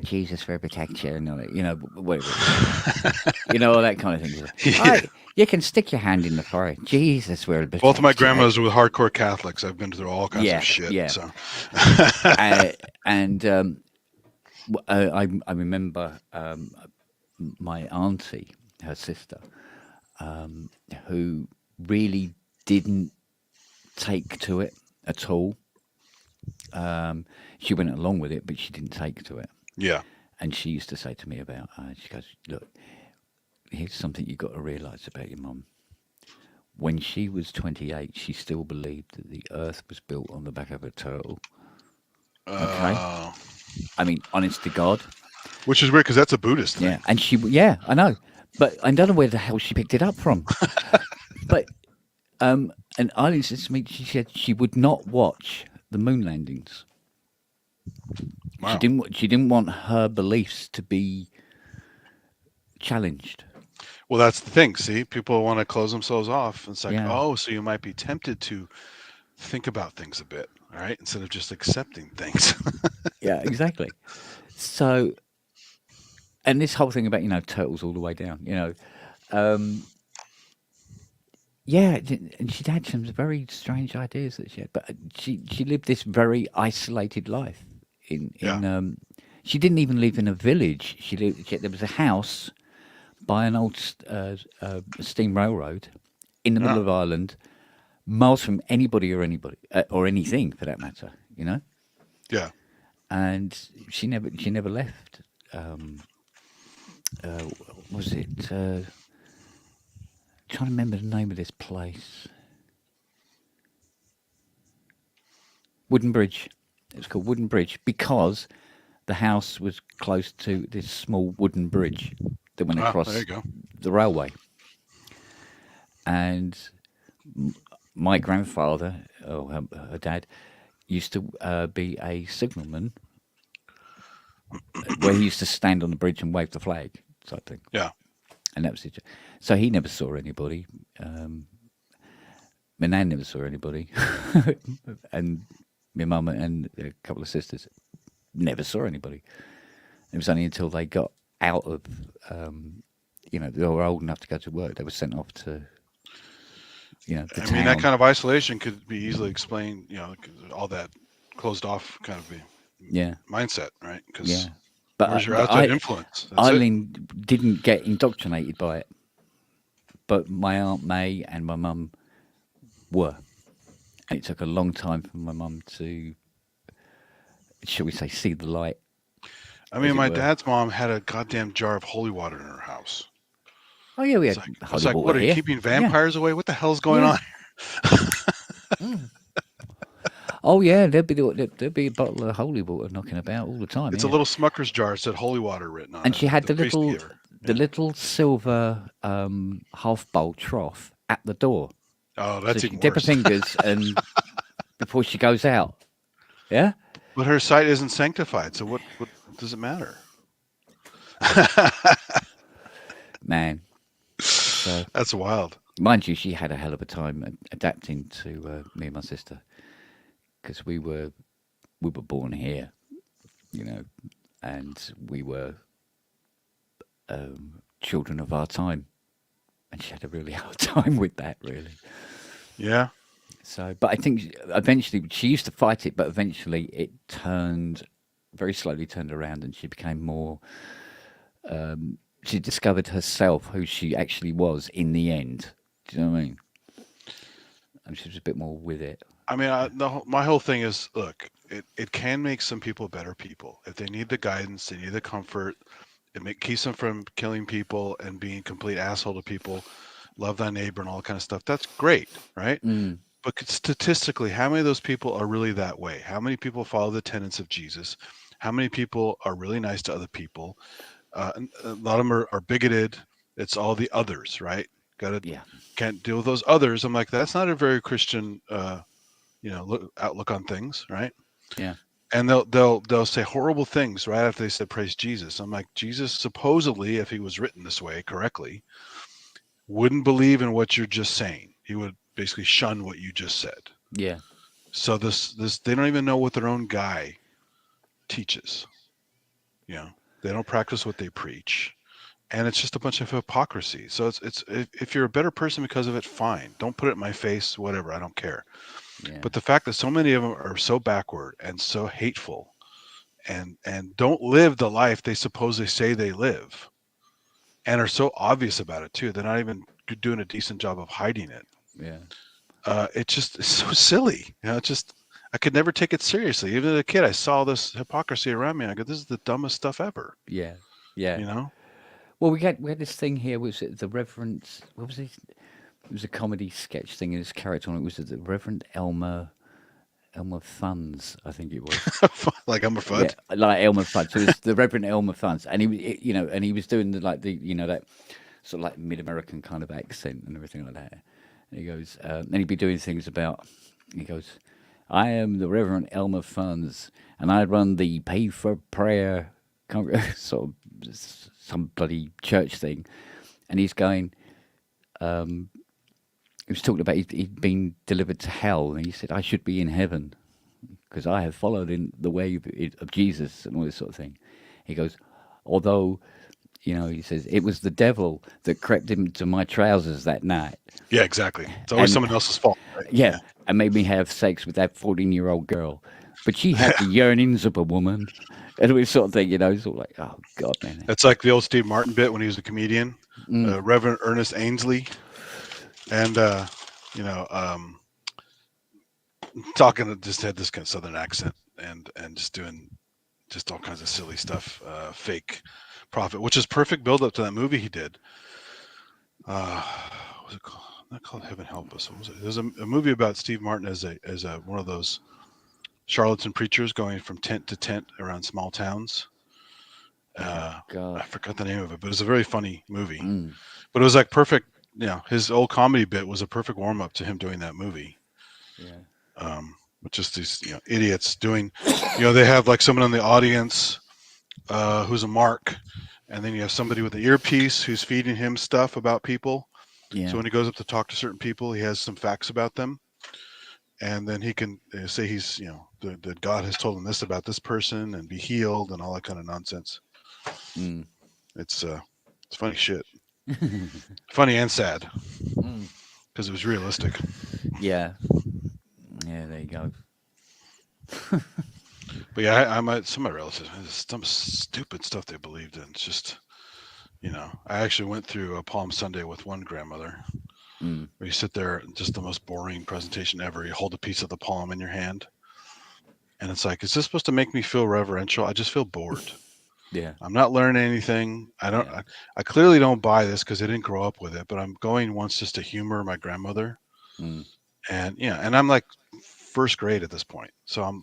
S1: Jesus for protection, all that kind of thing. You can stick your hand in the fire. Jesus will protect.
S10: Both of my grandmas were hardcore Catholics. I've been through all kinds of shit.
S1: Yeah.
S10: So.
S1: I remember my auntie, her sister, who really didn't take to it at all. She went along with it, but she didn't take to it.
S10: Yeah.
S1: And she used to say to me about, she goes, look, here's something you've got to realise about your mum. When she was 28, she still believed that the earth was built on the back of a turtle. Okay? I mean, honest to God.
S10: Which is weird because that's a Buddhist thing.
S1: Yeah, and I know. But I don't know where the hell she picked it up from. But, and Eileen said to me, she said she would not watch the moon landings.
S10: Wow.
S1: She didn't want her beliefs to be challenged.
S10: Well, that's the thing. See, people want to close themselves off. It's like,
S1: Yeah.
S10: oh, so you might be tempted to think about things a bit, all right, instead of just accepting things.
S1: Yeah, exactly. So, and this whole thing about, turtles all the way down, yeah, and she'd had some very strange ideas that she had, but she lived this very isolated life. She didn't even live in a village. There was a house by an old steam railroad in the middle of Ireland, miles from anybody or anything for that matter.
S10: Yeah.
S1: And she never left. Was it? Trying to remember the name of this place. Wooden Bridge. It was called Wooden Bridge because the house was close to this small wooden bridge that went across
S10: there you go.
S1: the railway. And my grandfather, her dad, used to be a signalman where he used to stand on the bridge and wave the flag type thing.
S10: Yeah.
S1: And that was it. So he never saw anybody. My nan never saw anybody. And my mum and a couple of sisters never saw anybody. It was only until they got out of, they were old enough to go to work, they were sent off to, the town.
S10: I mean, that kind of isolation could be easily explained, all that closed off kind of mindset, right? Because where's your outside influence? That's
S1: Eileen didn't get indoctrinated by it, but my Aunt May and my mum were. And it took a long time for my mum to, shall we say, see the light.
S10: I mean, my dad's mom had a goddamn jar of holy water in her house.
S1: Oh, yeah, we had
S10: holy
S1: holy
S10: water. What, are you
S1: here.
S10: keeping vampires away? What the hell's going on here?
S1: Oh, yeah, there'd be a bottle of holy water knocking about all the time.
S10: It's a little Smucker's jar. It said holy water written on it.
S1: And she had the little silver half bowl trough at the door.
S10: Oh, that's
S1: so
S10: even
S1: she dip her
S10: worse.
S1: fingers and before she goes out. Yeah?
S10: But her site isn't sanctified, so what does it matter?
S1: Man. So,
S10: that's wild.
S1: Mind you, she had a hell of a time adapting to me and my sister because we were born here, and we were children of our time. And she had a really hard time with that, really.
S10: Yeah.
S1: So, but I think eventually she used to fight it, but eventually it very slowly turned around, and she became more. She discovered herself, who she actually was in the end. Do you know what I mean? And she was a bit more with it.
S10: I mean, my whole thing is, look, it can make some people better people if they need the guidance, they need the comfort. It keeps them from killing people and being a complete asshole to people. Love thy neighbor and all that kind of stuff. That's great, right?
S1: Mm.
S10: But statistically, how many of those people are really that way? How many people follow the tenets of Jesus? How many people are really nice to other people? And a lot of them are bigoted. It's all the others, right? Can't deal with those others. I'm like, that's not a very Christian, outlook on things, right?
S1: Yeah.
S10: And they'll say horrible things right after they said praise Jesus. I'm like, Jesus supposedly, if he was written this way correctly, wouldn't believe in what you're just saying. He would basically shun what you just said.
S1: Yeah.
S10: So this they don't even know what their own guy teaches. They don't practice what they preach, and it's just a bunch of hypocrisy. So it's if you're a better person because of it, fine. Don't put it in my face, whatever. I don't care.
S1: Yeah.
S10: But the fact that so many of them are so backward and so hateful and don't live the life they supposedly say they live and are so obvious about it too. They're not even doing a decent job of hiding it.
S1: Yeah.
S10: It's so silly. I could never take it seriously. Even as a kid, I saw this hypocrisy around me. And I go, this is the dumbest stuff ever.
S1: Yeah, yeah.
S10: You know?
S1: Well, we had this thing here. Was it the Reverend? What was it? It was a comedy sketch thing, and his character on it was the Reverend Elmer Funds, I think it was.
S10: Like Elmer Fudd?
S1: Yeah, like Elmer Fudd. So it's the Reverend Elmer Funds, and he was doing that sort of like mid-American kind of accent and everything like that. And he goes, and he'd be doing things about. He goes, "I am the Reverend Elmer Funds, and I run the Pay for Prayer sort of some bloody church thing," and he's going. He was talking about he'd been delivered to hell, and he said, "I should be in heaven because I have followed in the way of Jesus," and all this sort of thing. He goes, although, he says, "It was the devil that crept into my trousers that night."
S10: Yeah, exactly. It's always someone else's fault. Right?
S1: Yeah, and made me have sex with that 14-year-old girl. But she had the yearnings of a woman. And all this sort of thing, it's all like, oh, God, man.
S10: It's like the old Steve Martin bit when he was a comedian, Reverend Ernest Ainsley. And, talking, just had this kind of Southern accent and just doing just all kinds of silly stuff, fake prophet, which is perfect build up to that movie he did. What was it called? Not called Heaven Help Us. What was it? There's a movie about Steve Martin as a one of those charlatan preachers going from tent to tent around small towns. I forgot the name of it, but it's a very funny movie. But it was like perfect. His old comedy bit was a perfect warm up to him doing that movie. Yeah. With just these idiots doing, they have like someone in the audience who's a mark, and then you have somebody with the earpiece who's feeding him stuff about people. Yeah. So when he goes up to talk to certain people, he has some facts about them, and then he can say he's that God has told him this about this person and be healed and all that kind of nonsense. It's funny shit. Funny and sad because it was realistic.
S1: Yeah, there you go.
S10: But yeah, some of my relatives, some stupid stuff they believed in. It's just, I actually went through a Palm Sunday with one grandmother where you sit there, just the most boring presentation ever. You hold a piece of the palm in your hand, and it's like, is this supposed to make me feel reverential? I just feel bored. Yeah, I'm not learning anything. I clearly don't buy this because I didn't grow up with it. But I'm going once just to humor my grandmother, and and I'm like first grade at this point. So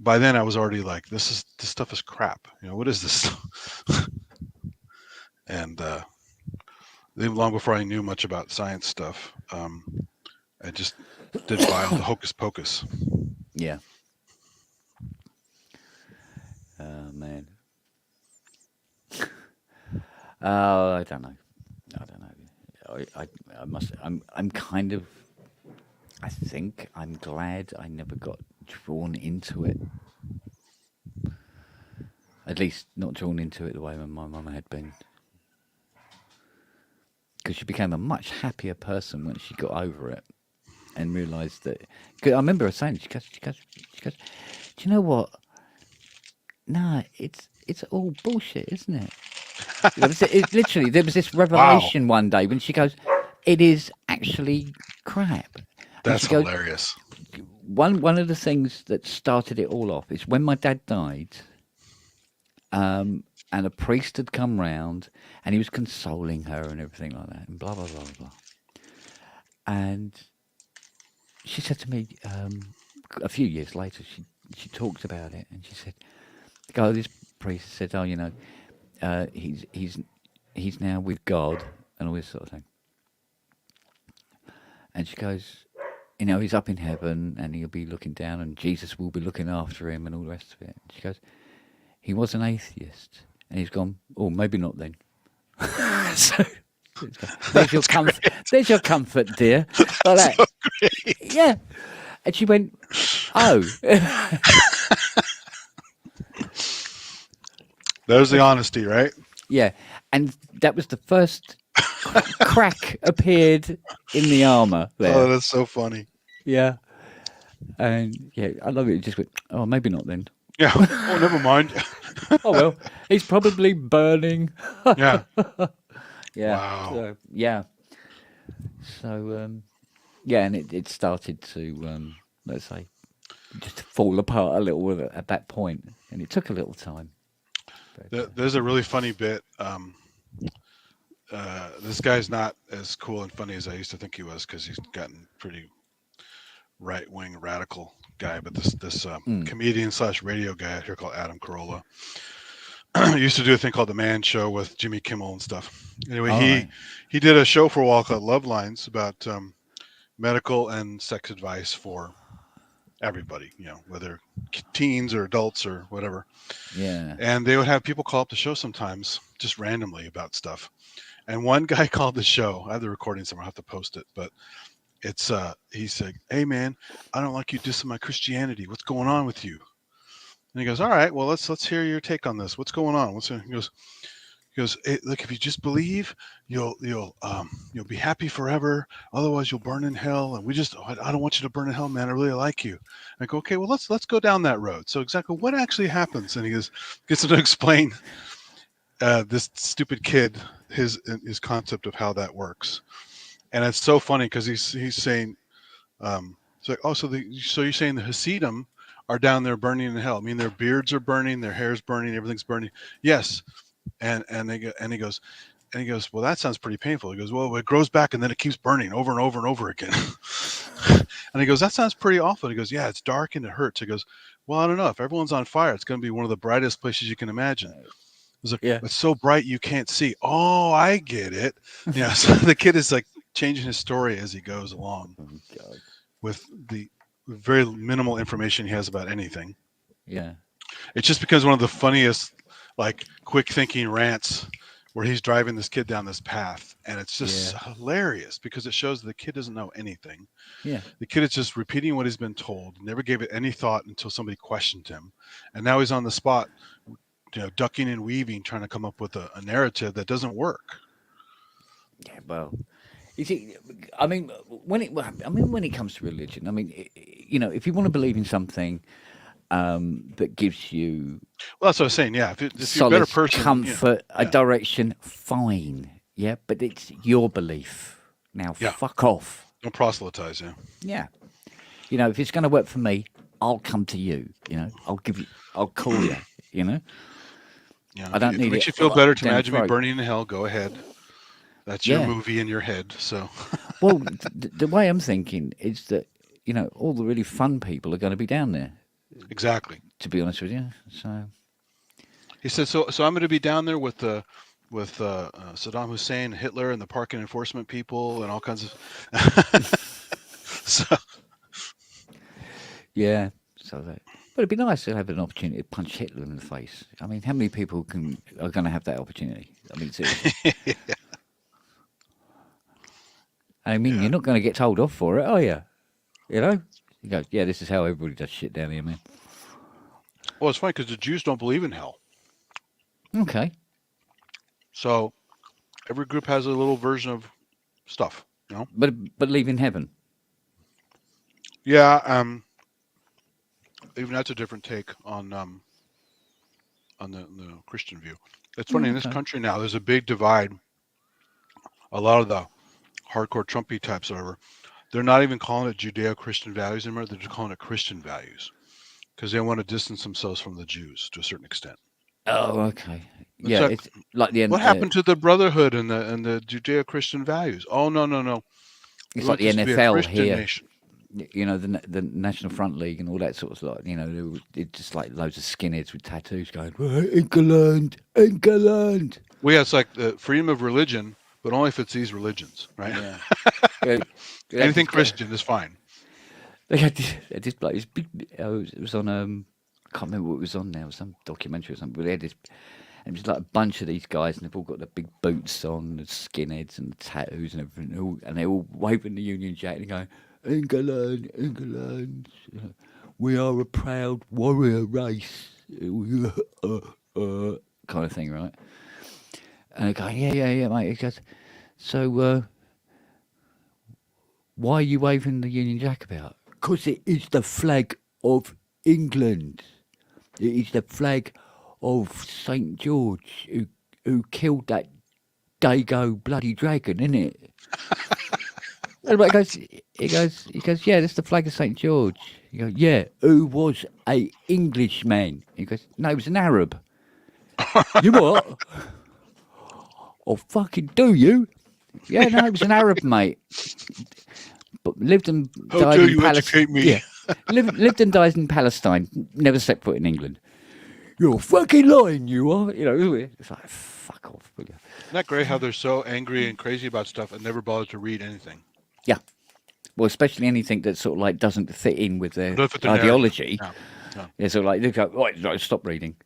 S10: by then I was already like, this stuff is crap. What is this? And even long before I knew much about science stuff, I just did buy all the hocus pocus.
S1: Yeah. Oh man. I don't know. I must. I'm kind of. I think I'm glad I never got drawn into it. At least not drawn into it the way my mum had been. Because she became a much happier person once she got over it and realised that. Cause I remember her saying, she goes, do you know what? No, it's all bullshit, isn't it? Literally, there was this revelation one day when she goes, it is actually crap.
S10: That's hilarious.
S1: One of the things that started it all off is when my dad died, and a priest had come round and he was consoling her and everything like that, and blah, blah, blah, blah. And she said to me, a few years later, she talked about it, and she said, this priest said, he's now with God and all this sort of thing. And she goes, he's up in heaven and he'll be looking down and Jesus will be looking after him and all the rest of it. And she goes, he was an atheist. And he's gone, oh, maybe not then. So there's your comfort. There's your comfort, dear. Like that. So great. Yeah. And she went, oh.
S10: There's the honesty, right?
S1: Yeah. And that was the first crack appeared in the armour there.
S10: Oh, that's so funny.
S1: Yeah. And yeah, I love it. It just went, oh, maybe not then.
S10: Yeah. Oh, never mind.
S1: Oh, well, he's probably burning.
S10: Yeah.
S1: Yeah.
S10: Wow.
S1: So, yeah. So, yeah, and it started to, let's say, just fall apart a little at that point, and it took a little time. But,
S10: There's a really funny bit. This guy's not as cool and funny as I used to think he was, because he's gotten pretty right-wing radical guy. But this comedian / radio guy out here called Adam Carolla used to do a thing called The Man Show with Jimmy Kimmel and stuff. Anyway, he did a show for a while called Love Lines about medical and sex advice for everybody, whether teens or adults or whatever.
S1: Yeah.
S10: And they would have people call up the show sometimes just randomly about stuff. And one guy called the show. I have the recording somewhere. I'll have to post it. But it's he said, "Hey man, I don't like you dissing my Christianity. What's going on with you?" And he goes, "All right, well let's hear your take on this. What's going on?" He goes, "Hey, look, if you just believe, you'll be happy forever. Otherwise, you'll burn in hell. And I don't want you to burn in hell, man. I really like you." I go, "Okay, well let's go down that road. So exactly what actually happens?" And he gets to explain this stupid kid his concept of how that works. And it's so funny because he's saying, it's like, "Oh, so you're saying the Hasidim are down there burning in hell? I mean, their beards are burning, their hair's burning, everything's burning." "Yes." And he goes, "Well, that sounds pretty painful." He goes, "Well, it grows back and then it keeps burning over and over and over again." And he goes, "That sounds pretty awful." He goes, "Yeah, it's dark and it hurts." He goes, "Well, I don't know. If everyone's on fire, it's going to be one of the brightest places you can imagine." It's like, "It's so bright you can't see." "Oh, I get it." Yeah. So the kid is like changing his story as he goes along with the very minimal information he has about anything.
S1: Yeah.
S10: It just becomes one of the funniest, like, quick thinking rants where he's driving this kid down this path, and it's just hilarious because it shows the kid doesn't know anything.
S1: Yeah.
S10: The kid is just repeating what he's been told, never gave it any thought until somebody questioned him, and now he's on the spot, ducking and weaving, trying to come up with a narrative that doesn't work.
S1: Yeah, well, you see, I mean, when it comes to religion, I mean, if you want to believe in something that gives you,
S10: well, that's what I was saying. Yeah, if you're a better person,
S1: comfort, a direction, fine. Yeah, but it's your belief. Now, fuck off.
S10: Don't proselytize.
S1: Yeah. If it's going to work for me, I'll come to you. I'll call you.
S10: Yeah,
S1: I don't need it.
S10: Makes you feel better to imagine me burning in hell. Go ahead. That's your movie in your head. So,
S1: well, the way I'm thinking is that all the really fun people are going to be down there.
S10: Exactly.
S1: To be honest with you, so
S10: he said. So I'm going to be down there with Saddam Hussein, Hitler, and the parking enforcement people, and all kinds of. So.
S1: Yeah. But it'd be nice to have an opportunity to punch Hitler in the face. I mean, how many people are going to have that opportunity? I mean, seriously. I mean, you're not going to get told off for it, are you? You go, yeah, this is how everybody does shit down here, man.
S10: Well, it's funny because the Jews don't believe in hell.
S1: Okay.
S10: So every group has a little version of stuff,
S1: But believe in heaven.
S10: Yeah. Even that's a different take on the Christian view. It's funny, in this country now, there's a big divide. A lot of the hardcore Trumpy types, whatever, they're not even calling it Judeo-Christian values anymore. They're just calling it Christian values because they want to distance themselves from the Jews to a certain extent.
S1: Oh, okay. It's like the
S10: what happened to the brotherhood and the Judeo-Christian values? Oh, no.
S1: It's like the NFL here. Nation. The National Front League and all that sort of stuff. It's just like loads of skinheads with tattoos going, England.
S10: Well, yeah, it's like the freedom of religion, but only if it's these religions, right?
S1: Yeah.
S10: Anything Christian is fine.
S1: They had this bloke. It was on. I can't remember what it was on now. Some documentary or something. But they had this. And it was like a bunch of these guys, and they've all got the big boots on, the skinheads and the tattoos and everything, and they're all waving the Union Jack and going, England, we are a proud warrior race, kind of thing, right? And I go, yeah, mate. He goes, so why are you waving the Union Jack about? Because it is the flag of England. It is the flag of St. George who killed that Dago bloody dragon, isn't it? he goes, yeah, that's the flag of St. George. You go, yeah, who was a Englishman? He goes, no, he was an Arab. You what? Oh, fucking do you? Yeah, no, he was an Arab, mate. But lived and died in Palestine. Yeah, lived and died in Palestine. Never set foot in England. You're fucking lying, you are. You know, it's like, fuck off. Will you?
S10: Isn't that great how they're so angry and crazy about stuff and never bother to read anything?
S1: Yeah. Well, especially anything that sort of like doesn't fit in with their
S10: Don't fit the
S1: ideology.
S10: No.
S1: Yeah, so like they go, right, no, stop reading.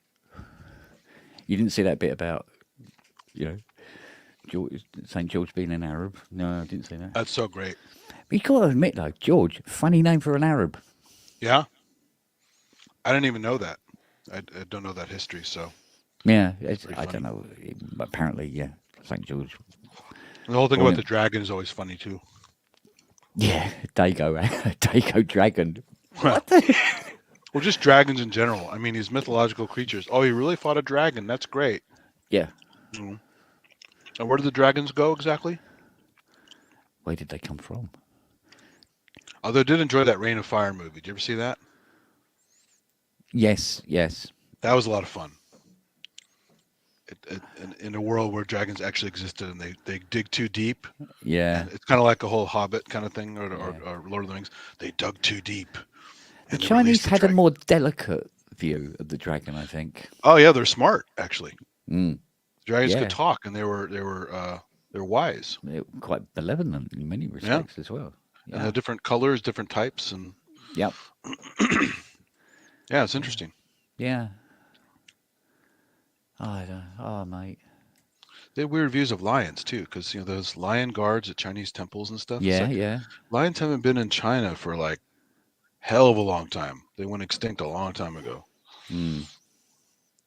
S1: You didn't see that bit about, St. George being an Arab. No, I didn't see that.
S10: That's so great.
S1: But you got to admit, though, George, funny name for an Arab.
S10: Yeah. I didn't even know that. I don't know that history, so.
S1: Yeah, I don't know. Apparently, yeah, St. George.
S10: The whole thing about the dragon is always funny, too.
S1: Yeah, Dago dragon.
S10: What? Well, just dragons in general. I mean, these mythological creatures. Oh, he really fought a dragon. That's great.
S1: Yeah.
S10: Mm-hmm. And where did the dragons go exactly?
S1: Where did they come from?
S10: Although I did enjoy that Reign of Fire movie. Did you ever see that?
S1: Yes.
S10: That was a lot of fun. In a world where dragons actually existed and they dig too deep.
S1: Yeah.
S10: It's kind of like a whole Hobbit kind of thing or Lord of the Rings. They dug too deep.
S1: The Chinese had a more delicate view of the dragon, I think.
S10: Oh yeah, they're smart actually.
S1: Mm.
S10: Dragons could talk and they were wise.
S1: They were quite benevolent in many respects as well.
S10: Yeah. And had different colors, different types, and
S1: yep.
S10: Yeah, it's interesting.
S1: Yeah. Oh, mate.
S10: They had weird views of lions too, because those lion guards at Chinese temples and stuff.
S1: Yeah, yeah.
S10: Lions haven't been in China for like hell of a long time. They went extinct a long time ago.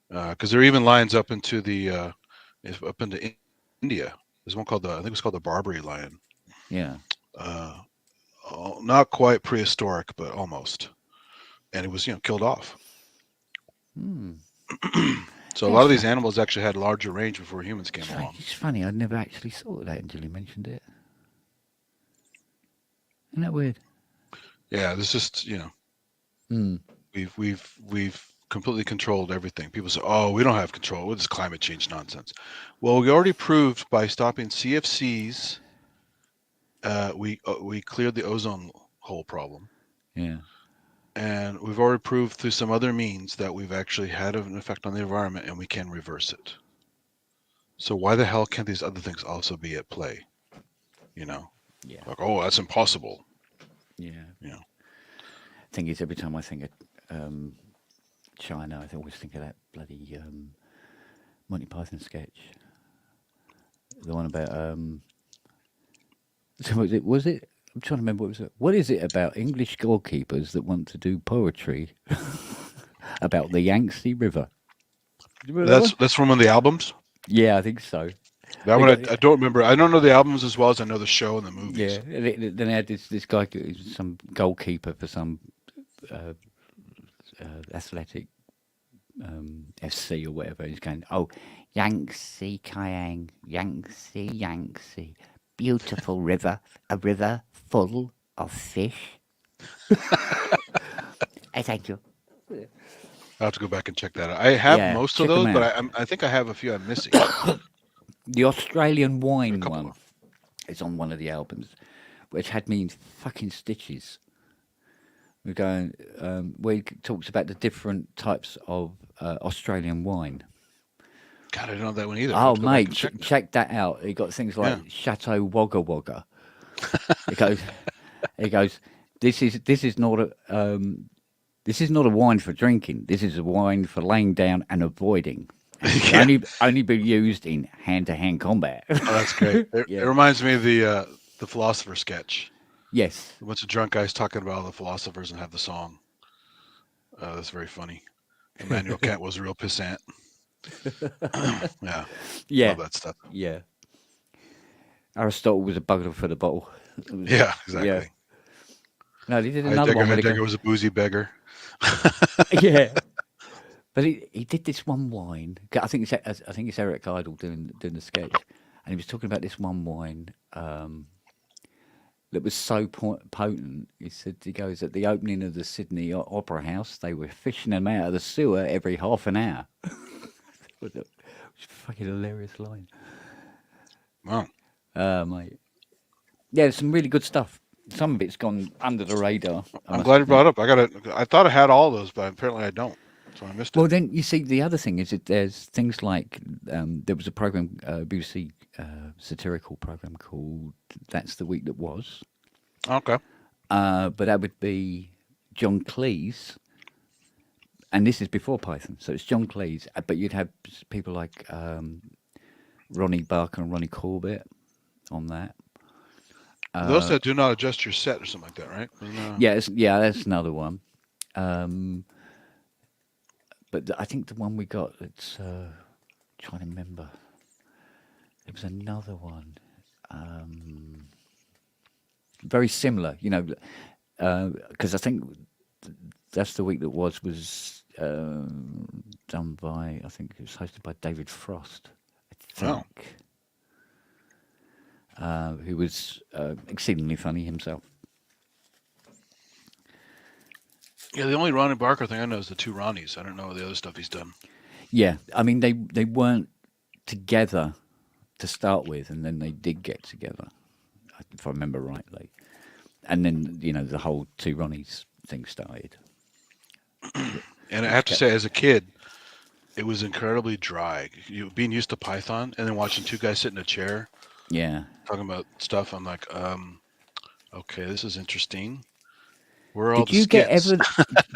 S10: Because there are even lions up into India. There's one called I think it's called the Barbary lion.
S1: Yeah.
S10: Not quite prehistoric, but almost. And it was killed off. So a lot of these animals actually had larger range before humans came along.
S1: It's funny, I never actually saw that until you mentioned it. Isn't that weird?
S10: Yeah, this just we've completely controlled everything. People say, "Oh, we don't have control. What is climate change nonsense?" Well, we already proved by stopping CFCs, we cleared the ozone hole problem.
S1: Yeah.
S10: And we've already proved through some other means that we've actually had an effect on the environment and we can reverse it. So why the hell can't these other things also be at play? Yeah. Like, oh, that's impossible.
S1: Yeah. Thing is, every time I think of China, I always think of that bloody Monty Python sketch. The one about was it? I'm trying to remember what it was. What is it about English goalkeepers that want to do poetry about the Yangtze River?
S10: That's from one of the albums?
S1: Yeah, I think so.
S10: That one I don't remember. I don't know the albums as well as I know the show and the movies.
S1: Yeah, then they had this guy, some goalkeeper for some athletic FC or whatever. He's going, oh, Yangtze Kiang, Yangtze, beautiful river, a river full of fish. Thank you.
S10: I'll have to go back and check that out. I have most of those, but I think I have a few I'm missing.
S1: The Australian wine one is on one of the albums, which had me in fucking stitches. We're going where he talks about the different types of Australian wine.
S10: God, I didn't know that one either.
S1: Oh, mate, check that out. He got things like Chateau Wagga Wagga. He goes. This is not a wine for drinking. This is a wine for laying down and avoiding. Only be used in hand-to-hand combat.
S10: Oh, that's great. It reminds me of the philosopher sketch.
S1: Yes.
S10: A bunch of drunk guys talking about all the philosophers and have the song. That's very funny. Immanuel Kant was a real pissant. Yeah. All that stuff.
S1: Yeah. Aristotle was a bugger for the bottle.
S10: Yeah, exactly.
S1: Yeah. No, he did another one.
S10: Heidegger was a boozy beggar.
S1: Yeah. But he did this one wine. I think it's Eric Idle doing the sketch, and he was talking about this one wine that was so potent. He goes, at the opening of the Sydney Opera House, they were fishing them out of the sewer every half an hour. Which is a fucking hilarious line.
S10: Wow.
S1: Mate. Yeah, there's some really good stuff. Some of it's gone under the radar.
S10: I'm glad you brought it up. I thought I had all those, but apparently I don't. So I missed it.
S1: Well, then you see, the other thing is that there's things like there was a program, BBC satirical program called "That's the Week That Was."
S10: Okay.
S1: But that would be John Cleese, and this is before Python, so it's John Cleese. But you'd have people like Ronnie Barker and Ronnie Corbett on that.
S10: Those that do not adjust your set or something like that, right?
S1: Yeah, that's another one. But I think the one we got, it's trying to remember. There was another one, very similar, because I think That's the Week That Was done by, I think it was hosted by David Frost, I think, who was exceedingly funny himself.
S10: Yeah, the only Ronnie Barker thing I know is the two Ronnies. I don't know the other stuff he's done.
S1: Yeah, I mean, they weren't together to start with, and then they did get together, if I remember rightly. And then, the whole two Ronnies thing started.
S10: And I have to say, as a kid, it was incredibly dry. Being used to Python and then watching two guys sit in a chair.
S1: Yeah.
S10: Talking about stuff, I'm like, okay, this is interesting. Where are all
S1: Did you
S10: the
S1: get
S10: skits?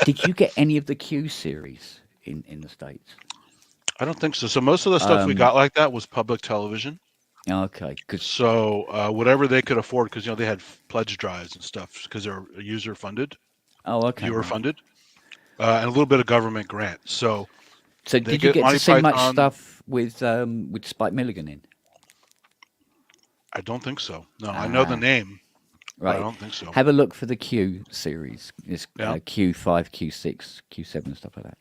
S1: Did you get any of the Q series in the States?
S10: I don't think so. So most of the stuff we got like that was public television.
S1: Okay.
S10: So whatever they could afford, because they had pledge drives and stuff, because they're user funded.
S1: Oh, okay.
S10: Viewer funded, and a little bit of government grant. So
S1: did you get to see much stuff with Spike Milligan in?
S10: I don't think so. No, I know the name.
S1: Right.
S10: I don't think so.
S1: Have a look for the Q series. It's Q5, Q6, Q7, stuff like that.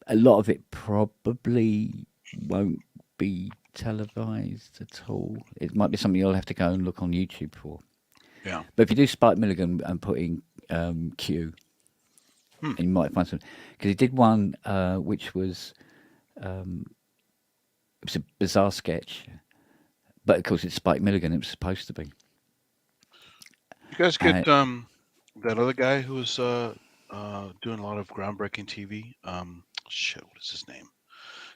S1: A lot of it probably won't be televised at all. It might be something you'll have to go and look on YouTube for.
S10: Yeah.
S1: But if you do Spike Milligan and put in Q, and you might find some, because he did one which was it was a bizarre sketch, but of course it's Spike Milligan. It was supposed to be.
S10: You guys get that other guy who was doing a lot of groundbreaking TV? What is his name?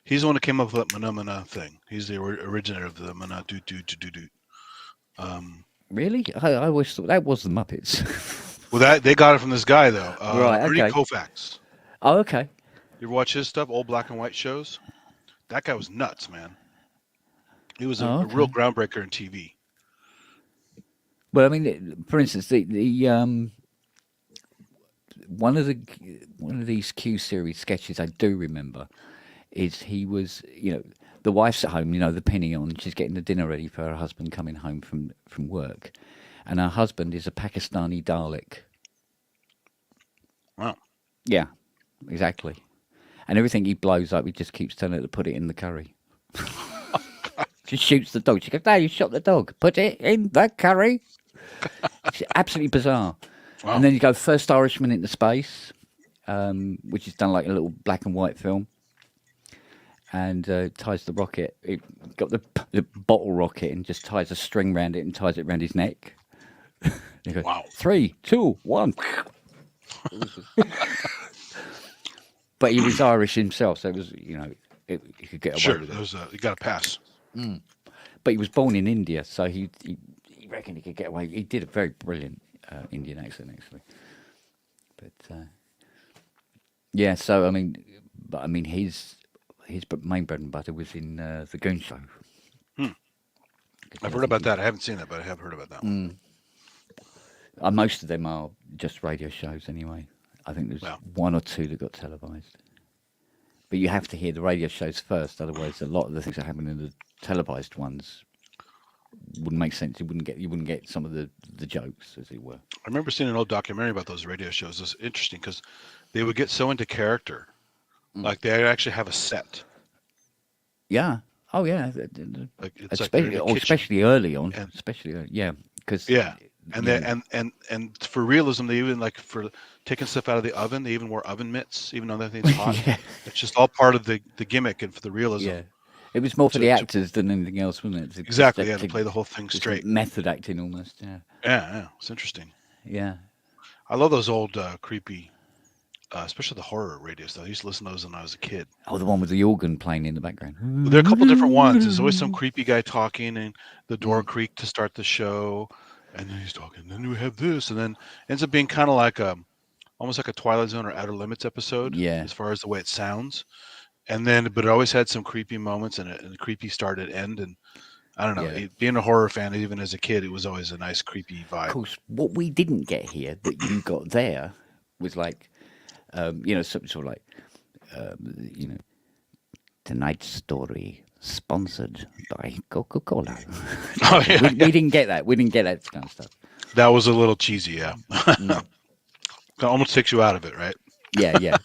S10: He's the one that came up with that Mana thing. He's the originator of the Mana do.
S1: Really? I always thought that was the Muppets.
S10: Well, they got it from this guy though.
S1: Right. Okay.
S10: Ernie Koufax.
S1: Oh, okay.
S10: You ever watch his stuff? Old black and white shows. That guy was nuts, man. He was a real groundbreaker in TV.
S1: Well, I mean, for instance, the one of these Q series sketches I do remember is he was, the wife's at home, the penny on, she's getting the dinner ready for her husband coming home from work, and her husband is a Pakistani Dalek.
S10: Wow.
S1: Yeah, exactly. And everything he blows up, he just keeps telling her to put it in the curry. She shoots the dog. She goes, "No, you shot the dog. Put it in the curry." It's absolutely bizarre. Wow. And then you go First Irishman into Space, which is done like a little black and white film, and ties the rocket. It got the bottle rocket and just ties a string around it and ties it around his neck. You go,
S10: wow.
S1: 3, 2, 1. But he was Irish himself, so it was, he could get away with it.
S10: He got a pass.
S1: But he was born in India, so he reckoned he could get away. He did a very brilliant Indian accent, actually. But yeah, so I mean, his main bread and butter was in the Goon Show.
S10: I've heard about that. I haven't seen that, but I have heard about that one.
S1: Most of them are just radio shows, anyway. I think there's one or two that got televised. But you have to hear the radio shows first, otherwise a lot of the things that happen in the televised ones wouldn't make sense. You wouldn't get some of the jokes, as it were.
S10: I remember seeing an old documentary about those radio shows. It's interesting because they would get so into character, like they actually have a set.
S1: Yeah. Oh, yeah.
S10: Like it's
S1: especially early on. Yeah, because
S10: And they, and for realism, they even like for taking stuff out of the oven, they even wore oven mitts, even though that thing's hot. It's just all part of the gimmick and for the realism.
S1: Yeah, it was more for the actors than anything else, wasn't it?
S10: Exactly. To play the whole thing straight.
S1: Method acting almost.
S10: Yeah. It's interesting.
S1: Yeah.
S10: I love those old creepy, especially the horror radio stuff. I used to listen to those when I was a kid.
S1: Oh, the one with the organ playing in the background.
S10: Well, there are a couple different ones. There's always some creepy guy talking, and the door creaked to start the show, and then he's talking. Then we have this, and then it ends up being kind of like almost like a Twilight Zone or Outer Limits episode.
S1: Yeah.
S10: As far as the way it sounds, and then but it always had some creepy moments and a creepy start and end, and I don't know. Being a horror fan, even as a kid, it was always a nice creepy vibe.
S1: Of course, what we didn't get here that you got there was like, sort of like, tonight's story sponsored by Coca-Cola. We didn't get that. We didn't get that kind of stuff.
S10: That was a little cheesy, yeah. It almost takes you out of it, right?
S1: Yeah.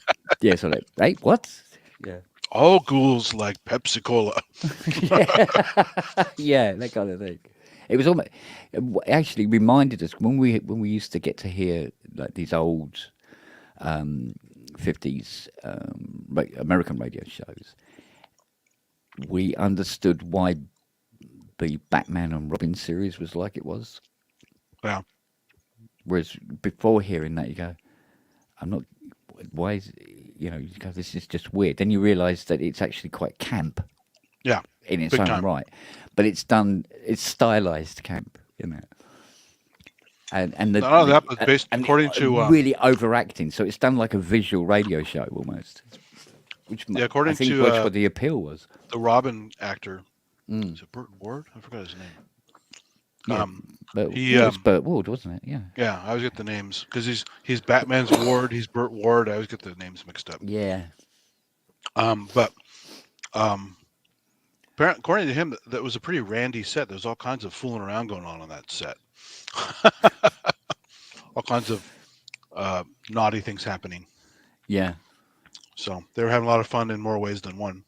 S1: So like, hey, what? Yeah.
S10: All ghouls like Pepsi Cola.
S1: Yeah, that kind of thing. It was almost it actually reminded us when we used to get to hear like these old 50s American radio shows. We understood why the Batman and Robin series was like it was.
S10: Yeah.
S1: Whereas before hearing that, you go, I'm not. Why is you go, this is just weird. Then you realise that it's actually quite camp.
S10: Yeah.
S1: In its own right, but it's stylized camp, And
S10: that was based according to
S1: really overacting. So it's done like a visual radio show almost. Which
S10: according
S1: I think
S10: to
S1: what the appeal was.
S10: The Robin actor, is it Burt Ward? I forgot his name.
S1: Yeah, it was Burt Ward, wasn't it? Yeah.
S10: Yeah, I always get the names because he's Batman's Ward. He's Burt Ward. I always get the names mixed up.
S1: Yeah.
S10: According to him, that was a pretty randy set. There's all kinds of fooling around going on that set. All kinds of naughty things happening.
S1: Yeah.
S10: So they were having a lot of fun in more ways than one.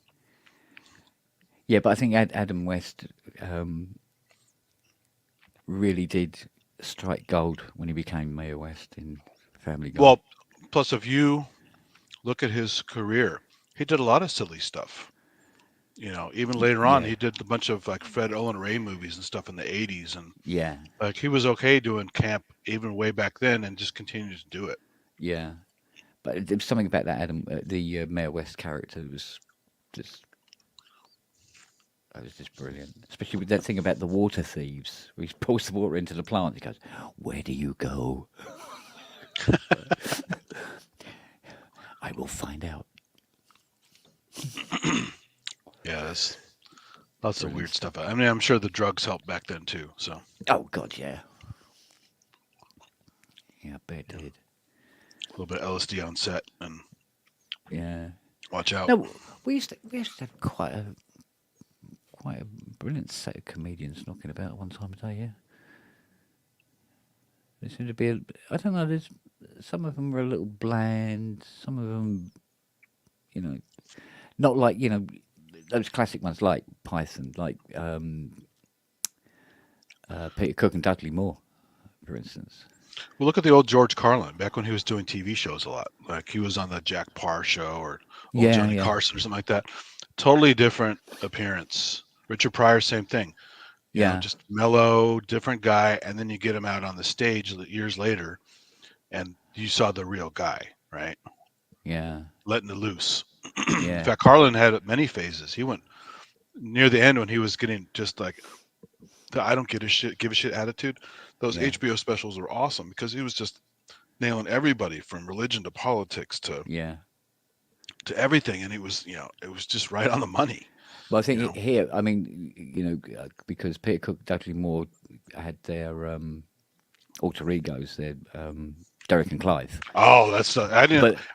S1: Yeah, but I think Adam West really did strike gold when he became Mayor West in Family Guy.
S10: Well, plus if you look at his career, he did a lot of silly stuff. Even later on, he did a bunch of like Fred Olen Ray movies and stuff in the 80s. And like he was okay doing camp even way back then and just continued to do it.
S1: Yeah. But there was something about that the Mayor West character was just brilliant. Especially with that thing about the water thieves. Where he pours the water into the plant. He goes, "Where do you go?" I will find out.
S10: Yeah, that's lots of weird stuff. I mean, I'm sure the drugs helped back then too. So.
S1: Oh God, yeah. Yeah, I bet it did.
S10: A little bit of LSD on set, and watch out.
S1: No, we used to have quite a brilliant set of comedians knocking about one time a day. Yeah. There seemed to be I don't know. There's some of them were a little bland. Some of them, not like those classic ones like Python, like Peter Cook and Dudley Moore, for instance.
S10: Well, look at the old George Carlin, back when he was doing TV shows a lot. Like he was on the Jack Parr show or Johnny Carson or something like that. Totally different appearance. Richard Pryor, same thing. Just mellow, different guy. And then you get him out on the stage years later and you saw the real guy, right?
S1: Yeah.
S10: Letting it loose. In fact, Carlin had many phases. He went near the end when he was getting just like the I don't give a shit attitude. Those HBO specials were awesome because he was just nailing everybody from religion to politics to everything, and it was just right on the money.
S1: Well, I think here, I mean, because Peter Cook, Dudley Moore had their alter egos, their Derek and Clive.
S10: Oh, that's I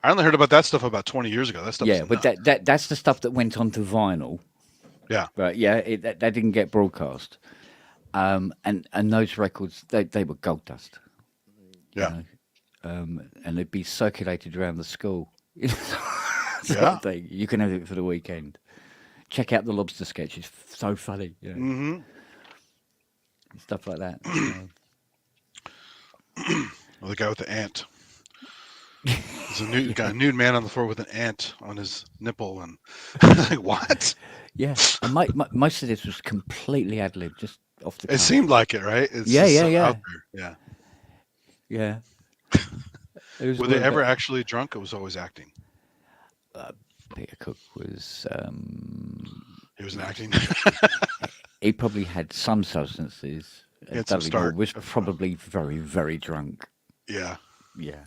S10: only heard about that stuff about 20 years ago. That stuff.
S1: Yeah, but that's the stuff that went on to vinyl.
S10: Yeah.
S1: Right. Yeah, that didn't get broadcast. And those records, they were gold dust.
S10: Yeah.
S1: And they'd be circulated around the school.
S10: Yeah.
S1: You can have it for the weekend. Check out the lobster sketch. It's so funny.
S10: Mm-hmm.
S1: Stuff like that.
S10: Well, the guy with the ant. There's a nude man on the floor with an ant on his nipple, and like, what?
S1: Yeah, and most of this was completely ad lib, just off the
S10: It
S1: cuff.
S10: seemed like it, right? It's
S1: Yeah,
S10: just
S1: yeah,
S10: so
S1: yeah.
S10: out there.
S1: Yeah.
S10: Were they ever actually drunk? It was always acting.
S1: Peter Cook was.
S10: He was acting.
S1: He probably had some substances.
S10: He had some
S1: Dudley Moore
S10: start.
S1: was probably very, very drunk.
S10: Yeah.
S1: Yeah.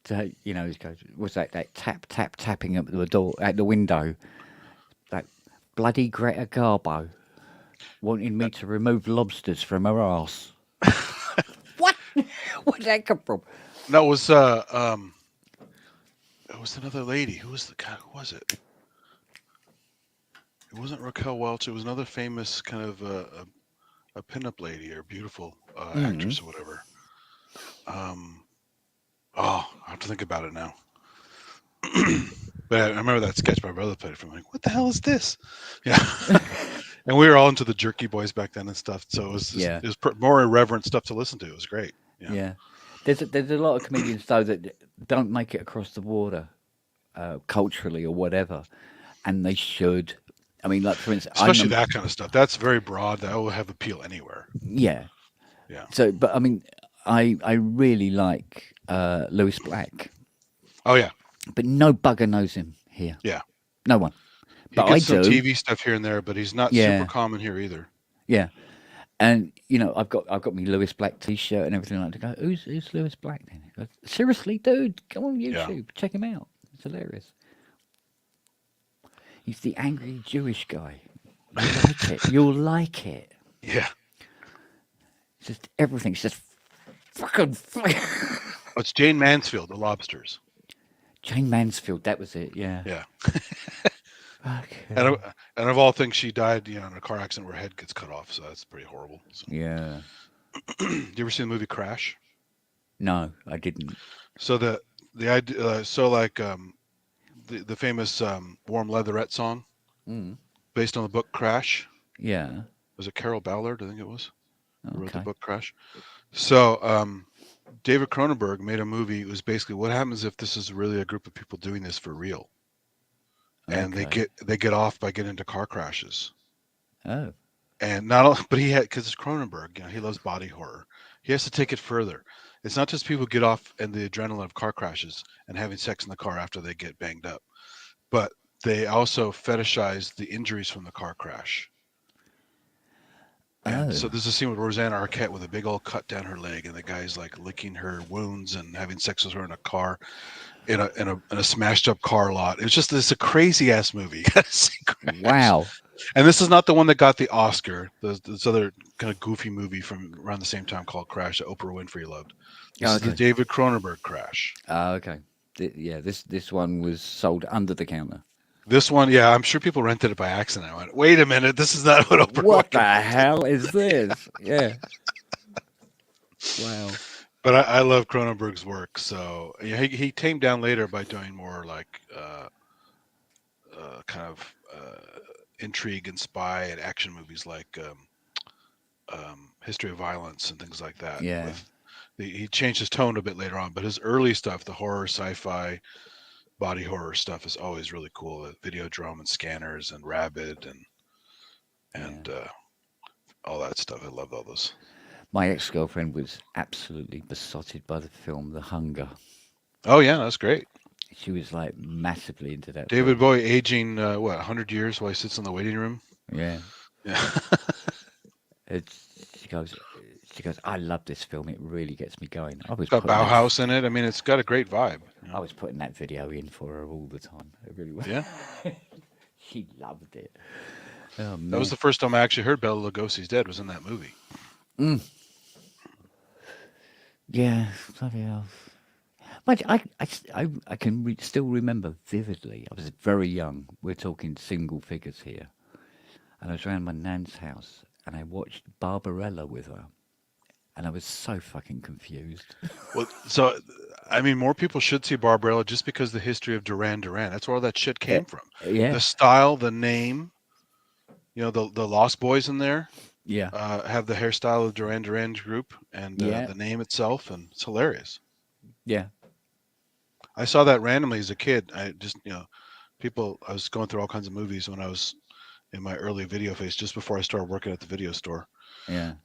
S1: So, you know, he goes, was that tapping at the door, at the window? That bloody Greta Garbo wanting me to remove lobsters from her arse. What? Where'd that come from?
S10: No, it was another lady. Who was the guy? Who was it? It wasn't Raquel Welch. It was another famous kind of a pinup lady or beautiful actress or whatever. I have to think about it now. But I remember that sketch my brother played from. Like, what the hell is this? Yeah. And we were all into the Jerky Boys back then and stuff. So it was more irreverent stuff to listen to. It was great.
S1: Yeah. There's a lot of comedians though that don't make it across the border, culturally or whatever, and they should. I mean, like for instance,
S10: especially that kind of stuff. That's very broad. That will have appeal anywhere.
S1: Yeah.
S10: Yeah.
S1: So, but I mean, I really like Lewis Black.
S10: Oh yeah.
S1: But no bugger knows him here.
S10: Yeah.
S1: No one. But
S10: he gets
S1: I
S10: some
S1: do.
S10: TV stuff here and there, but he's not super common here either.
S1: Yeah. And you know, I've got me Lewis Black T-shirt and everything like that. Go, who's Lewis Black then? He goes, seriously, dude, come on YouTube, check him out. It's hilarious. He's the angry Jewish guy. You like it. You'll like it.
S10: Yeah.
S1: It's just everything's just fucking.
S10: It's Jane Mansfield, The Lobsters.
S1: Jane Mansfield, that was it. Yeah.
S10: Yeah.
S1: Okay.
S10: And of all things, she died, in a car accident where her head gets cut off. So that's pretty horrible. So.
S1: Yeah.
S10: You ever see the movie Crash?
S1: No, I didn't.
S10: So the idea, the famous Warm Leatherette song, based on the book Crash.
S1: Yeah.
S10: Was it Carol Ballard? I think it was. Who wrote the
S1: Okay.
S10: book Crash. So David Cronenberg made a movie. It was basically what happens if this is really a group of people doing this for real, and they get off by getting into car crashes.
S1: Oh.
S10: And but because it's Cronenberg, he loves body horror. He has to take it further. It's not just people get off and the adrenaline of car crashes and having sex in the car after they get banged up, but they also fetishize the injuries from the car crash. And so there's a scene with Roseanne Arquette with a big old cut down her leg, and the guy's like licking her wounds and having sex with her in a car, in a smashed up car lot. It's a crazy ass movie.
S1: Wow.
S10: And this is not the one that got the Oscar. This other kind of goofy movie from around the same time called Crash that Oprah Winfrey loved. This is the David Cronenberg Crash.
S1: Okay. This one was sold under the counter.
S10: This one, I'm sure people rented it by accident. I went, wait a minute, this is not what Oprah.
S1: What the hell is this? Yeah. Wow.
S10: But I love Cronenberg's work. So he tamed down later by doing more like kind of intrigue and spy and action movies like History of Violence and things like that.
S1: Yeah.
S10: He changed his tone a bit later on, but his early stuff, the horror, sci-fi, body horror stuff is always really cool. Videodrome and Scanners and Rabid and all that stuff. I love all those.
S1: My ex-girlfriend was absolutely besotted by the film The Hunger.
S10: Oh yeah, that's great.
S1: She was like massively into that.
S10: David Bowie aging 100 years while he sits in the waiting room.
S1: Yeah.
S10: Yeah.
S1: She goes, I love this film. It really gets me going.
S10: It's got Bauhaus in it. I mean, it's got a great vibe.
S1: I was putting that video in for her all the time. It really was.
S10: Yeah.
S1: She loved it. Oh, man.
S10: That was the first time I actually heard Bela Lugosi's Dead was in that movie.
S1: Yeah, bloody hell. But I can still remember vividly. I was very young. We're talking single figures here. And I was around my nan's house and I watched Barbarella with her. And I was so fucking confused.
S10: Well, so, I mean, more people should see Barbarella just because the history of Duran Duran. That's where all that shit came from.
S1: Yeah.
S10: The style, the name, the Lost Boys in there.
S1: Yeah.
S10: have the hairstyle of Duran Duran group and the name itself, and it's hilarious.
S1: Yeah.
S10: I saw that randomly as a kid. I just, I was going through all kinds of movies when I was in my early video phase, just before I started working at the video store.
S1: Yeah.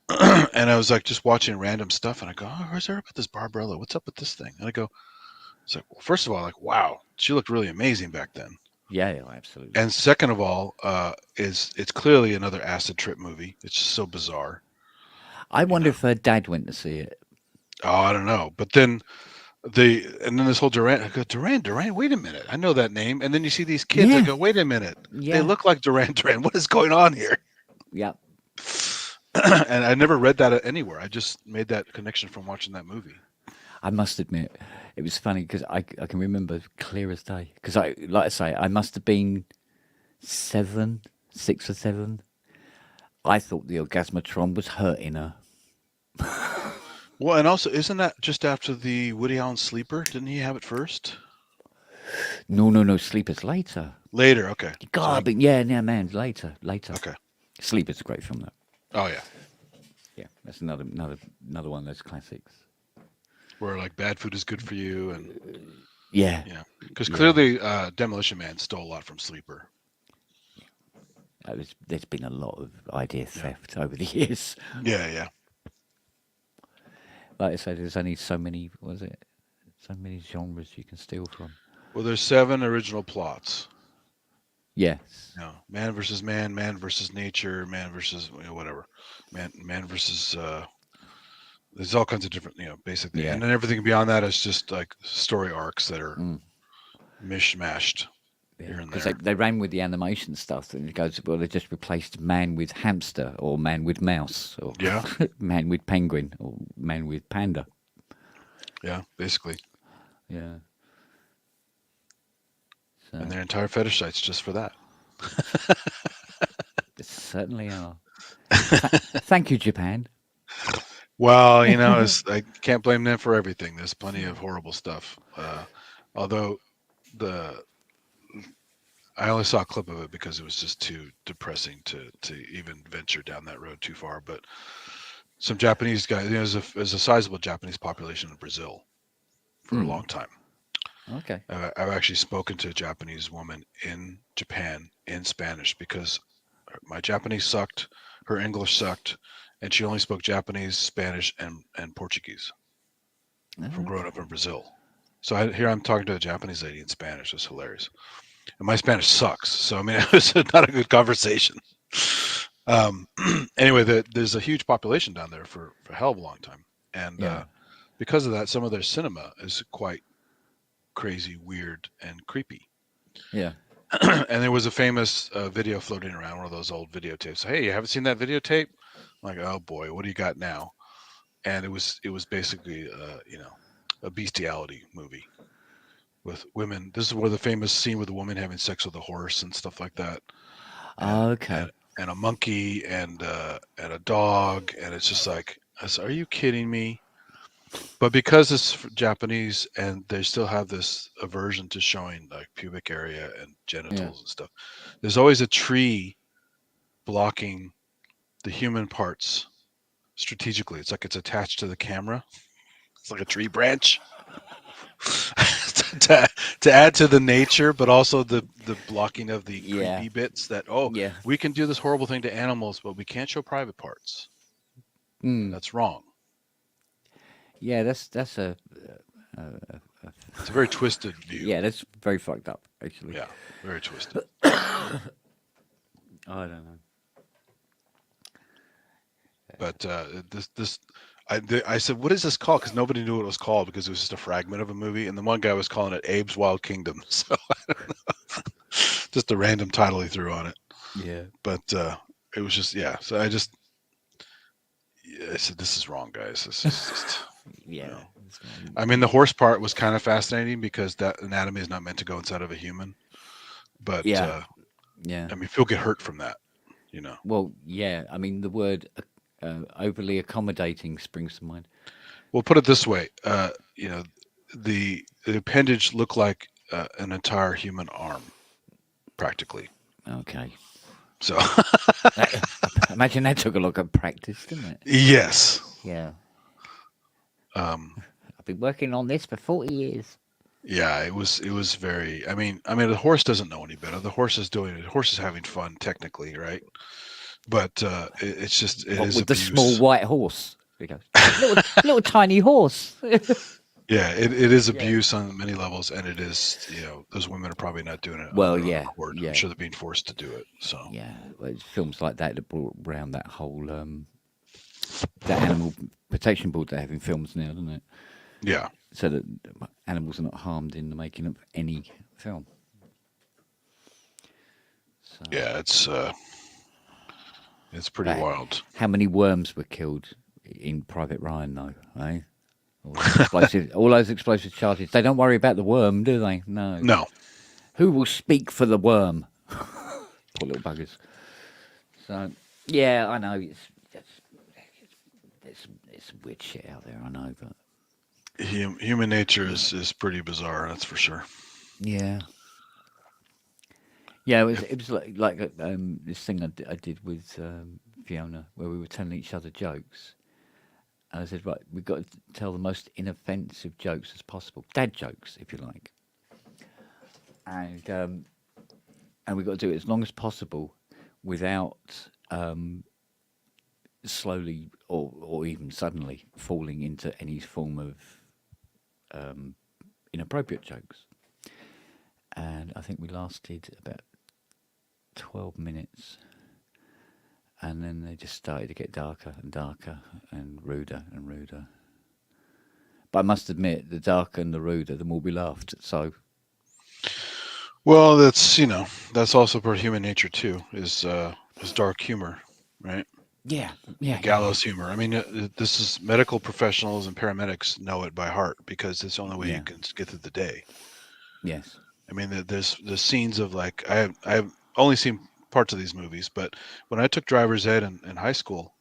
S10: And I was like just watching random stuff, and I go, "Oh, where's there about this Barbarella? What's up with this thing?" And I go, "It's like, well, first of all, like, wow, she looked really amazing back then."
S1: Yeah, absolutely.
S10: And second of all, it's clearly another acid trip movie. It's just so bizarre.
S1: I wonder if her dad went to see it.
S10: Oh, I don't know. But then this whole Duran, I go, Duran, wait a minute. I know that name. And then you see these kids, I go, wait a minute.
S1: Yeah.
S10: They look like Duran. What is going on here?
S1: Yeah.
S10: And I never read that anywhere. I just made that connection from watching that movie.
S1: I must admit, it was funny because I can remember clear as day. Because like I say, I must have been 6 or 7. I thought the Orgasmatron was hurting her.
S10: Well, and also, isn't that just after the Woody Allen Sleeper? Didn't he have it first?
S1: No. Sleeper's later.
S10: Later, okay.
S1: God, but yeah, man, later.
S10: Okay.
S1: Sleeper's a great film, though.
S10: Oh yeah.
S1: Yeah, that's another one of those classics.
S10: Where like bad food is good for you, and
S1: yeah,
S10: because clearly Demolition Man stole a lot from Sleeper.
S1: There's been a lot of idea theft over the years.
S10: Yeah.
S1: Like I said, there's only so many. So many genres you can steal from.
S10: Well, there's 7 original plots.
S1: Yes.
S10: Man versus man, man versus nature, man versus whatever, man versus. There's all kinds of different, basically, and then everything beyond that is just like story arcs that are mishmashed here and
S1: Because
S10: there.
S1: they ran with the animation stuff, and it goes, well, they just replaced man with hamster, or man with mouse, or man with penguin, or man with panda.
S10: Yeah, basically.
S1: Yeah. So.
S10: And their entire fetish sites just for that.
S1: They certainly are. Thank you, Japan.
S10: Well, I can't blame them for everything. There's plenty of horrible stuff. Although I only saw a clip of it because it was just too depressing to even venture down that road too far. But some Japanese guys, there's a sizable Japanese population in Brazil for a long time.
S1: Okay.
S10: I've actually spoken to a Japanese woman in Japan in Spanish because my Japanese sucked, her English sucked, and she only spoke Japanese, Spanish, and Portuguese from growing up in Brazil. So here I'm talking to a Japanese lady in Spanish. It's hilarious. And my Spanish sucks. So, I mean, it was not a good conversation. Anyway, there's a huge population down there for a hell of a long time. And because of that, some of their cinema is quite crazy, weird, and creepy.
S1: Yeah.
S10: And there was a famous video floating around, one of those old videotapes. Hey, you haven't seen that videotape? I'm like, oh boy, what do you got now? And it was basically a bestiality movie with women. This is where the famous scene with a woman having sex with a horse and stuff like that.
S1: Okay.
S10: And a monkey and a dog, and it's just like, are you kidding me? But because it's Japanese and they still have this aversion to showing like pubic area and genitals and stuff, there's always a tree blocking the human parts strategically. It's like it's attached to the camera. It's like a tree branch to add to the nature, but also the blocking of the creepy bits that, we can do this horrible thing to animals, but we can't show private parts. That's wrong.
S1: Yeah, that's a
S10: it's a very twisted view.
S1: Yeah, that's very fucked up, actually.
S10: Yeah, very twisted.
S1: I don't know.
S10: But I said, what is this called? Because nobody knew what it was called because it was just a fragment of a movie. And the one guy was calling it Abe's Wild Kingdom. So I don't know. Just a random title he threw on it.
S1: Yeah.
S10: But it was just, So I said, this is wrong, guys. This is just...
S1: Yeah.
S10: I mean, the horse part was kind of fascinating because that anatomy is not meant to go inside of a human. But, I mean, people get hurt from that,
S1: Well, yeah. I mean, the word overly accommodating springs to mind.
S10: Well, put it this way. The appendage looked like an entire human arm, practically.
S1: Okay.
S10: So
S1: Imagine that took a lot of practice, didn't it?
S10: yes.
S1: Yeah.
S10: Um,
S1: I've been working on this for 40 years.
S10: Yeah, it was very. I mean, the horse doesn't know any better. The horse is doing it. The horse is having fun technically, right? But it's just it
S1: What,
S10: is
S1: with the
S10: abuse.
S1: small white horse? He goes, little tiny horse.
S10: Yeah, it is abuse on many levels, and it is, those women are probably not doing it.
S1: Well,
S10: on their own
S1: yeah,
S10: accord.
S1: yeah.
S10: I'm sure they're being forced to do it. So
S1: Yeah, well, it's films like that brought around that whole that animal protection board they have in films now, doesn't it?
S10: yeah,
S1: So that animals are not harmed in the making of any film. So,
S10: yeah, it's pretty wild.
S1: how many worms were killed in Private Ryan, though? Eh? All those explosive charges. They don't worry about the worm, do they? No.
S10: No.
S1: Who will speak for the worm? Poor little buggers. So, yeah, I know it's weird shit out there. I know, but
S10: Human nature is pretty bizarre. That's for sure.
S1: yeah, it was like this thing I did with Fiona, where we were telling each other jokes. And I said, right, we've got to tell the most inoffensive jokes as possible, dad jokes, if you like, and we've got to do it as long as possible without slowly or even suddenly falling into any form of inappropriate jokes. And I think we lasted about 12 minutes. And then they just started to get darker and darker and ruder and ruder. But I must admit, the darker and the ruder, the more we laughed. So,
S10: well, that's also part of human nature too. Is dark humor, right?
S1: Yeah.
S10: Gallows humor. I mean, this is medical professionals and paramedics know it by heart because it's the only way you can get through the day.
S1: Yes.
S10: I mean, there's scenes of like I've only seen parts of these movies, but when I took driver's ed in high school,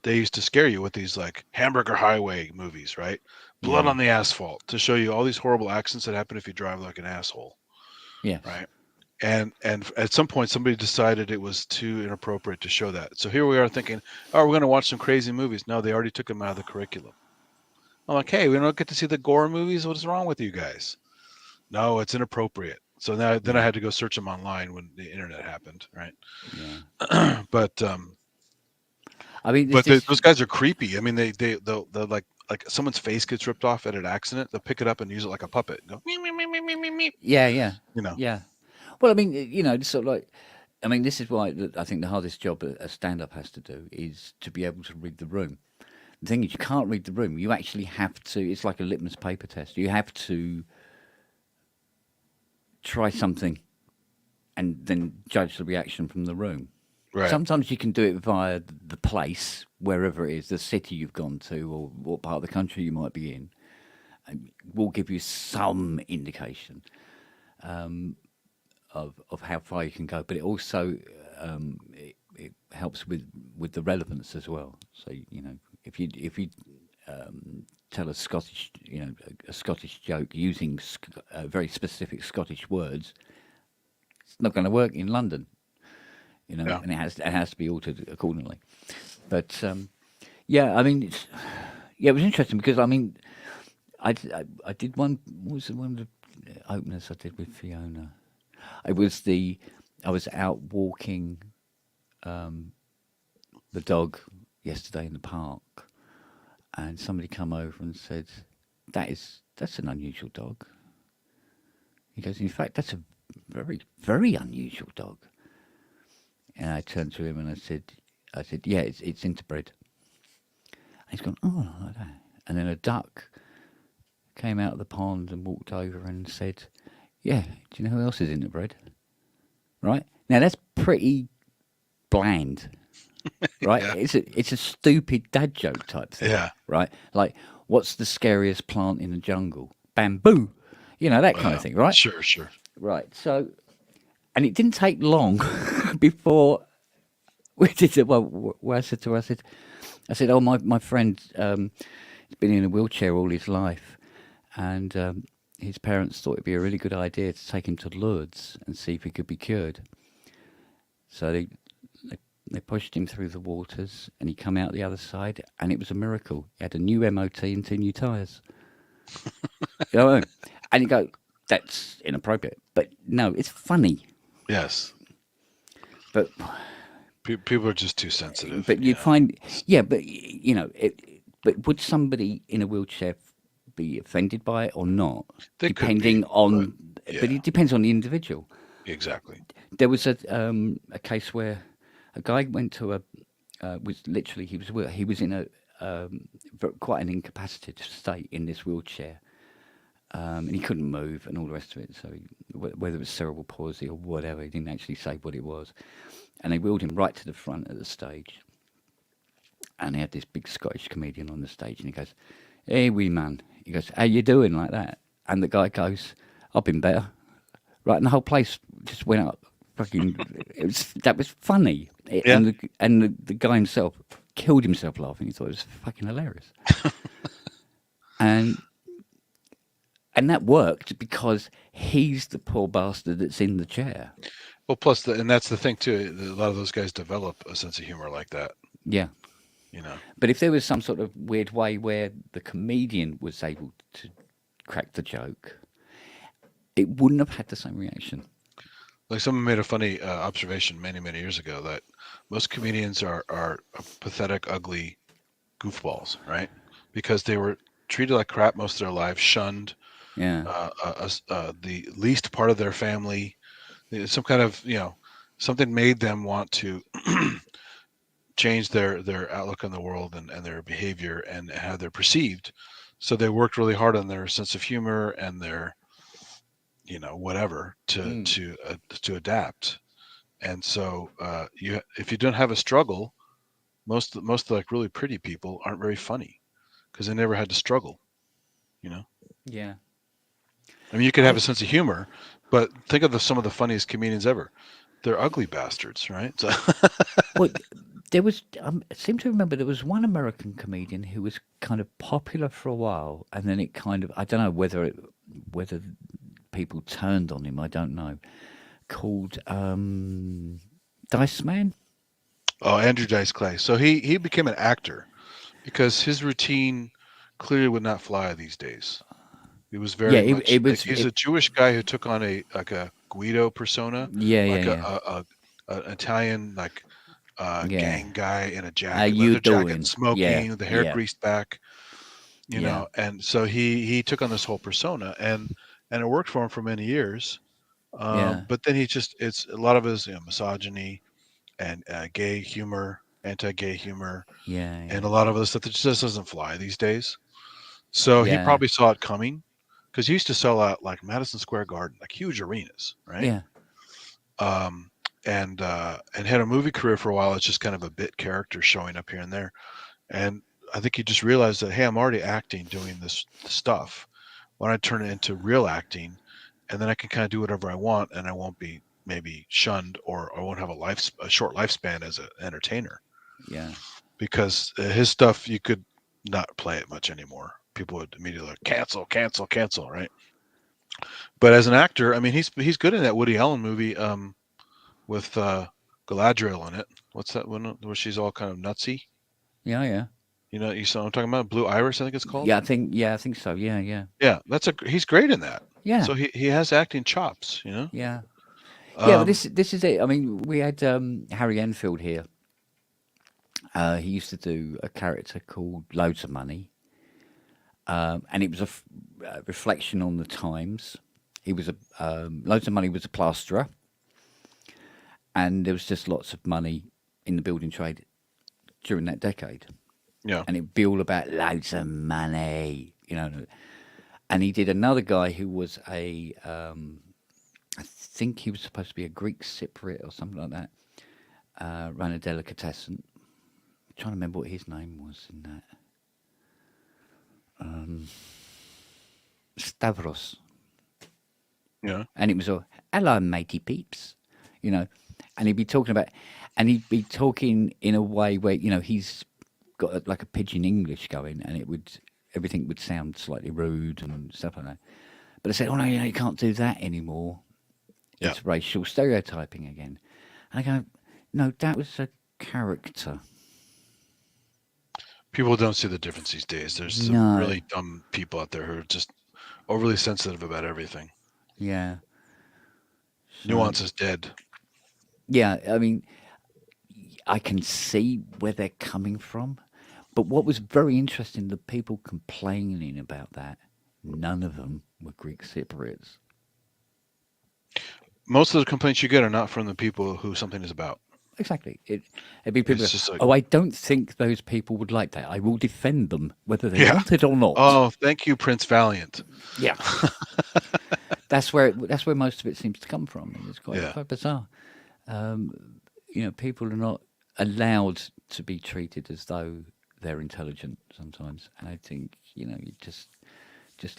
S10: they used to scare you with these like Hamburger Highway movies, right? Blood on the asphalt, to show you all these horrible accidents that happen if you drive like an asshole.
S1: Yeah.
S10: Right. And at some point somebody decided it was too inappropriate to show that. So here we are thinking, oh, we're going to watch some crazy movies. No, they already took them out of the curriculum. I'm like, hey, we don't get to see the gore movies. What is wrong with you guys? No, it's inappropriate. So then I had to go search them online when the internet happened, right?
S1: Yeah.
S10: But
S1: I mean,
S10: those guys are creepy. I mean, they'll like someone's face gets ripped off at an accident. They'll pick it up and use it like a puppet. And go, me, me, me, me, me, me, me.
S1: Yeah. Yeah. Well, I mean, it's sort of like, I mean, this is why I think the hardest job a stand-up has to do is to be able to read the room. The thing is, you can't read the room. You actually have to. It's like a litmus paper test. You have to try something and then judge the reaction from the room.
S10: Right.
S1: Sometimes you can do it via the place, wherever it is, the city you've gone to or what part of the country you might be in, and will give you some indication of how far you can go. But it also it helps with the relevance as well. So, if you tell a Scottish joke using very specific Scottish words, it's not going to work in London, and it has to be altered accordingly. But I mean, it was interesting because I mean, I did one. What was one of the openers I did with Fiona? I was out walking the dog yesterday in the park. And somebody come over and said, that's an unusual dog. He goes, in fact, that's a very, very unusual dog. And I turned to him and I said, yeah, it's interbred. And he's gone, oh, like that. And then a duck came out of the pond and walked over and said, yeah, do you know who else is interbred? Right? Now, that's pretty bland. Right, it's a stupid dad joke type thing.
S10: Yeah,
S1: right. Like, what's the scariest plant in the jungle? Bamboo, that kind of thing. Right.
S10: Sure.
S1: Right. So, and it didn't take long before we did it. Well, where I said to her, I said, oh, my friend, he's been in a wheelchair all his life, and his parents thought it'd be a really good idea to take him to Lourdes and see if he could be cured. So they pushed him through the waters, and he come out the other side, and it was a miracle. He had a new MOT and 2 new tyres. You know what I mean? And you go, that's inappropriate. But no, it's funny.
S10: Yes.
S1: But
S10: people are just too sensitive.
S1: But you find, but you know, but would somebody in a wheelchair be offended by it or not?
S10: They
S1: depending
S10: could be,
S1: on, but it depends on the individual.
S10: Exactly.
S1: There was a case where a guy went to he was in a quite an incapacitated state in this wheelchair, and he couldn't move and all the rest of it. So whether it was cerebral palsy or whatever, he didn't actually say what it was. And they wheeled him right to the front of the stage, and he had this big Scottish comedian on the stage, and he goes, "Hey, wee man," he goes, "How you doing?" like that, and the guy goes, "I've been better." Right, and the whole place just went up. Fucking, that was funny. And the guy himself killed himself laughing. He thought it was fucking hilarious. and that worked because he's the poor bastard that's in the chair.
S10: Well, plus, and that's the thing too. A lot of those guys develop a sense of humor like that.
S1: Yeah.
S10: You know.
S1: But if there was some sort of weird way where the comedian was able to crack the joke, it wouldn't have had the same reaction.
S10: Like someone made a funny observation many, many years ago that most comedians are pathetic, ugly goofballs, right? Because they were treated like crap most of their lives, shunned.
S1: Yeah.
S10: The least part of their family. Some kind of, something made them want to change their outlook on the world and their behavior and how they're perceived. So they worked really hard on their sense of humor and their, whatever to adapt. And so if you don't have a struggle, most like really pretty people aren't very funny because they never had to struggle.
S1: Yeah.
S10: I mean, you could have a sense of humor, but think of some of the funniest comedians ever. They're ugly bastards, right? So
S1: well, there was, I seem to remember there was one American comedian who was kind of popular for a while, and then it kind of, I don't know whether people turned on him, I don't know, called Dice Man.
S10: Oh, Andrew Dice Clay. So he became an actor because his routine clearly would not fly these days. He was very much. He's a Jewish guy who took on a Guido persona. An Italian gang guy in a jacket, leather jacket, smoking, the hair greased back. You know, and so he took on this whole persona, and it worked for him for many years. But then it's a lot of his misogyny and gay humor, anti-gay humor, and a lot of other stuff that just doesn't fly these days. So he probably saw it coming. Because he used to sell out like Madison Square Garden, like huge arenas, right?
S1: Yeah.
S10: And had a movie career for a while. It's just kind of a bit character showing up here and there. And I think he just realized that, hey, I'm already acting, doing this stuff. Why don't I turn it into real acting? And then I can kind of do whatever I want, and I won't be maybe shunned, or I won't have a short lifespan as an entertainer.
S1: Yeah.
S10: Because his stuff, you could not play it much anymore. People would immediately like cancel, right? But as an actor, I mean, he's good in that Woody Allen movie with Galadriel in it. What's that one where she's all kind of nutsy?
S1: Yeah.
S10: You saw what I'm talking about? Blue Iris, I think it's called.
S1: Yeah, I think so. Yeah.
S10: Yeah, he's great in that.
S1: Yeah.
S10: So he has acting chops,
S1: Yeah. Yeah, but this is it. I mean, we had Harry Enfield here. He used to do a character called Loads of Money. And it was a reflection on the times. He was Loads of Money was a plasterer, and there was just lots of money in the building trade during that decade.
S10: Yeah,
S1: and it'd be all about loads of money, And he did another guy who was I think he was supposed to be a Greek Cypriot or something like that. Ran a delicatessen. I'm trying to remember what his name was in that. Stavros.
S10: Yeah.
S1: And it was all, hello, matey peeps, and he'd be talking in a way where, he's got like a pidgin English going, and everything would sound slightly rude and stuff like that. But I said, oh no, you can't do that anymore. It's racial stereotyping again. And I go, No, that was a character.
S10: People don't see the difference these days. There's some
S1: No.
S10: really dumb people out there who are just overly sensitive about everything.
S1: Yeah.
S10: Nuance is dead.
S1: Yeah, I mean, I can see where they're coming from. But what was very interesting, the people complaining about that, none of them were Greek Cypriots.
S10: Most of the complaints you get are not from the people who something is about.
S1: Exactly. It'd be people.
S10: It's just like-
S1: oh, I don't think those people would like that. I will defend them, whether they want it or not.
S10: Oh, thank you, Prince Valiant.
S1: Yeah. that's where most of it seems to come from. And it's quite bizarre. People are not allowed to be treated as though they're intelligent sometimes, and I think it just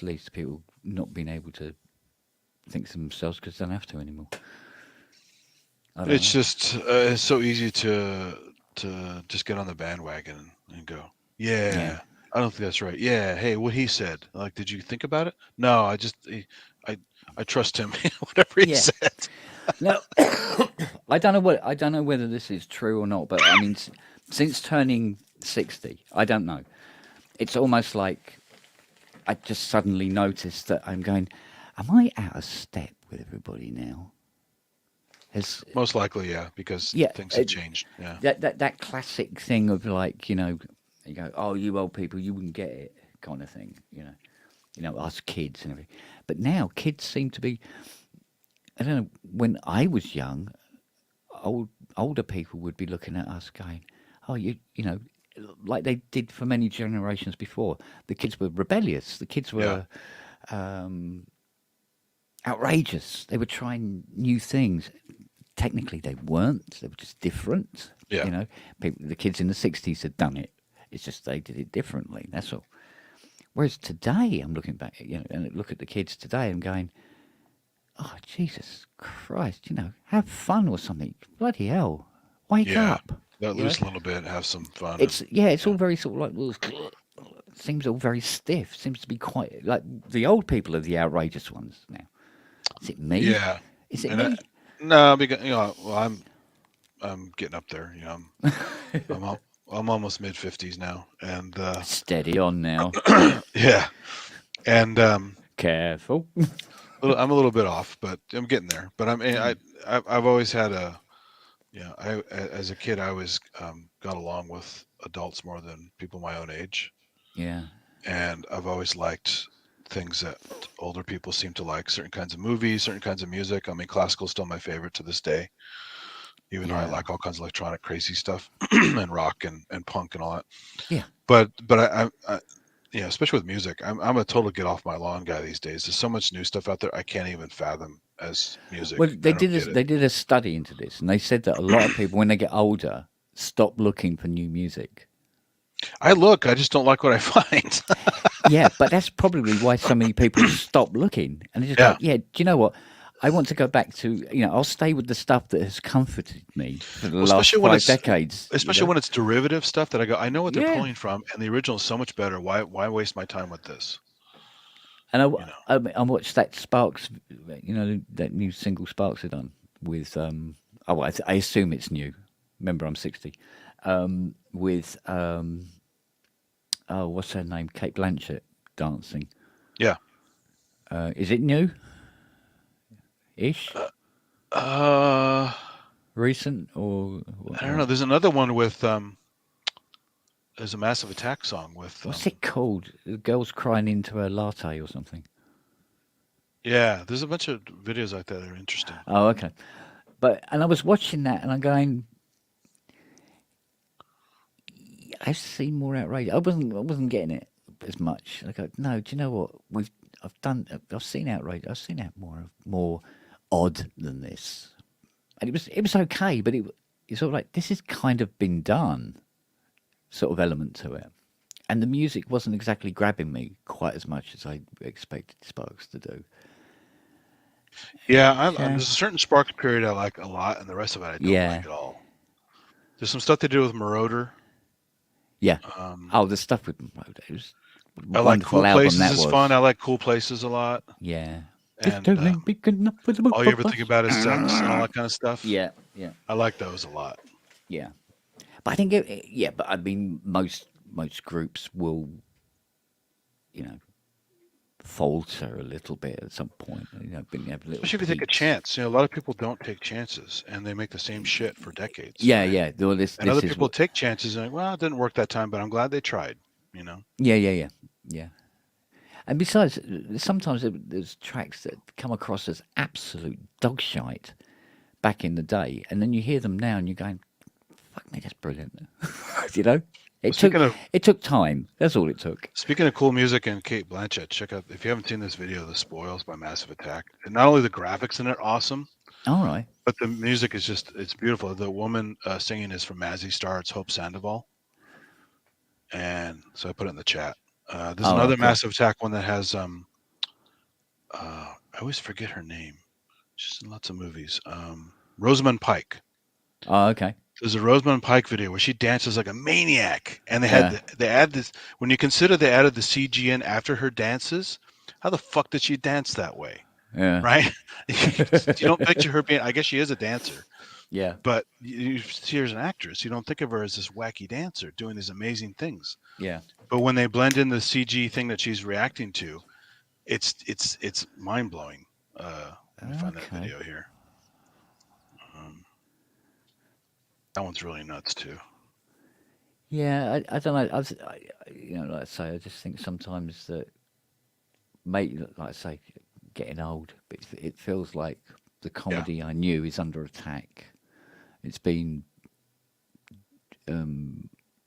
S1: leads to people not being able to think for themselves because they don't have to anymore.
S10: It's just it's so easy to just get on the bandwagon and go, yeah, I don't think that's right. Yeah, hey, what he said. Like, did you think about it? No, I trust him. Whatever he said.
S1: No, I don't know whether this is true or not, but I mean, since turning 60, I don't know. It's almost like I just suddenly noticed that I'm going, am I out of step with everybody now?
S10: Most likely, yeah, because things have changed. Yeah,
S1: that classic thing of like, you go, oh, you old people, you wouldn't get it, kind of thing. Us kids and everything. But now kids seem to be. I don't know. When I was young, older people would be looking at us, going, oh, you know, like they did for many generations before. The kids were rebellious. The kids were outrageous. They were trying new things. Technically, they weren't. They were just different.
S10: Yeah.
S1: The kids in the 60s had done it. It's just they did it differently. That's all. Whereas today, I'm looking back, and look at the kids today, I'm going, oh, Jesus Christ, have fun or something. Bloody hell. Wake up.
S10: Let loose a little bit, have some fun.
S1: It's all very sort of like, seems all very stiff. Seems to be quite, like the old people are the outrageous ones now. Is it me?
S10: Yeah.
S1: Is it me?
S10: No, because, I'm getting up there. I'm almost mid-50s now. And
S1: steady on now.
S10: Yeah. And
S1: careful.
S10: I'm a little bit off, but I'm getting there. But I've always had as a kid, I always got along with adults more than people my own age.
S1: Yeah.
S10: And I've always liked things that older people seem to like, certain kinds of movies, certain kinds of music. I mean, classical's still my favorite to this day, even though I like all kinds of electronic crazy stuff and rock and punk and all that.
S1: Yeah.
S10: But I especially with music, I'm a total get off my lawn guy these days. There's so much new stuff out there I can't even fathom as music.
S1: Well, they did a study into this, and they said that a lot of people, when they get older, stop looking for new music.
S10: I just don't like what I find.
S1: Yeah, but that's probably why so many people stop looking, and they just go, do you know what? I want to go back to, I'll stay with the stuff that has comforted me for the last 5 decades.
S10: Especially when it's derivative stuff that I know what they're pulling from, and the original is so much better. Why waste my time with this?
S1: And I watched that Sparks, that new single Sparks had done with, I assume it's new. Remember, I'm 60. With, what's her name? Kate Blanchett dancing.
S10: Yeah.
S1: Is it new? Ish? Recent or
S10: I don't know. There's another one with there's a Massive Attack song with
S1: what's it called? The girl's crying into a latte or something.
S10: Yeah, there's a bunch of videos like that are interesting.
S1: Oh, okay. And I was watching that and I'm going, I've seen more outrage. I wasn't getting it as much. I go, no, do you know what? I've seen outrage. I've seen more odd than this, and it was okay, but it's sort of like this has kind of been done, sort of element to it, and the music wasn't exactly grabbing me quite as much as I expected Sparks to do.
S10: Yeah, there's a certain Sparks period I like a lot, and the rest of it I don't like at all. There's some stuff they did with Marauder.
S1: Yeah. The stuff with Marauder. It was
S10: I like Cool Places is fun. I like Cool Places a lot.
S1: Yeah.
S10: And all you ever think about is sex and all that kind of stuff.
S1: Yeah.
S10: I like those a lot.
S1: Yeah, but I think but I mean most groups will, you know, falter a little bit at some point. You know, but you have little
S10: Especially if you take a
S1: peaks.
S10: chance. You know, a lot of people don't take chances, and they make the same shit for decades.
S1: Yeah,
S10: right?
S1: yeah. Well,
S10: And other
S1: this is
S10: people
S1: what.
S10: take chances and like, well, it didn't work that time, but I'm glad they tried. You know.
S1: Yeah. And besides, sometimes there's tracks that come across as absolute dog shite back in the day, and then you hear them now, and you're going, "Fuck me, that's brilliant." You know,
S10: Speaking of
S1: it took time. That's all it took.
S10: Speaking of cool music and Kate Blanchett, check out if you haven't seen this video, "The Spoils" by Massive Attack. And not only the graphics in it awesome,
S1: All right.
S10: but the music is it's beautiful. The woman singing is from Mazzy Star. It's Hope Sandoval, and so I put it in the chat. There's
S1: All
S10: another
S1: right, cool.
S10: Massive Attack one that has I always forget her name. She's in lots of movies. Rosamund Pike.
S1: Oh, okay.
S10: There's a Rosamund Pike video where she dances like a maniac, and
S1: Yeah.
S10: they add this. When you consider they added the CG in after her dances, how the fuck did she dance that way?
S1: Yeah.
S10: Right? You don't picture her being. I guess she is a dancer,
S1: Yeah.
S10: but you see her as an actress. You don't think of her as this wacky dancer doing these amazing things.
S1: Yeah.
S10: But when they blend in the CG thing that she's reacting to, it's mind blowing. Let me find that
S1: Okay.
S10: video here. That one's really nuts too.
S1: Yeah, I don't know. You know, like I say, I just think sometimes that, like I say, getting old, but it feels like the comedy I knew is under attack. It's been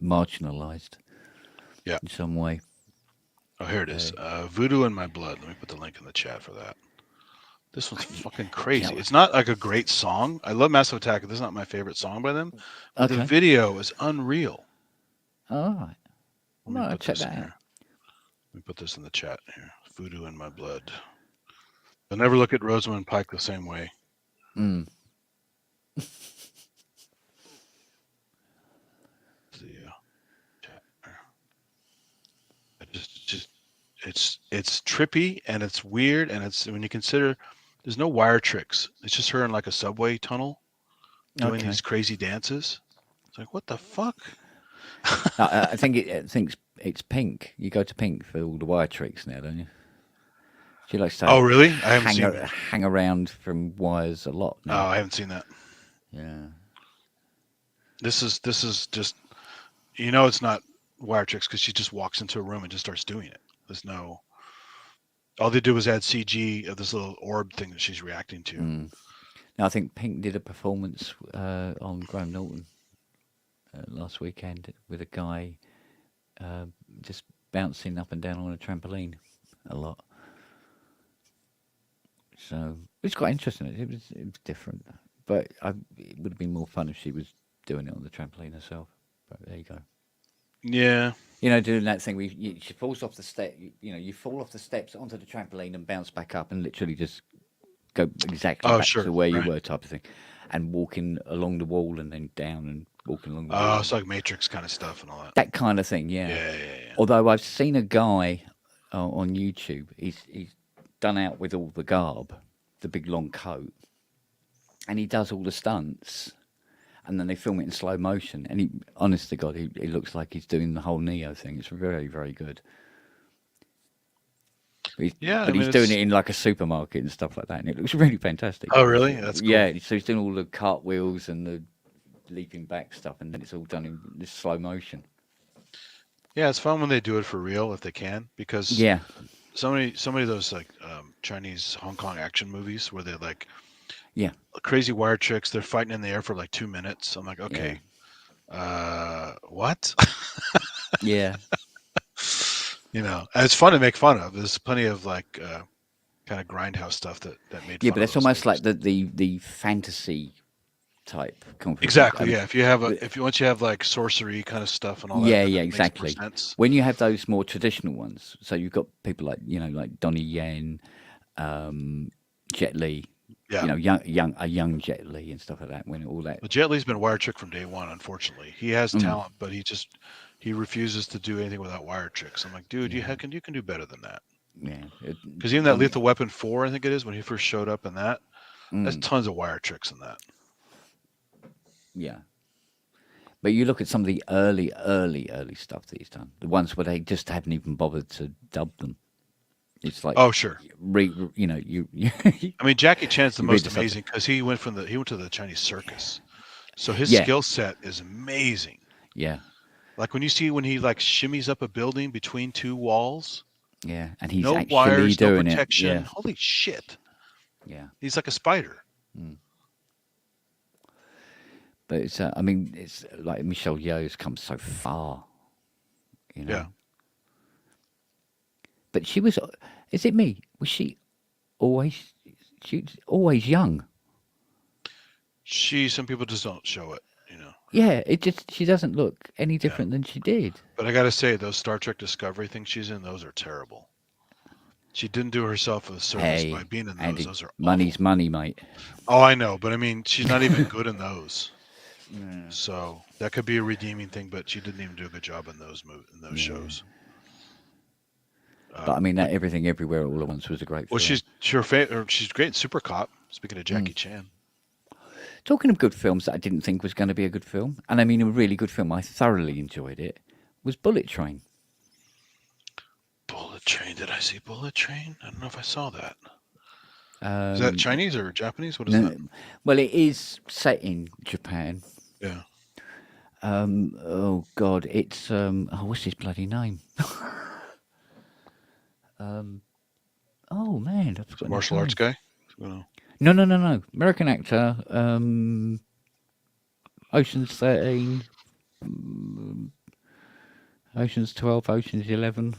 S1: marginalised.
S10: Yeah.
S1: In some way.
S10: Oh, here it is. Voodoo in My Blood. Let me put the link in the chat for that. This one's fucking crazy. It's not like a great song. I love Massive Attack. This is not my favorite song by them. But the video is unreal.
S1: All right. Well, I'll check that out.
S10: Let me put this in the chat here. Voodoo in My Blood. I'll never look at Rosamund Pike the same way. It's trippy and it's weird, and it's when you consider there's no wire tricks. It's just her in like a subway tunnel doing these crazy dances. It's like, what the fuck?
S1: I think it's Pink. You go to Pink for all the wire tricks now, don't you? She likes to.
S10: Oh, really? I haven't seen that.
S1: Hang around from wires a lot now.
S10: Oh, I haven't seen that.
S1: Yeah.
S10: This is just, you know, it's not wire tricks because she just walks into a room and just starts doing it. There's no. All they do is add CG of this little orb thing that she's reacting to.
S1: Now, I think Pink did a performance on Graham Norton last weekend with a guy just bouncing up and down on a trampoline a lot. So it's quite interesting. It was different, but it would have been more fun if she was doing it on the trampoline herself. But there you go.
S10: Yeah.
S1: You know, doing that thing where she falls off the step. You fall off the steps onto the trampoline and bounce back up and literally just go exactly back to where you were, type of thing, and walking along the wall and then down and walking along the wall.
S10: Oh, it's like Matrix kind of stuff and all that.
S1: That kind of thing, yeah.
S10: Yeah.
S1: Although I've seen a guy on YouTube, he's done out with all the garb, the big long coat, and he does all the stunts, and then they film it in slow motion, and he, honest to God, he looks like he's doing the whole Neo thing. It's very, very good. But he's doing it in like a supermarket and stuff like that, and it looks really fantastic.
S10: Oh, really? That's cool.
S1: Yeah, so he's doing all the cartwheels and the leaping back stuff, and then it's all done in this slow motion.
S10: Yeah, it's fun when they do it for real if they can, because so many of those like Chinese Hong Kong action movies where they're like crazy wire tricks, they're fighting in the air for like 2 minutes. I'm like, okay, what?
S1: Yeah.
S10: You know, and it's fun to make fun of. There's plenty of like kind of grindhouse stuff that made fun
S1: but it's
S10: of
S1: almost like the fantasy type conflict.
S10: Exactly. Yeah. Once you have like sorcery kind of stuff and all that.
S1: Yeah,
S10: that
S1: exactly. When you have those more traditional ones, so you've got people like like Donnie Yen, Jet Li.
S10: Yeah.
S1: Young Jet Li and stuff like that. When all that.
S10: But Jet Li's been wire trick from day one. Unfortunately, he has talent, but he refuses to do anything without wire tricks. I'm like, dude, you can do better than that.
S1: Yeah.
S10: Because even that Lethal Weapon 4, I think it is, when he first showed up in that, there's tons of wire tricks in that.
S1: Yeah. But you look at some of the early stuff that he's done, the ones where they just haven't even bothered to dub them. It's like,
S10: oh sure,
S1: you know,
S10: I mean, Jackie Chan's the
S1: you
S10: most
S1: read this
S10: amazing because he went to the Chinese circus, so his
S1: Yeah.
S10: skill set is amazing.
S1: yeah,
S10: Like when he like shimmies up a building between two walls,
S1: yeah, and he's
S10: no
S1: actually
S10: wires, no
S1: doing
S10: protection.
S1: it.
S10: Holy shit,
S1: Yeah,
S10: he's like a spider.
S1: but it's I mean, it's like Michelle Yeoh's come so far, you know.
S10: Yeah.
S1: But she was. Is it me? Was she always? She was always young.
S10: Some people just don't show it, you know.
S1: Yeah, she doesn't look any different than she did.
S10: But I gotta say, those Star Trek Discovery things she's in, those are terrible. She didn't do herself a service
S1: Hey,
S10: by being in those.
S1: Andy,
S10: Those are
S1: money's
S10: awful.
S1: money, mate.
S10: Oh, I know, but I mean, she's not even good in those. So that could be a redeeming thing, but she didn't even do a good job in those shows.
S1: But I mean, that Everything Everywhere All at Once was a great film.
S10: Well, she's great in Super Cop. Speaking of Jackie Chan,
S1: Talking of good films that I didn't think was going to be a good film, and I mean a really good film, I thoroughly enjoyed it, was Bullet Train.
S10: Bullet Train. Did I see Bullet Train? I don't know if I saw that. Is
S1: Um,
S10: that Chinese or Japanese? What is
S1: no,
S10: that?
S1: well, it is set in Japan.
S10: Yeah.
S1: Oh God, it's what's his bloody name? Oh man, I've forgotten his
S10: Martial arts
S1: name.
S10: guy? No.
S1: No. American actor. Ocean's 13, Ocean's 12, Ocean's 11.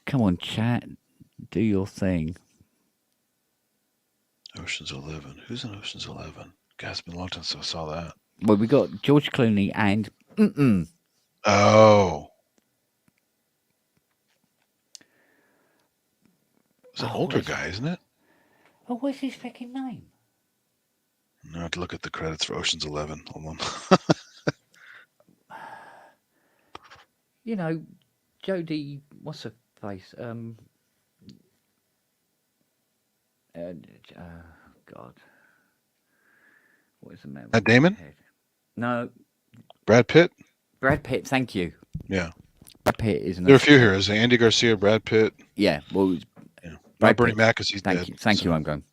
S1: Come on, chat. Do your thing.
S10: Ocean's 11. Who's in Ocean's 11? God, it's been a long time since I saw that.
S1: Well, we got George Clooney and
S10: Oh. It's an older guy, isn't it?
S1: oh, what's his fucking name?
S10: No, I have to look at the credits for Ocean's 11. Hold on.
S1: You know, Jodie. What's her face? God. What is the matter?
S10: Matt Damon?
S1: No.
S10: Brad Pitt?
S1: Brad Pitt. Thank you.
S10: Yeah.
S1: Brad Pitt is.
S10: There are a few here. Is Andy Garcia, Brad Pitt?
S1: Yeah. Well, it was
S10: Not Bernie Mac because he's dead.
S1: Thank you. I'm going.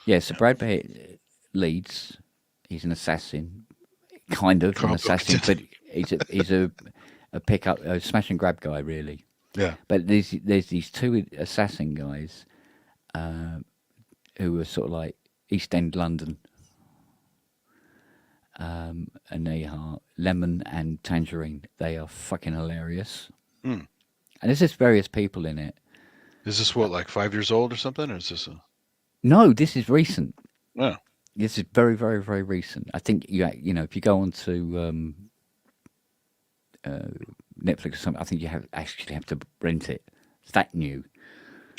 S1: Yeah. So Brad Pitt leads. He's an assassin, kind of an assassin, but he's a pickup, a smash and grab guy, really.
S10: Yeah.
S1: But there's these two assassin guys, who are sort of like East End London, and they are Lemon and Tangerine. They are fucking hilarious. And there's just various people in it.
S10: Is this what, like 5 years old or something, or is this a?
S1: No, this is recent.
S10: Oh.
S1: This is very, very, very recent. I think you know if you go on to Netflix or something, I think you actually have to rent it. It's that new.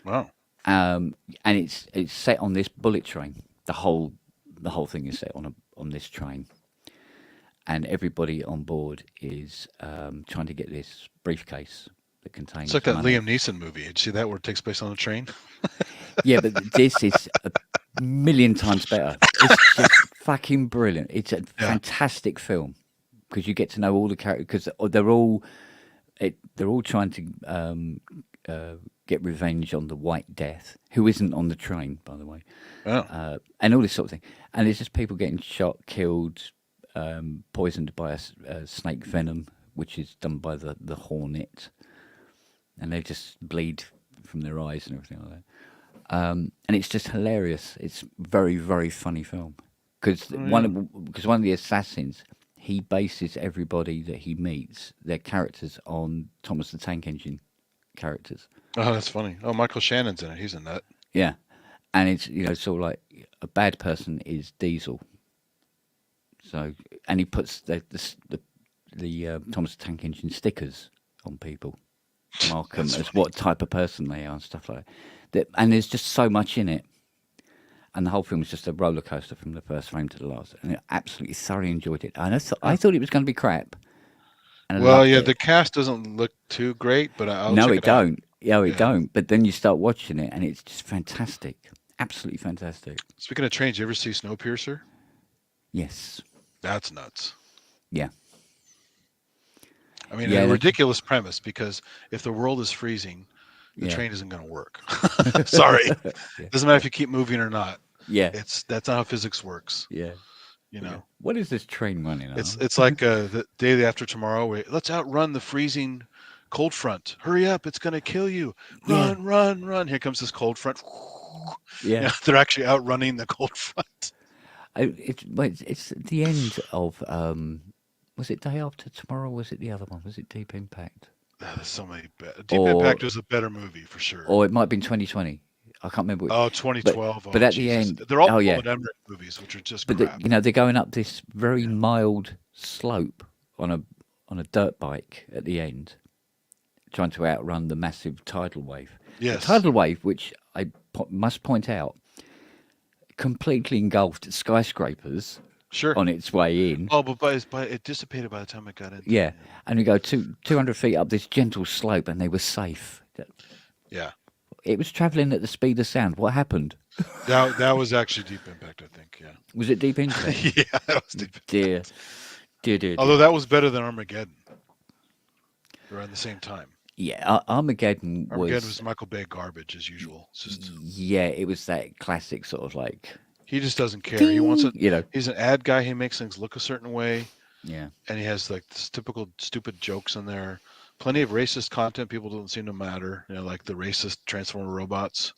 S10: Wow.
S1: And it's set on this bullet train. The whole thing is set on this train, and everybody on board is trying to get this briefcase that contains.
S10: It's like that
S1: money.
S10: Liam Neeson movie. Did you see that where it takes place on a train?
S1: Yeah, but this is a million times better. It's just fucking brilliant. It's a fantastic film because you get to know all the characters because they're all trying to get revenge on the White Death, who isn't on the train, by the way, and all this sort of thing. And there's just people getting shot, killed, poisoned by a snake venom, which is done by the hornet, and they just bleed from their eyes and everything like that. And it's just hilarious. It's very, very funny film because one of the assassins, he bases everybody that he meets, their characters, on Thomas the Tank Engine characters.
S10: Oh, that's funny. Oh, Michael Shannon's in it. He's in that.
S1: Yeah, and it's sort of like a bad person is Diesel. So, and he puts the Thomas the Tank Engine stickers on people, mark them as what type of person they are and stuff like that. And there's just so much in it. And the whole film was just a roller coaster from the first frame to the last. And I absolutely thoroughly enjoyed it. And I thought it was going to be crap. And
S10: the cast doesn't look too great, but I'll check it out.
S1: No, it don't. But then you start watching it, and it's just fantastic. Absolutely fantastic.
S10: Speaking of trains, you ever see Snowpiercer?
S1: Yes.
S10: That's nuts.
S1: Yeah.
S10: I mean, a ridiculous premise, because if the world is freezing, the train isn't going to work. Sorry. Doesn't matter if you keep moving or not.
S1: Yeah.
S10: That's not how physics works.
S1: Yeah.
S10: You know.
S1: What is this train running on?
S10: It's like the day after tomorrow. Let's outrun the freezing cold front. Hurry up! It's going to kill you. Run, run, run! Here comes this cold front.
S1: Yeah.
S10: They're actually outrunning the cold front.
S1: It's the end of was it Day After Tomorrow? Or was it the other one? Was it Deep Impact?
S10: There's so many. Deep Impact was a better movie for sure.
S1: Or it might have been 2020. I can't remember.
S10: 2012.
S1: But at the end,
S10: they're all Roland Emmerich movies, which are just crap.
S1: they're going up this very mild slope on a dirt bike at the end, trying to outrun the massive tidal wave.
S10: Yes.
S1: The tidal wave, which I must point out, completely engulfed skyscrapers.
S10: Sure.
S1: On its way in.
S10: Oh, but it dissipated by the time it got in.
S1: Yeah, and we go 200 feet up this gentle slope, and they were safe.
S10: Yeah.
S1: It was travelling at the speed of sound. What happened?
S10: That was actually Deep Impact, I think. Yeah.
S1: Was it Deep Impact?
S10: Yeah, that was Deep Impact.
S1: Dear.
S10: Although that was better than Armageddon. Around the same time.
S1: Yeah, Armageddon
S10: was Michael Bay garbage as usual. It's just...
S1: Yeah, it was that classic sort of like.
S10: He just doesn't care. He wants it.
S1: You know,
S10: he's an ad guy. He makes things look a certain way.
S1: Yeah. And
S10: he has like this typical stupid jokes in there. Plenty of racist content. People don't seem to matter. You know, like the racist Transformer robots,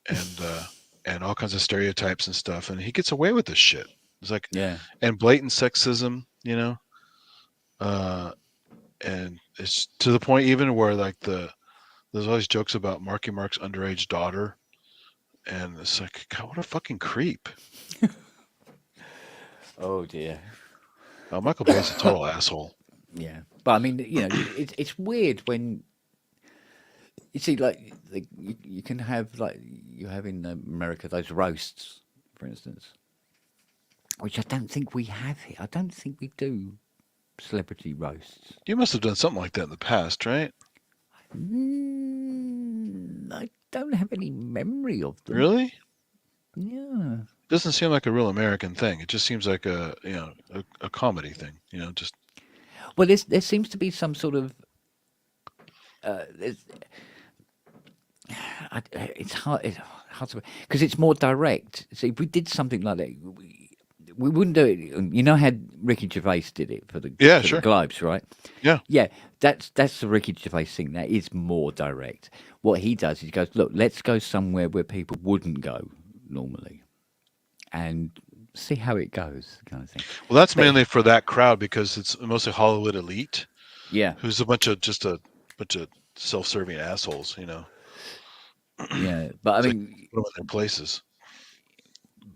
S10: and all kinds of stereotypes and stuff. And he gets away with this shit. It's like and blatant sexism. You know, and it's to the point even where like there's all these jokes about Marky Mark's underage daughter. And it's like, God, what a fucking creep.
S1: Oh, dear.
S10: Michael Bay's a total asshole.
S1: Yeah. But, I mean, you know, it's weird when... You see, like, you can have, like, you have in America those roasts, for instance, which I don't think we have here. I don't think we do celebrity roasts.
S10: You must have done something like that in the past, right?
S1: I don't have any memory of them.
S10: Really?
S1: Yeah.
S10: Doesn't seem like a real American thing. It just seems like a comedy thing. You know, just.
S1: Well, there seems to be some sort of. It's hard. It's hard to because it's more direct. See, if we did something like that, we wouldn't do it. You know how Ricky Gervais did it for the the Globes, right?
S10: Yeah.
S1: That's the Ricky Gervais thing. That is more direct. What he does is he goes, look, let's go somewhere where people wouldn't go normally, and see how it goes, kind of thing.
S10: Well, that's mainly for that crowd because it's mostly Hollywood elite.
S1: Yeah,
S10: who's a bunch of self-serving assholes, you know.
S1: Yeah, but I mean,
S10: put them in their places.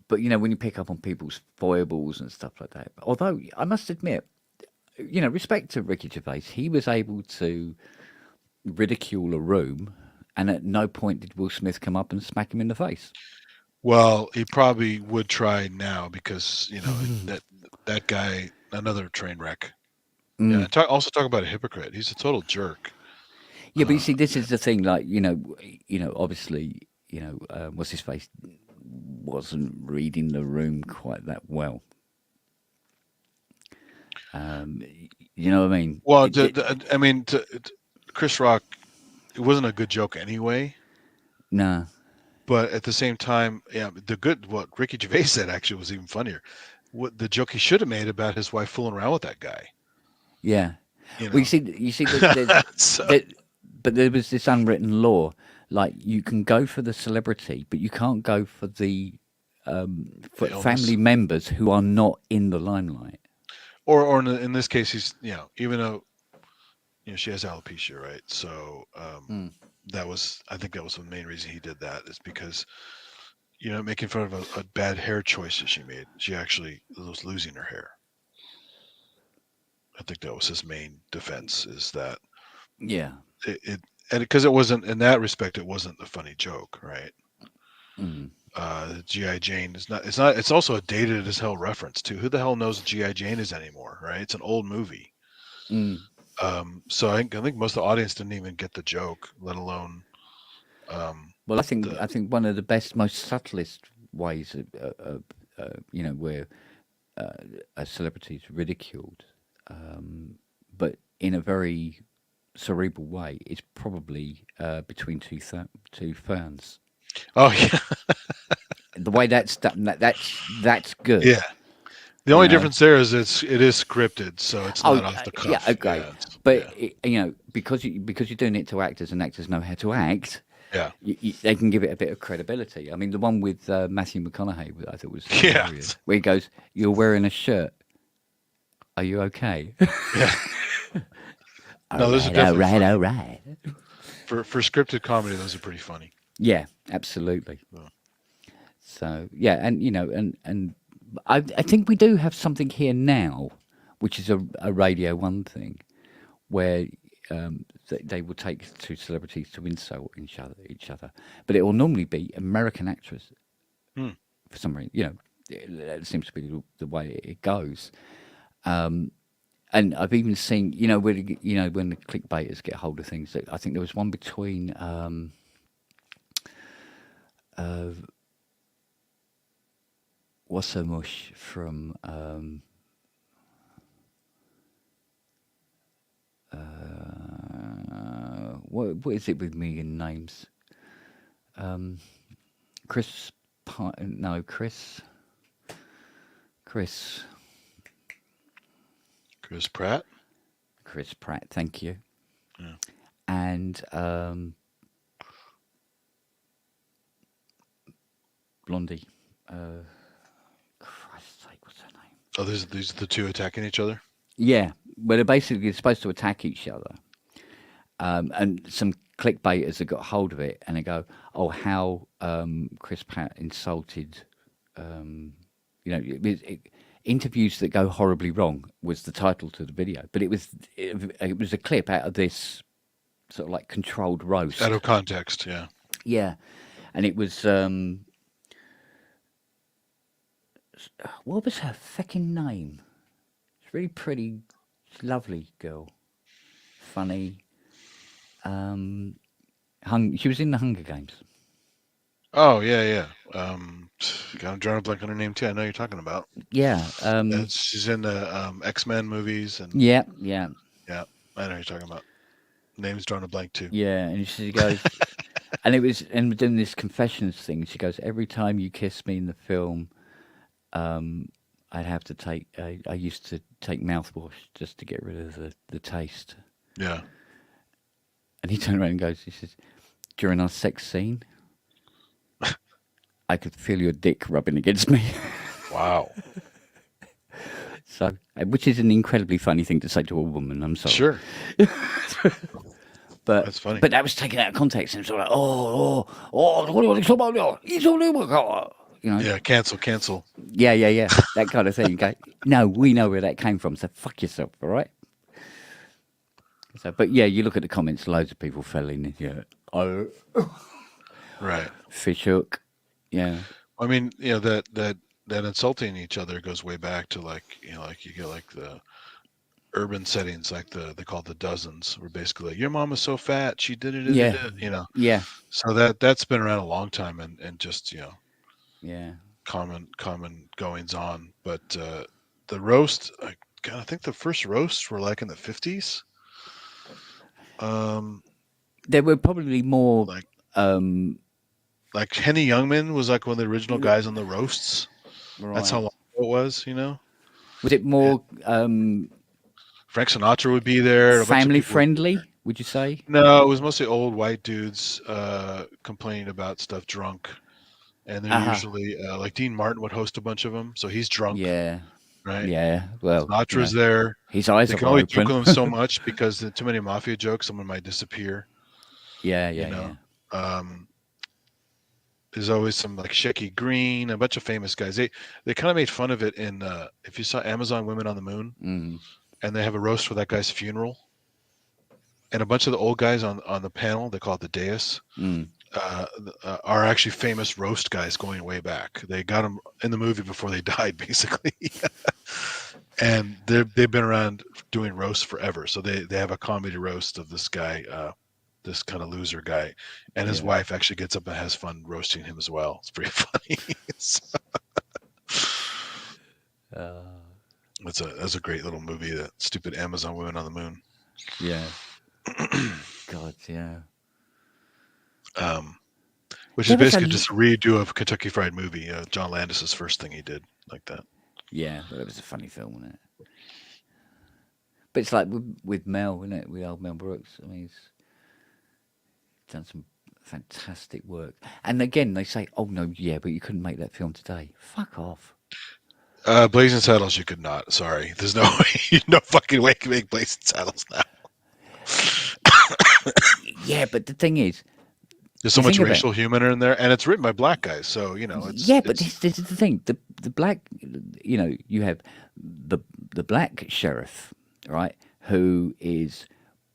S1: But you know, when you pick up on people's foibles and stuff like that, although I must admit, you know, respect to Ricky Gervais, he was able to ridicule a room, and at no point did Will Smith come up and smack him in the face.
S10: Well, he probably would try now because you know that guy, another train wreck. Yeah, also talk about a hypocrite. He's a total jerk.
S1: Yeah, but you see, this is the thing. Like, you know, obviously, you know, what's his face wasn't reading the room quite that well. You know what I mean?
S10: Well, I mean, Chris Rock, it wasn't a good joke anyway.
S1: No.
S10: But at the same time, yeah, what Ricky Gervais said actually was even funnier. What the joke he should have made about his wife fooling around with that guy.
S1: Yeah.
S10: You know?
S1: Well, you see, but there was this unwritten law, like you can go for the celebrity, but you can't go for the family members who are not in the limelight.
S10: Or in this case, he's even though she has alopecia, right? So I think that was the main reason he did that is because making fun of a bad hair choice that she made. She actually was losing her hair. I think that was his main defense, is that and because it wasn't, in that respect, it wasn't a funny joke, right? G.I. Jane is not. It's also a dated as hell reference too. Who the hell knows what G.I. Jane is anymore, right? It's an old movie. So I think most of the audience didn't even get the joke, let alone
S1: Well, I think one of the best, most subtlest ways of where a celebrity is ridiculed, but in a very cerebral way, is probably between two ferns.
S10: Oh yeah,
S1: The way that's done, that's good.
S10: yeah. The only difference there is it is scripted, so it's not off the cuff.
S1: Yeah, okay. But because you're doing it to actors, and actors know how to act.
S10: Yeah,
S1: they can give it a bit of credibility. I mean, the one with Matthew McConaughey, I thought was hilarious, where he goes, "You're wearing a shirt. Are you okay?"
S10: Yeah.
S1: No, those are definitely all right.
S10: For scripted comedy, those are pretty funny.
S1: Yeah, absolutely. Oh. So yeah, and and I think we do have something here now, which is a Radio 1 thing, where they will take two celebrities to insult each other, but it will normally be American actors for some reason. That seems to be the way it goes. And I've even seen, when the clickbaiters get hold of things. I think there was one between what's so mush from what is it with me in names? Chris
S10: Pratt.
S1: Chris Pratt, thank you.
S10: Yeah.
S1: And Blondie. Christ's sake, what's her name?
S10: Oh, these are the two attacking each other?
S1: Yeah, well, they're basically supposed to attack each other. And some clickbaiters have got hold of it, and they go, "Oh, how Chris Pratt insulted." Interviews that go horribly wrong was the title to the video, but it was a clip out of this sort of like controlled roast.
S10: Out of context, yeah.
S1: Yeah, and it was what was her fucking name? She's really pretty, lovely girl, funny. She was in the Hunger Games.
S10: Oh yeah. I'm drawing a blank on her name too. I know you're talking about.
S1: Yeah.
S10: She's in the X-Men movies and.
S1: Yeah.
S10: Yeah, I know you're talking about. Name's drawing a blank too.
S1: Yeah, and she goes, and we're doing this confessions thing. She goes, every time you kiss me in the film, I'd have to take. I used to take mouthwash just to get rid of the taste.
S10: Yeah.
S1: And he turned around and goes, he says, during our sex scene, I could feel your dick rubbing against me.
S10: Wow.
S1: So, which is an incredibly funny thing to say to a woman. I'm sorry.
S10: Sure.
S1: But
S10: that's funny.
S1: But that was taken out of context, and it's all like, what are you talking about?
S10: Yeah, cancel.
S1: Yeah. That kind of thing. Okay? No, we know where that came from. So fuck yourself, all right? So, but yeah, you look at the comments. Loads of people fell in. Yeah.
S10: Right.
S1: Fish hook. Yeah.
S10: I mean, that insulting each other goes way back to like you get like the urban settings, like they call it the dozens, where basically like, your mom is so fat, she did it.
S1: Yeah.
S10: So that's been around a long time and just
S1: yeah,
S10: common goings on. But the roast, I think the first roasts were like in the 50s.
S1: There were probably more
S10: like Henny Youngman was like one of the original guys on the roasts.
S1: Right.
S10: That's how long it was,
S1: Was it more
S10: Frank Sinatra would be there.
S1: Family friendly, would you say?
S10: No, it was mostly old white dudes complaining about stuff drunk. And they're usually like Dean Martin would host a bunch of them, so he's drunk.
S1: Yeah.
S10: Right.
S1: Yeah. Well,
S10: Sinatra's there.
S1: His eyes
S10: they
S1: are
S10: can only
S1: open.
S10: joke with him so much because too many mafia jokes, someone might disappear.
S1: Yeah.
S10: There's always some like Shecky Green, a bunch of famous guys. They kind of made fun of it in if you saw Amazon Women on the Moon, and they have a roast for that guy's funeral, and a bunch of the old guys on the panel, they call it the dais, are actually famous roast guys going way back. They got them in the movie before they died, basically. And they've been around doing roasts forever. So they have a comedy roast of this guy, this kind of loser guy, and his wife actually gets up and has fun roasting him as well. It's pretty funny. That's a great little movie. That stupid Amazon Women on the Moon.
S1: Yeah. God, yeah.
S10: Which is basically just a redo of Kentucky Fried Movie. John Landis's first thing he did like that.
S1: Yeah, but it was a funny film, wasn't it? But it's like with Mel, isn't it? With old Mel Brooks. I mean, he's done some fantastic work. And again, they say, "Oh no, yeah, but you couldn't make that film today." Fuck off.
S10: Blazing Saddles, you could not. Sorry, there's no way, no fucking way you can make Blazing Saddles now.
S1: Yeah, but the thing is,
S10: there's so much racial humor in there, and it's written by black guys, so you know.
S1: But this is the thing: the black, you know, you have the black sheriff, right, who is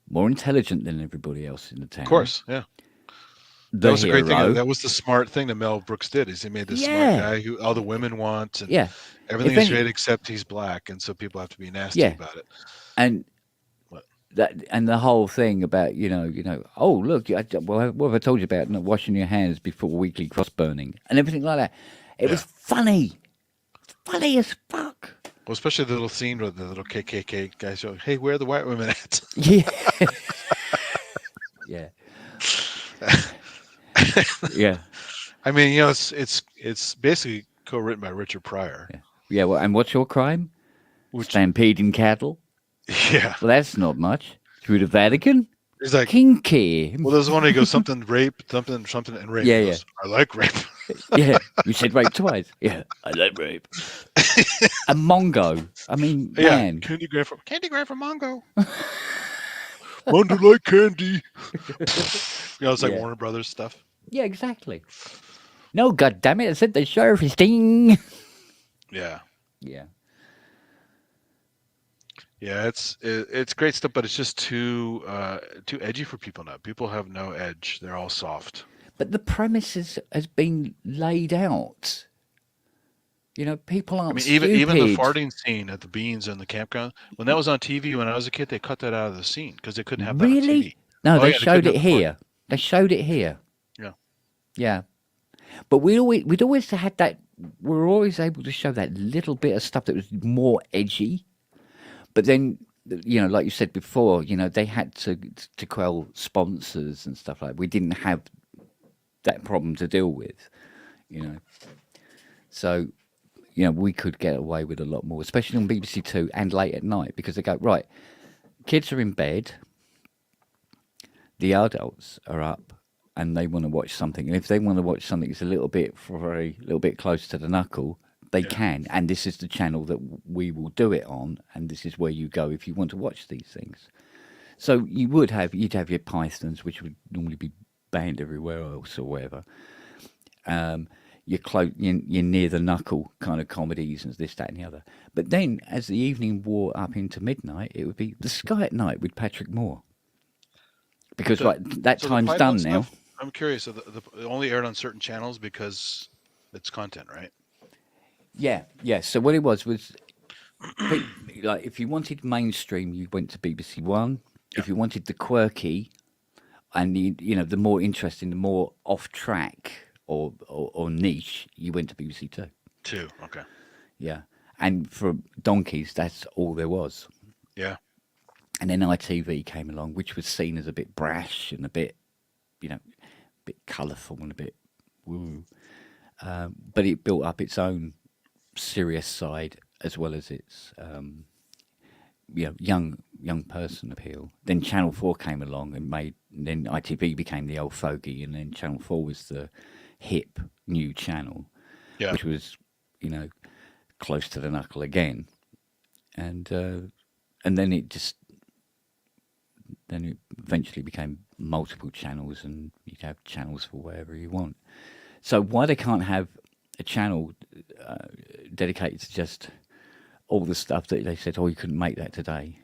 S1: more intelligent than everybody else in the town.
S10: Of course, yeah. That was a great thing. That was the smart thing that Mel Brooks did. Is he made this smart guy who all the women want, and everything is great except he's black, and so people have to be nasty about it.
S1: And the whole thing about you know, oh look, what have I told you about not washing your hands before weekly cross burning and everything like that? It was funny as fuck.
S10: Well, especially the little scene with the little KKK guys go, "Hey, where are the white women at?"
S1: Yeah. Yeah. Yeah.
S10: I mean, you know, it's basically co-written by Richard Pryor.
S1: Yeah. Well, and what's your crime? Stampeding cattle.
S10: Yeah.
S1: Well, that's not much. Through the Vatican.
S10: He's like
S1: kinky.
S10: Well, there's one where he goes something rape, something, and rape.
S1: Yeah,
S10: goes, I like rape.
S1: Yeah, you said rape twice. Yeah, I like rape. A Mongo. I mean, man.
S10: Candy Graham from Mongo. Wonder like candy. You know, it's like Warner Brothers stuff.
S1: Yeah, exactly. No, God damn it! I said the sheriff is sting.
S10: Yeah.
S1: Yeah.
S10: Yeah, it's great stuff, but it's just too edgy for people now. People have no edge; they're all soft.
S1: But the premise has been laid out. You know, people aren't.
S10: I mean, even the farting scene at the beans and the campground, when that was on TV when I was a kid, they cut that out of the scene because they couldn't have that on TV.
S1: No, they showed it here. They showed it here.
S10: Yeah.
S1: Yeah. But we'd always had that. We were always able to show that little bit of stuff that was more edgy. But then, you know, like you said before, you know, they had to quell sponsors and stuff like that. We didn't have that problem to deal with, you know. So, you know, we could get away with a lot more, especially on BBC Two and late at night, because they go, right, kids are in bed, the adults are up, and they want to watch something. And if they want to watch something that's a little bit close to the knuckle, they can, and this is the channel that we will do it on, and this is where you go if you want to watch these things. So you'd have your Pythons, which would normally be banned everywhere else or whatever. You're near the knuckle kind of comedies and this, that, and the other. But then, as the evening wore up into midnight, it would be The Sky at Night with Patrick Moore, because that time's done now.
S10: I'm curious. So it only aired on certain channels because it's content, right?
S1: Yeah. So what it was like if you wanted mainstream, you went to BBC One. Yeah. If you wanted the quirky and the more interesting, the more off track or niche, you went to BBC Two.
S10: Two, okay.
S1: Yeah, and for donkeys, that's all there was.
S10: Yeah.
S1: And then ITV came along, which was seen as a bit brash and a bit, a bit colourful and a bit woo. But it built up its own serious side as well as its young person appeal. Then Channel 4 came along and then ITV became the old fogey, and then Channel 4 was the hip new channel, which was close to the knuckle again, and then it eventually became multiple channels, and you could have channels for whatever you want. So why they can't have a channel dedicated to just all the stuff that they said, you couldn't make that today.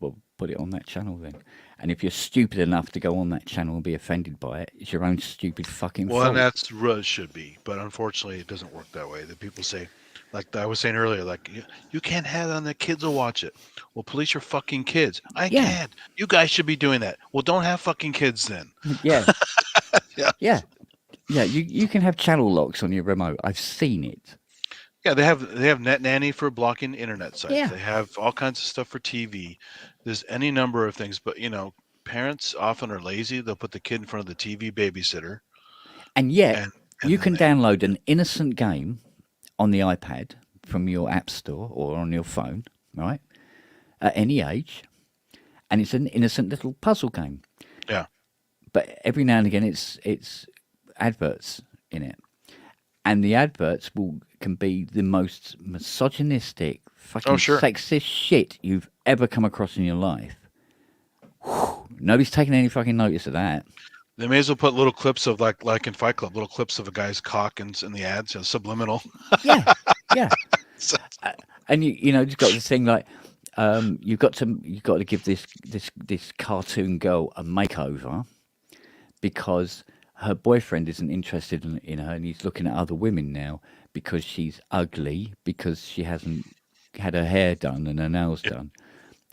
S1: Well, put it on that channel then. And if you're stupid enough to go on that channel and be offended by it, it's your own stupid fucking fault.
S10: Well, and that's should be. But unfortunately, it doesn't work that way. The people say, Like I was saying earlier, like you can't have it on the kids will watch it. Well, police your fucking kids. I
S1: Yeah.
S10: can't. You guys should be doing that. Well, don't have fucking kids then.
S1: Yeah.
S10: Yeah.
S1: Yeah. Yeah. You can have channel locks on your remote. I've seen it.
S10: Yeah, they have Net Nanny for blocking internet sites.
S1: Yeah.
S10: They have all kinds of stuff for TV. There's any number of things, but parents often are lazy. They'll put the kid in front of the TV babysitter.
S1: And yet,
S10: And
S1: you
S10: then
S1: can download an innocent game on the iPad from your app store or on your phone, right? At any age, and it's an innocent little puzzle game.
S10: Yeah.
S1: But every now and again, it's adverts in it, and the adverts can be the most misogynistic, fucking sexist shit you've ever come across in your life. Whew, nobody's taking any fucking notice of that.
S10: They may as well put little clips of like in Fight Club, little clips of a guy's cock in the ads, subliminal.
S1: Yeah, yeah. And you've got this thing like you've got to give this cartoon girl a makeover because her boyfriend isn't interested in her, and he's looking at other women now because she's ugly, because she hasn't had her hair done and her nails done,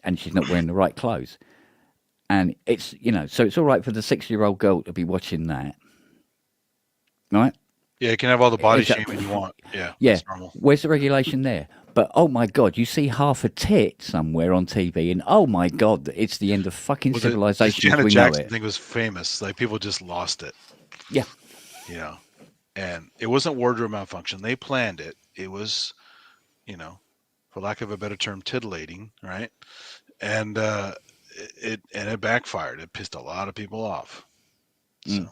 S1: and she's not wearing the right clothes. And it's, so it's all right for the 6-year-old girl to be watching that, right?
S10: Yeah, you can have all the body shaming you want. Yeah,
S1: yeah.
S10: That's normal.
S1: Where's the regulation there? But oh my God, you see half a tit somewhere on TV, and oh my God, it's the end of fucking civilization.
S10: The Janet
S1: we know
S10: Jackson
S1: it.
S10: thing was famous. Like people just lost it.
S1: Yeah.
S10: And it wasn't wardrobe malfunction. They planned it. It was, for lack of a better term, titillating, right? And it backfired. It pissed a lot of people off. So.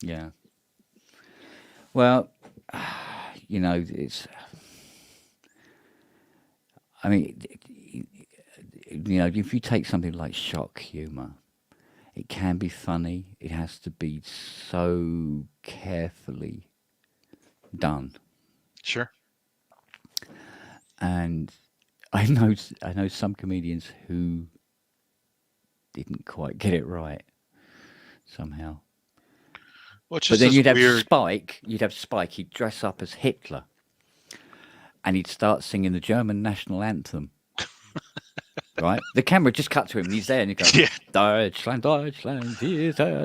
S1: Yeah. Well, it's. I mean, if you take something like shock humor, it can be funny. It has to be so carefully done.
S10: Sure.
S1: And I know some comedians who didn't quite get it right somehow.
S10: But
S1: then you'd have Spike. He'd dress up as Hitler, and he'd start singing the German national anthem. Right? The camera just cut to him, and he's there, and he goes, Deutschland, Deutschland,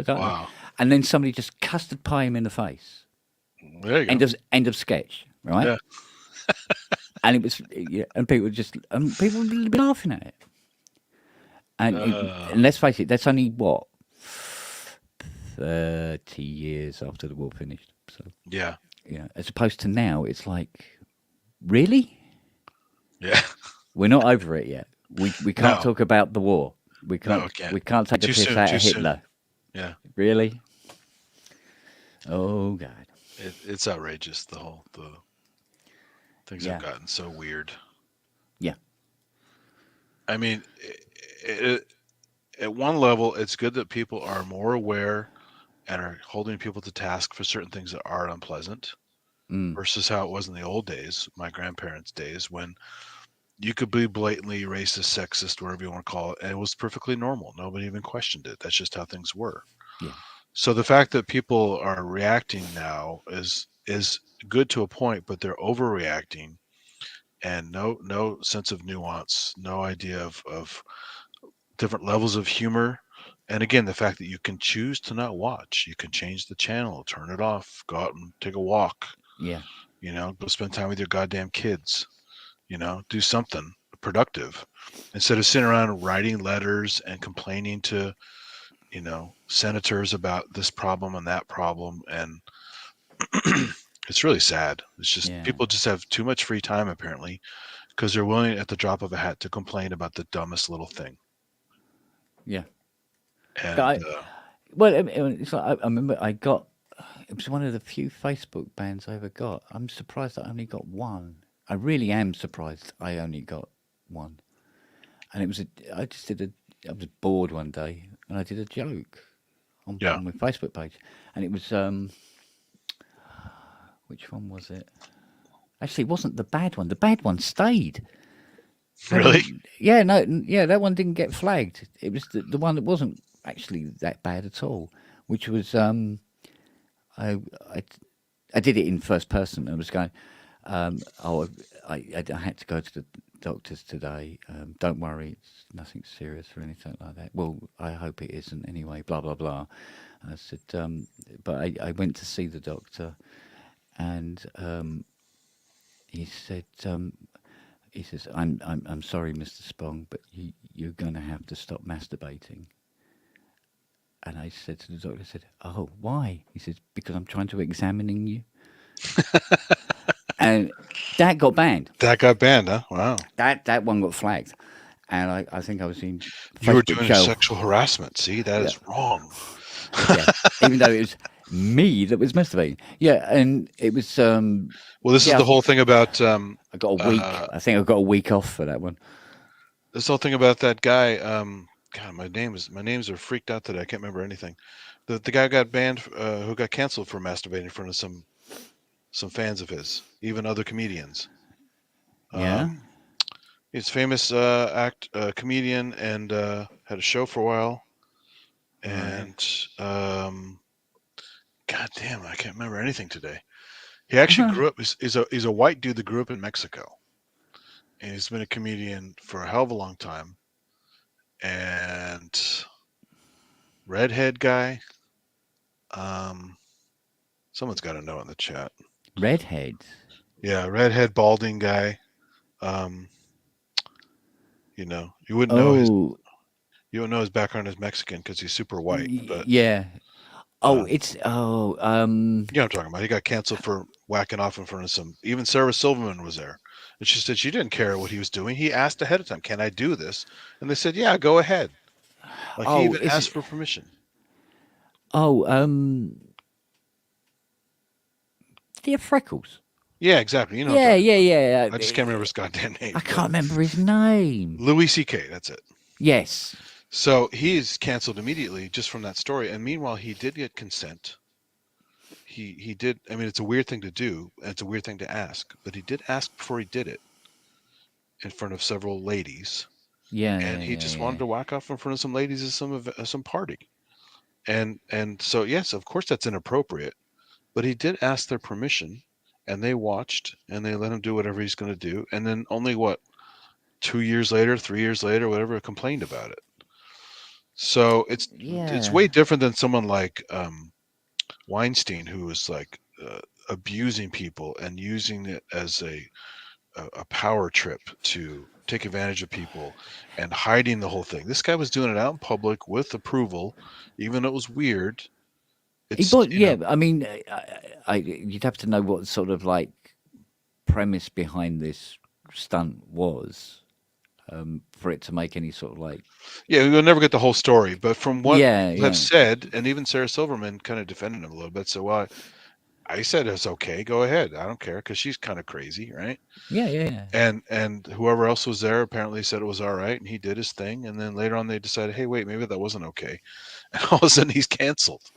S1: wow. And then somebody just custard pie him in the face.
S10: There you go.
S1: End of sketch. Right?
S10: Yeah.
S1: And it was, and people would be laughing at it. And let's face it, that's only what 30 years after the war finished. So
S10: yeah,
S1: as opposed to now, it's like, really?
S10: Yeah,
S1: we're not over it yet. We can't talk about the war. We can't take the piss out of Hitler.
S10: Yeah,
S1: really? Oh God,
S10: it's outrageous. The things have gotten so weird.
S1: Yeah,
S10: I mean, at one level, it's good that people are more aware and are holding people to task for certain things that are unpleasant versus how it was in the old days, my grandparents' days, when you could be blatantly racist, sexist, whatever you want to call it, and it was perfectly normal. Nobody even questioned it. That's just how things were.
S1: Yeah.
S10: So the fact that people are reacting now is good to a point, but they're overreacting, and no sense of nuance, no idea of different levels of humor. And again, the fact that you can choose to not watch, you can change the channel, turn it off, go out and take a walk.
S1: Yeah.
S10: Go spend time with your goddamn kids. Do something productive instead of sitting around writing letters and complaining to, senators about this problem and that problem. And it's really sad. It's just people just have too much free time apparently, because they're willing at the drop of a hat to complain about the dumbest little thing.
S1: Yeah.
S10: And,
S1: it's like, I remember it was one of the few Facebook bans I ever got. I'm surprised I only got one. I really am surprised I only got one. And it was I was bored one day and I did a joke on my Facebook page. And it was, which one was it? Actually, it wasn't the bad one. The bad one stayed.
S10: Really?
S1: That one didn't get flagged. It was the one that wasn't actually that bad at all, which was I did it in first person. I was going, I had to go to the doctors today. Don't worry, it's nothing serious or anything like that. Well, I hope it isn't anyway. Blah blah blah. And I said, but I went to see the doctor, and he said, he says, I'm sorry, Mr. Spong, but you're going to have to stop masturbating. And I said to the doctor, I said, oh, why? He says, because I'm trying to examining you. And that got banned.
S10: That got banned, huh? Wow.
S1: That one got flagged. And I think I was in
S10: You were
S1: Facebook
S10: doing
S1: jail.
S10: sexual harassment. See, that is wrong.
S1: Yeah, even though it was me that was masturbating. Yeah, and it was...
S10: well, this is the whole thing about...
S1: I got a week. I think I got a week off for that one.
S10: This whole thing about that guy... God, my names are freaked out today. I can't remember anything. The guy got banned, who got canceled for masturbating in front of some fans of his, even other comedians.
S1: Yeah.
S10: He's a famous comedian and had a show for a while. And God damn, I can't remember anything today. He actually grew up. He's a white dude that grew up in Mexico, and he's been a comedian for a hell of a long time. And redhead guy. Someone's got to know in the chat.
S1: Redhead.
S10: Yeah, redhead balding guy. You know, you wouldn't know his background is Mexican because he's super white. But
S1: yeah. You know
S10: what I'm talking about. He got canceled for whacking off in front of even Sarah Silverman was there. And she said she didn't care what he was doing. He asked ahead of time, can I do this? And they said, yeah, go ahead. Like he even asked for permission.
S1: Did he have freckles?
S10: Yeah, exactly. You know.
S1: Yeah.
S10: I just can't remember his goddamn name.
S1: I can't remember his name.
S10: Louis C.K., that's it.
S1: Yes.
S10: So he is canceled immediately just from that story. And meanwhile, he did get consent. He did. I mean, it's a weird thing to do, and it's a weird thing to ask, but he did ask before he did it in front of several ladies.
S1: Yeah.
S10: And he just wanted to whack off in front of some ladies at some party. And so, yes, of course that's inappropriate, but he did ask their permission, and they watched, and they let him do whatever he's going to do. And then only 2 years later, 3 years later, whatever, complained about it. So it's way different than someone like Weinstein, who was like abusing people and using it as a power trip to take advantage of people and hiding the whole thing. This guy was doing it out in public with approval, even though it was weird.
S1: I mean, you'd have to know what sort of like premise behind this stunt was for it to make any sort of like.
S10: Yeah, we'll never get the whole story, but from what I've said, and even Sarah Silverman kind of defended him a little bit. So I said it's okay, go ahead. I don't care because she's kind of crazy, right?
S1: Yeah.
S10: And whoever else was there apparently said it was all right, and he did his thing. And then later on, they decided, hey, wait, maybe that wasn't okay. And all of a sudden, he's canceled.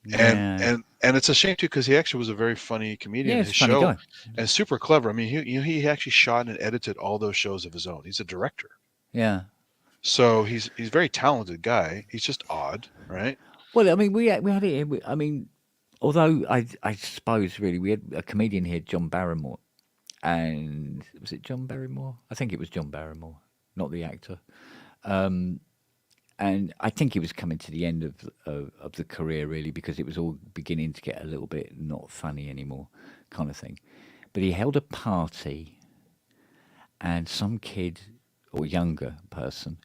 S1: Yeah.
S10: And it's a shame too because he actually was a very funny comedian.
S1: Yeah,
S10: His
S1: he's a funny
S10: show
S1: guy.
S10: and super clever. I mean, he actually shot and edited all those shows of his own. He's a director.
S1: Yeah.
S10: So he's a very talented guy. He's just odd, right?
S1: Well, I mean, we had it. I mean, although I suppose really we had a comedian here, John Barrymore, and was it John Barrymore? I think it was John Barrymore, not the actor. And I think he was coming to the end of the career really because it was all beginning to get a little bit not funny anymore, kind of thing. But he held a party, and some kid or younger person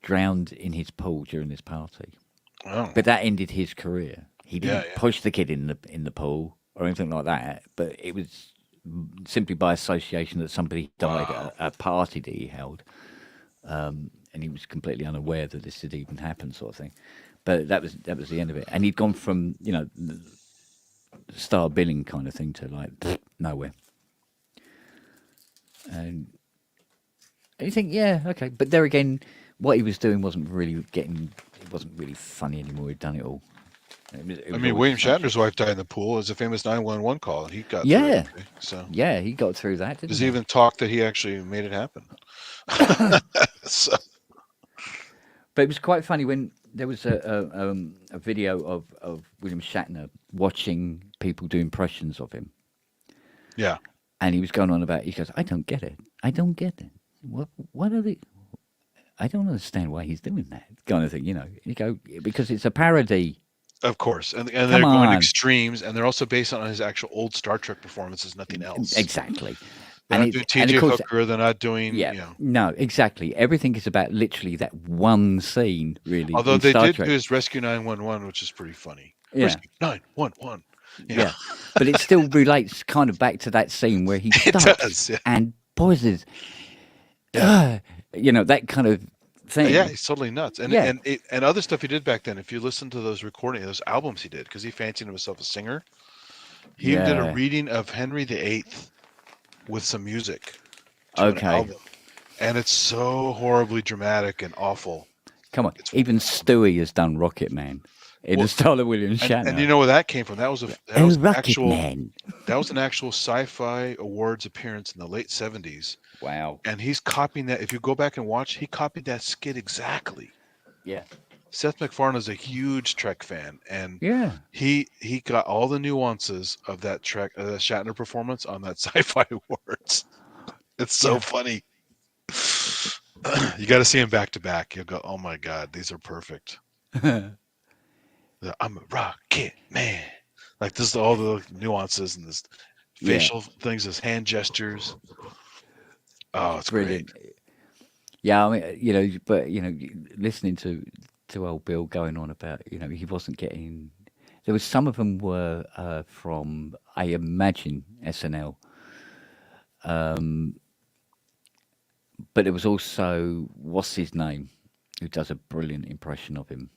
S1: drowned in his pool during this party.
S10: Oh.
S1: But that ended his career. He didn't push the kid in the pool or anything like that. But it was simply by association that somebody died at a party that he held, and he was completely unaware that this had even happened, sort of thing. But that was the end of it. And he'd gone from star billing kind of thing to like nowhere. And you think, yeah, okay. But there again, what he was doing wasn't really funny anymore. He'd done it all.
S10: I mean, William Shatner's wife died in the pool. It was a famous 911 call, and he got through it. So
S1: yeah, he got through that. Didn't
S10: There's
S1: he?
S10: even talk that he actually made it happen. So.
S1: But it was quite funny when there was a video of William Shatner watching people do impressions of him.
S10: Yeah.
S1: And he was going on about. He goes, I don't get it. I don't get it. What are they? I don't understand why he's doing that kind of thing. You know, you go because it's a parody.
S10: Of course, and they're going to extremes, and they're also based on his actual old Star Trek performances, nothing else.
S1: Exactly.
S10: They're not doing T.J. Hooker. They're not doing.
S1: Yeah.
S10: You know.
S1: No, exactly. Everything is about literally that one scene, really.
S10: Although they
S1: Star
S10: did
S1: Trek.
S10: do his Rescue 911, which is pretty funny.
S1: Yeah.
S10: Rescue 911.
S1: Yeah. But it still relates kind of back to that scene where he stops and pauses. You know, that kind of thing.
S10: Yeah, he's totally nuts. And and other stuff he did back then, if you listen to those recordings, those albums he did, because he fancied himself a singer, he did a reading of Henry VIII with some music to an album. And it's so horribly dramatic and awful.
S1: Come on. Even Stewie has done Rocket Man. In the style of William Shatner.
S10: And you know where that came from? That was an actual sci-fi awards appearance in the late 70s.
S1: Wow.
S10: And he's copying that. If you go back and watch, he copied that skit exactly.
S1: Yeah.
S10: Seth MacFarlane is a huge Trek fan, and he got all the nuances of that Trek Shatner performance on that sci-fi awards. It's so funny. You got to see him back to back. You'll go, oh my God, these are perfect. I'm a rocket man. Like this, all the nuances and this facial things, his hand gestures. Oh, it's brilliant. Great.
S1: Yeah, I mean, you know, but you know, listening to old Bill going on about, you know, he wasn't getting. There was some of them were from, I imagine, SNL. But there was also what's his name, who does a brilliant impression of him.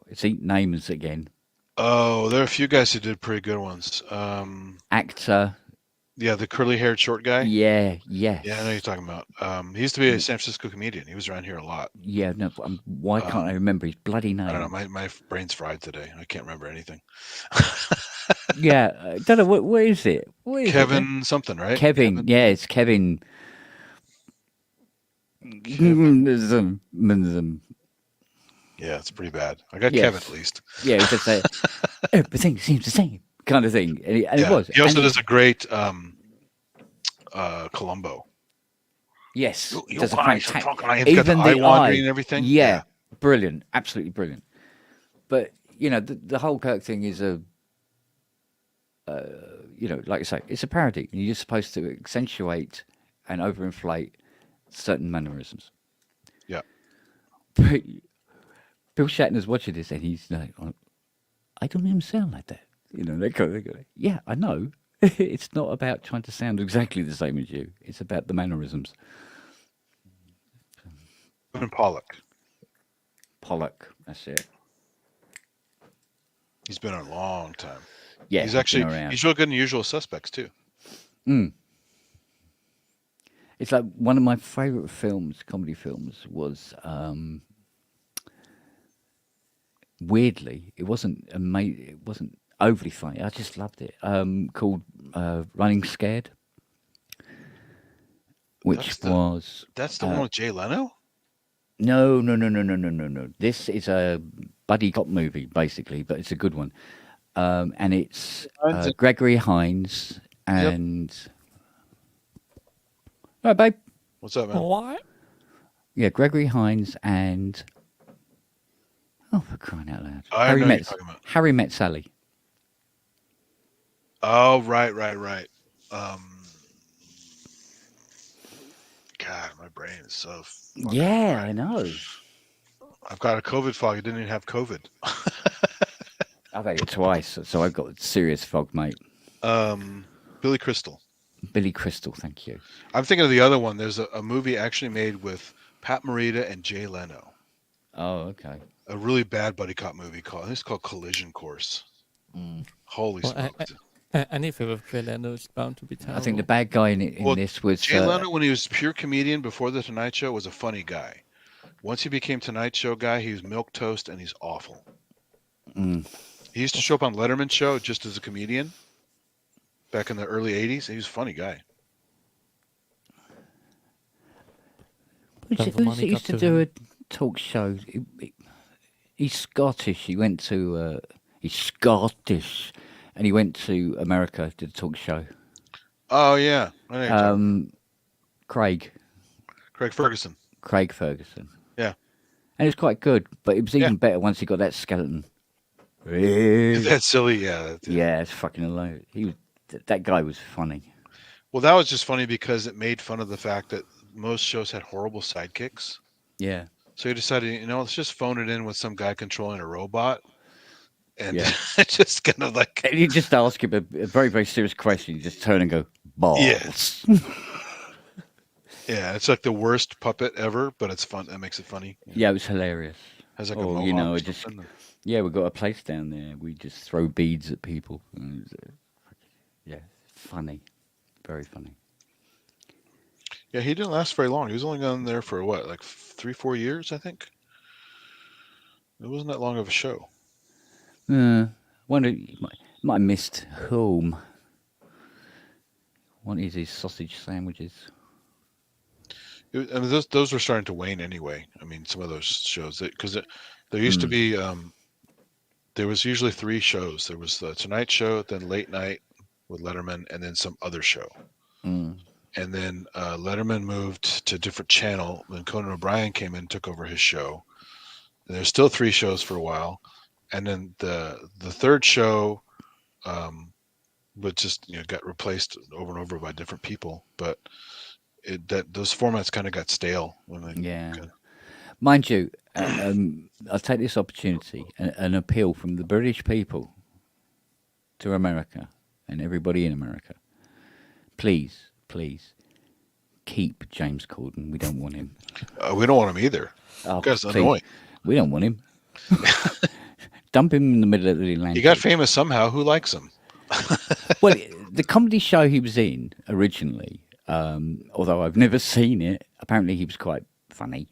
S1: It's Eat Names again.
S10: Oh, there are a few guys who did pretty good ones.
S1: Actor.
S10: Yeah, the curly-haired short guy.
S1: Yeah.
S10: Yeah, I know you're talking about. He used to be a San Francisco comedian. He was around here a lot.
S1: Yeah, no. Why can't I remember his bloody name?
S10: I don't know. My brain's fried today. I can't remember anything.
S1: Yeah, I don't know. What is it? What is
S10: Kevin
S1: it?
S10: Something, right?
S1: Kevin. Yeah, it's Kevin.
S10: Yeah, it's pretty bad. I got Kevin at least.
S1: Yeah, he just said everything seems the same kind of thing, and it was.
S10: He also does a great Columbo.
S1: Yes,
S10: does a fantastic. Even got the eye wandering and everything.
S1: Yeah, brilliant, absolutely brilliant. But you know, the whole Kirk thing is a, you know, like I say, it's a parody. You're supposed to accentuate and overinflate certain mannerisms.
S10: Yeah.
S1: But Bill Shatner's watching this and he's like, I don't even sound like that. You know, they go, yeah, I know. It's not about trying to sound exactly the same as you. It's about the mannerisms.
S10: And Pollock,
S1: that's it.
S10: He's been a long time.
S1: Yeah,
S10: he's real good in Usual Suspects too.
S1: It's like one of my favorite films, comedy films, was weirdly, it wasn't amazing. It wasn't overly funny. I just loved it. Called Running Scared, which
S10: that's the one with Jay Leno.
S1: No. This is a buddy cop movie, basically, but it's a good one. And it's Gregory Hines and. All right, babe.
S10: What's up, man?
S3: What?
S1: Yeah, Gregory Hines and. Oh, for crying out loud! Harry Met Sally.
S10: Oh, right. God, my brain is so.
S1: Yeah, I know.
S10: I've got a COVID fog. I didn't even have COVID.
S1: I've had it twice, so I've got serious fog, mate.
S10: Billy Crystal.
S1: Billy Crystal, thank you.
S10: I'm thinking of the other one. There's a movie actually made with Pat Morita and Jay Leno.
S1: Oh, okay.
S10: A really bad buddy cop movie it's called Collision Course. Holy smokes.
S12: Anything with Jay Leno is bound to be terrible.
S1: I think the bad guy in this was...
S10: Jay Leno, when he was pure comedian before The Tonight Show, was a funny guy. Once he became Tonight Show guy, he was milquetoast and he's awful. He used to show up on Letterman's show just as a comedian back in the early 80s. He was a funny guy.
S1: He used to do a talk show. He's Scottish. He went to... he's Scottish. and he went to America, did a talk show.
S10: Oh yeah, I know you're talking.
S1: Craig
S10: Ferguson.
S1: Craig Ferguson.
S10: Yeah,
S1: and it was quite good, but it was even better once he got that skeleton.
S10: That's silly. Yeah,
S1: yeah, it's fucking hilarious. That guy was funny.
S10: Well, that was just funny because it made fun of the fact that most shows had horrible sidekicks.
S1: Yeah.
S10: So he decided, let's just phone it in with some guy controlling a robot. And
S1: Yeah.
S10: just kind of like...
S1: And you just ask him a very, very serious question. You just turn and go, balls.
S10: Yes. Yeah, it's like the worst puppet ever, but it's fun. That makes it funny.
S1: Yeah, it was hilarious.
S10: Has like a mohawk or something.
S1: We've got a place down there. We just throw beads at people. Yeah, funny. Very funny.
S10: Yeah, he didn't last very long. He was only on there for what, like 3-4 years, I think. It wasn't that long of a show.
S1: Wonder might have missed home. Wanted his sausage sandwiches.
S10: I mean, those were starting to wane anyway. I mean, some of those shows, because there used to be, there was usually 3 shows. There was the Tonight Show, then Late Night with Letterman, and then some other show. And then Letterman moved to a different channel. Then Conan O'Brien came in and took over his show. And there's still 3 shows for a while. And then the third show but just got replaced over and over by different people. But those formats kind of got stale when they
S1: Mind you, I'll take this opportunity, an appeal from the British people to America and everybody in America. Please, keep James Corden. We don't want him.
S10: We don't want him either. That's annoying.
S1: We don't want him. Dump him in the middle of the Atlantic.
S10: He got famous somehow. Who likes him?
S1: Well, the comedy show he was in originally, although I've never seen it, apparently he was quite funny.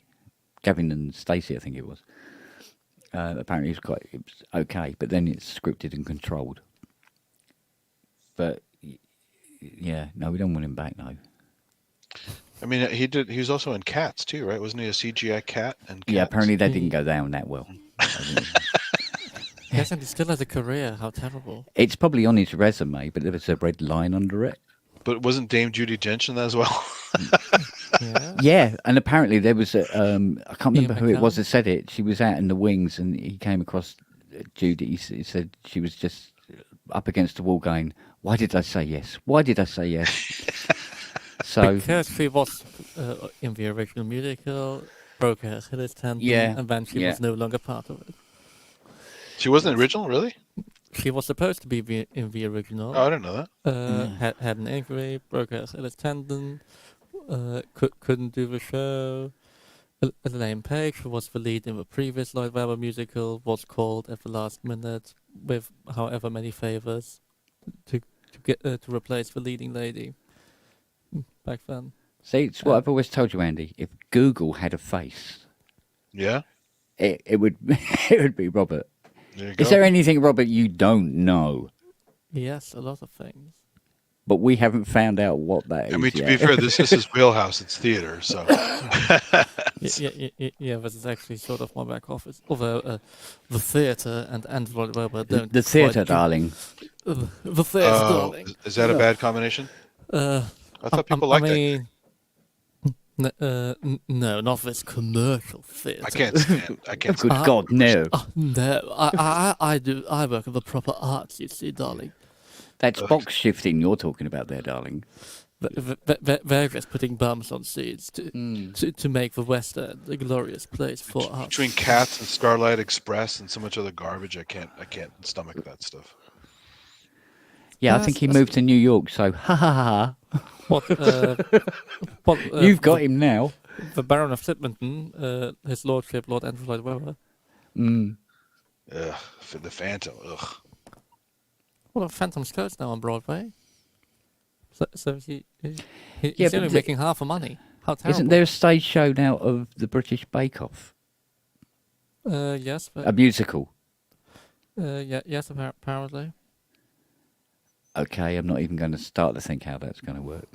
S1: Gavin and Stacey, I think it was. Apparently it was okay, but then it's scripted and controlled. But yeah, no, we don't want him back now.
S10: I mean, he was also in Cats too, right? Wasn't he a CGI cat? And
S1: yeah, apparently that didn't go down that well.
S12: Yes, and he still has a career. How terrible!
S1: It's probably on his resume, but there was a red line under it.
S10: But wasn't Dame Judi Dench in that as well?
S1: Yeah, and apparently there was I can't remember who it was that said it. She was out in the wings, and he came across Judy. He said she was just up against the wall, going, "Why did I say yes? Why did I say yes?" So
S12: because she was in the original musical, broke her Achilles tendon, and then she was no longer part of it.
S10: She wasn't original, really?
S12: She was supposed to be in the original.
S10: Oh, I didn't know
S12: that. Had an injury, broke her Achilles tendon, couldn't do the show. Elaine Page, who was the lead in the previous Lloyd Webber musical, was called at the last minute with however many favors to replace the leading lady back then.
S1: See, it's what I've always told you, Andy. If Google had a face, it would it would be Robert. Is there anything, Robert, you don't know?
S12: Yes, a lot of things.
S1: But we haven't found out what that is.
S10: I mean, to be fair, this is his wheelhouse. It's theater, so.
S12: Yeah, this is actually sort of my back office. Although the theater and Android Webber don't.
S1: The theater, darling.
S12: The theater, darling.
S10: Is that a bad combination? I thought people liked it.
S12: No, not this commercial theatre.
S10: I can't stand.
S1: Good God, no.
S12: No, I do. I work in the proper arts. You see, darling.
S1: That's box shifting you're talking about there, darling.
S12: They're just putting bums on seats to make the West End a glorious place for us.
S10: Between Cats and Starlight Express and so much other garbage, I can't stomach that stuff.
S1: Yeah, I think he moved to New York, so ha ha ha. You've got him now.
S12: The Baron of Sidmonton, his lordship, Lord Andrew Lloyd Webber.
S10: For the Phantom, ugh.
S12: Well, the Phantom's closed now on Broadway. So he's only making half the money. How terrible.
S1: Isn't there a stage show now of the British Bake Off?
S12: Yes. But
S1: a musical?
S12: Yes, apparently.
S1: Okay, I'm not even going to start to think how that's going to work.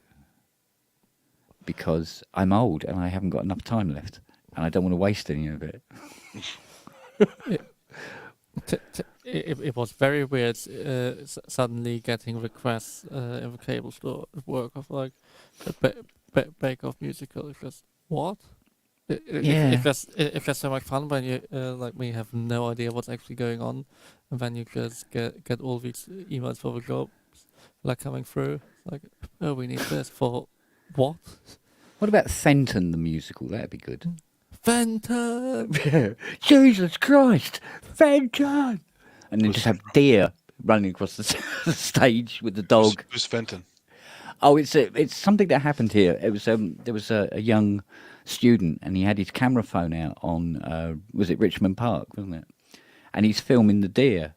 S1: Because I'm old and I haven't got enough time left. And I don't want to waste any of it.
S12: It was very weird suddenly getting requests in the cable store at work of like a Bake Off musical. It's just what? If that's so much fun when you like me have no idea what's actually going on, and then you just get all these emails for the jobs like coming through. Like, oh, we need this for what?
S1: What about Fenton the musical? That'd be good.
S12: Fenton!
S1: Jesus Christ! Fenton! And then just have deer running across the stage with the dog.
S10: Who's Fenton?
S1: Oh, it's something that happened here. It was there was a young student, and he had his camera phone out on was it Richmond Park, wasn't it? And he's filming the deer.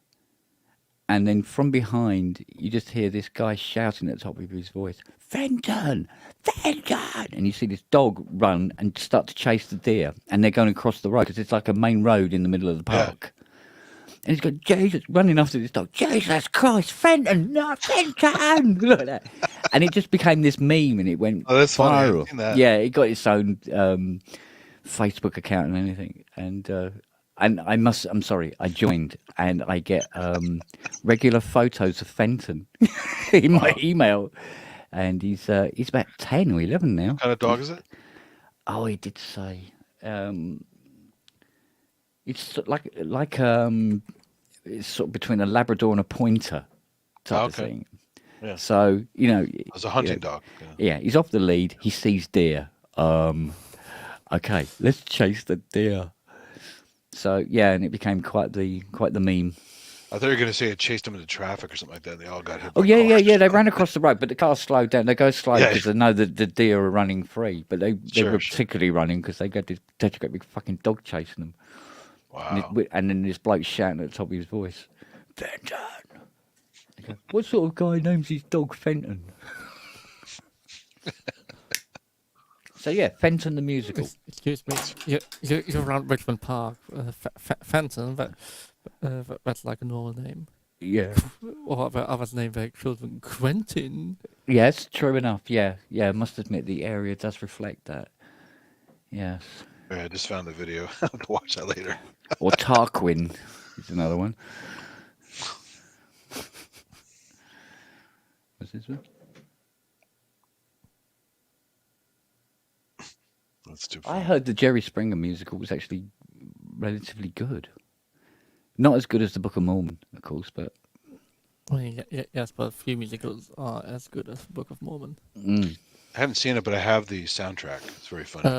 S1: And then from behind, you just hear this guy shouting at the top of his voice, Fenton! Fenton! And you see this dog run and start to chase the deer. And they're going across the road, because it's like a main road in the middle of the park. Yeah. And he's going, Jesus, running after this dog, Jesus Christ, Fenton! No, Fenton! Look at that. And it just became this meme, and it went
S10: that's
S1: viral.
S10: Funny. That.
S1: Yeah, it got its own Facebook account and anything. And I'm sorry, I joined, and I get regular photos of Fenton in my email, and he's about 10 or 11 now.
S10: What kind of dog is it?
S1: Oh, he did say it's like it's sort of between a Labrador and a pointer type of thing.
S10: Yeah.
S1: So
S10: it's a hunting dog.
S1: Yeah, he's off the lead. He sees deer. Okay, let's chase the deer. So yeah, and it became quite the meme.
S10: I thought you were going to say it chased them into traffic or something like that. They all got hit.
S1: Oh yeah. They ran across the road, but the car slowed down. They go slow because they know that the deer are running free. But they were particularly running because they got this big fucking dog chasing them.
S10: Wow.
S1: And then this bloke shouting at the top of his voice, Fenton. Go, what sort of guy names his dog Fenton? So yeah, Fenton the musical.
S12: Excuse me, you're around Richmond Park. Fenton, that's like a normal name.
S1: Yeah.
S12: Or others name their children Quentin.
S1: Yes, true enough. Yeah. I must admit the area does reflect that. Yes.
S10: I just found the video. I'll have to watch that later.
S1: Or Tarquin is another one. What's this one?
S10: That's too funny.
S1: I heard the Jerry Springer musical was actually relatively good. Not as good as the Book of Mormon, of course, but...
S12: Well, yes, but a few musicals are as good as the Book of Mormon.
S1: Mm.
S10: I haven't seen it, but I have the soundtrack. It's very funny.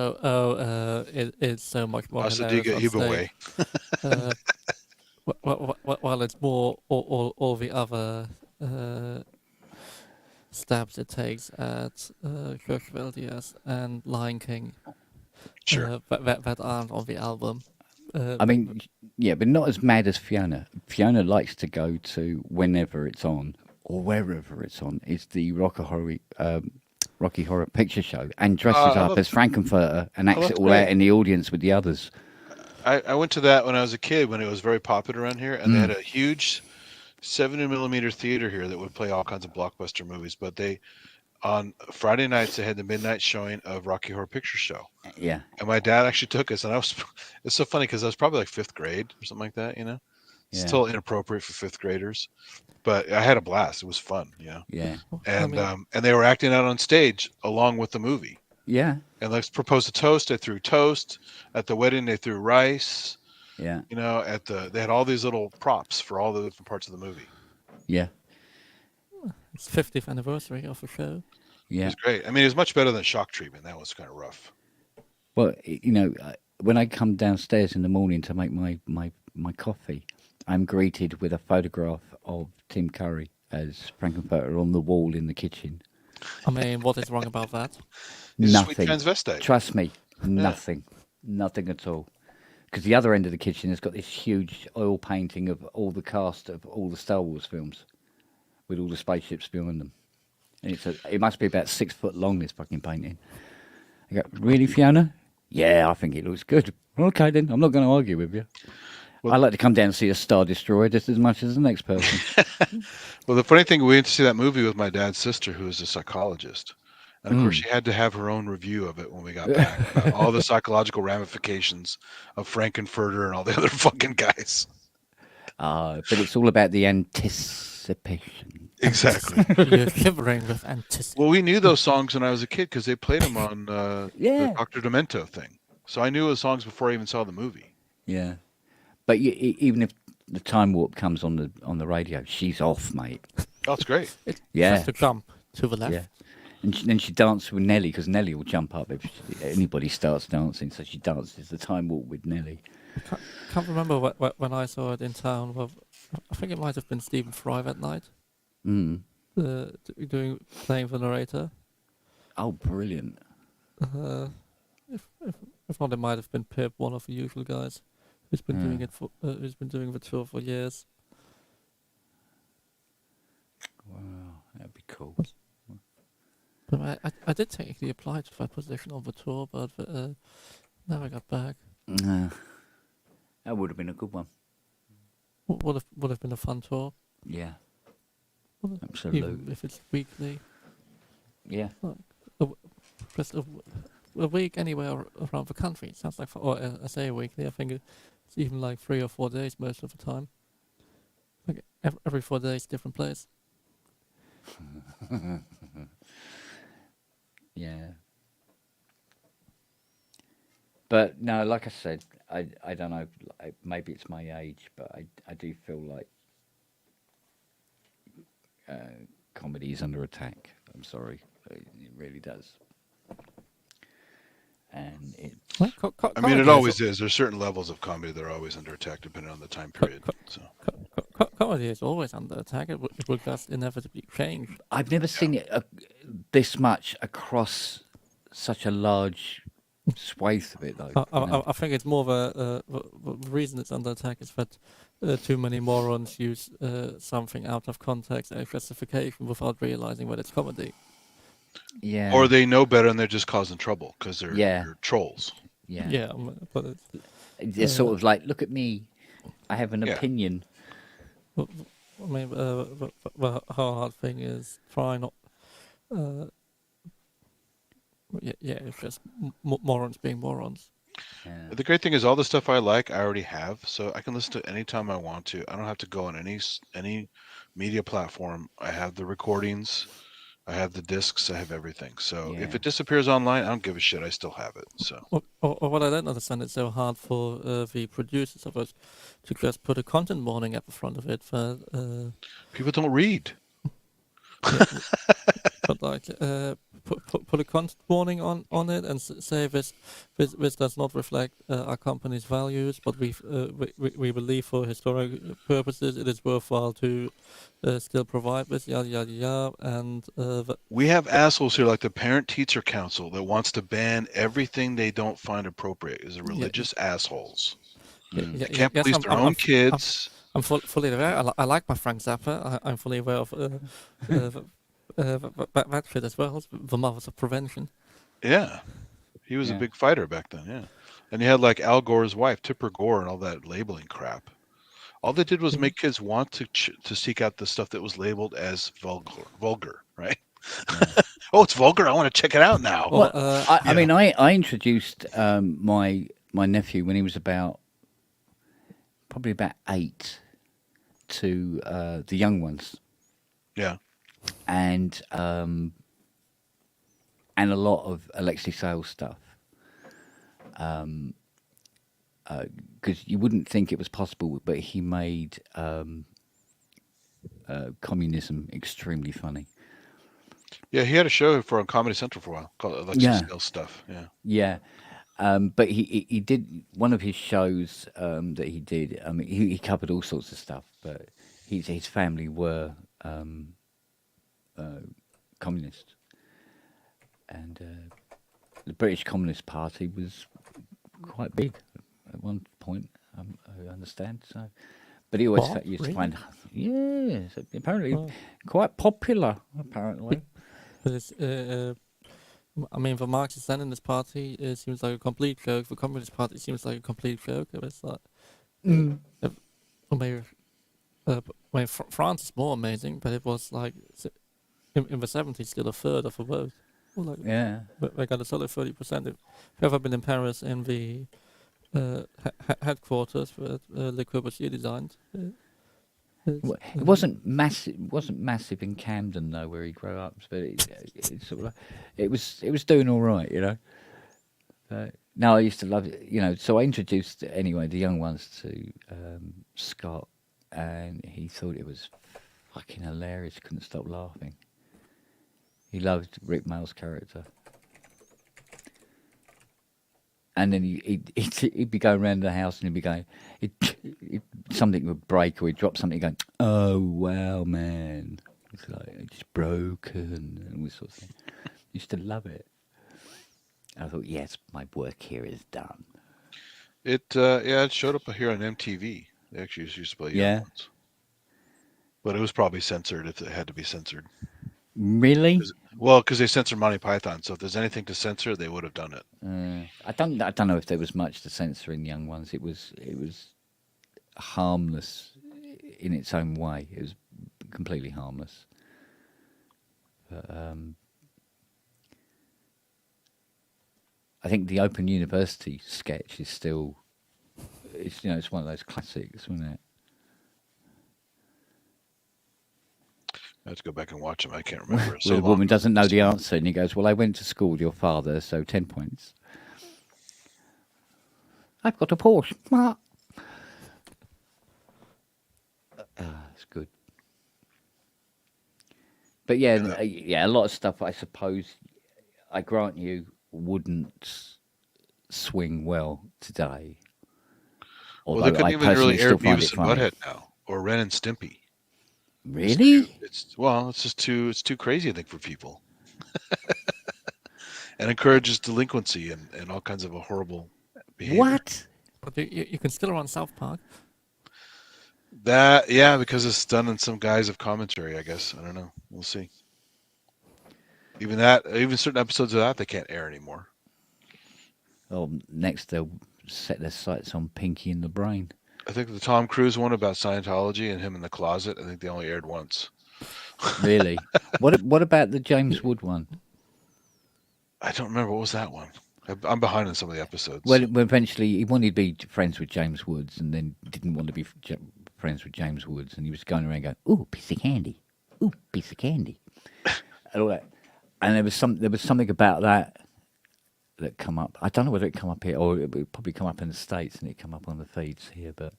S12: It's so much more
S10: Asadiga
S12: hilarious. Well, it's more all the other stabs it takes at Kirkveld and Lion King.
S10: Sure.
S12: That aren't on the album.
S1: I mean, yeah, but not as mad as Fiona. Fiona likes to go to whenever it's on, or wherever it's on. It's the Rocky Horror Picture Show, and dresses up as Frankenfurter and acts it all out in the audience with the others.
S10: I went to that when I was a kid, when it was very popular around here, and they had a huge 70mm theater here that would play all kinds of blockbuster movies. But on Friday nights, they had the midnight showing of Rocky Horror Picture Show.
S1: Yeah.
S10: And my dad actually took us, and it's so funny because I was probably like 5th grade or something like that, It's still inappropriate for 5th graders, but I had a blast. It was fun,
S1: Yeah.
S10: And and they were acting out on stage along with the movie.
S1: Yeah.
S10: And let's propose a toast. They threw toast. At the wedding, they threw rice.
S1: Yeah.
S10: They had all these little props for all the different parts of the movie.
S1: Yeah.
S12: It's 50th anniversary of the show.
S1: Yeah.
S10: It was great. I mean, it was much better than Shock Treatment. That was kind of rough.
S1: Well, when I come downstairs in the morning to make my coffee, I'm greeted with a photograph of Tim Curry as Frankenfurter on the wall in the kitchen.
S12: I mean, what is wrong about that?
S1: Nothing.
S10: Sweet transvestite.
S1: Trust me, nothing. Nothing at all. Because the other end of the kitchen has got this huge oil painting of all the cast of all the Star Wars films with all the spaceships behind them. And it must be about 6 foot long, this fucking painting. I go, really, Fiona? Yeah, I think it looks good. Okay, then. I'm not going to argue with you. Well, I like to come down and see a Star Destroyer just as much as the next person.
S10: Well, the funny thing, we went to see that movie with my dad's sister, who is a psychologist. And of course, she had to have her own review of it when we got back. About all the psychological ramifications of Frankenfurter and all the other fucking guys.
S1: But it's all about the anticipation.
S10: Exactly.
S12: You're shivering with anticipation.
S10: Well, we knew those songs when I was a kid because they played them on the Dr. Demento thing. So I knew those songs before I even saw the movie.
S1: Yeah, but even if the time warp comes on the radio, she's off, mate.
S10: Oh, it's great.
S1: Yeah,
S12: Just to jump to the left.
S1: yeah. And then she dances with Nelly because Nelly will jump up if anybody starts dancing. So she dances the time walk with Nelly.
S12: Can't remember when I saw it in town. Well, I think it might have been Stephen Fry that night.
S1: Mm.
S12: Playing the narrator.
S1: Oh, brilliant!
S12: If not, it might have been Pip, one of the usual guys, who's been doing it who's been doing the tour for years.
S1: Wow, that'd be cool.
S12: But I did technically apply for that position on the tour, but never got back.
S1: That would have been a good one.
S12: Would have been a fun tour.
S1: Yeah,
S12: absolutely. Even if it's weekly.
S1: Yeah.
S12: Just a week anywhere around the country. It sounds like, I say weekly. I think it's even like 3 or 4 days most of the time. Like every 4 days, different place.
S1: Yeah. But no, like I said, I don't know. Maybe it's my age, but I do feel like comedy is under attack. I'm sorry, it really does. And it.
S10: I mean, it always is. There's certain levels of comedy that are always under attack, depending on the time period. So.
S12: Comedy is always under attack. It will just inevitably change.
S1: I've never seen it this much across such a large swathe of it, though.
S12: I think it's more the reason it's under attack is that too many morons use something out of context and justification without realizing that it's comedy.
S1: Yeah.
S10: Or they know better and they're just causing trouble because they're trolls.
S1: Yeah.
S12: Yeah, but
S1: it's sort of like, look at me, I have an opinion.
S12: I mean, the hard thing is try not. It's just morons being morons.
S1: Yeah.
S10: The great thing is all the stuff I like, I already have, so I can listen to it anytime I want to. I don't have to go on any media platform. I have the recordings, I have the discs, I have everything. So if it disappears online, I don't give a shit. I still have it. So.
S12: Or what I don't understand, it's so hard for the producers of us to just put a content warning at the front of it. For
S10: people don't read.
S12: But like put a content warning on it and say this does not reflect our company's values, but we believe for historic purposes it is worthwhile to still provide this, yada yada yada. And
S10: we have assholes here like the Parent Teacher Council that wants to ban everything they don't find appropriate. Is religious assholes. They can't police their own kids.
S12: I'm fully aware. I like my Frank Zappa. I'm fully aware of that shit as well. The mothers of prevention.
S10: Yeah, he was a big fighter back then. Yeah, and you had like Al Gore's wife, Tipper Gore, and all that labeling crap. All they did was make kids want to seek out the stuff that was labeled as vulgar, right? Yeah. Oh, it's vulgar. I want to check it out now.
S1: Well, I mean, I introduced my nephew when he was probably about 8 to the young ones.
S10: Yeah.
S1: And a lot of Alexei Sales stuff. Because you wouldn't think it was possible, but he made communism extremely funny.
S10: Yeah, he had a show on Comedy Central for a while called Alexei Sales Stuff. Yeah.
S1: Yeah. But he did one of his shows that he did. I mean, he covered all sorts of stuff, but his family were communist, and the British Communist Party was quite big at one point. I understand. So, but he always used to find, apparently quite popular. Apparently,
S12: but it's. I mean, the Marxist-Leninist Party seems like a complete joke. The Communist Party seems like a complete joke. It's like, maybe France is more amazing, but it was like in the 70s still a third of the vote. Well, like, they got a solid 30%. If you've ever been in Paris in the headquarters that Le Corbusier designed,
S1: It wasn't massive. It wasn't massive in Camden though, where he grew up. But it sort of like, it was doing all right, you know. No, I used to love it, you know. So I introduced anyway the young ones to Scott, and he thought it was fucking hilarious. Couldn't stop laughing. He loved Rick Mayall's character. And then he'd be going around the house and he'd be going, something would break or he'd drop something going, oh, wow, man. It's like, it's broken and all this sort of thing. Used to love it. I thought, yes, my work here is done.
S10: It showed up here on MTV. They actually used to play young ones. But it was probably censored if it had to be censored.
S1: Really?
S10: Well, because they censored Monty Python, so if there's anything to censor, they would have done it.
S1: I don't know if there was much to censor in Young Ones. It was harmless in its own way. It was completely harmless. But I think the Open University sketch is still, it's one of those classics, isn't it?
S10: I have to go back and watch them. I can't remember.
S1: Well, the woman doesn't know the answer, and he goes, "Well, I went to school with your father, so 10 points." I've got a Porsche. It's good. But yeah, a lot of stuff, I suppose, I grant you, wouldn't swing well today.
S10: Well, they couldn't even really air Beavis and Butthead now, or Ren and Stimpy.
S1: Really?
S10: It's just too crazy, I think, for people. And encourages delinquency and all kinds of a horrible behavior.
S1: What?
S12: But you can still run South Park.
S10: Because it's done in some guise of commentary, I guess. I don't know. We'll see. Even certain episodes of that they can't air anymore.
S1: Well, next they'll set their sights on Pinky in the Brain.
S10: I think the Tom Cruise one about Scientology and him in the closet, I think they only aired once.
S1: Really? What about the James Wood one?
S10: I don't remember. What was that one? I'm behind on some of the episodes.
S1: Well, eventually he wanted to be friends with James Woods and then didn't want to be friends with James Woods, and he was going around going, "Ooh, piece of candy. Ooh, piece of candy." And all that. And there was something about that come up. I don't know whether it come up here or it would probably come up in the States and it come up on the feeds here, but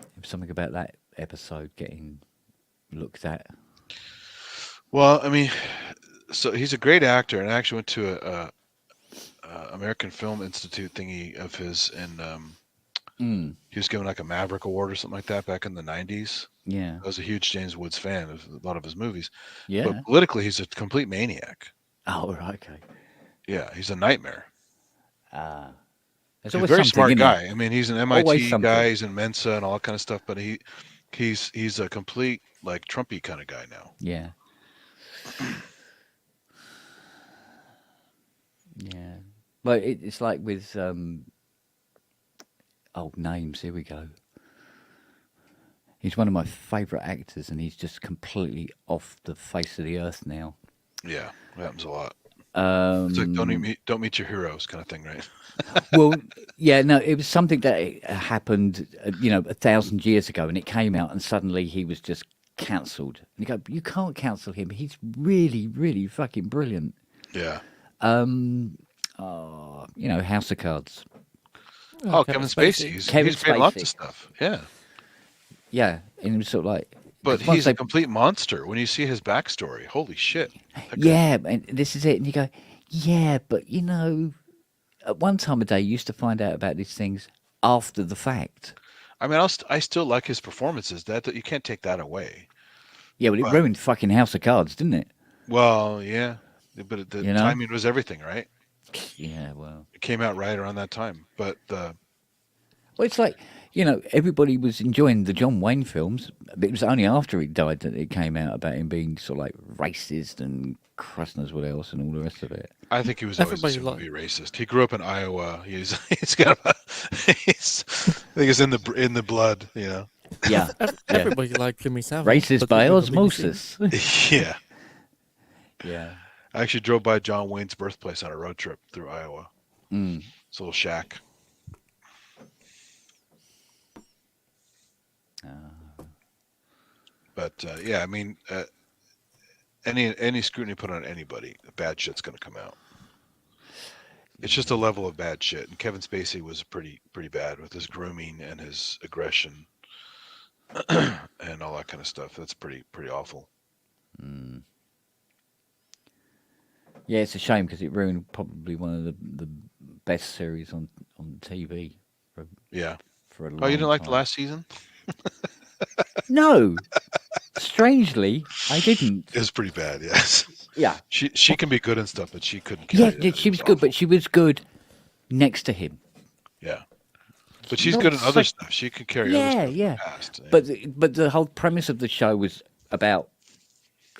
S1: there was something about that episode getting looked at.
S10: Well, I mean, so he's a great actor, and I actually went to a American Film Institute thingy of his, and he was given like a Maverick Award or something like that back in the 90s.
S1: Yeah.
S10: I was a huge James Woods fan of a lot of his movies.
S1: Yeah.
S10: But politically, he's a complete maniac.
S1: Oh, right, okay.
S10: Yeah, he's a nightmare.
S1: He's
S10: a very smart guy. I mean, he's an MIT guy. He's in Mensa and all that kind of stuff. But he's a complete like Trumpy kind of guy now.
S1: Yeah. Yeah. Well, it's like with old names. Here we go. He's one of my favourite actors, and he's just completely off the face of the earth now.
S10: Yeah, that happens a lot. It's like don't meet your heroes kind of thing, right?
S1: Well, yeah, no, it was something that happened, 1,000 years ago, and it came out, and suddenly he was just cancelled. And you go, you can't cancel him. He's really, really fucking brilliant.
S10: Yeah.
S1: House of Cards.
S10: Oh, Kevin Spacey. He's made lots of stuff. Yeah.
S1: Yeah, and it was sort of like.
S10: But he's a complete monster when you see his backstory. Holy shit.
S1: Yeah, and this is it. And you go, yeah, but at one time of day, you used to find out about these things after the fact.
S10: I mean, I still like his performances. That you can't take that away.
S1: Yeah, but it ruined fucking House of Cards, didn't it?
S10: Well, yeah, but the timing was everything, right?
S1: Yeah, well,
S10: it came out right around that time. But
S1: it's like everybody was enjoying the John Wayne films. But it was only after he died that it came out about him being sort of like racist and Christ knows what else and all the rest of it.
S10: I think he was always assumed to be racist. He grew up in Iowa. He's got I think it's in the blood,
S1: Yeah.
S12: Everybody liked Jimmy Savile.
S1: Racist by osmosis.
S10: Yeah.
S1: Yeah.
S10: I actually drove by John Wayne's birthplace on a road trip through Iowa. It's a little shack. But yeah, I mean, any scrutiny put on anybody, bad shit's going to come out. It's just a level of bad shit. And Kevin Spacey was pretty bad with his grooming and his aggression and all that kind of stuff. That's pretty awful.
S1: Mm. Yeah, it's a shame because it ruined probably one of the best series on TV. For a long
S10: Oh, you didn't like
S1: time.
S10: the last season?
S1: No. Strangely, I didn't.
S10: It was pretty bad, yes.
S1: Yeah.
S10: She can be good and stuff, but she couldn't.
S1: Yeah, she was good, but she was good next to him.
S10: Yeah. But she's
S1: Not
S10: good at other
S1: so-
S10: stuff. She can carry other stuff.
S1: Yeah.
S10: In the past.
S1: But the whole premise of the show was about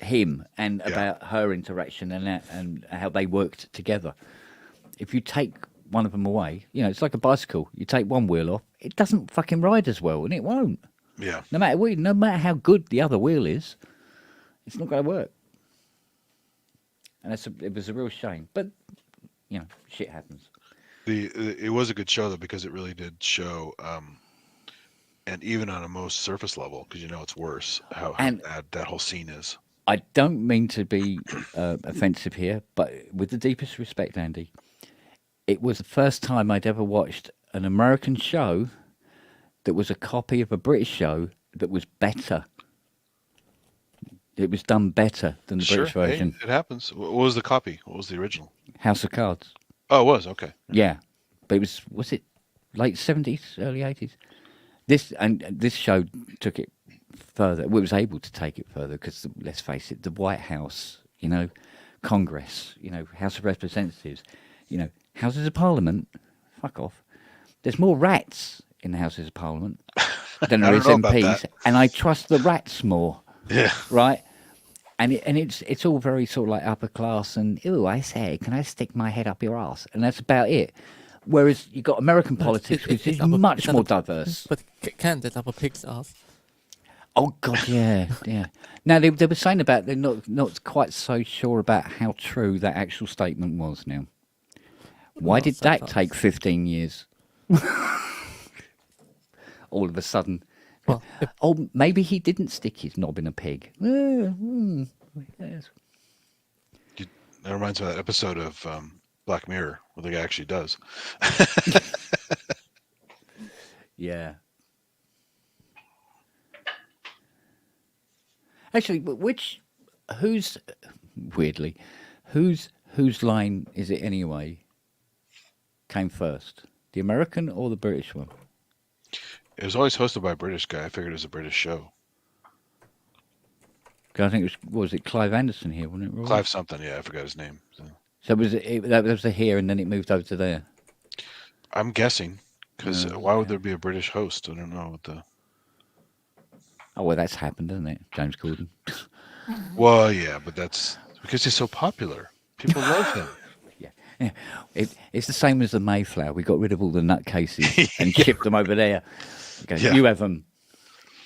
S1: him and about her interaction and how they worked together. If you take one of them away, it's like a bicycle. You take one wheel off, it doesn't fucking ride as well, and it won't.
S10: Yeah.
S1: No matter how good the other wheel is, it's not going to work. And it was a real shame. But shit happens.
S10: It was a good show though, because it really did show, and even on a most surface level, because it's worse how bad that whole scene is.
S1: I don't mean to be offensive here, but with the deepest respect, Andy, it was the first time I'd ever watched an American show that was a copy of a British show that was better. It was done better than the British version.
S10: Hey, it happens. What was the copy? What was the original?
S1: House of Cards.
S10: Oh, it was? Okay.
S1: Yeah. But was it late 70s, early 80s? This show took it further. It was able to take it further because, let's face it, the White House, Congress, House of Representatives, Houses of Parliament, fuck off. There's more rats in the Houses of Parliament than there is MPs, and I trust the rats more.
S10: Yeah.
S1: Right? And it's all very sort of like upper class and, I say, can I stick my head up your ass? And that's about it. Whereas you've got American politics, which is much more diverse.
S12: But can that up a pig's ass?
S1: Oh, God, yeah. Now, they were saying about they're not quite so sure about how true that actual statement was now. Why did that take 15 years? All of a sudden.
S12: Well,
S1: maybe he didn't stick his knob in a pig. Yes.
S10: That reminds me of that episode of Black Mirror where the guy actually does.
S1: Yeah. Actually, whose line is it anyway? Came first, the American or the British one?
S10: It was always hosted by a British guy. I figured it was a British show.
S1: I think was it Clive Anderson here, wasn't it? Roy?
S10: Clive something, yeah, I forgot his name.
S1: So that was a here, and then it moved over to there.
S10: I'm guessing, because why would there be a British host? I don't know what the.
S1: Oh well, that's happened, hasn't it, James Corden?
S10: Well, yeah, but that's because he's so popular. People love him.
S1: Yeah. It's the same as the Mayflower. We got rid of all the nutcases and shipped them over there. Okay, you have them.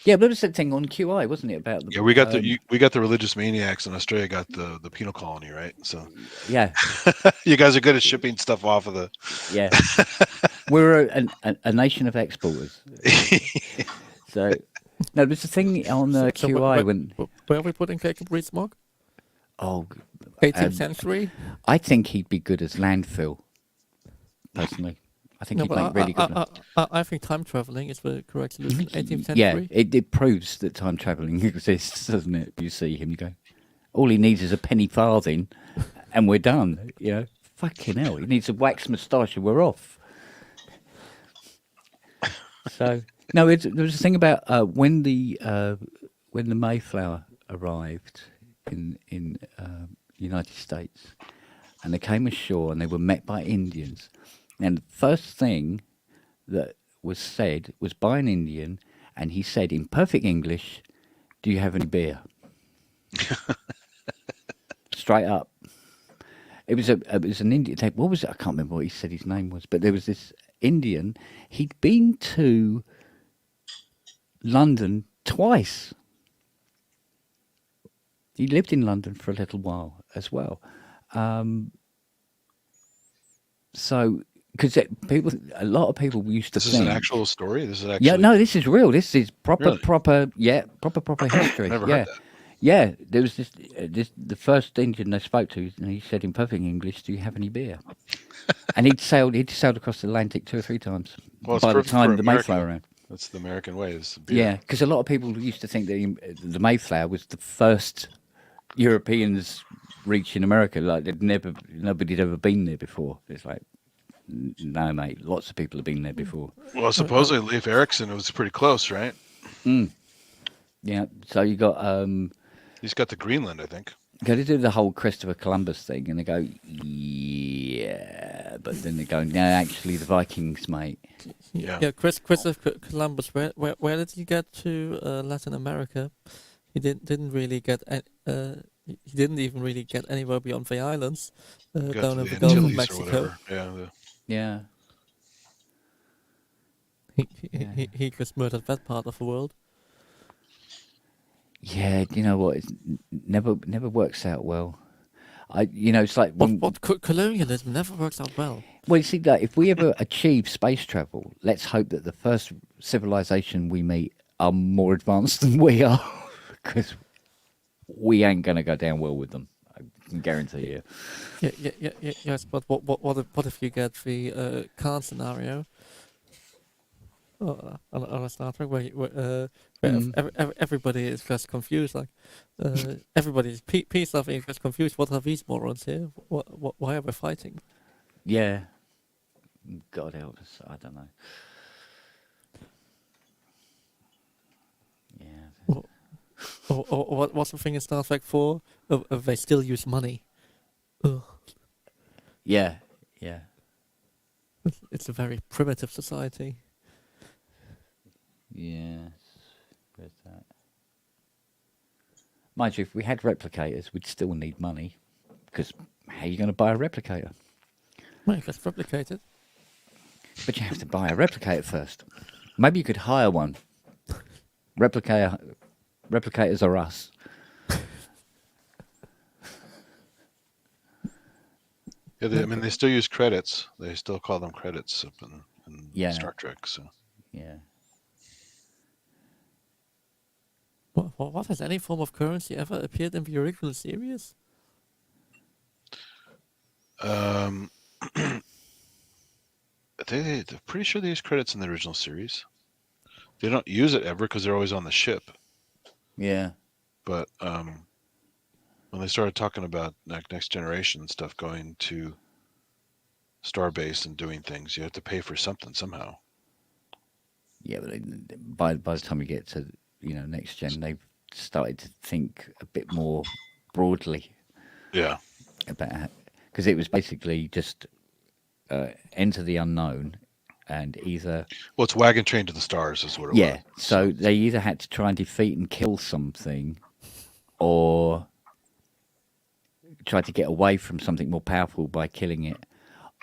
S1: Yeah, but there was that thing on QI, wasn't it? About the,
S10: we got we got the religious maniacs, and Australia got the penal colony, right? So
S1: yeah,
S10: you guys are good at shipping stuff off of the.
S1: Yeah, we're a nation of exporters. So no, there's a thing on the QI when
S12: where are we putting Jacob Rees-Mogg?
S1: Oh,
S12: 18th century.
S1: I think he'd be good as landfill. Personally, I think he'd make really good.
S12: I think time traveling is the correct solution. 18th century.
S1: Yeah, it proves that time traveling exists, doesn't it? You see him, you go, all he needs is a penny farthing, and we're done. Fucking hell, he needs a wax moustache, and we're off. So no, there was a thing about when the Mayflower arrived in United States, and they came ashore and they were met by Indians. And the first thing that was said was by an Indian, and he said in perfect English, "Do you have any beer?" Straight up. It was an Indian. What was it? I can't remember what he said his name was, but there was this Indian. He'd been to London twice. He lived in London for a little while as well. So because a lot of people used to
S10: This
S1: think.
S10: is an actual story. This is actually.
S1: Yeah, no, this is real. This is proper
S10: Really?
S1: proper history.
S10: Never
S1: yeah.
S10: heard that.
S1: Yeah, there was the first Indian they spoke to, and he said in perfect English, "Do you have any beer?" And he'd sailed across the Atlantic 2 or 3 times
S10: Well, it's
S1: by the
S10: perfect
S1: time
S10: for
S1: the
S10: American.
S1: Mayflower ran.
S10: That's the American way. Is beer.
S1: Yeah, because a lot of people used to think that the Mayflower was the first Europeans reaching America. Like nobody'd ever been there before. It's like, no, mate, lots of people have been there before.
S10: Well, supposedly Leif Erikson was pretty close, right?
S1: Yeah, so you got
S10: He's got the Greenland, I think.
S1: Got to do the whole Christopher Columbus thing, and they go, yeah, but then they go, no, actually, the Vikings, mate.
S12: Yeah, Christopher Columbus. Where did he get to Latin America? He didn't really get. He didn't even really get anywhere beyond the islands down in the Gulf of Mexico.
S10: Yeah.
S12: He just murdered that part of the world.
S1: Yeah, you know what? It never works out well. It's like
S12: Colonialism never works out well.
S1: Well, you see, that if we ever achieve space travel, let's hope that the first civilization we meet are more advanced than we are, because we ain't gonna go down well with them. I can guarantee you.
S12: Yes, but what if you get the Khan scenario? On a Star Trek where everybody is just confused, like everybody's peace loving is just confused. What are these morons here? Why are we fighting?
S1: Yeah, God help us. I don't know. Yeah.
S12: Or what's the thing in Star Trek 4? They still use money. Ugh.
S1: Yeah.
S12: It's a very primitive society.
S1: Yes, where's that? Mind you, if we had replicators, we'd still need money, because how are you going to buy a replicator?
S12: Well, let's replicate it.
S1: But you have to buy a replicator first. Maybe you could hire one. Replicators are us.
S10: Yeah, they still use credits. They still call them credits up in Star Trek. So.
S1: Yeah.
S12: What has any form of currency ever appeared in the original series?
S10: They're pretty sure they use credits in the original series. They don't use it ever because they're always on the ship.
S1: Yeah.
S10: But when they started talking about Next Generation stuff, going to Starbase and doing things, you have to pay for something somehow.
S1: Yeah, but by the time you get to Next Gen, they've started to think a bit more broadly.
S10: Yeah.
S1: About, because it was basically just enter the unknown, and either.
S10: Well, it's wagon train to the stars is what it was.
S1: Yeah, so they either had to try and defeat and kill something, or try to get away from something more powerful by killing it,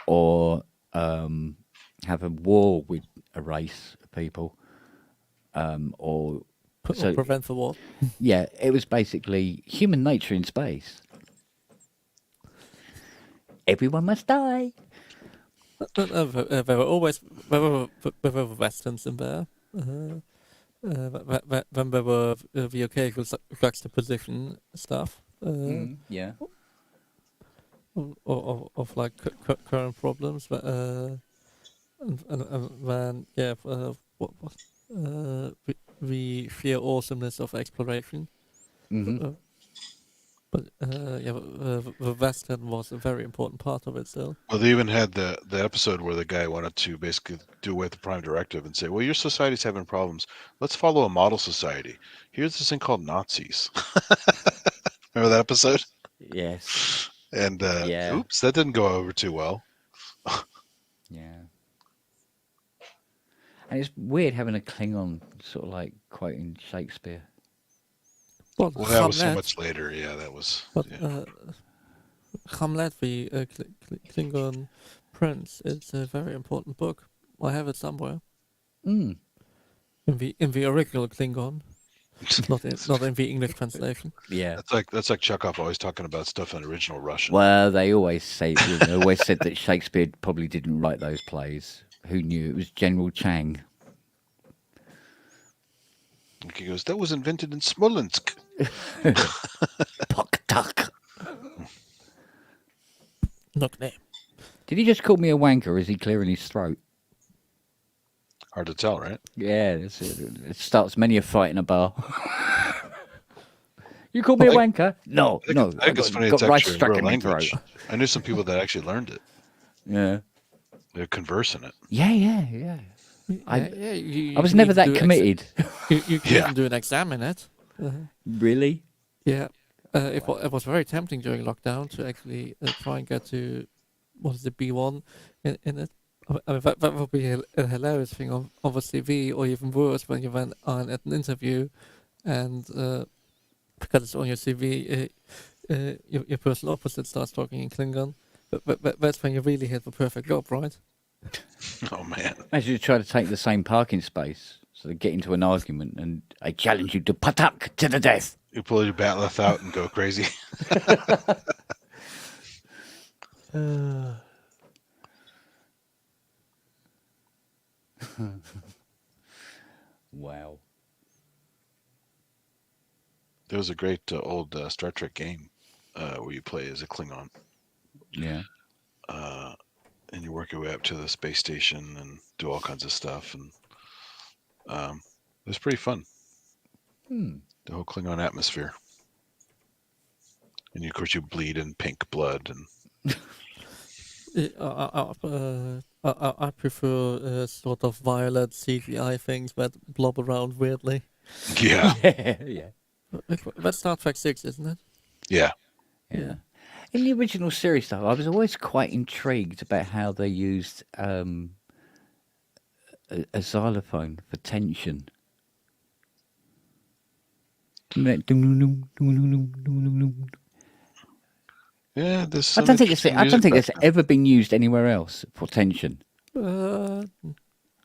S1: or have a war with a race of people, or
S12: prevent the war.
S1: Yeah, it was basically human nature in space. Everyone must die.
S12: There were always westerns in there. When there were the occasional juxtaposition stuff.
S1: Yeah.
S12: Of like current problems, but and then the sheer awesomeness of exploration.
S1: Mm-hmm.
S12: The Western was a very important part of it still.
S10: Well, they even had the episode where the guy wanted to basically do away with the Prime Directive and say, well, your society's having problems. Let's follow a model society. Here's this thing called Nazis. Remember that episode?
S1: Yes.
S10: And oops, that didn't go over too well.
S1: Yeah. And it's weird having a Klingon sort of like quoting Shakespeare.
S12: Well,
S10: that was so much later. Yeah, that was.
S12: But Hamlet, the Klingon prince, it's a very important book. I have it somewhere.
S1: Mm.
S12: In the original Klingon. not in the English translation.
S1: Yeah.
S10: That's like Chekhov always talking about stuff in original Russian.
S1: Well, they always say they always said that Shakespeare probably didn't write those plays. Who knew? It was General Chang.
S10: He goes, that was invented in Smolensk.
S1: Pok-tuck.
S12: Knock-name.
S1: Did he just call me a wanker, or is he clearing his throat?
S10: Hard to tell, right?
S1: Yeah, it starts many a fight in a bar. You call me a wanker? No, no.
S10: I think it's funny it's actually a real language. I knew some people that actually learned it.
S1: Yeah.
S10: They converse in it.
S1: Yeah. I was never that committed.
S12: You can even do an exam in it.
S1: Really?
S12: Yeah. It was very tempting during lockdown to actually try and get to, what is it, B1 in it. I mean, that would be a hilarious thing on a CV, or even worse, when you went on at an interview and because it's on your CV, your person opposite starts talking in Klingon. But that's when you really hit the perfect job, right?
S10: Oh, man.
S1: Imagine you try to take the same parking space, so they get into an argument, and I challenge you to patak to the death.
S10: You pull your batleth out and go crazy.
S1: Wow.
S10: There was a great old Star Trek game where you play as a Klingon.
S1: Yeah.
S10: And you work your way up to the space station and do all kinds of stuff. And it was pretty fun. The whole Klingon atmosphere. And of course you bleed in pink blood. And
S12: I prefer sort of violet CGI things that blob around weirdly.
S10: Yeah.
S1: Yeah.
S12: That's Star Trek 6, isn't it?
S10: Yeah.
S1: Yeah. In the original series stuff, I was always quite intrigued about how they used a xylophone for tension.
S10: Yeah,
S1: I don't think it's ever been used anywhere else for tension.
S12: No,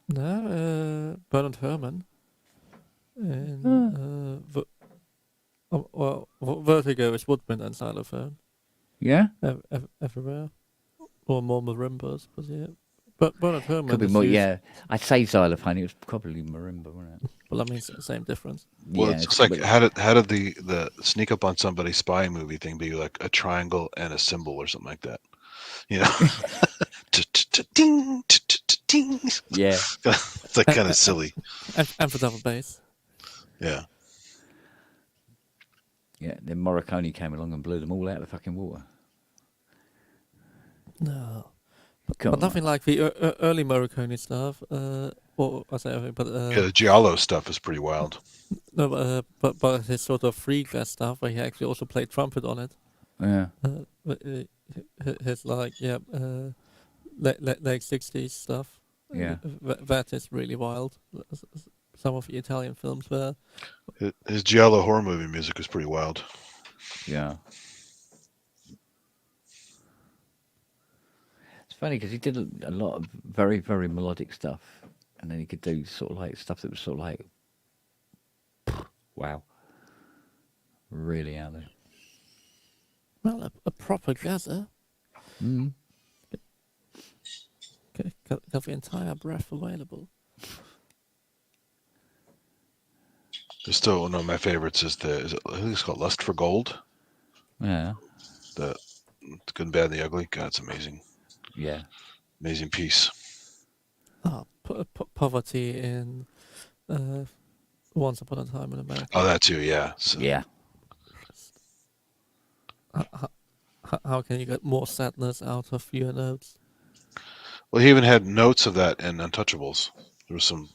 S12: Bernard Herrmann. And Vertigo is woodwind and xylophone.
S1: Yeah?
S12: Everywhere. Or more marimbas, but yeah. But Bernard Herrmann
S1: Could be more, yeah. I'd say xylophone, it was probably marimba, wasn't it?
S12: Well, I mean, same difference.
S10: Well,
S1: Yeah,
S10: it's like, how did the sneak up on somebody spy movie thing be like a triangle and a symbol or something like that? You know? Ding, ding.
S1: Yeah.
S10: It's like kind of silly.
S12: And for double bass.
S10: Yeah.
S1: Yeah, then Morricone came along and blew them all out of the fucking water.
S12: No. But nothing like the early Morricone stuff. Or I say everything, but
S10: Yeah, the Giallo stuff is pretty wild.
S12: No, but his sort of free jazz stuff, where he actually also played trumpet on it.
S1: Yeah.
S12: His like late 60s stuff.
S1: Yeah.
S12: That is really wild. Some of the Italian films were.
S10: His Giallo horror movie music was pretty wild.
S1: Yeah. It's funny because he did a lot of very, very melodic stuff. And then he could do sort of like stuff that was sort of like, wow. Really out there.
S12: Well, a proper jazzer. Got the entire breath available.
S10: There's still one of my favorites is I think it's called Lust for Gold.
S1: Yeah.
S10: The Good and Bad and the Ugly. God, it's amazing.
S1: Yeah.
S10: Amazing piece.
S12: Oh, poverty in Once Upon a Time in America.
S10: Oh, that too, yeah. So,
S1: yeah.
S12: How can you get more sadness out of fewer notes?
S10: Well, he even had notes of that in Untouchables. There was some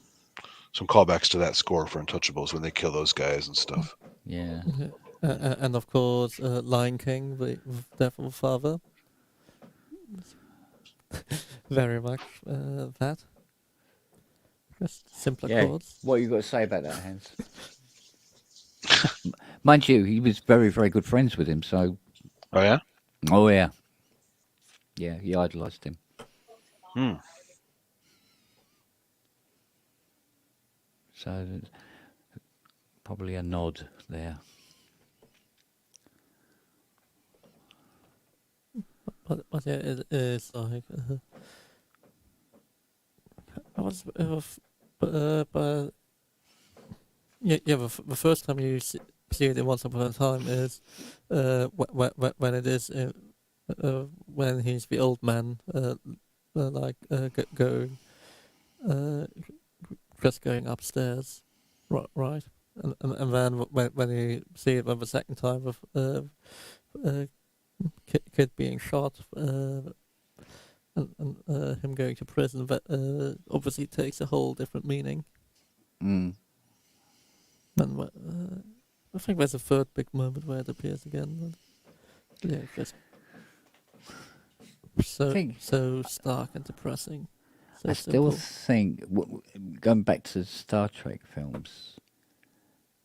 S10: callbacks to that score for Untouchables when they kill those guys and stuff.
S1: Yeah.
S12: And of course, Lion King, the Death of a Father. Very much that. Just simpler chords.
S1: What you got to say about that, Hans? Mind you, he was very, very good friends with him, so...
S10: Oh, yeah?
S1: Oh, yeah. Yeah, he idolised him. So, Probably a nod there.
S12: But yeah, it is like I was but yeah. The first time you see it in Once Upon a Time is when it is when he's the old man going just going upstairs, right, and then when you see it the second time with kid being shot and him going to prison, that obviously takes a whole different meaning.
S1: Mm.
S12: And I think there's a third big moment where it appears again. Yeah, just so stark and depressing. So
S1: I still
S12: simple.
S1: think, going back to Star Trek films,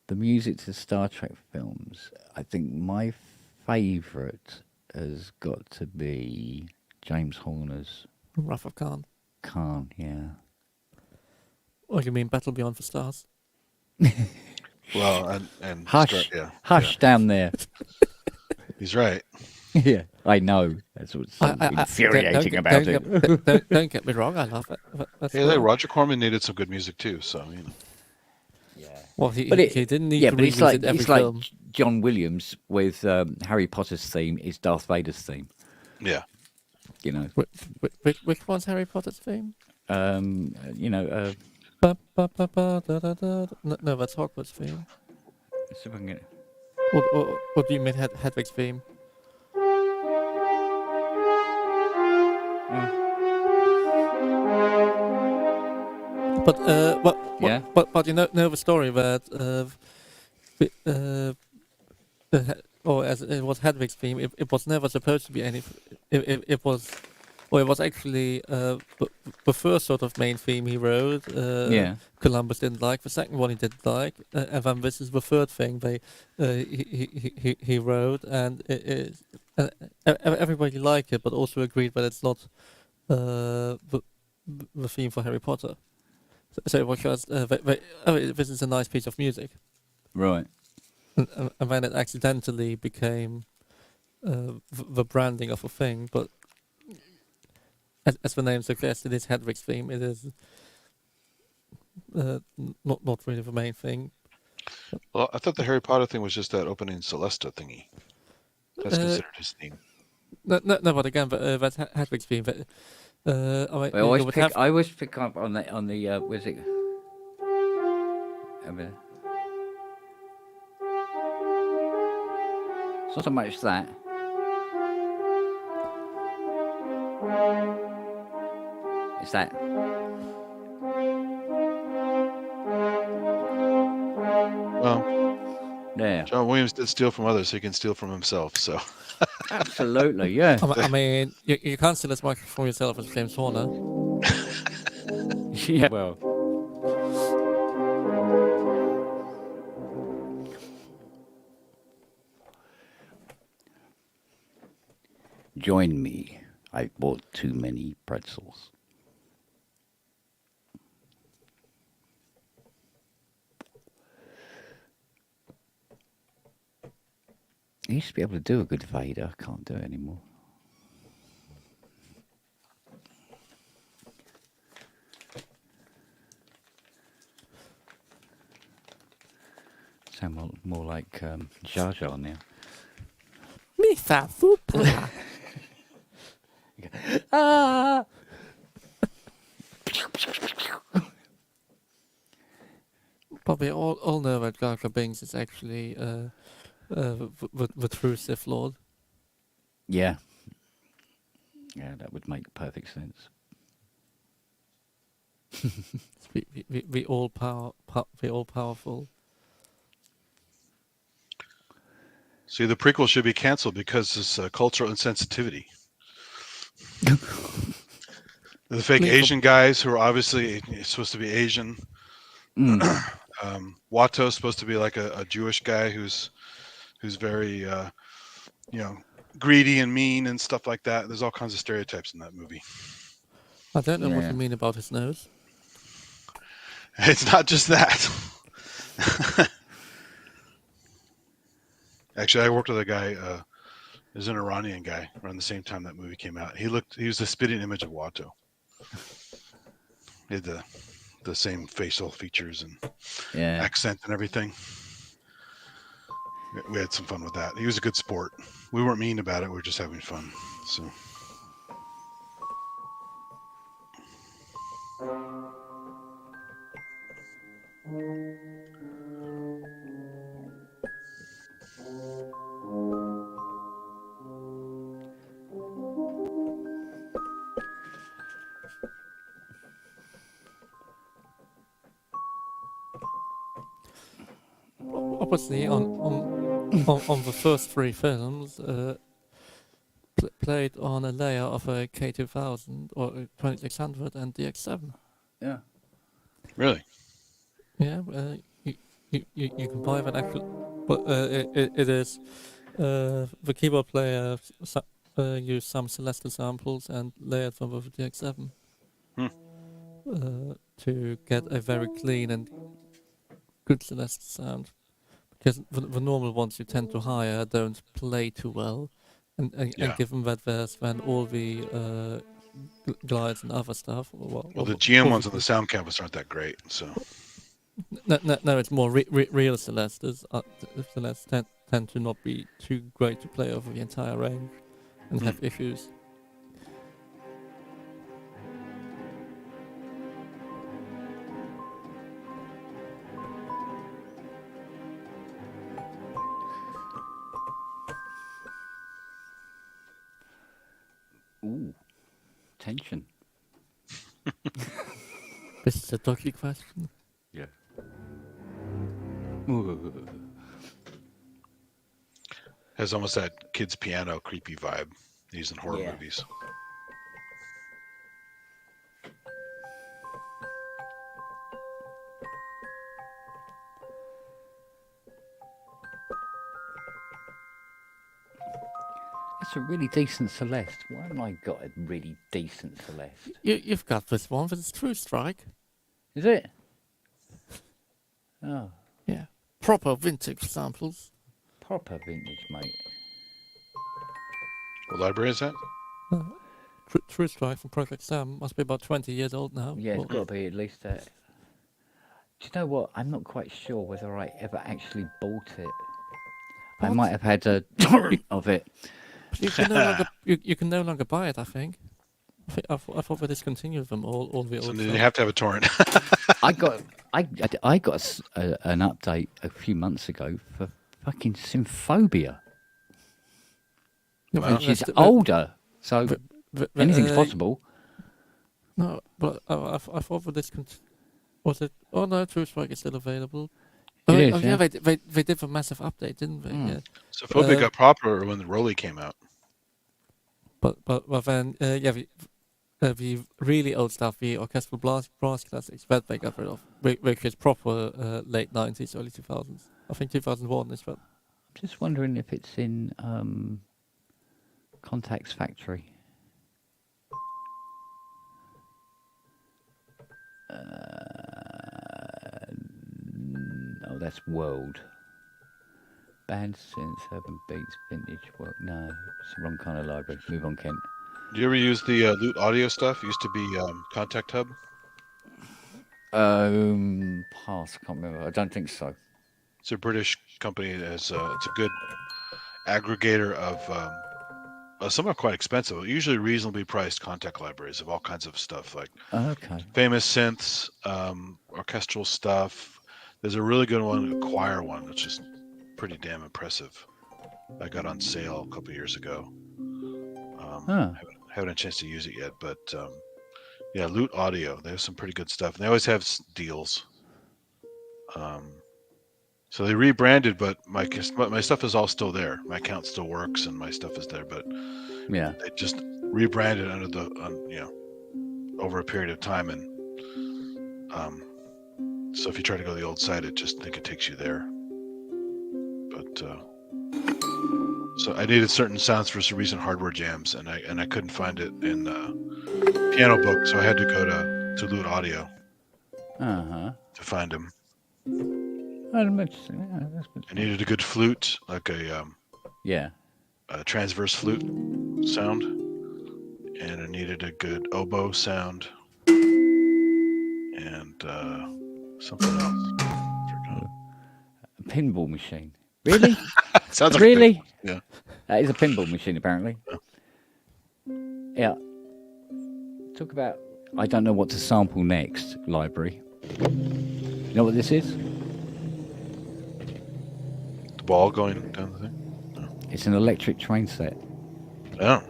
S1: the music to Star Trek films, I think my favourite has got to be James Horner's
S12: Wrath of Khan.
S1: Khan, yeah.
S12: Oh, you mean Battle Beyond the Stars?
S10: Well, and
S1: Hush,
S10: yeah,
S1: hush down there.
S10: He's right.
S1: Yeah, I know. That's what's so infuriating about it.
S12: Don't get me wrong, I love it.
S10: Hey, Roger Corman needed some good music too, so you know.
S1: Yeah.
S12: Well, he didn't need to
S1: but it's
S12: revisit every film.
S1: like John Williams with Harry Potter's theme is Darth Vader's theme.
S10: Yeah.
S1: You know.
S12: Which one's Harry Potter's theme?
S1: You know.
S12: No, that's Hogwarts theme.
S1: Let's see if I can get it.
S12: What do you mean Hedwig's theme? But but you know the story that or as it was Hedwig's theme, it was never supposed to be any. It was actually the first sort of main theme he wrote. Columbus didn't like. The second one he didn't like, and then this is the third thing he wrote, and everybody liked it, but also agreed that it's not the theme for Harry Potter. So it was just this is a nice piece of music,
S1: right?
S12: And then it accidentally became the branding of a thing, but. As the name suggests, it is Hedwig's theme. It is not really the main thing.
S10: Well, I thought the Harry Potter thing was just that opening Celesta thingy. That's considered his theme.
S12: No, but again, that's Hedwig's theme. But,
S1: I always pick up on the where's it? It's not so much that. It's that.
S10: Well,
S1: yeah.
S10: John Williams did steal from others, so he can steal from himself. So.
S1: Absolutely, yeah.
S12: I mean, you can't steal as much from yourself as James Horner.
S1: Yeah. Well. Join me. I bought too many pretzels. I used to be able to do a good Vader. I can't do it anymore. Sound more like Jar Jar now.
S12: Mr. Football.
S1: Ah!
S12: But we all know that Jar Jar Binks is actually the true Sith Lord.
S1: Yeah. Yeah, that would make perfect sense.
S12: the all powerful.
S10: See, the prequel should be canceled because it's cultural insensitivity. The fake Asian guys who are obviously supposed to be Asian. Watto's supposed to be like a Jewish guy who's very greedy and mean and stuff like that. There's all kinds of stereotypes in that movie.
S12: I don't know what you mean about his nose.
S10: It's not just that. Actually, I worked with a guy. There's an Iranian guy around the same time that movie came out. He was the spitting image of Watto. He had the same facial features and accent and everything. We had some fun with that. He was a good sport. We weren't mean about it. We were just having fun. So.
S12: Obviously, on the first 3 films, played on a layer of a K2000 or a 2600 and DX7.
S1: Yeah.
S10: Really?
S12: Yeah. You can buy that actual, but it is the keyboard player used some Celeste samples and layered them with the DX7 to get a very clean and good Celeste sound. Because the normal ones you tend to hire don't play too well, and given that there's then all the glides and other stuff.
S10: Well, the GM ones on the sound canvas aren't that great, so.
S12: No, it's more real Celestes. Celestes tend to not be too great to play over the entire range, and have issues.
S1: Ooh, tension.
S12: This is a dodgy question.
S1: Yeah.
S10: Has almost that kid's piano creepy vibe used in horror movies.
S1: That's a really decent Celeste. Why haven't I got a really decent Celeste?
S12: You've got this one, but it's True Strike.
S1: Is it? Oh.
S12: Yeah. Proper vintage samples.
S1: Proper vintage, mate.
S10: What library is that?
S12: True Strike from Project Sam must be about 20 years old now.
S1: Yeah, it's got to be at least that. Do you know what? I'm not quite sure whether I ever actually bought it. I might have had a of it.
S12: You can no longer you can no longer buy it. I think. I thought they discontinued them all the old.
S10: So
S12: stuff.
S10: you have to have a torrent.
S1: I got an update a few months ago for fucking Synthphobia, which is older. So anything's possible.
S12: No, but I thought they discontinued. Was it? Oh no, True Strike is still available.
S1: It is,
S12: yeah. They did a massive update, didn't they? Yeah.
S10: So Phobia got popular when the Rolly came out.
S12: But then the really old stuff, the orchestral brass classics, that they got rid of, which is proper late 90s, early 2000s. I think 2001 is that.
S1: I'm just wondering if it's in Contact's factory. Oh, that's World. Band synths, urban beats, vintage work. No, it's the wrong kind of library. Move on, Kent.
S10: Do you ever use the Loot Audio stuff? It used to be Contact Hub.
S1: Pass. Can't remember. I don't think so.
S10: It's a British company. It's a good aggregator of some are quite expensive, usually reasonably priced Contact libraries of all kinds of stuff, like famous synths, orchestral stuff. There's a really good one, a choir one, which is pretty damn impressive. I got on sale a couple of years ago. Haven't had a chance to use it yet, but yeah, Loot Audio. They have some pretty good stuff, and they always have deals. So they rebranded, but my stuff is all still there. My account still works, and my stuff is there. But
S1: yeah,
S10: they just rebranded under over a period of time, and so if you try to go to the old site, I think it takes you there. But so I needed certain sounds for some recent hardware jams, and I couldn't find it in Piano Book, so I had to go to Loot Audio to find them.
S1: That's good.
S10: I needed a good flute, like a transverse flute sound, and I needed a good oboe sound, and something else.
S1: A pinball machine. Really?
S10: Sounds like
S1: really?
S10: Yeah.
S1: That is a pinball machine, apparently. Yeah. Talk about I don't know what to sample next, library. You know what this is?
S10: The ball going down the thing? No.
S1: It's an electric train set.
S10: Oh.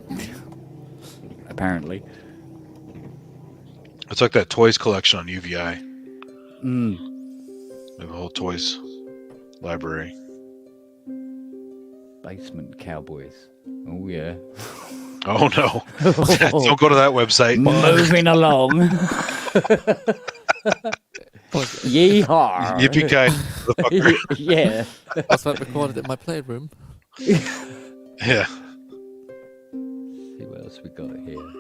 S1: Apparently.
S10: It's like that toys collection on UVI.
S1: Mm.
S10: The whole toys library.
S1: Basement Cowboys. Oh, yeah.
S10: Oh, no. Don't go to that website.
S1: Moving along. Yeehaw.
S10: Yippee-ki, motherfucker.
S1: Yeah.
S12: Was that recorded in my playroom?
S10: Yeah.
S1: See what else we got here.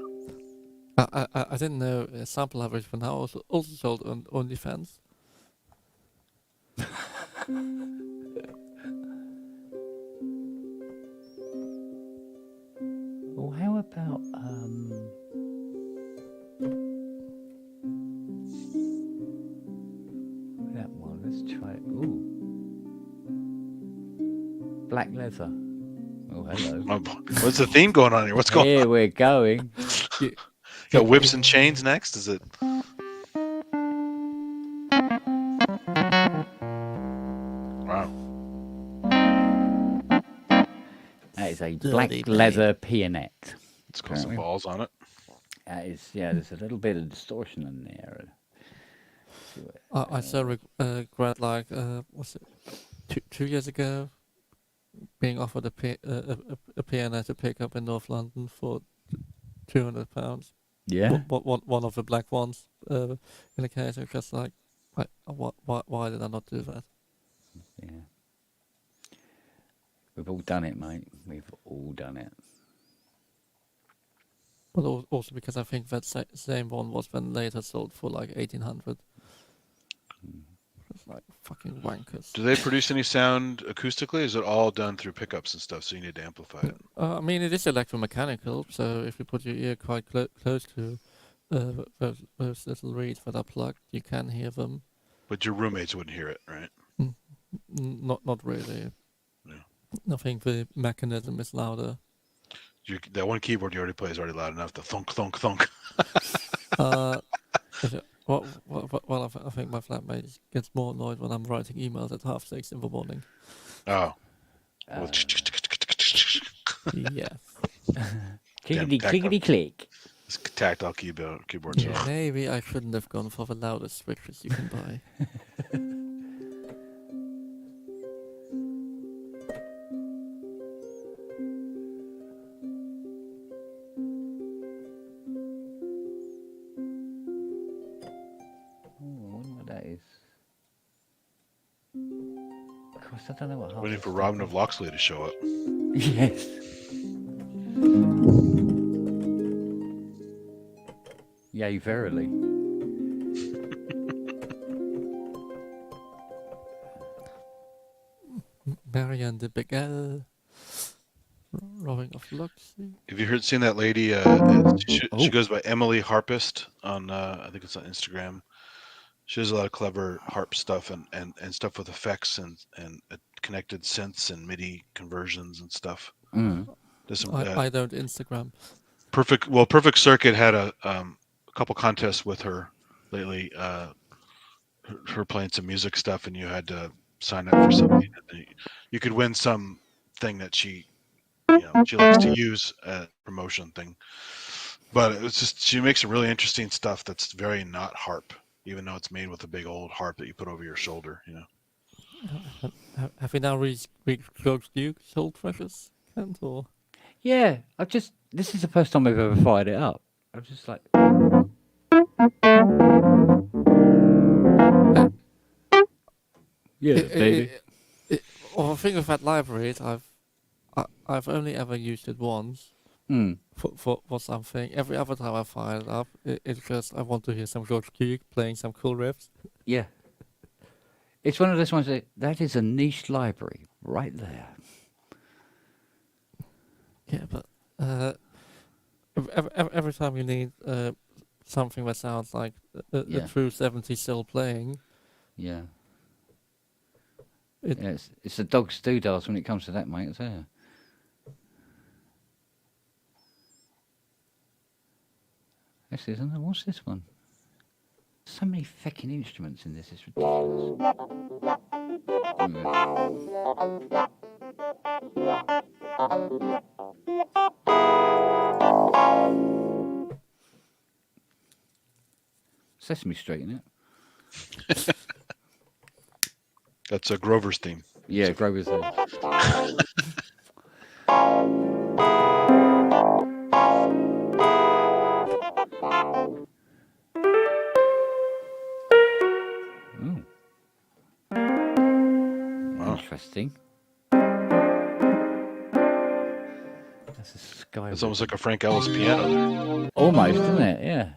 S12: I didn't know sample libraries for now also sold on OnlyFans.
S1: Well, how about that one? Let's try it. Ooh, black leather. Oh, hello.
S10: What's the theme going on here? What's going on?
S1: Here we're going.
S10: Got whips and chains next? Is it? Wow.
S1: That is a black leather pianette.
S10: It's got some balls on it.
S1: That is, yeah, there's a little bit of distortion in there.
S12: I so regret, like, was it 2 years ago, being offered a piano to pick up in North London for £200.
S1: Yeah.
S12: One of the black ones in the case. It's just like, why did I not do that?
S1: Yeah. We've all done it, mate. We've all done it.
S12: But also because I think that same one was then later sold for like 1,800. It's like fucking wankers.
S10: Do they produce any sound acoustically? Is it all done through pickups and stuff, so you need to amplify it?
S12: I mean, it is electromechanical, so if you put your ear quite close to those little reeds that are plugged, you can hear them.
S10: But your roommates wouldn't hear it, right?
S12: Not really.
S10: Yeah.
S12: I think the mechanism is louder.
S10: That one keyboard you already play is already loud enough. The thunk, thunk, thunk.
S12: Well, I think my flatmate gets more annoyed when I'm writing emails at 6:30 in the morning.
S10: Oh.
S12: Yes.
S1: Clickety click.
S10: It's tactile keyboards.
S12: Yeah, maybe I shouldn't have gone for the loudest switches you can buy.
S1: I don't know what.
S10: Waiting for Robin of Locksley to show up.
S1: Yes. Yea, verily.
S12: Marianne de Begel. Robin of Locksley.
S10: Have you seen that lady? She goes by Emily Harpist on, I think it's on Instagram. She does a lot of clever harp stuff and stuff with effects and connected synths and MIDI conversions and stuff.
S1: Mm.
S12: I don't Instagram.
S10: Perfect Circuit had a couple contests with her lately. Her playing some music stuff, and you had to sign up for something. You could win some thing that she likes to use a promotion thing. But it's just she makes some really interesting stuff that's very not harp. Even though it's made with a big old harp that you put over your shoulder,
S12: Have you now reached George Duke's Soul Treasures, Kent, or?
S1: Yeah, this is the first time I've ever fired it up. I'm just like... Yeah, baby.
S12: Well, the thing with that library is I've only ever used it once. For something. Every other time I fire it up, it's just I want to hear some George Duke playing some cool riffs.
S1: Yeah. It's one of those ones that is a niche library right there.
S12: Yeah, but every time you need something that sounds like a true 70s still playing.
S1: Yeah. It's the dog's doodles when it comes to that, mate. It's there. This isn't it? What's this one? So many fucking instruments in this. It's ridiculous. Sesame Street, isn't it?
S10: That's a Grover's theme.
S1: Yeah, Grover's theme. Interesting. That's a sky.
S10: It's almost like a Frank Ellis piano there.
S1: Almost, isn't it? Yeah.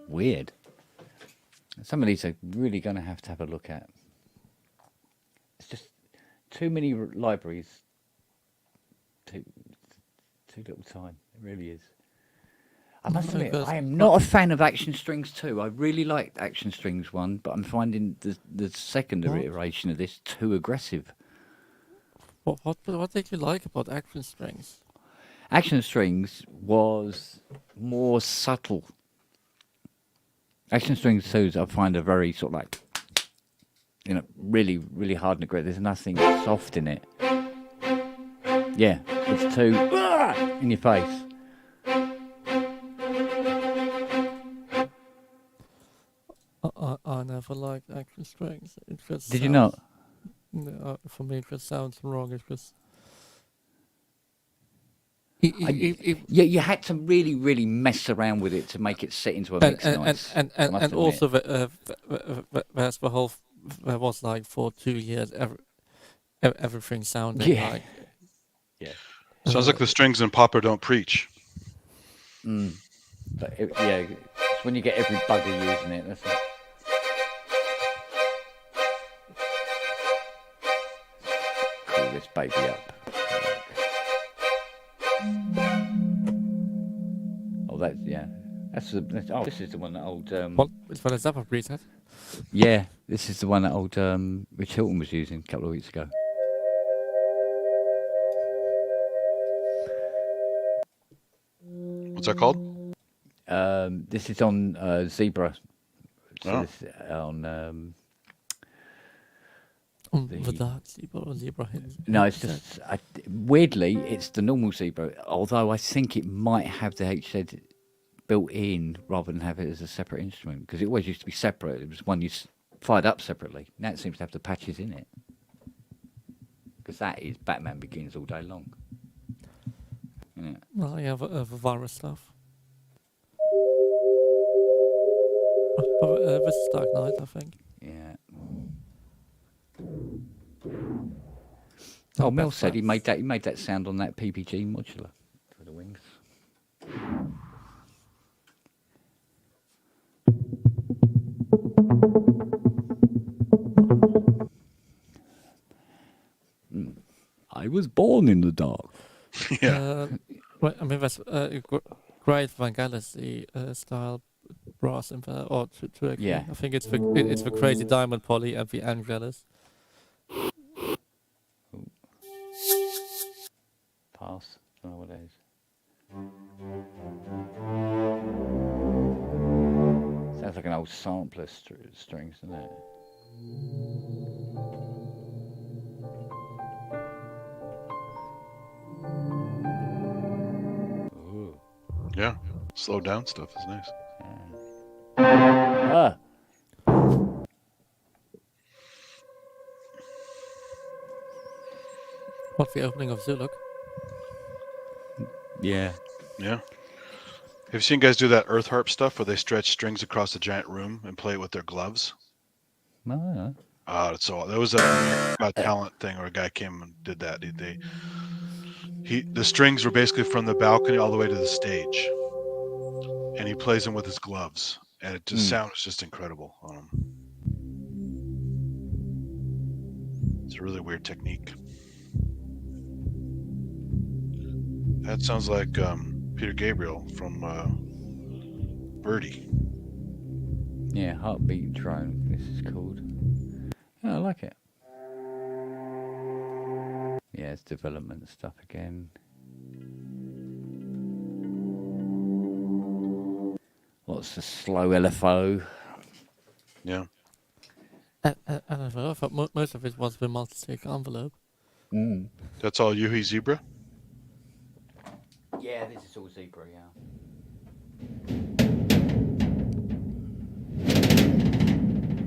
S1: Weird. Some of these are really going to have a look at. It's just too many libraries. Too little time. It really is. I must admit, I am not a fan of Action Strings 2. I really liked Action Strings 1, but I'm finding the second iteration of this too aggressive.
S12: What did you like about Action Strings?
S1: Action Strings was more subtle. Action Strings 2, I find, are very sort of like, really, really hard and aggressive. There's nothing soft in it. Yeah, it's too in your face.
S12: I never liked Action Strings. It just
S1: Did you not?
S12: No, for me, it just sounds wrong. It just.
S1: Yeah, you had to really, really mess around with it to make it sit into a mix noise.
S12: And also, there's the whole. There was like for 2 years, everything sounded like.
S1: Yeah.
S10: Sounds like the strings in Papa Don't Preach.
S1: But it's when you get every bugger using it. That's it. Cool this baby up. Oh, this is the one that old.
S12: What? Which one is that? A preset?
S1: Yeah, this is the one that old Rich Hilton was using a couple of weeks ago.
S10: What's that called?
S1: This is on Zebra. So this,
S12: the dark Zebra or Zebra Hit?
S1: No, it's just weirdly it's the normal Zebra. Although I think it might have the HZ built in rather than have it as a separate instrument, because it always used to be separate. It was one you fired up separately. Now it seems to have the patches in it, because that is Batman Begins all day long. Yeah.
S12: Well, yeah, the virus stuff. This is Dark Knight, I think.
S1: Yeah. Oh, Mel said he made that sound on that PPG modular for the wings. I was born in the dark.
S10: Yeah.
S12: I mean, that's great Vangelis style brass in there, or to agree.
S1: Yeah.
S12: I think it's the crazy diamond poly and the Angelus.
S1: Pass. I don't know what it is. Sounds like an old sampler strings, doesn't it? Ooh.
S10: Yeah. Slow down stuff is nice.
S1: Yeah.
S12: What's the opening of Zuluk?
S1: Yeah.
S10: Yeah. Have you seen guys do that earth harp stuff where they stretch strings across a giant room and play it with their gloves?
S1: No.
S10: So there was a talent thing, or a guy came and did that. The strings were basically from the balcony all the way to the stage, and he plays them with his gloves, and it just sound is just incredible on him. It's a really weird technique. That sounds like Peter Gabriel from Birdie.
S1: Yeah, Heartbeat Drone, this is called. Yeah, I like it. Yeah, it's development stuff again. Lots of slow LFO.
S10: Yeah.
S12: I don't know, I thought most of it was the multi-stick envelope.
S10: That's all Yuhi Zebra?
S1: Yeah, this is all Zebra, yeah.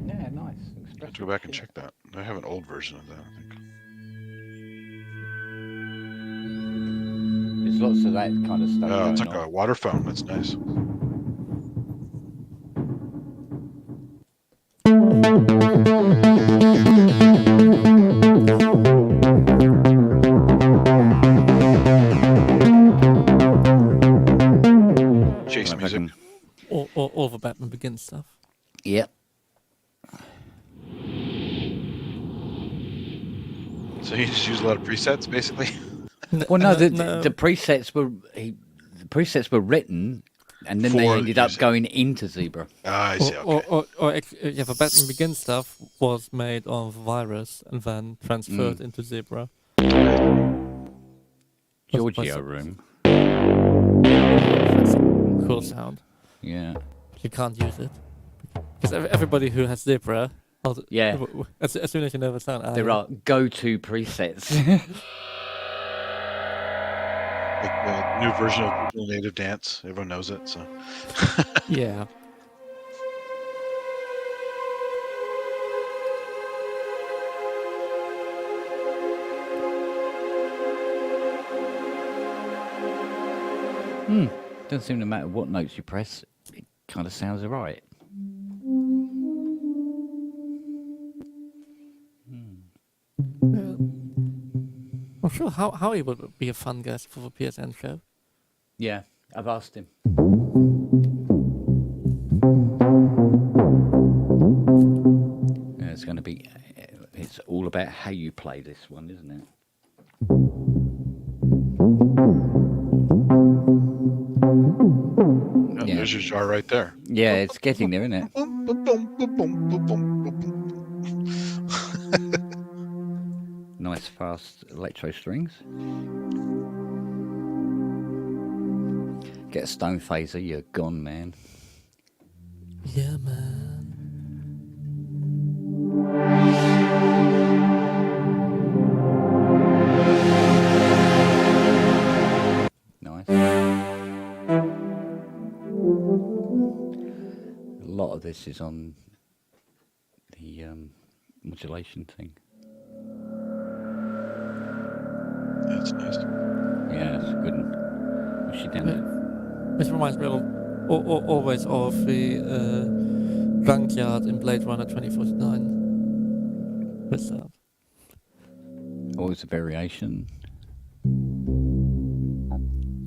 S1: Yeah, nice.
S10: I have to go back and check that. I have an old version of that, I think.
S1: There's lots of that kind of stuff.
S10: Oh, it's
S1: going
S10: like
S1: on.
S10: a water fountain. That's nice. Chase music.
S12: All the Batman Begins stuff.
S1: Yep.
S10: So you just use a lot of presets, basically.
S1: Well, no, the presets were written, and then they ended up going into Zebra.
S10: I see. Okay.
S12: Yeah, the Batman Begins stuff was made on virus and then transferred into Zebra.
S1: Giorgio room.
S12: That's a cool sound.
S1: Yeah.
S12: You can't use it because everybody who has Zebra.
S1: Yeah.
S12: As soon as you know the sound,
S1: There are go-to presets.
S10: Like the new version of Digital Native Dance. Everyone knows it, so.
S12: Yeah.
S1: Doesn't seem to matter what notes you press, it kind of sounds alright.
S12: I'm sure Howie would be a fun guest for the PSN show.
S1: Yeah, I've asked him. Yeah, it's going to be. It's all about how you play this one, isn't it?
S10: Oh, yeah. There's your jar right there.
S1: Yeah, it's getting there, isn't it? Nice fast electro strings. Get a stone phaser, you're gone, man.
S12: Yeah, man.
S1: Nice. A lot of this is on the modulation thing.
S10: That's nice.
S1: Yeah, it's good. What's she doing?
S12: This reminds me always of the Junkyard in Blade Runner 2049. With that.
S1: Always a variation.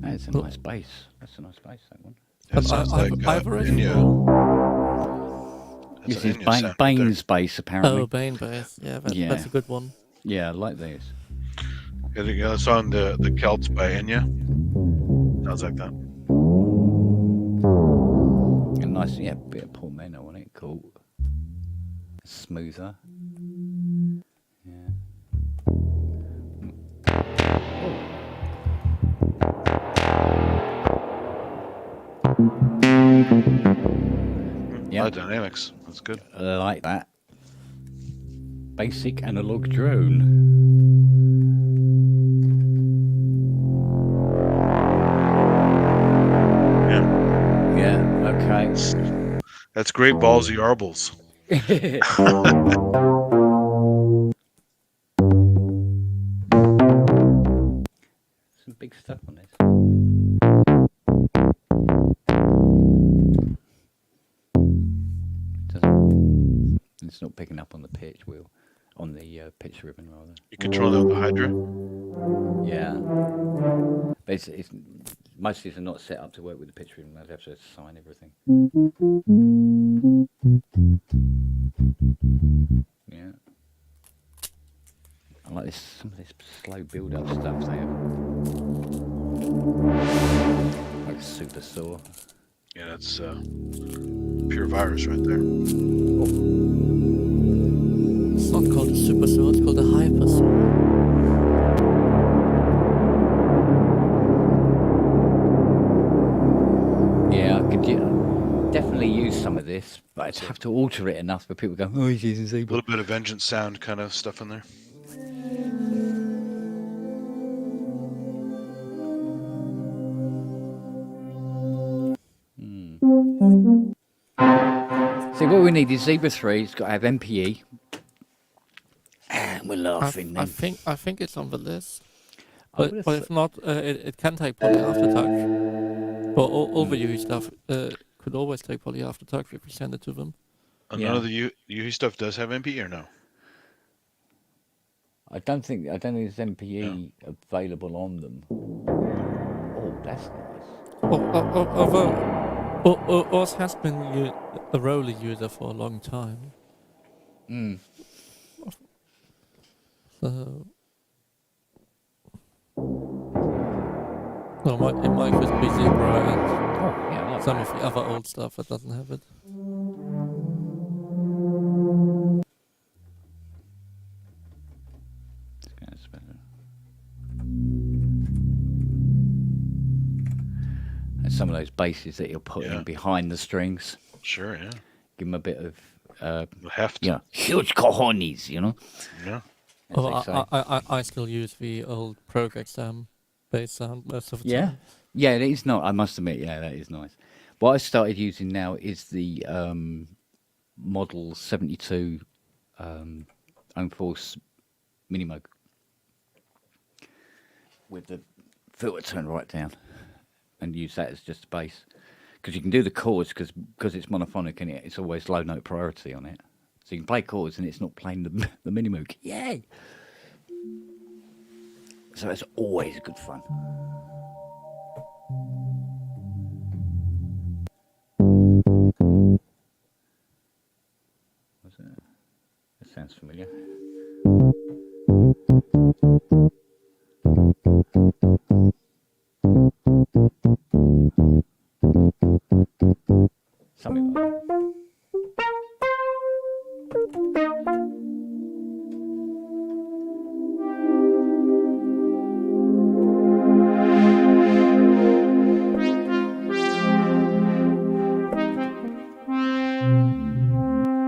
S1: That's a nice bass. That's a nice bass, that one.
S10: That sounds like Inya.
S1: This is Bane's bass, apparently.
S12: Oh, Bane bass. Yeah, that's a good one.
S1: Yeah, I like this.
S10: Yeah, the song the Celts by Enya. Sounds like that.
S1: A nice, yeah, bit of portamento on it. Cool. Smoother. Yeah.
S10: Yeah, dynamics. That's good.
S1: I like that. Basic analog drone. Yeah, okay.
S10: That's great ballsy arbles.
S1: Some big stuff on this. It's it's not picking up on the pitch wheel, on the pitch ribbon rather.
S10: You control it with the Hydra?
S1: Yeah. But it's most of these are not set up to work with the pitch ribbon. I'd have to assign everything. Yeah. I like this. Some of this slow build-up stuff they have. Like super saw.
S10: Yeah, that's pure virus right there.
S12: It's not called a super saw, it's called a hyper saw.
S1: Yeah, I could definitely use some of this, but I'd have to alter it enough for people to go, oh, he's using
S10: A
S1: Zebra.
S10: little bit of Vengeance sound kind of stuff in there.
S1: See, what we need is Zebra 3. It's got to have MPE. And we're laughing
S12: I
S1: then.
S12: think it's on the list.
S1: I
S12: But if not, it can take Poly Aftertouch. But all the UE stuff could always take Poly Aftertouch if we send it to them.
S10: None of the UE stuff does have MP or no?
S1: I don't think there's MPE available on them. Oh, that's nice.
S12: Although Oz has been a roller user for a long time. So it might just be Zebra and some of the other old stuff that doesn't have it.
S1: And some of those basses that you're putting behind the strings.
S10: Sure, yeah.
S1: Give them a bit of
S10: heft.
S1: Yeah, huge cojones, you know.
S10: Yeah.
S12: I still use the old Project bass sound most of the time.
S1: Yeah, it is not. I must admit, that is nice. What I started using now is the Model 72 Unforce Minimoog with the filter turned right down, and use that as just a bass. Because you can do the chords, because it's monophonic and it's always low note priority on it. So you can play chords and it's not playing the Minimoog. Yay! So it's always good fun. What's that? That sounds familiar. Something like that.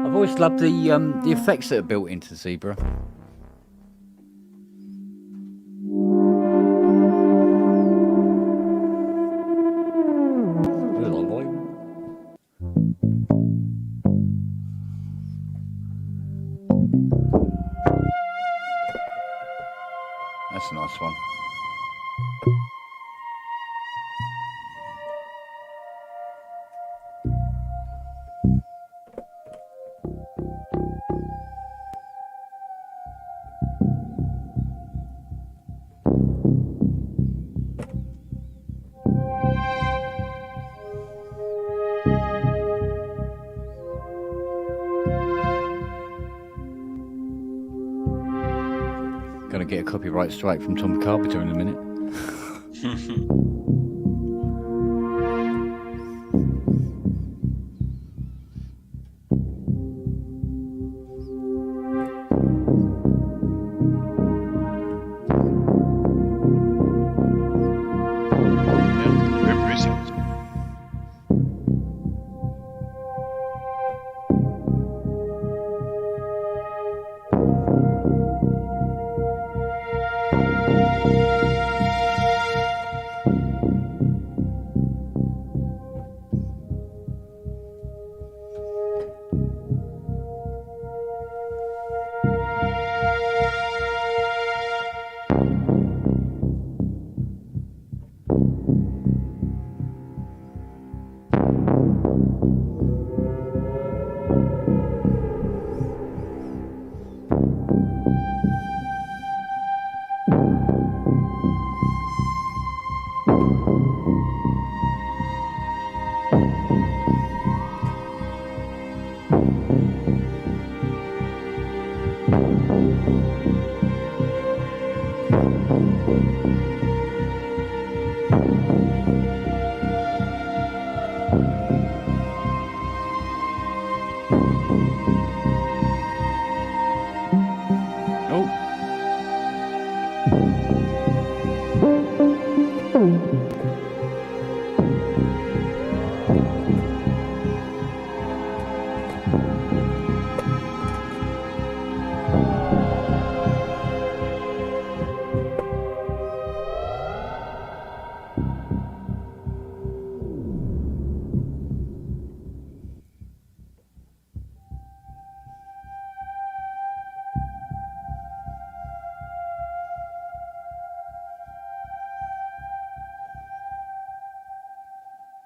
S1: I've always loved the effects that are built into Zebra. That's a nice one. Gonna get a copyright strike from Tom Carpenter in a minute.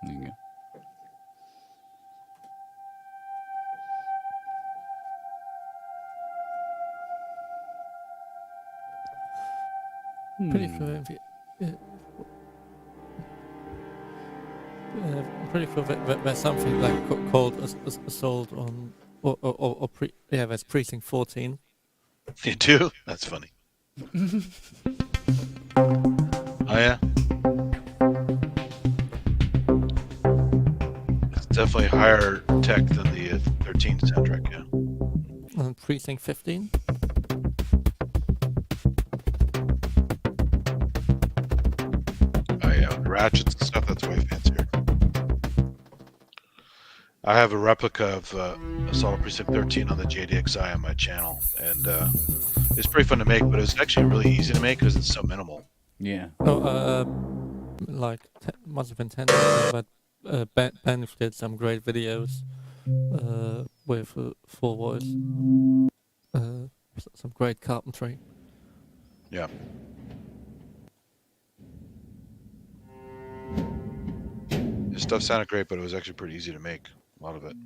S1: There you go.
S12: Pretty sure if pretty sure there's something like called assault on there's precinct 14.
S10: You do? That's funny. Oh yeah. It's definitely higher tech than the 13 soundtrack. Yeah.
S12: And precinct 15.
S10: Oh yeah, ratchets and stuff. That's way fancier. I have a replica of Assault on Precinct 13 on the JDXI on my channel, and it's pretty fun to make. But it's actually really easy to make because it's so minimal.
S1: Yeah.
S12: Oh, must have been 10 but Ben did some great videos with full voice. Some great carpentry.
S10: Yeah. His stuff sounded great, but it was actually pretty easy to make. A lot of it.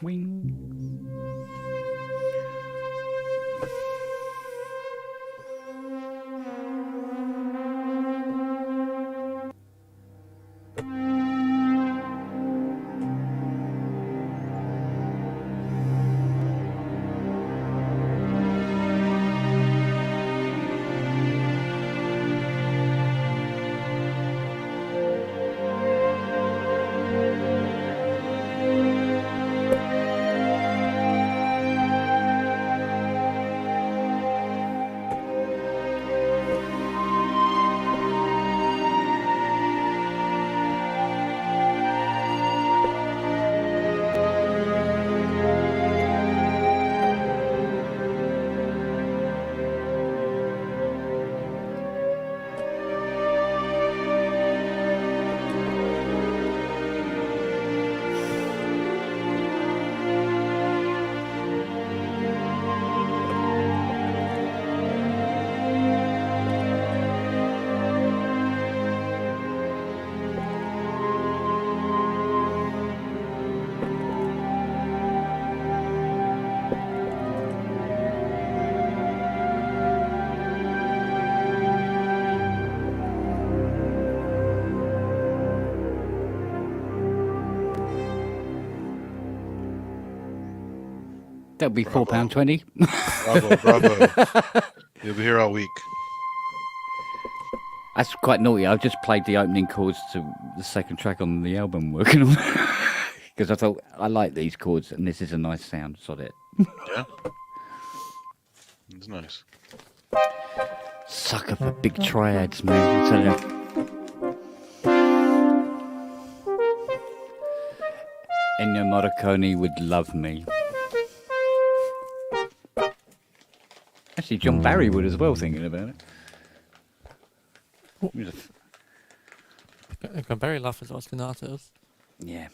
S1: Wing. That'll be £4.20.
S10: Bravo, bravo. You'll be here all week.
S1: That's quite naughty. I've just played the opening chords to the second track on the album I'm working on. Because I thought, I like these chords and this is a nice sound. Sod it.
S10: Yeah. It's nice.
S1: Sucker for big triads, man. I tell you. Ennio Morricone would love me. Actually, John Barry would as well, thinking about it.
S12: John Barry loved his ostinatos.
S1: Yeah.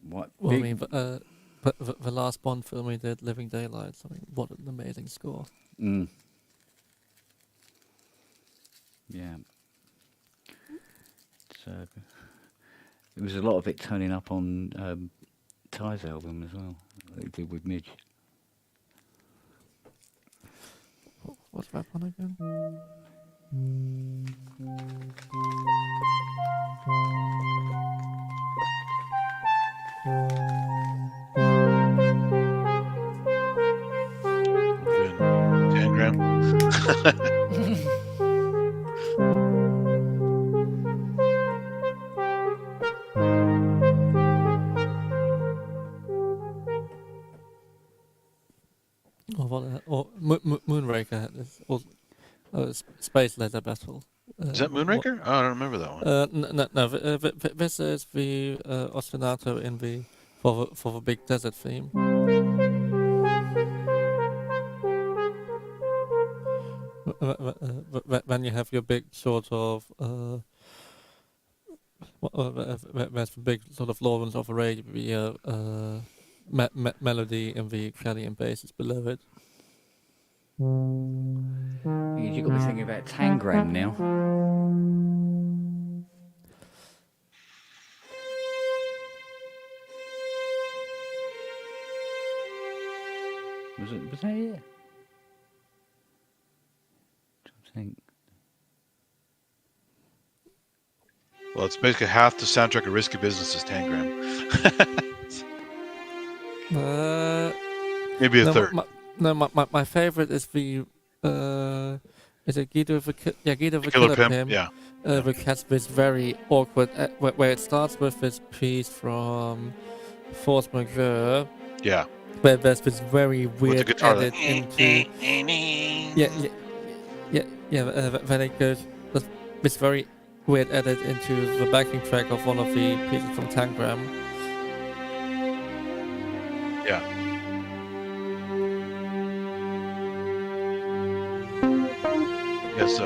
S1: What?
S12: Well, I mean, but the last Bond film he did, Living Daylights, I mean, what an amazing score.
S1: Mm. Yeah. So, there was a lot of it turning up on Ty's album as well, like they did with Midge.
S12: that one again?
S10: Tangram.
S12: Or Moonraker is also Space Laser Battle.
S10: Is that Moonraker? Oh, I don't remember that one.
S12: No. This is the ostinato in the for the big desert theme. When you have your big sort of there's the big sort of Lawrence of Arabia melody in the Italian bass is below it.
S1: You got me thinking about Tangram now. Was that it? I think.
S10: Well, it's basically half the soundtrack of Risky Business is Tangram. Maybe a third.
S12: My favorite is the is it Guido the
S10: Killer Pimp? Yeah.
S12: Which has this very awkward where it starts with this piece from Force Majeure.
S10: Yeah.
S12: Where there's this very weird edit into then it goes this very weird edit into the backing track of one of the pieces from Tangram.
S10: Yeah. Yes,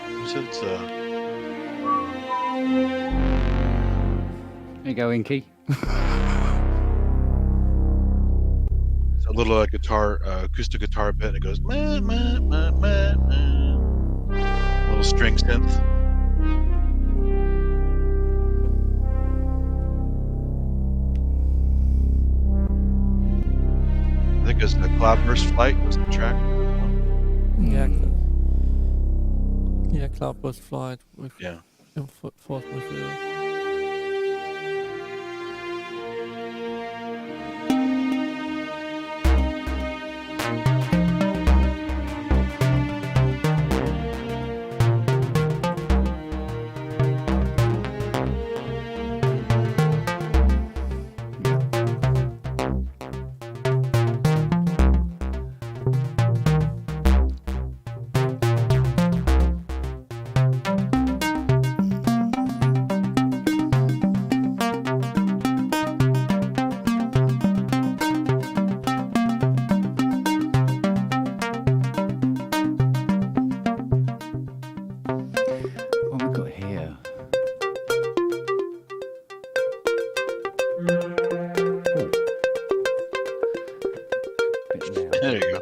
S10: who said it's
S1: There you go, Inky.
S10: It's a little guitar, acoustic guitar bit, and it goes meh, meh, meh, meh, meh. Little string synth. I think it's the Cloudburst Flight was the track.
S12: Yeah, Cloudburst Flight with Force Majeure.
S10: There you go.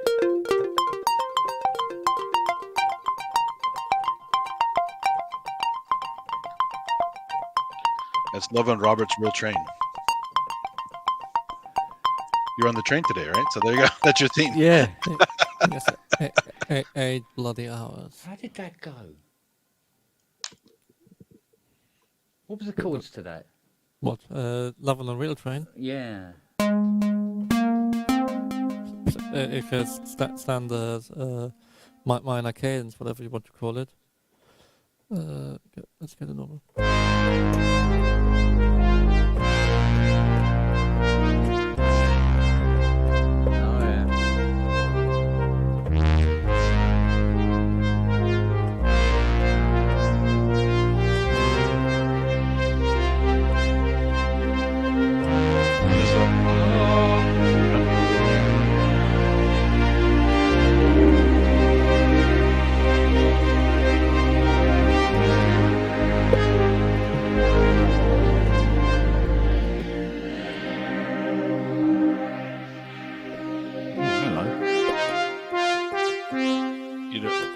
S10: That's Love on Robert's Real Train. You're on the train today, right? So there you go. That's your theme.
S12: Yeah. Eight bloody hours.
S1: How did that go? What was the chords to that?
S12: What? Love on a Real Train?
S1: Yeah.
S12: It has standard minor cadence, whatever you want to call it. Let's get it over.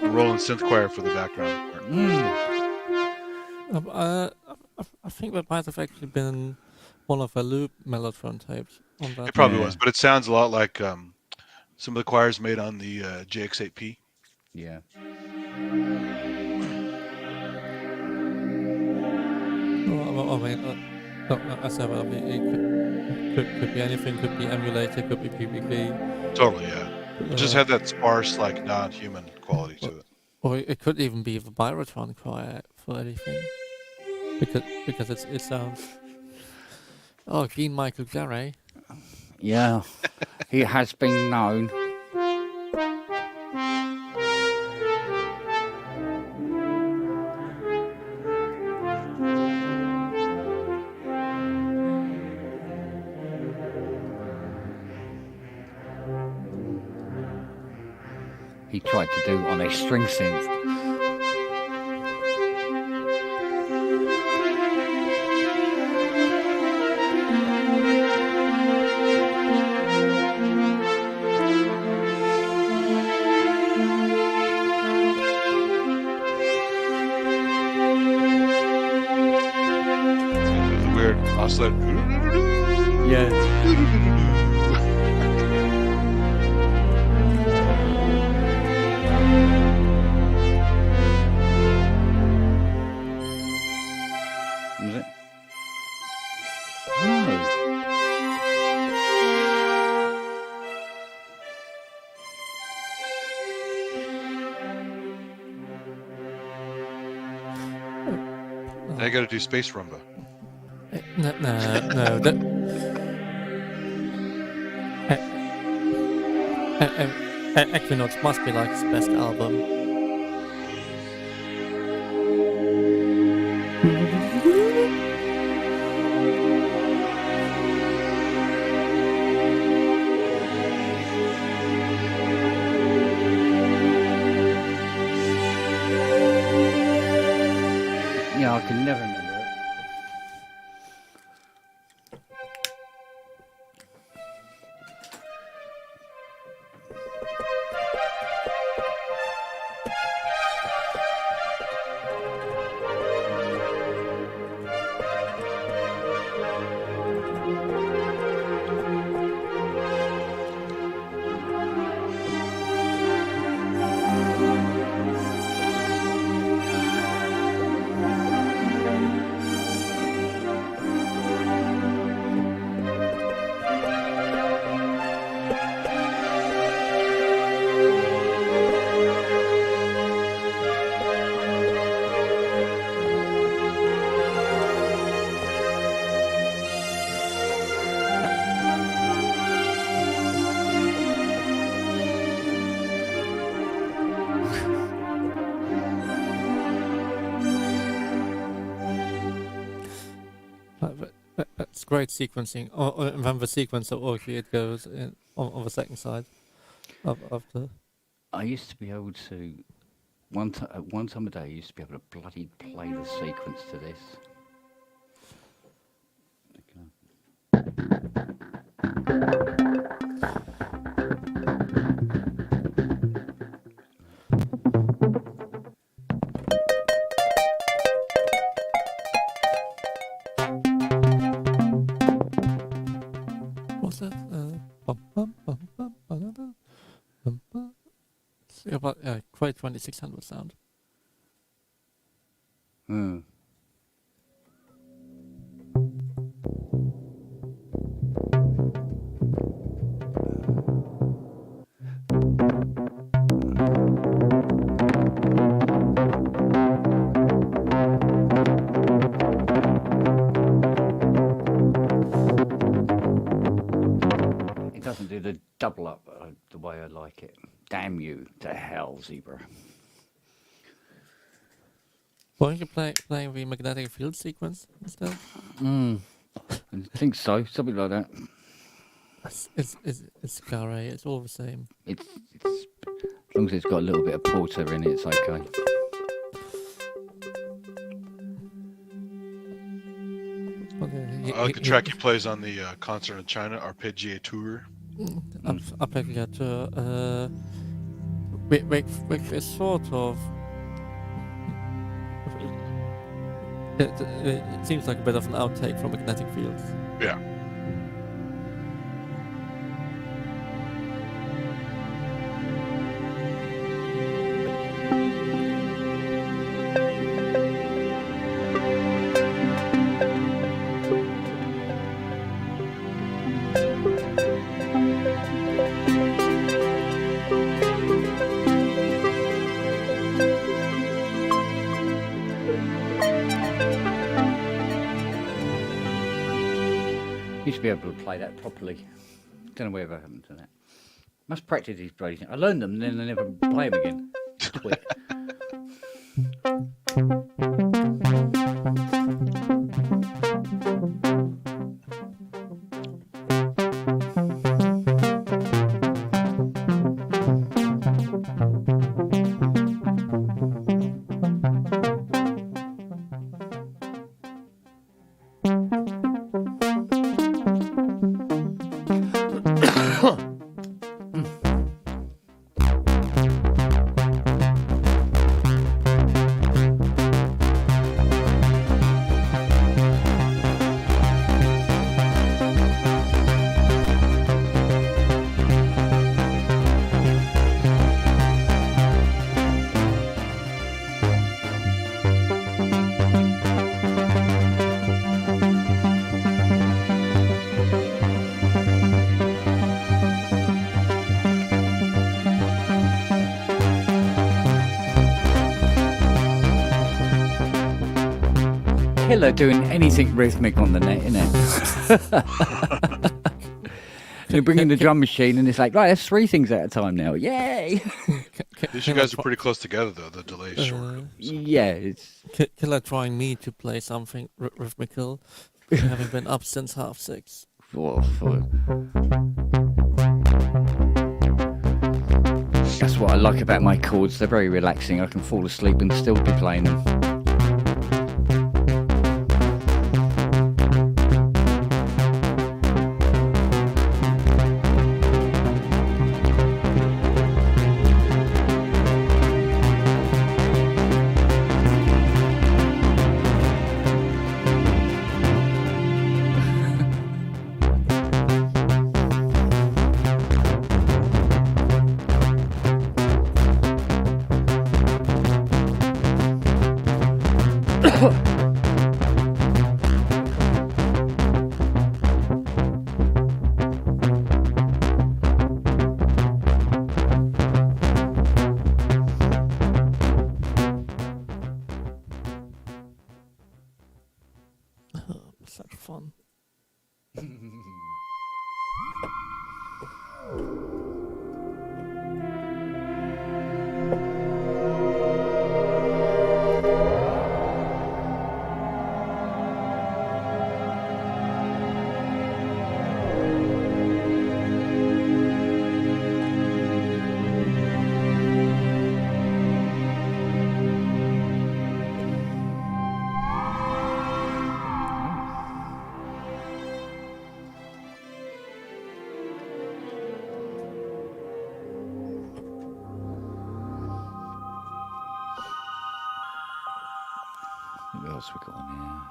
S10: Rolling synth choir for the background.
S12: I think that might have actually been one of the loop Mellotron tapes on that.
S10: It probably was, but it sounds a lot like Some of the choirs made on the JX8P.
S1: Yeah.
S12: Well, I mean, I said, well, it could be anything. Could be emulator. Could be PPP.
S10: Totally, yeah. It just had that sparse, like, non-human quality to it.
S12: Or it could even be the Birotron choir for anything, because it sounds. Oh, Jean Michael Jarre.
S1: Yeah, he has been known. He tried to do on a string synth.
S10: Weird oscillator.
S12: Yeah.
S1: Was it? No.
S10: I got to do Space Rumba.
S12: No. Equinox must be like his best album.
S1: Yeah, I can never remember it.
S12: That's great sequencing. And then the sequence that it goes in on the second side of the.
S1: I used to be able to, one time a day, I used to be able to bloody play the sequence to this.
S12: What's that? See about quite 2600 sound.
S1: Hmm. It doesn't do the double up the way I like it. Damn you to hell, Zebra.
S12: Why don't you playing the magnetic field sequence instead?
S1: I think so, something like that.
S12: It's carré. It's all the same.
S1: It's as long as it's got a little bit of porter in it, it's okay.
S10: I like the track he plays on the concert in China, Arpeggiator Tour.
S12: Arpeggiator, which is sort of. It seems like a bit of an outtake from magnetic fields.
S10: Yeah.
S1: used to be able to play that properly. Don't know whatever happened to that. Must practice these bloody things. I learned them, and then I never play them again. Twit. Killer doing anything rhythmic on the net, innit? You bring in the drum machine and it's like, right, that's 3 things at a time now. Yay!
S10: At least you guys are pretty close together, though. The delay is short.
S1: Yeah, it's...
S12: Killer trying me to play something rhythmical, having been up since 6:30.
S1: That's what I like about my chords. They're very relaxing. I can fall asleep and still be playing them.
S12: Such fun.
S1: What else we got on here?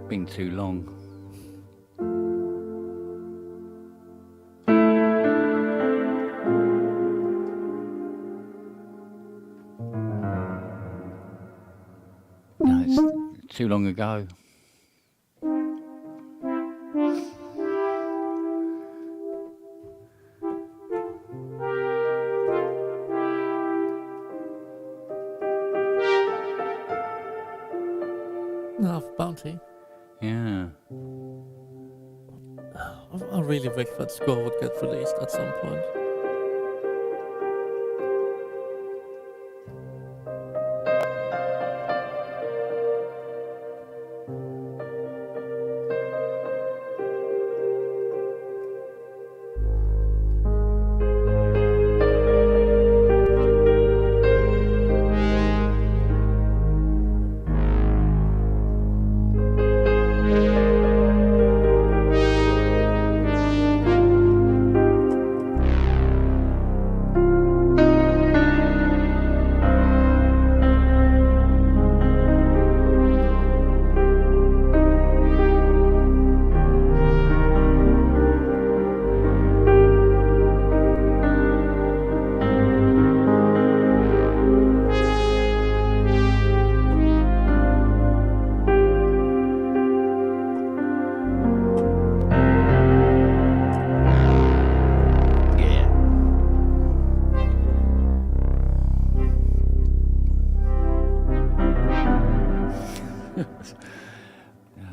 S1: Been too long. No, it's too long ago.
S12: I really wish that score would get released at some point.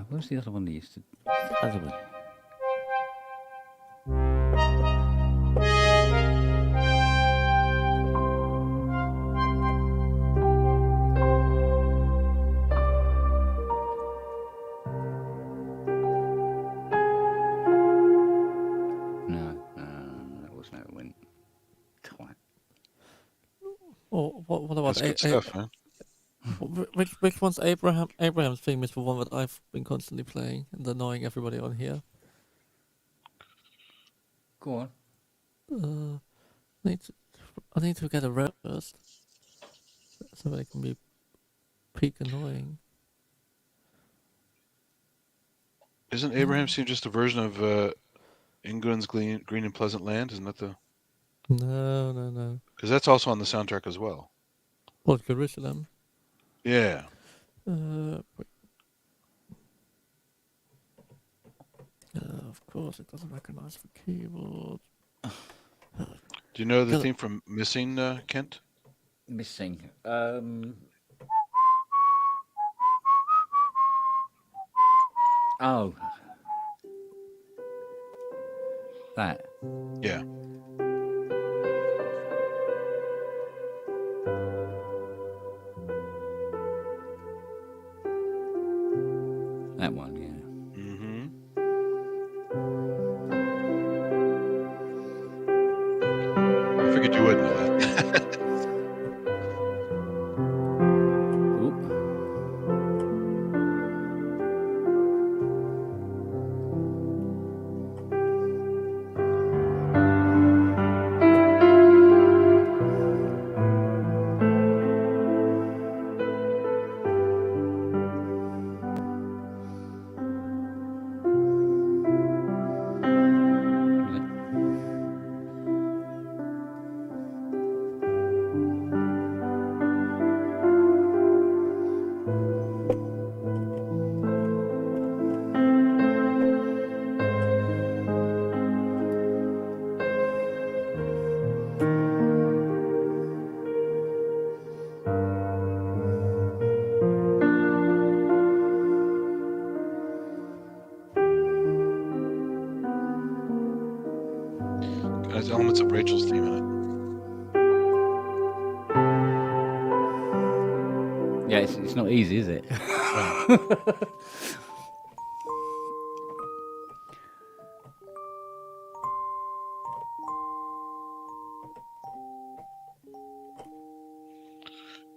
S1: What was the other one they used to? Other one. That wasn't how it went. Twat.
S12: Well, what about
S10: That's good stuff, man.
S12: Which one's Abraham's theme is the one that I've been constantly playing and annoying everybody on here.
S1: Go on.
S12: I need to get a rep first, so that I can be peak annoying.
S10: Isn't Abraham's theme just a version of Ingund's Green and Pleasant Land? Isn't that the?
S12: No.
S10: Because that's also on the soundtrack as well.
S12: Well, Jerusalem.
S10: Yeah.
S12: Of course, it doesn't recognize the keyboard.
S10: Do you know the theme from Missing, Kent?
S1: Missing. Oh. That.
S10: Yeah.
S1: That one, yeah.
S10: Mm-hmm. I figured you would know that. There's elements of Rachel's theme in it.
S1: Yeah, it's not easy, is it?
S10: I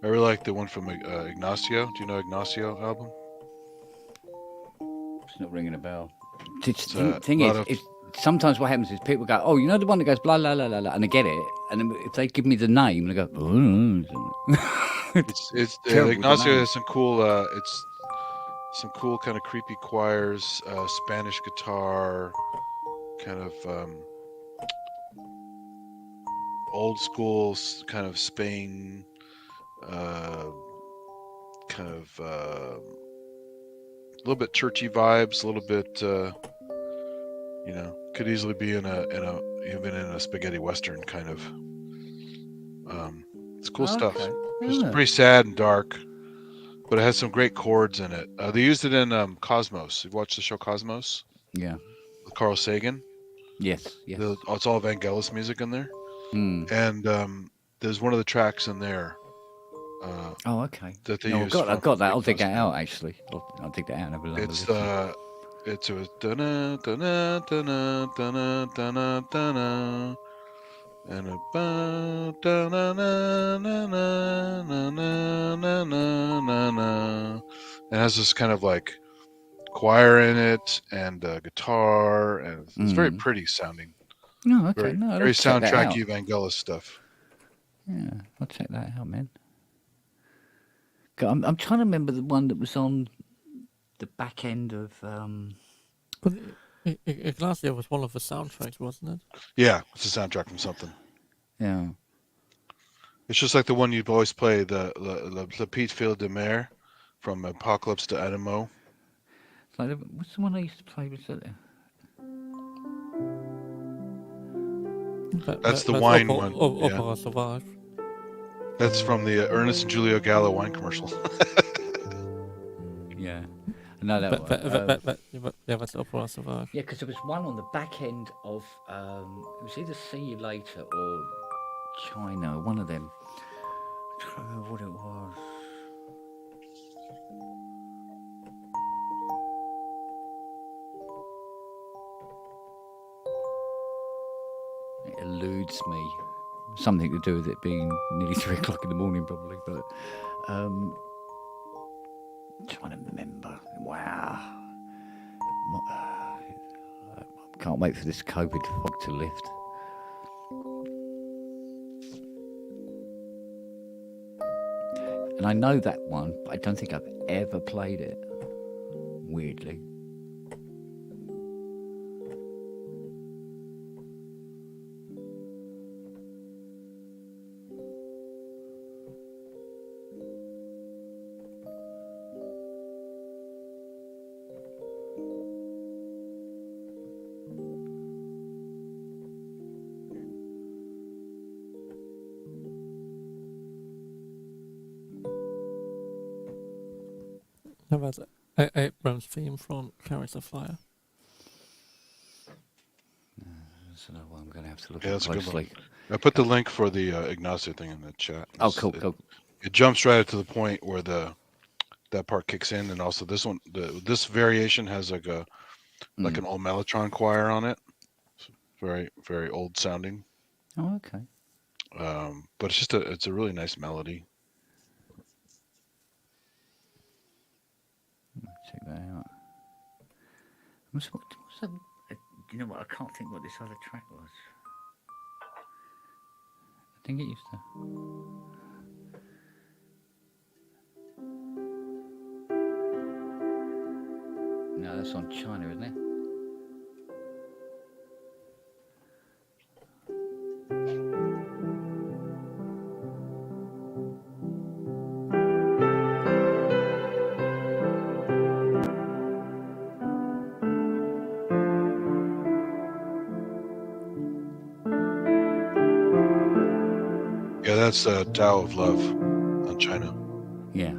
S10: really like the one from Ignacio. Do you know Ignacio album?
S1: It's not ringing a bell. The thing is, sometimes what happens is people go, "Oh, you know the one that goes blah blah blah blah," and I get it, and then if they give me the name, and I go,
S10: it's Ignacio has some cool, it's some cool kind of creepy choirs, Spanish guitar, kind of old school kind of Spain, kind of a little bit churchy vibes, a little bit. You know, could easily be in a even in a spaghetti western kind of. It's cool stuff. It's pretty sad and dark, but it has some great chords in it. They used it in Cosmos. You've watched the show Cosmos?
S1: Yeah.
S10: With Carl Sagan.
S1: Yes, yes.
S10: It's all Vangelis music in there.
S1: Mm.
S10: And there's one of the tracks in there.
S1: Oh, okay.
S10: That they
S1: No,
S10: use.
S1: I've got that. I'll dig
S10: Breakfast
S1: that out. Actually, I'll dig that out and have a look.
S10: It's a dun dun dun dun dun dun and a ba dun na na na na na na na na. It has this kind of like choir in it and guitar, and it's very pretty sounding.
S1: Oh, okay.
S10: Very soundtracky Vangelis stuff.
S1: Yeah, I'll check that out, man. I'm trying to remember the one that was on the back end of.
S12: But last year was one of the soundtracks, wasn't it?
S10: Yeah, it's a soundtrack from something.
S1: Yeah.
S10: It's just like the one you've always played, the Petite Fille de Mer from Apocalypse to Animo.
S1: Like, what's the one I used to play with it?
S10: That's the wine one.
S12: Opera Sauvage.
S10: That's from the Ernest and Julio Gallo wine commercial.
S1: Yeah. No,
S12: that's Opera Sauvage.
S1: Yeah, because there was one on the back end of it was either See You Later or China, one of them. I don't remember what it was. It eludes me. Something to do with it being nearly 3 o'clock in the morning, probably. But trying to remember. Wow. I can't wait for this COVID fog to lift. And I know that one, but I don't think I've ever played it. Weirdly.
S12: How about Abrams' theme from Carries a Flyer?
S1: That's another one I'm going to have to look
S10: Yeah,
S1: at
S10: that's a good
S1: closely.
S10: one. I put the link for the Ignacio thing in the chat.
S1: Oh, cool.
S10: It jumps right to the point where that part kicks in, and also this one, this variation has like an old Mellotron choir on it. It's very, very old sounding.
S1: Oh, okay.
S10: But it's a really nice melody.
S1: Check that out. What's that? You know what? I can't think what this other track was. I think it used to. No, that's on China, isn't it?
S10: Yeah, that's Tao of Love on China.
S1: Yeah.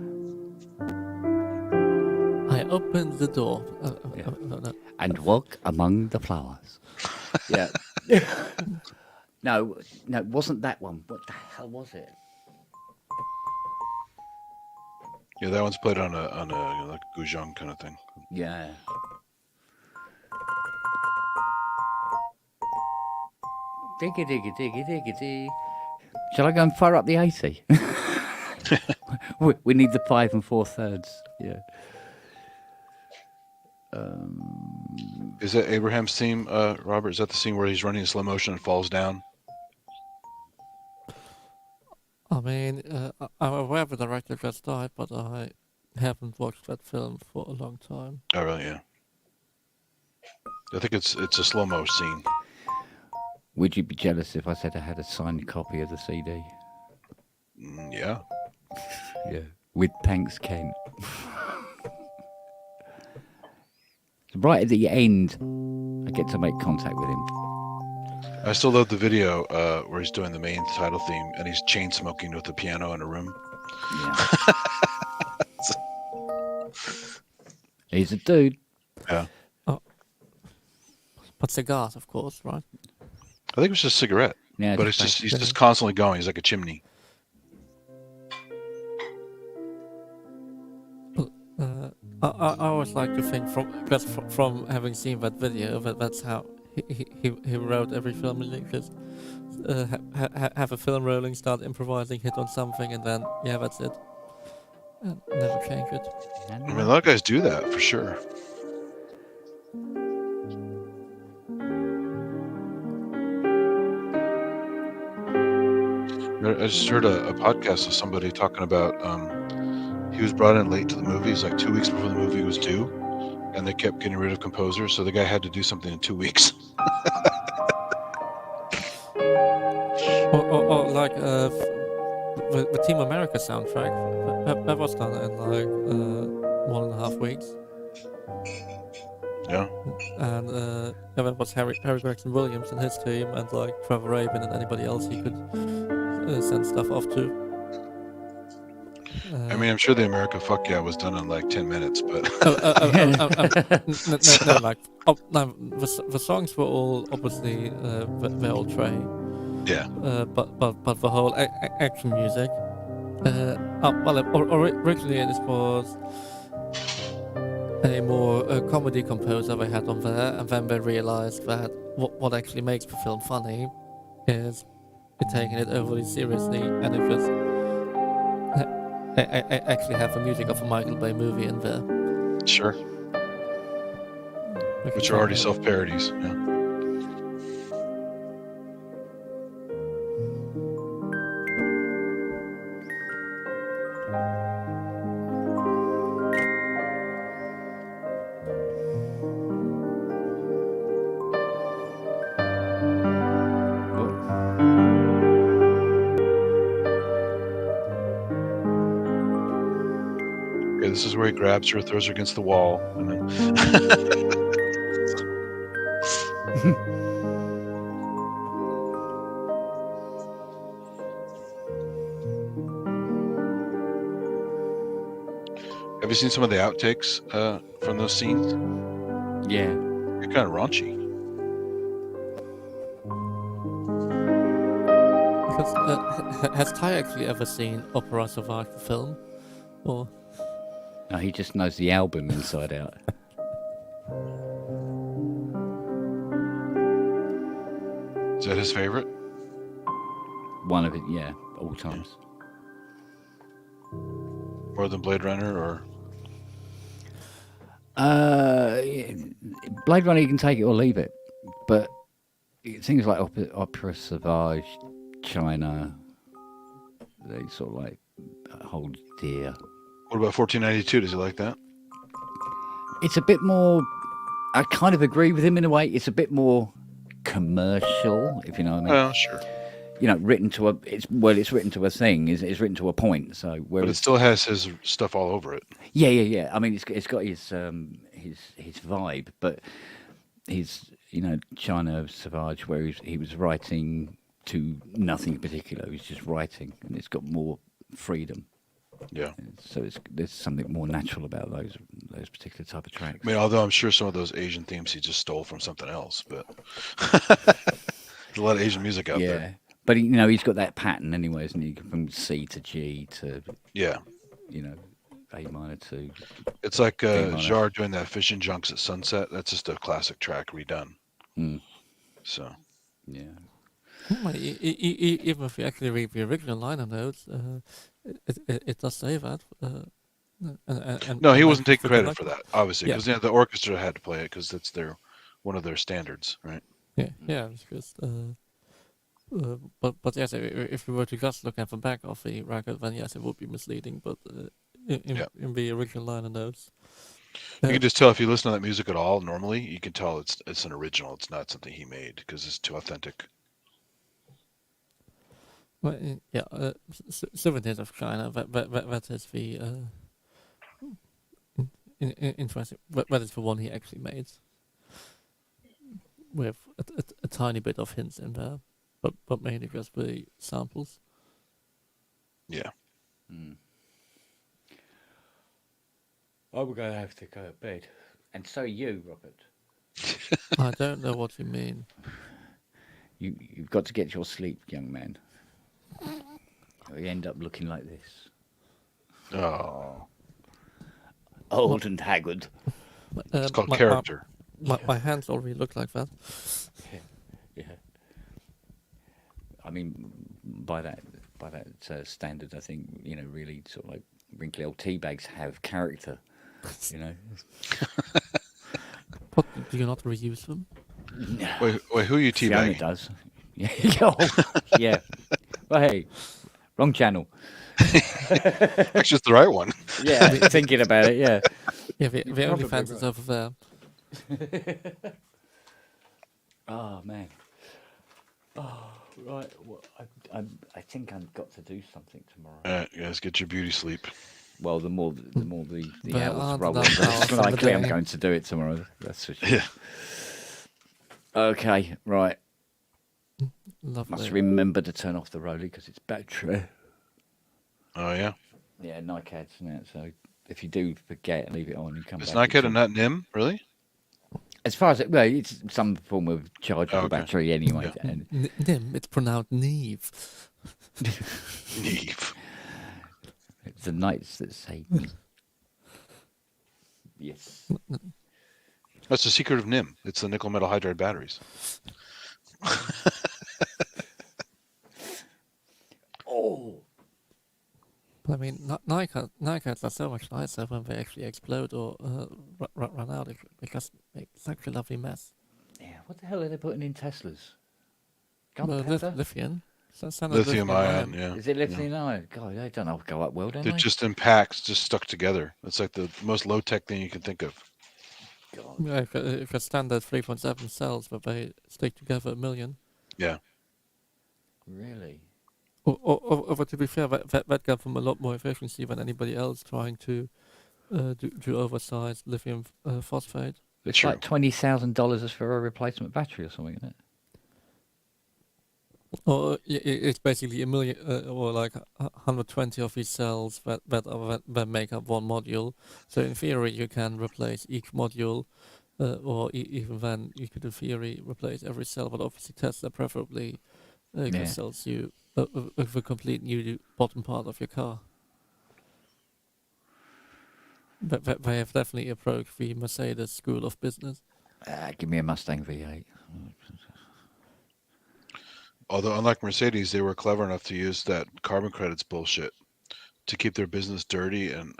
S12: I opened the door.
S1: And walk among the flowers. Yeah. No, it wasn't that one. What the hell was it?
S10: Yeah, that one's played on a like guzheng kind of thing.
S1: Yeah. Diggy, diggy, diggy, diggy, diggy. Shall I go and fire up the 80? we need the 5 4/3. Yeah.
S10: Is that Abraham's theme, Robert? Is that the scene where he's running in slow motion and falls down?
S12: I mean, I'm aware the director just died, but I haven't watched that film for a long time.
S10: Oh, really? Yeah. I think it's a slow-mo scene.
S1: Would you be jealous if I said I had a signed copy of the CD?
S10: Yeah.
S1: Yeah. With thanks, Ken. Right at the end, I get to make contact with him.
S10: I still love the video where he's doing the main title theme and he's chain smoking with the piano in a room.
S1: Yeah. He's a dude.
S10: Yeah.
S12: Oh. but cigars, of course, right?
S10: I think it was just a cigarette.
S1: Yeah,
S10: but
S1: just
S10: he's just constantly going. He's like a chimney.
S12: I always like to think from having seen that video that's how he wrote every film. Just have a film rolling, start improvising, hit on something, and then that's it. And never change it.
S10: I mean, a lot of guys do that for sure. I just heard a podcast of somebody talking about he was brought in late to the movie. It was like 2 weeks before the movie was due, and they kept getting rid of composers, so the guy had to do something in 2 weeks.
S12: or like the Team America soundtrack that was done in like 1.5 weeks.
S10: Yeah.
S12: And that was Harry Gregson Williams and his team, and like Trevor Rabin and anybody else he could send stuff off to.
S10: I mean, I'm sure the America Fuck Yeah was done in like 10 minutes, but
S12: the songs were all obviously they're all Trey.
S10: Yeah.
S12: But the whole action music. Originally it was a more comedy composer they had on there, and then they realized that what actually makes the film funny is taking it overly seriously, and it just actually have the music of a Michael Bay movie in there.
S10: Sure. Which are already self-parodies. Yeah. This is where he grabs her, throws her against the wall, and then. Have you seen some of the outtakes from those scenes?
S1: Yeah.
S10: They're kind of raunchy.
S12: Because, has Ty actually ever seen Opera Sauvage, the film? Or...
S1: No, he just knows the album inside out.
S10: Is that his favorite?
S1: One of it, yeah, all times.
S10: More than Blade Runner, or?
S1: Blade Runner, you can take it or leave it, but things like Opera Sauvage, China, they sort of like hold dear.
S10: What about 1492? Does he like that?
S1: It's a bit more. I kind of agree with him in a way. It's a bit more commercial, if you know what I mean.
S10: Oh, sure.
S1: You know, written to a. It's written to a thing. It's written to a point. So
S10: but it still has his stuff all over it.
S1: Yeah. I mean, it's got his vibe, but his China Sauvage, where he was writing to nothing in particular. He was just writing, and it's got more freedom.
S10: Yeah.
S1: So there's something more natural about those particular type of tracks.
S10: I mean, although I'm sure some of those Asian themes he just stole from something else, but there's a lot of Asian music out there.
S1: But he's got that pattern anyway, isn't he? From C to G to A minor to.
S10: It's like Jar doing that Fishing Junks at Sunset. That's just a classic track redone.
S1: Mm.
S10: So.
S1: Yeah.
S12: Even if you actually read the original liner notes, it does say that.
S10: No, he wasn't taking credit for that, obviously, because the orchestra had to play it because that's one of their standards, right?
S12: Yeah, it's just. But yes, if we were to just look at the back of the record, then yes, it would be misleading. But in the original liner notes,
S10: you can just tell if you listen to that music at all. Normally, you can tell it's an original. It's not something he made because it's too authentic.
S12: Well, Souvenirs of China. That is the interesting. That is the one he actually made, with a tiny bit of hints in there, but mainly just the samples.
S10: Yeah.
S1: Mm. Oh, we're gonna have to go to bed, and so you, Robert.
S12: I don't know what you mean.
S1: You've got to get your sleep, young man. You end up looking like this.
S10: Oh.
S1: Old and haggard.
S10: It's called character.
S12: My hands already look like that.
S1: Yeah. I mean, by that standard, I think, really sort of like wrinkly old tea bags have character.
S12: What, do you not reuse them?
S10: Wait, who are you
S1: Fiona
S10: teabagging?
S1: does. Yeah. Well, hey, wrong channel.
S10: Actually, it's the right one.
S1: Yeah, thinking about it, yeah.
S12: Yeah, the only fans is over there.
S1: Oh, man. Oh, right. Well, I think I've got to do something tomorrow.
S10: Guys, get your beauty sleep.
S1: Well, the more the
S12: There
S1: hours
S12: aren't
S1: roll,
S12: enough
S1: the
S12: hours
S1: less
S12: on the
S1: likely I'm
S12: day.
S1: going to do it tomorrow. That's for sure.
S10: Yeah.
S1: Okay, right.
S12: Lovely.
S1: Must remember to turn off the Rolly because it's battery.
S10: Oh, yeah?
S1: Yeah, NICAD's now, so if you do forget, leave it on and come
S10: It's
S1: back.
S10: NICAD and not NIM, really?
S1: As far as it's some form of chargeable
S10: Okay.
S1: battery anyway.
S10: Yeah.
S1: And
S12: Nim, it's pronounced Neve.
S10: Neve.
S1: it's the knights that say yes.
S10: That's the secret of NIM. It's the nickel metal hydride batteries.
S1: Oh.
S12: But I mean, NICADs are so much nicer when they actually explode or run out. It just makes such a lovely mess.
S1: Yeah, what the hell are they putting in Teslas?
S12: Well,
S1: Gunpowder?
S12: lithium.
S10: Lithium ion, yeah.
S1: Is it lithium ion? God, they don't all go up well, don't
S10: They're
S1: they?
S10: just in packs, just stuck together. It's like the most low-tech thing you can think of.
S1: God.
S12: Yeah, if a standard 3.7 cells, but they stick together 1 million.
S10: Yeah.
S1: Really?
S12: But to be fair, that gave them a lot more efficiency than anybody else trying to do oversized lithium phosphate.
S1: It's
S10: True.
S1: like $20,000 for a replacement battery or something, isn't it?
S12: Or it's basically 1 million, or like 120 of these cells that make up one module. So in theory, you can replace each module, or even then you could in theory replace every cell. But obviously, Tesla preferably sells you with a complete new bottom part of your car. But they have definitely approached the Mercedes school of business.
S1: Give me a Mustang V8.
S10: Although, unlike Mercedes, they were clever enough to use that carbon credits bullshit to keep their business dirty and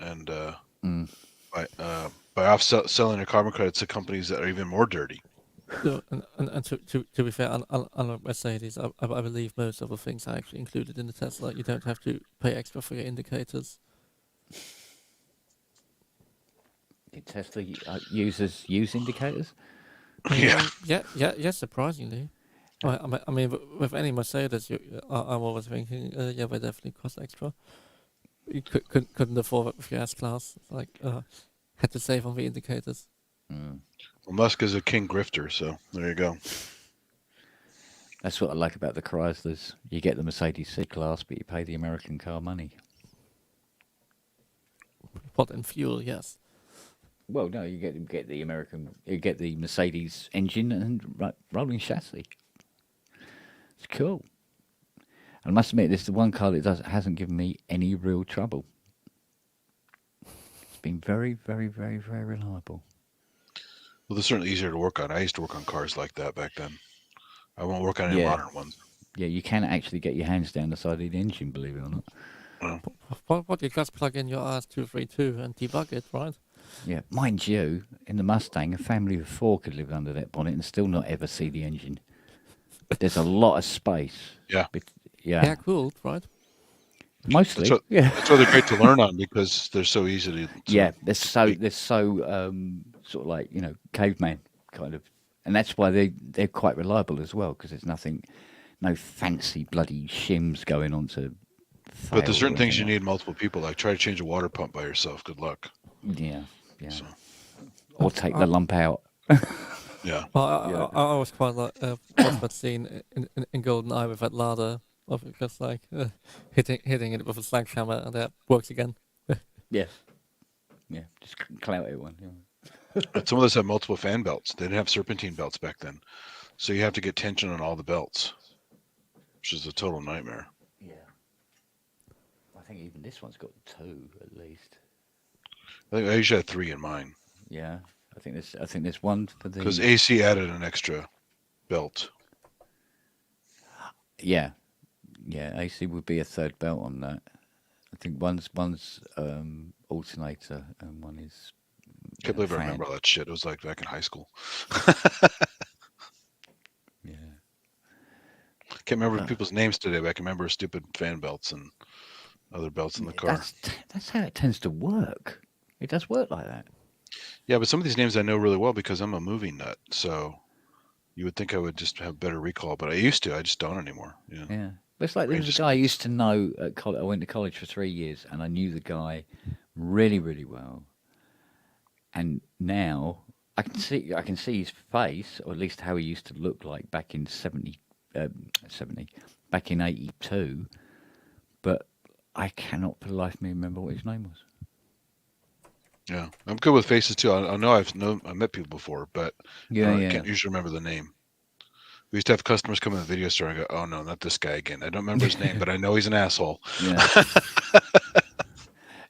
S10: by selling their carbon credits to companies that are even more dirty.
S12: So, and to be fair, unlike Mercedes, I believe most of the things are actually included in the Tesla. You don't have to pay extra for your indicators.
S1: Did Tesla users use indicators?
S12: Yeah, surprisingly. I mean, with any Mercedes, I'm always thinking, they definitely cost extra. You couldn't afford it with your S-Class. It's like, had to save on the indicators.
S1: Mm.
S10: Well, Musk is a king grifter, so there you go.
S1: That's what I like about the Chryslers. You get the Mercedes C-Class, but you pay the American car money.
S12: Pot and fuel, yes.
S1: Well, no, you get the Mercedes engine and rolling chassis. It's cool. I must admit, this is the one car that hasn't given me any real trouble. It's been very, very, very, very reliable.
S10: Well, they're certainly easier to work on. I used to work on cars like that back then. I won't work on any modern ones.
S1: Yeah, you can actually get your hands down the side of the engine, believe it or not.
S12: What you just plug in your RS-232 and debug it, right?
S1: Yeah, mind you, in the Mustang, a family of 4 could live under that bonnet and still not ever see the engine. There's a lot of space.
S10: Yeah.
S12: Yeah, cool, right?
S1: Mostly.
S10: That's why they're great to learn on because they're so easy to
S1: yeah, they're so sort of like, caveman kind of, and that's why they're quite reliable as well because there's no fancy bloody shims going on to.
S10: But there's certain things you need multiple people. Like try to change a water pump by yourself. Good luck.
S1: Yeah.
S10: So.
S1: Or take the lump out.
S10: Yeah.
S12: Well, I was quite like watched that scene in GoldenEye with that ladder of it just like hitting it with a sledgehammer and that works again.
S1: Yeah. Yeah, just clout it one.
S10: But some of those have multiple fan belts. They didn't have serpentine belts back then, so you have to get tension on all the belts, which is a total nightmare.
S1: Yeah. I think even this one's got 2 at least.
S10: I think I usually had 3 in mine.
S1: Yeah. I think there's one for the.
S10: Because AC added an extra belt.
S1: Yeah. Yeah. AC would be a 3rd belt on that. I think one's alternator and one is.
S10: Can't believe I
S1: fan.
S10: remember all that shit. It was like back in high school.
S1: Yeah.
S10: Can't remember people's names today, but I can remember stupid fan belts and other belts in the car.
S1: That's how it tends to work. It does work like that.
S10: Yeah, but some of these names I know really well because I'm a movie nut. So you would think I would just have better recall, but I used to. I just don't anymore. Yeah.
S1: Yeah. But it's like there was a guy I used to know at college. I went to college for 3 years, and I knew the guy really, really well. And now I can see his face, or at least how he used to look like back in 70, back in 82. But I cannot for the life of me remember what his name was.
S10: Yeah, I'm good with faces too. I know I've met people before, but I can't usually remember the name. We used to have customers come in the video store and go, "Oh no, not this guy again." I don't remember his name, but I know he's an asshole.
S1: Yeah,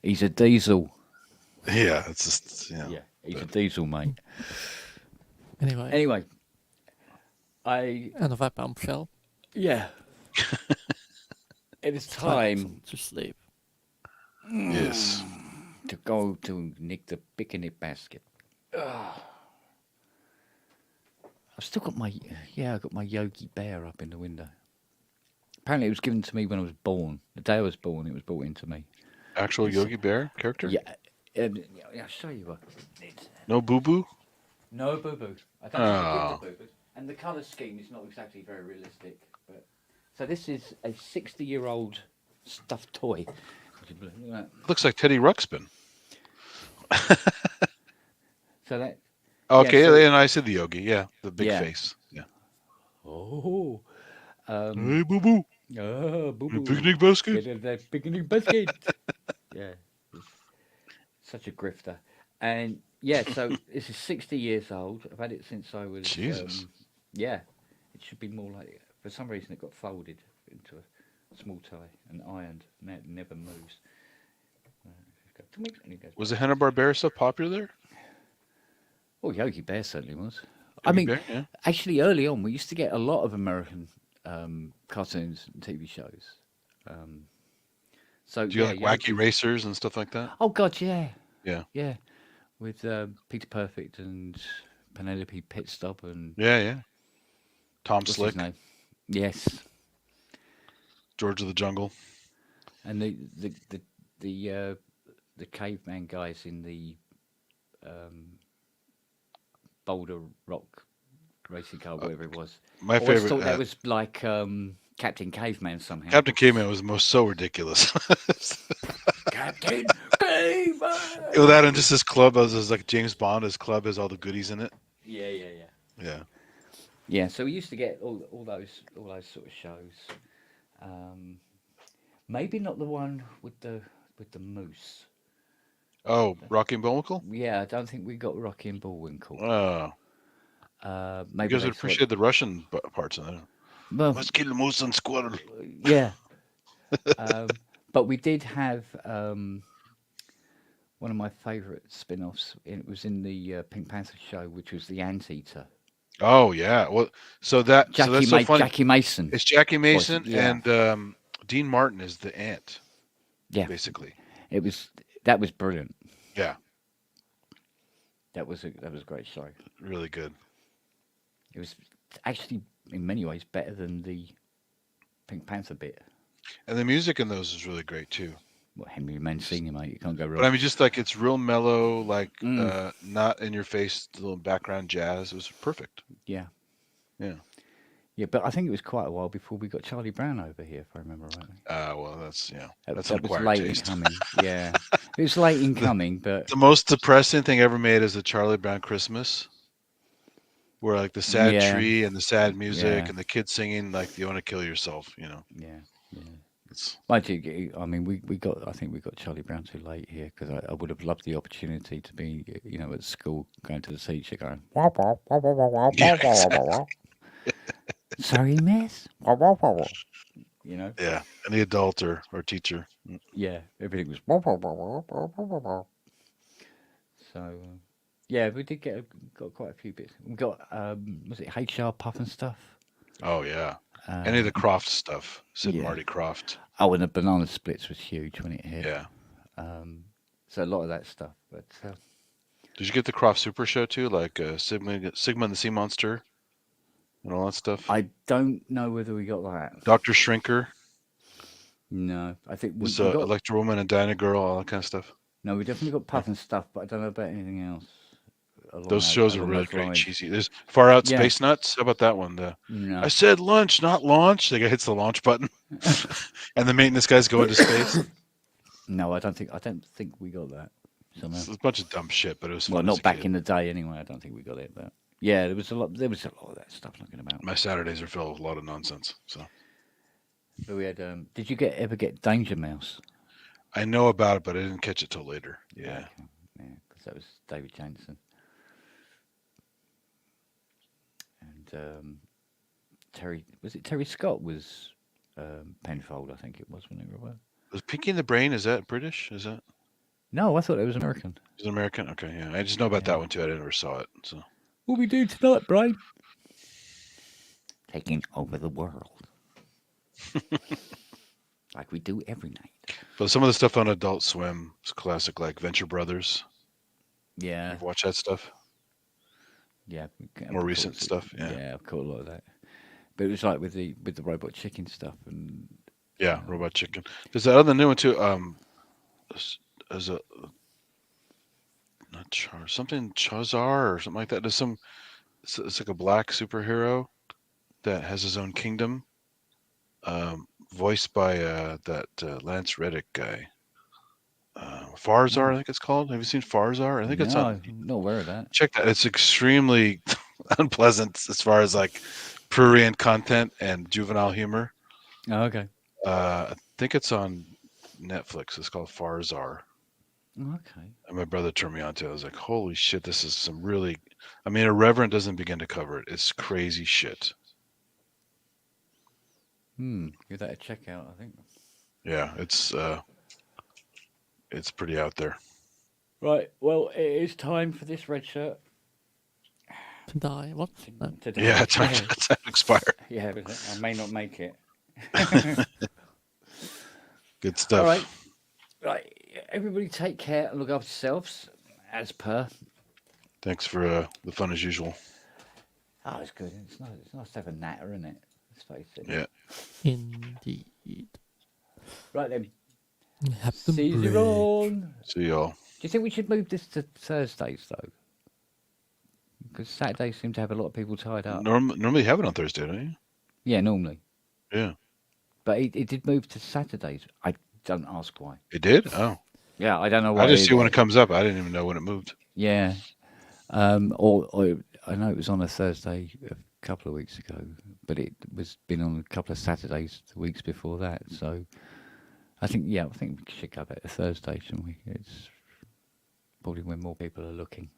S1: he's a diesel.
S10: Yeah, it's just
S1: Yeah, he's a diesel, mate.
S12: Anyway,
S1: another
S12: bombshell.
S1: Yeah, it is time
S12: to sleep.
S10: Yes.
S1: To go to nick the picnic basket. I've still got my I got my Yogi Bear up in the window. Apparently, it was given to me when I was born. The day I was born, it was brought into me.
S10: Actual Yogi Bear character?
S1: Yeah. I'll show you what.
S10: No Boo Boo?
S1: No Boo Boo. I don't think the Boo Boo. And the colour scheme is not exactly very realistic. But so this is a 60-year-old stuffed toy.
S10: Looks like Teddy Ruxpin.
S1: So that.
S10: Okay,
S1: yeah,
S10: and I said the Yogi. Yeah, the big face. Yeah.
S1: Oh.
S10: Hey, Boo Boo.
S1: Oh, Boo Boo.
S10: Picnic basket.
S1: Get that picnic basket. Yeah. Such a grifter. And yeah, so this is 60 years old. I've had it since I was.
S10: Jesus.
S1: Yeah. It should be more like. For some reason, it got folded into a small tie and ironed. And it never moves.
S10: Was the Hanna-Barbera stuff popular there?
S1: Oh, Yogi Bear certainly was.
S10: Bear, yeah.
S1: Actually, early on, we used to get a lot of American cartoons and TV shows. So
S10: do you like Wacky Racers and stuff like that?
S1: Oh God, yeah.
S10: Yeah.
S1: Yeah, with Peter Perfect and Penelope Pitstop and
S10: Tom
S1: what's
S10: Slick.
S1: his name? Yes.
S10: George of the Jungle.
S1: And the caveman guys in the Boulder Rock racing car, whatever it was.
S10: My
S1: I always
S10: favorite.
S1: thought that was like Captain Caveman somehow.
S10: Captain Caveman was so ridiculous.
S1: Captain Caveman.
S10: Well, that and just his club as like James Bond. His club has all the goodies in it.
S1: Yeah. Yeah. So we used to get all those sort of shows. Maybe not the one with the moose.
S10: Oh, Rocky and Bullwinkle?
S1: Yeah, I don't think we got Rocky and Bullwinkle.
S10: Oh.
S1: Maybe
S10: you guys would appreciate the Russian parts of that.
S1: Well,
S10: let's kill the moose and squirrel.
S1: Yeah. But we did have one of my favourite spin-offs. It was in the Pink Panther show, which was the Anteater.
S10: Oh, yeah. Well, so that's so funny.
S1: Jackie Mason.
S10: It's Jackie Mason, and Dean Martin is the ant.
S1: Yeah.
S10: Basically.
S1: That was brilliant.
S10: Yeah.
S1: That was a great show.
S10: Really good.
S1: It was actually in many ways better than the Pink Panther bit.
S10: And the music in those is really great too.
S1: Well, Henry Mancini, mate, you can't go wrong.
S10: But I mean, just like it's real mellow, like not in your face, little background jazz. It was perfect.
S1: Yeah.
S10: Yeah.
S1: Yeah, but I think it was quite a while before we got Charlie Brown over here, if I remember rightly.
S10: Well, that's that's
S1: that was late
S10: taste.
S1: in coming. Yeah, it was late in coming, but
S10: the most depressing thing ever made is a Charlie Brown Christmas, where like the sad tree and the sad music and the kids singing like "You Want to Kill Yourself," you know.
S1: Yeah. Mind you, I mean, I think we got Charlie Brown too late here because I would have loved the opportunity to be, at school going to the teacher going, wah, wah, wah, wah, wah, wah,
S10: Yeah,
S1: wah, wah, wah, wah. Sorry, miss. Wah, wah, wah, wah.
S10: Yeah, any adult or teacher.
S1: Yeah, everything was. Wah, wah, wah, wah, wah, wah, wah, wah. So, yeah, we did got quite a few bits. We got was it HR Puff and stuff?
S10: Oh yeah, any of the Croft stuff. Sid and Marty Croft.
S1: Oh, and the banana splits was huge when it hit.
S10: Yeah.
S1: So a lot of that stuff. But
S10: did you get the Croft Super Show too, like Sigma and the Sea Monster, and all that stuff?
S1: I don't know whether we got that.
S10: Dr. Shrinker.
S1: No, I think we
S10: got
S1: got
S10: Electro Woman and Dyna Girl, all that kind of stuff.
S1: No, we definitely got Puff and stuff, but I don't know about anything else.
S10: Those shows are really great, cheesy. There's Far Out Space Nuts. How about that one?
S1: No.
S10: I said lunch, not launch. The guy hits the launch button, and the maintenance guys go into space.
S1: No, I don't think we got that.
S10: It's a bunch of dumb shit, but it was fun.
S1: Well, not back in the day anyway. I don't think we got it, but yeah, there was a lot of that stuff looking about.
S10: My Saturdays are filled with a lot of nonsense. So
S1: we had. Did you ever get Danger Mouse?
S10: I know about it, but I didn't catch it till later. Yeah,
S1: because that was David Jameson. And Terry Scott was Penfold, I think it was when they were away.
S10: Was Pinky in the Brain, is that British? Is that?
S1: No, I thought it was American.
S10: Is it American? Okay, yeah. I just know about that one too. I never saw it. So
S1: what we do tonight, Brain? Taking over the world. Like we do every night.
S10: But some of the stuff on Adult Swim is classic, like Venture Brothers.
S1: Yeah.
S10: You've watched that stuff?
S1: Yeah.
S10: More recent stuff. Yeah.
S1: Yeah, I've caught a lot of that. But it was like with the Robot Chicken stuff and.
S10: Yeah, Robot Chicken. There's that other new one too. There's a not something Chazar or something like that. There's some. It's like a black superhero that has his own kingdom. Voiced by that Lance Reddick guy. Farzar, I think it's called. Have you seen Farzar? I think it's on.
S1: I'm not aware of that.
S10: Check that. It's extremely unpleasant as far as like prurient content and juvenile humor.
S1: Oh, okay.
S10: I think it's on Netflix. It's called Farzar.
S1: Okay.
S10: And my brother turned me on to it. I was like, holy shit, this is some really... I mean, Irreverent doesn't begin to cover it. It's crazy shit.
S1: Give that a check out, I think.
S10: Yeah, it's pretty out there.
S1: Right, well, it is time for this red shirt.
S12: To die. What? No.
S1: To die.
S10: Yeah, time to expire.
S1: Yeah, but I may not make it.
S10: Good stuff.
S1: All right. Right, everybody take care and look after yourselves, as per.
S10: Thanks for the fun as usual.
S1: Oh, it's good. It's nice to have a natter, isn't it? Let's face it.
S10: Yeah.
S12: Indeed.
S1: Right then.
S12: Have the
S1: See you
S12: break.
S10: On. See y'all.
S1: Do you think we should move this to Thursdays, though? Because Saturdays seem to have a lot of people tied up.
S10: Normally you have it on Thursday, don't you?
S1: Yeah, normally.
S10: Yeah.
S1: But it did move to Saturdays. I don't ask why.
S10: It did? Oh.
S1: Yeah, I don't know why.
S10: I just see when it comes up. I didn't even know when it moved.
S1: Yeah. Or I know it was on a Thursday a couple of weeks ago, but it was been on a couple of Saturdays the weeks before that. So I think we should go back to Thursday, shouldn't we? It's probably when more people are looking.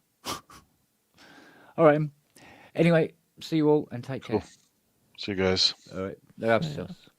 S1: All right. Anyway, see you all and take care.
S10: Cool. See you guys.
S1: All right. Look after yourselves.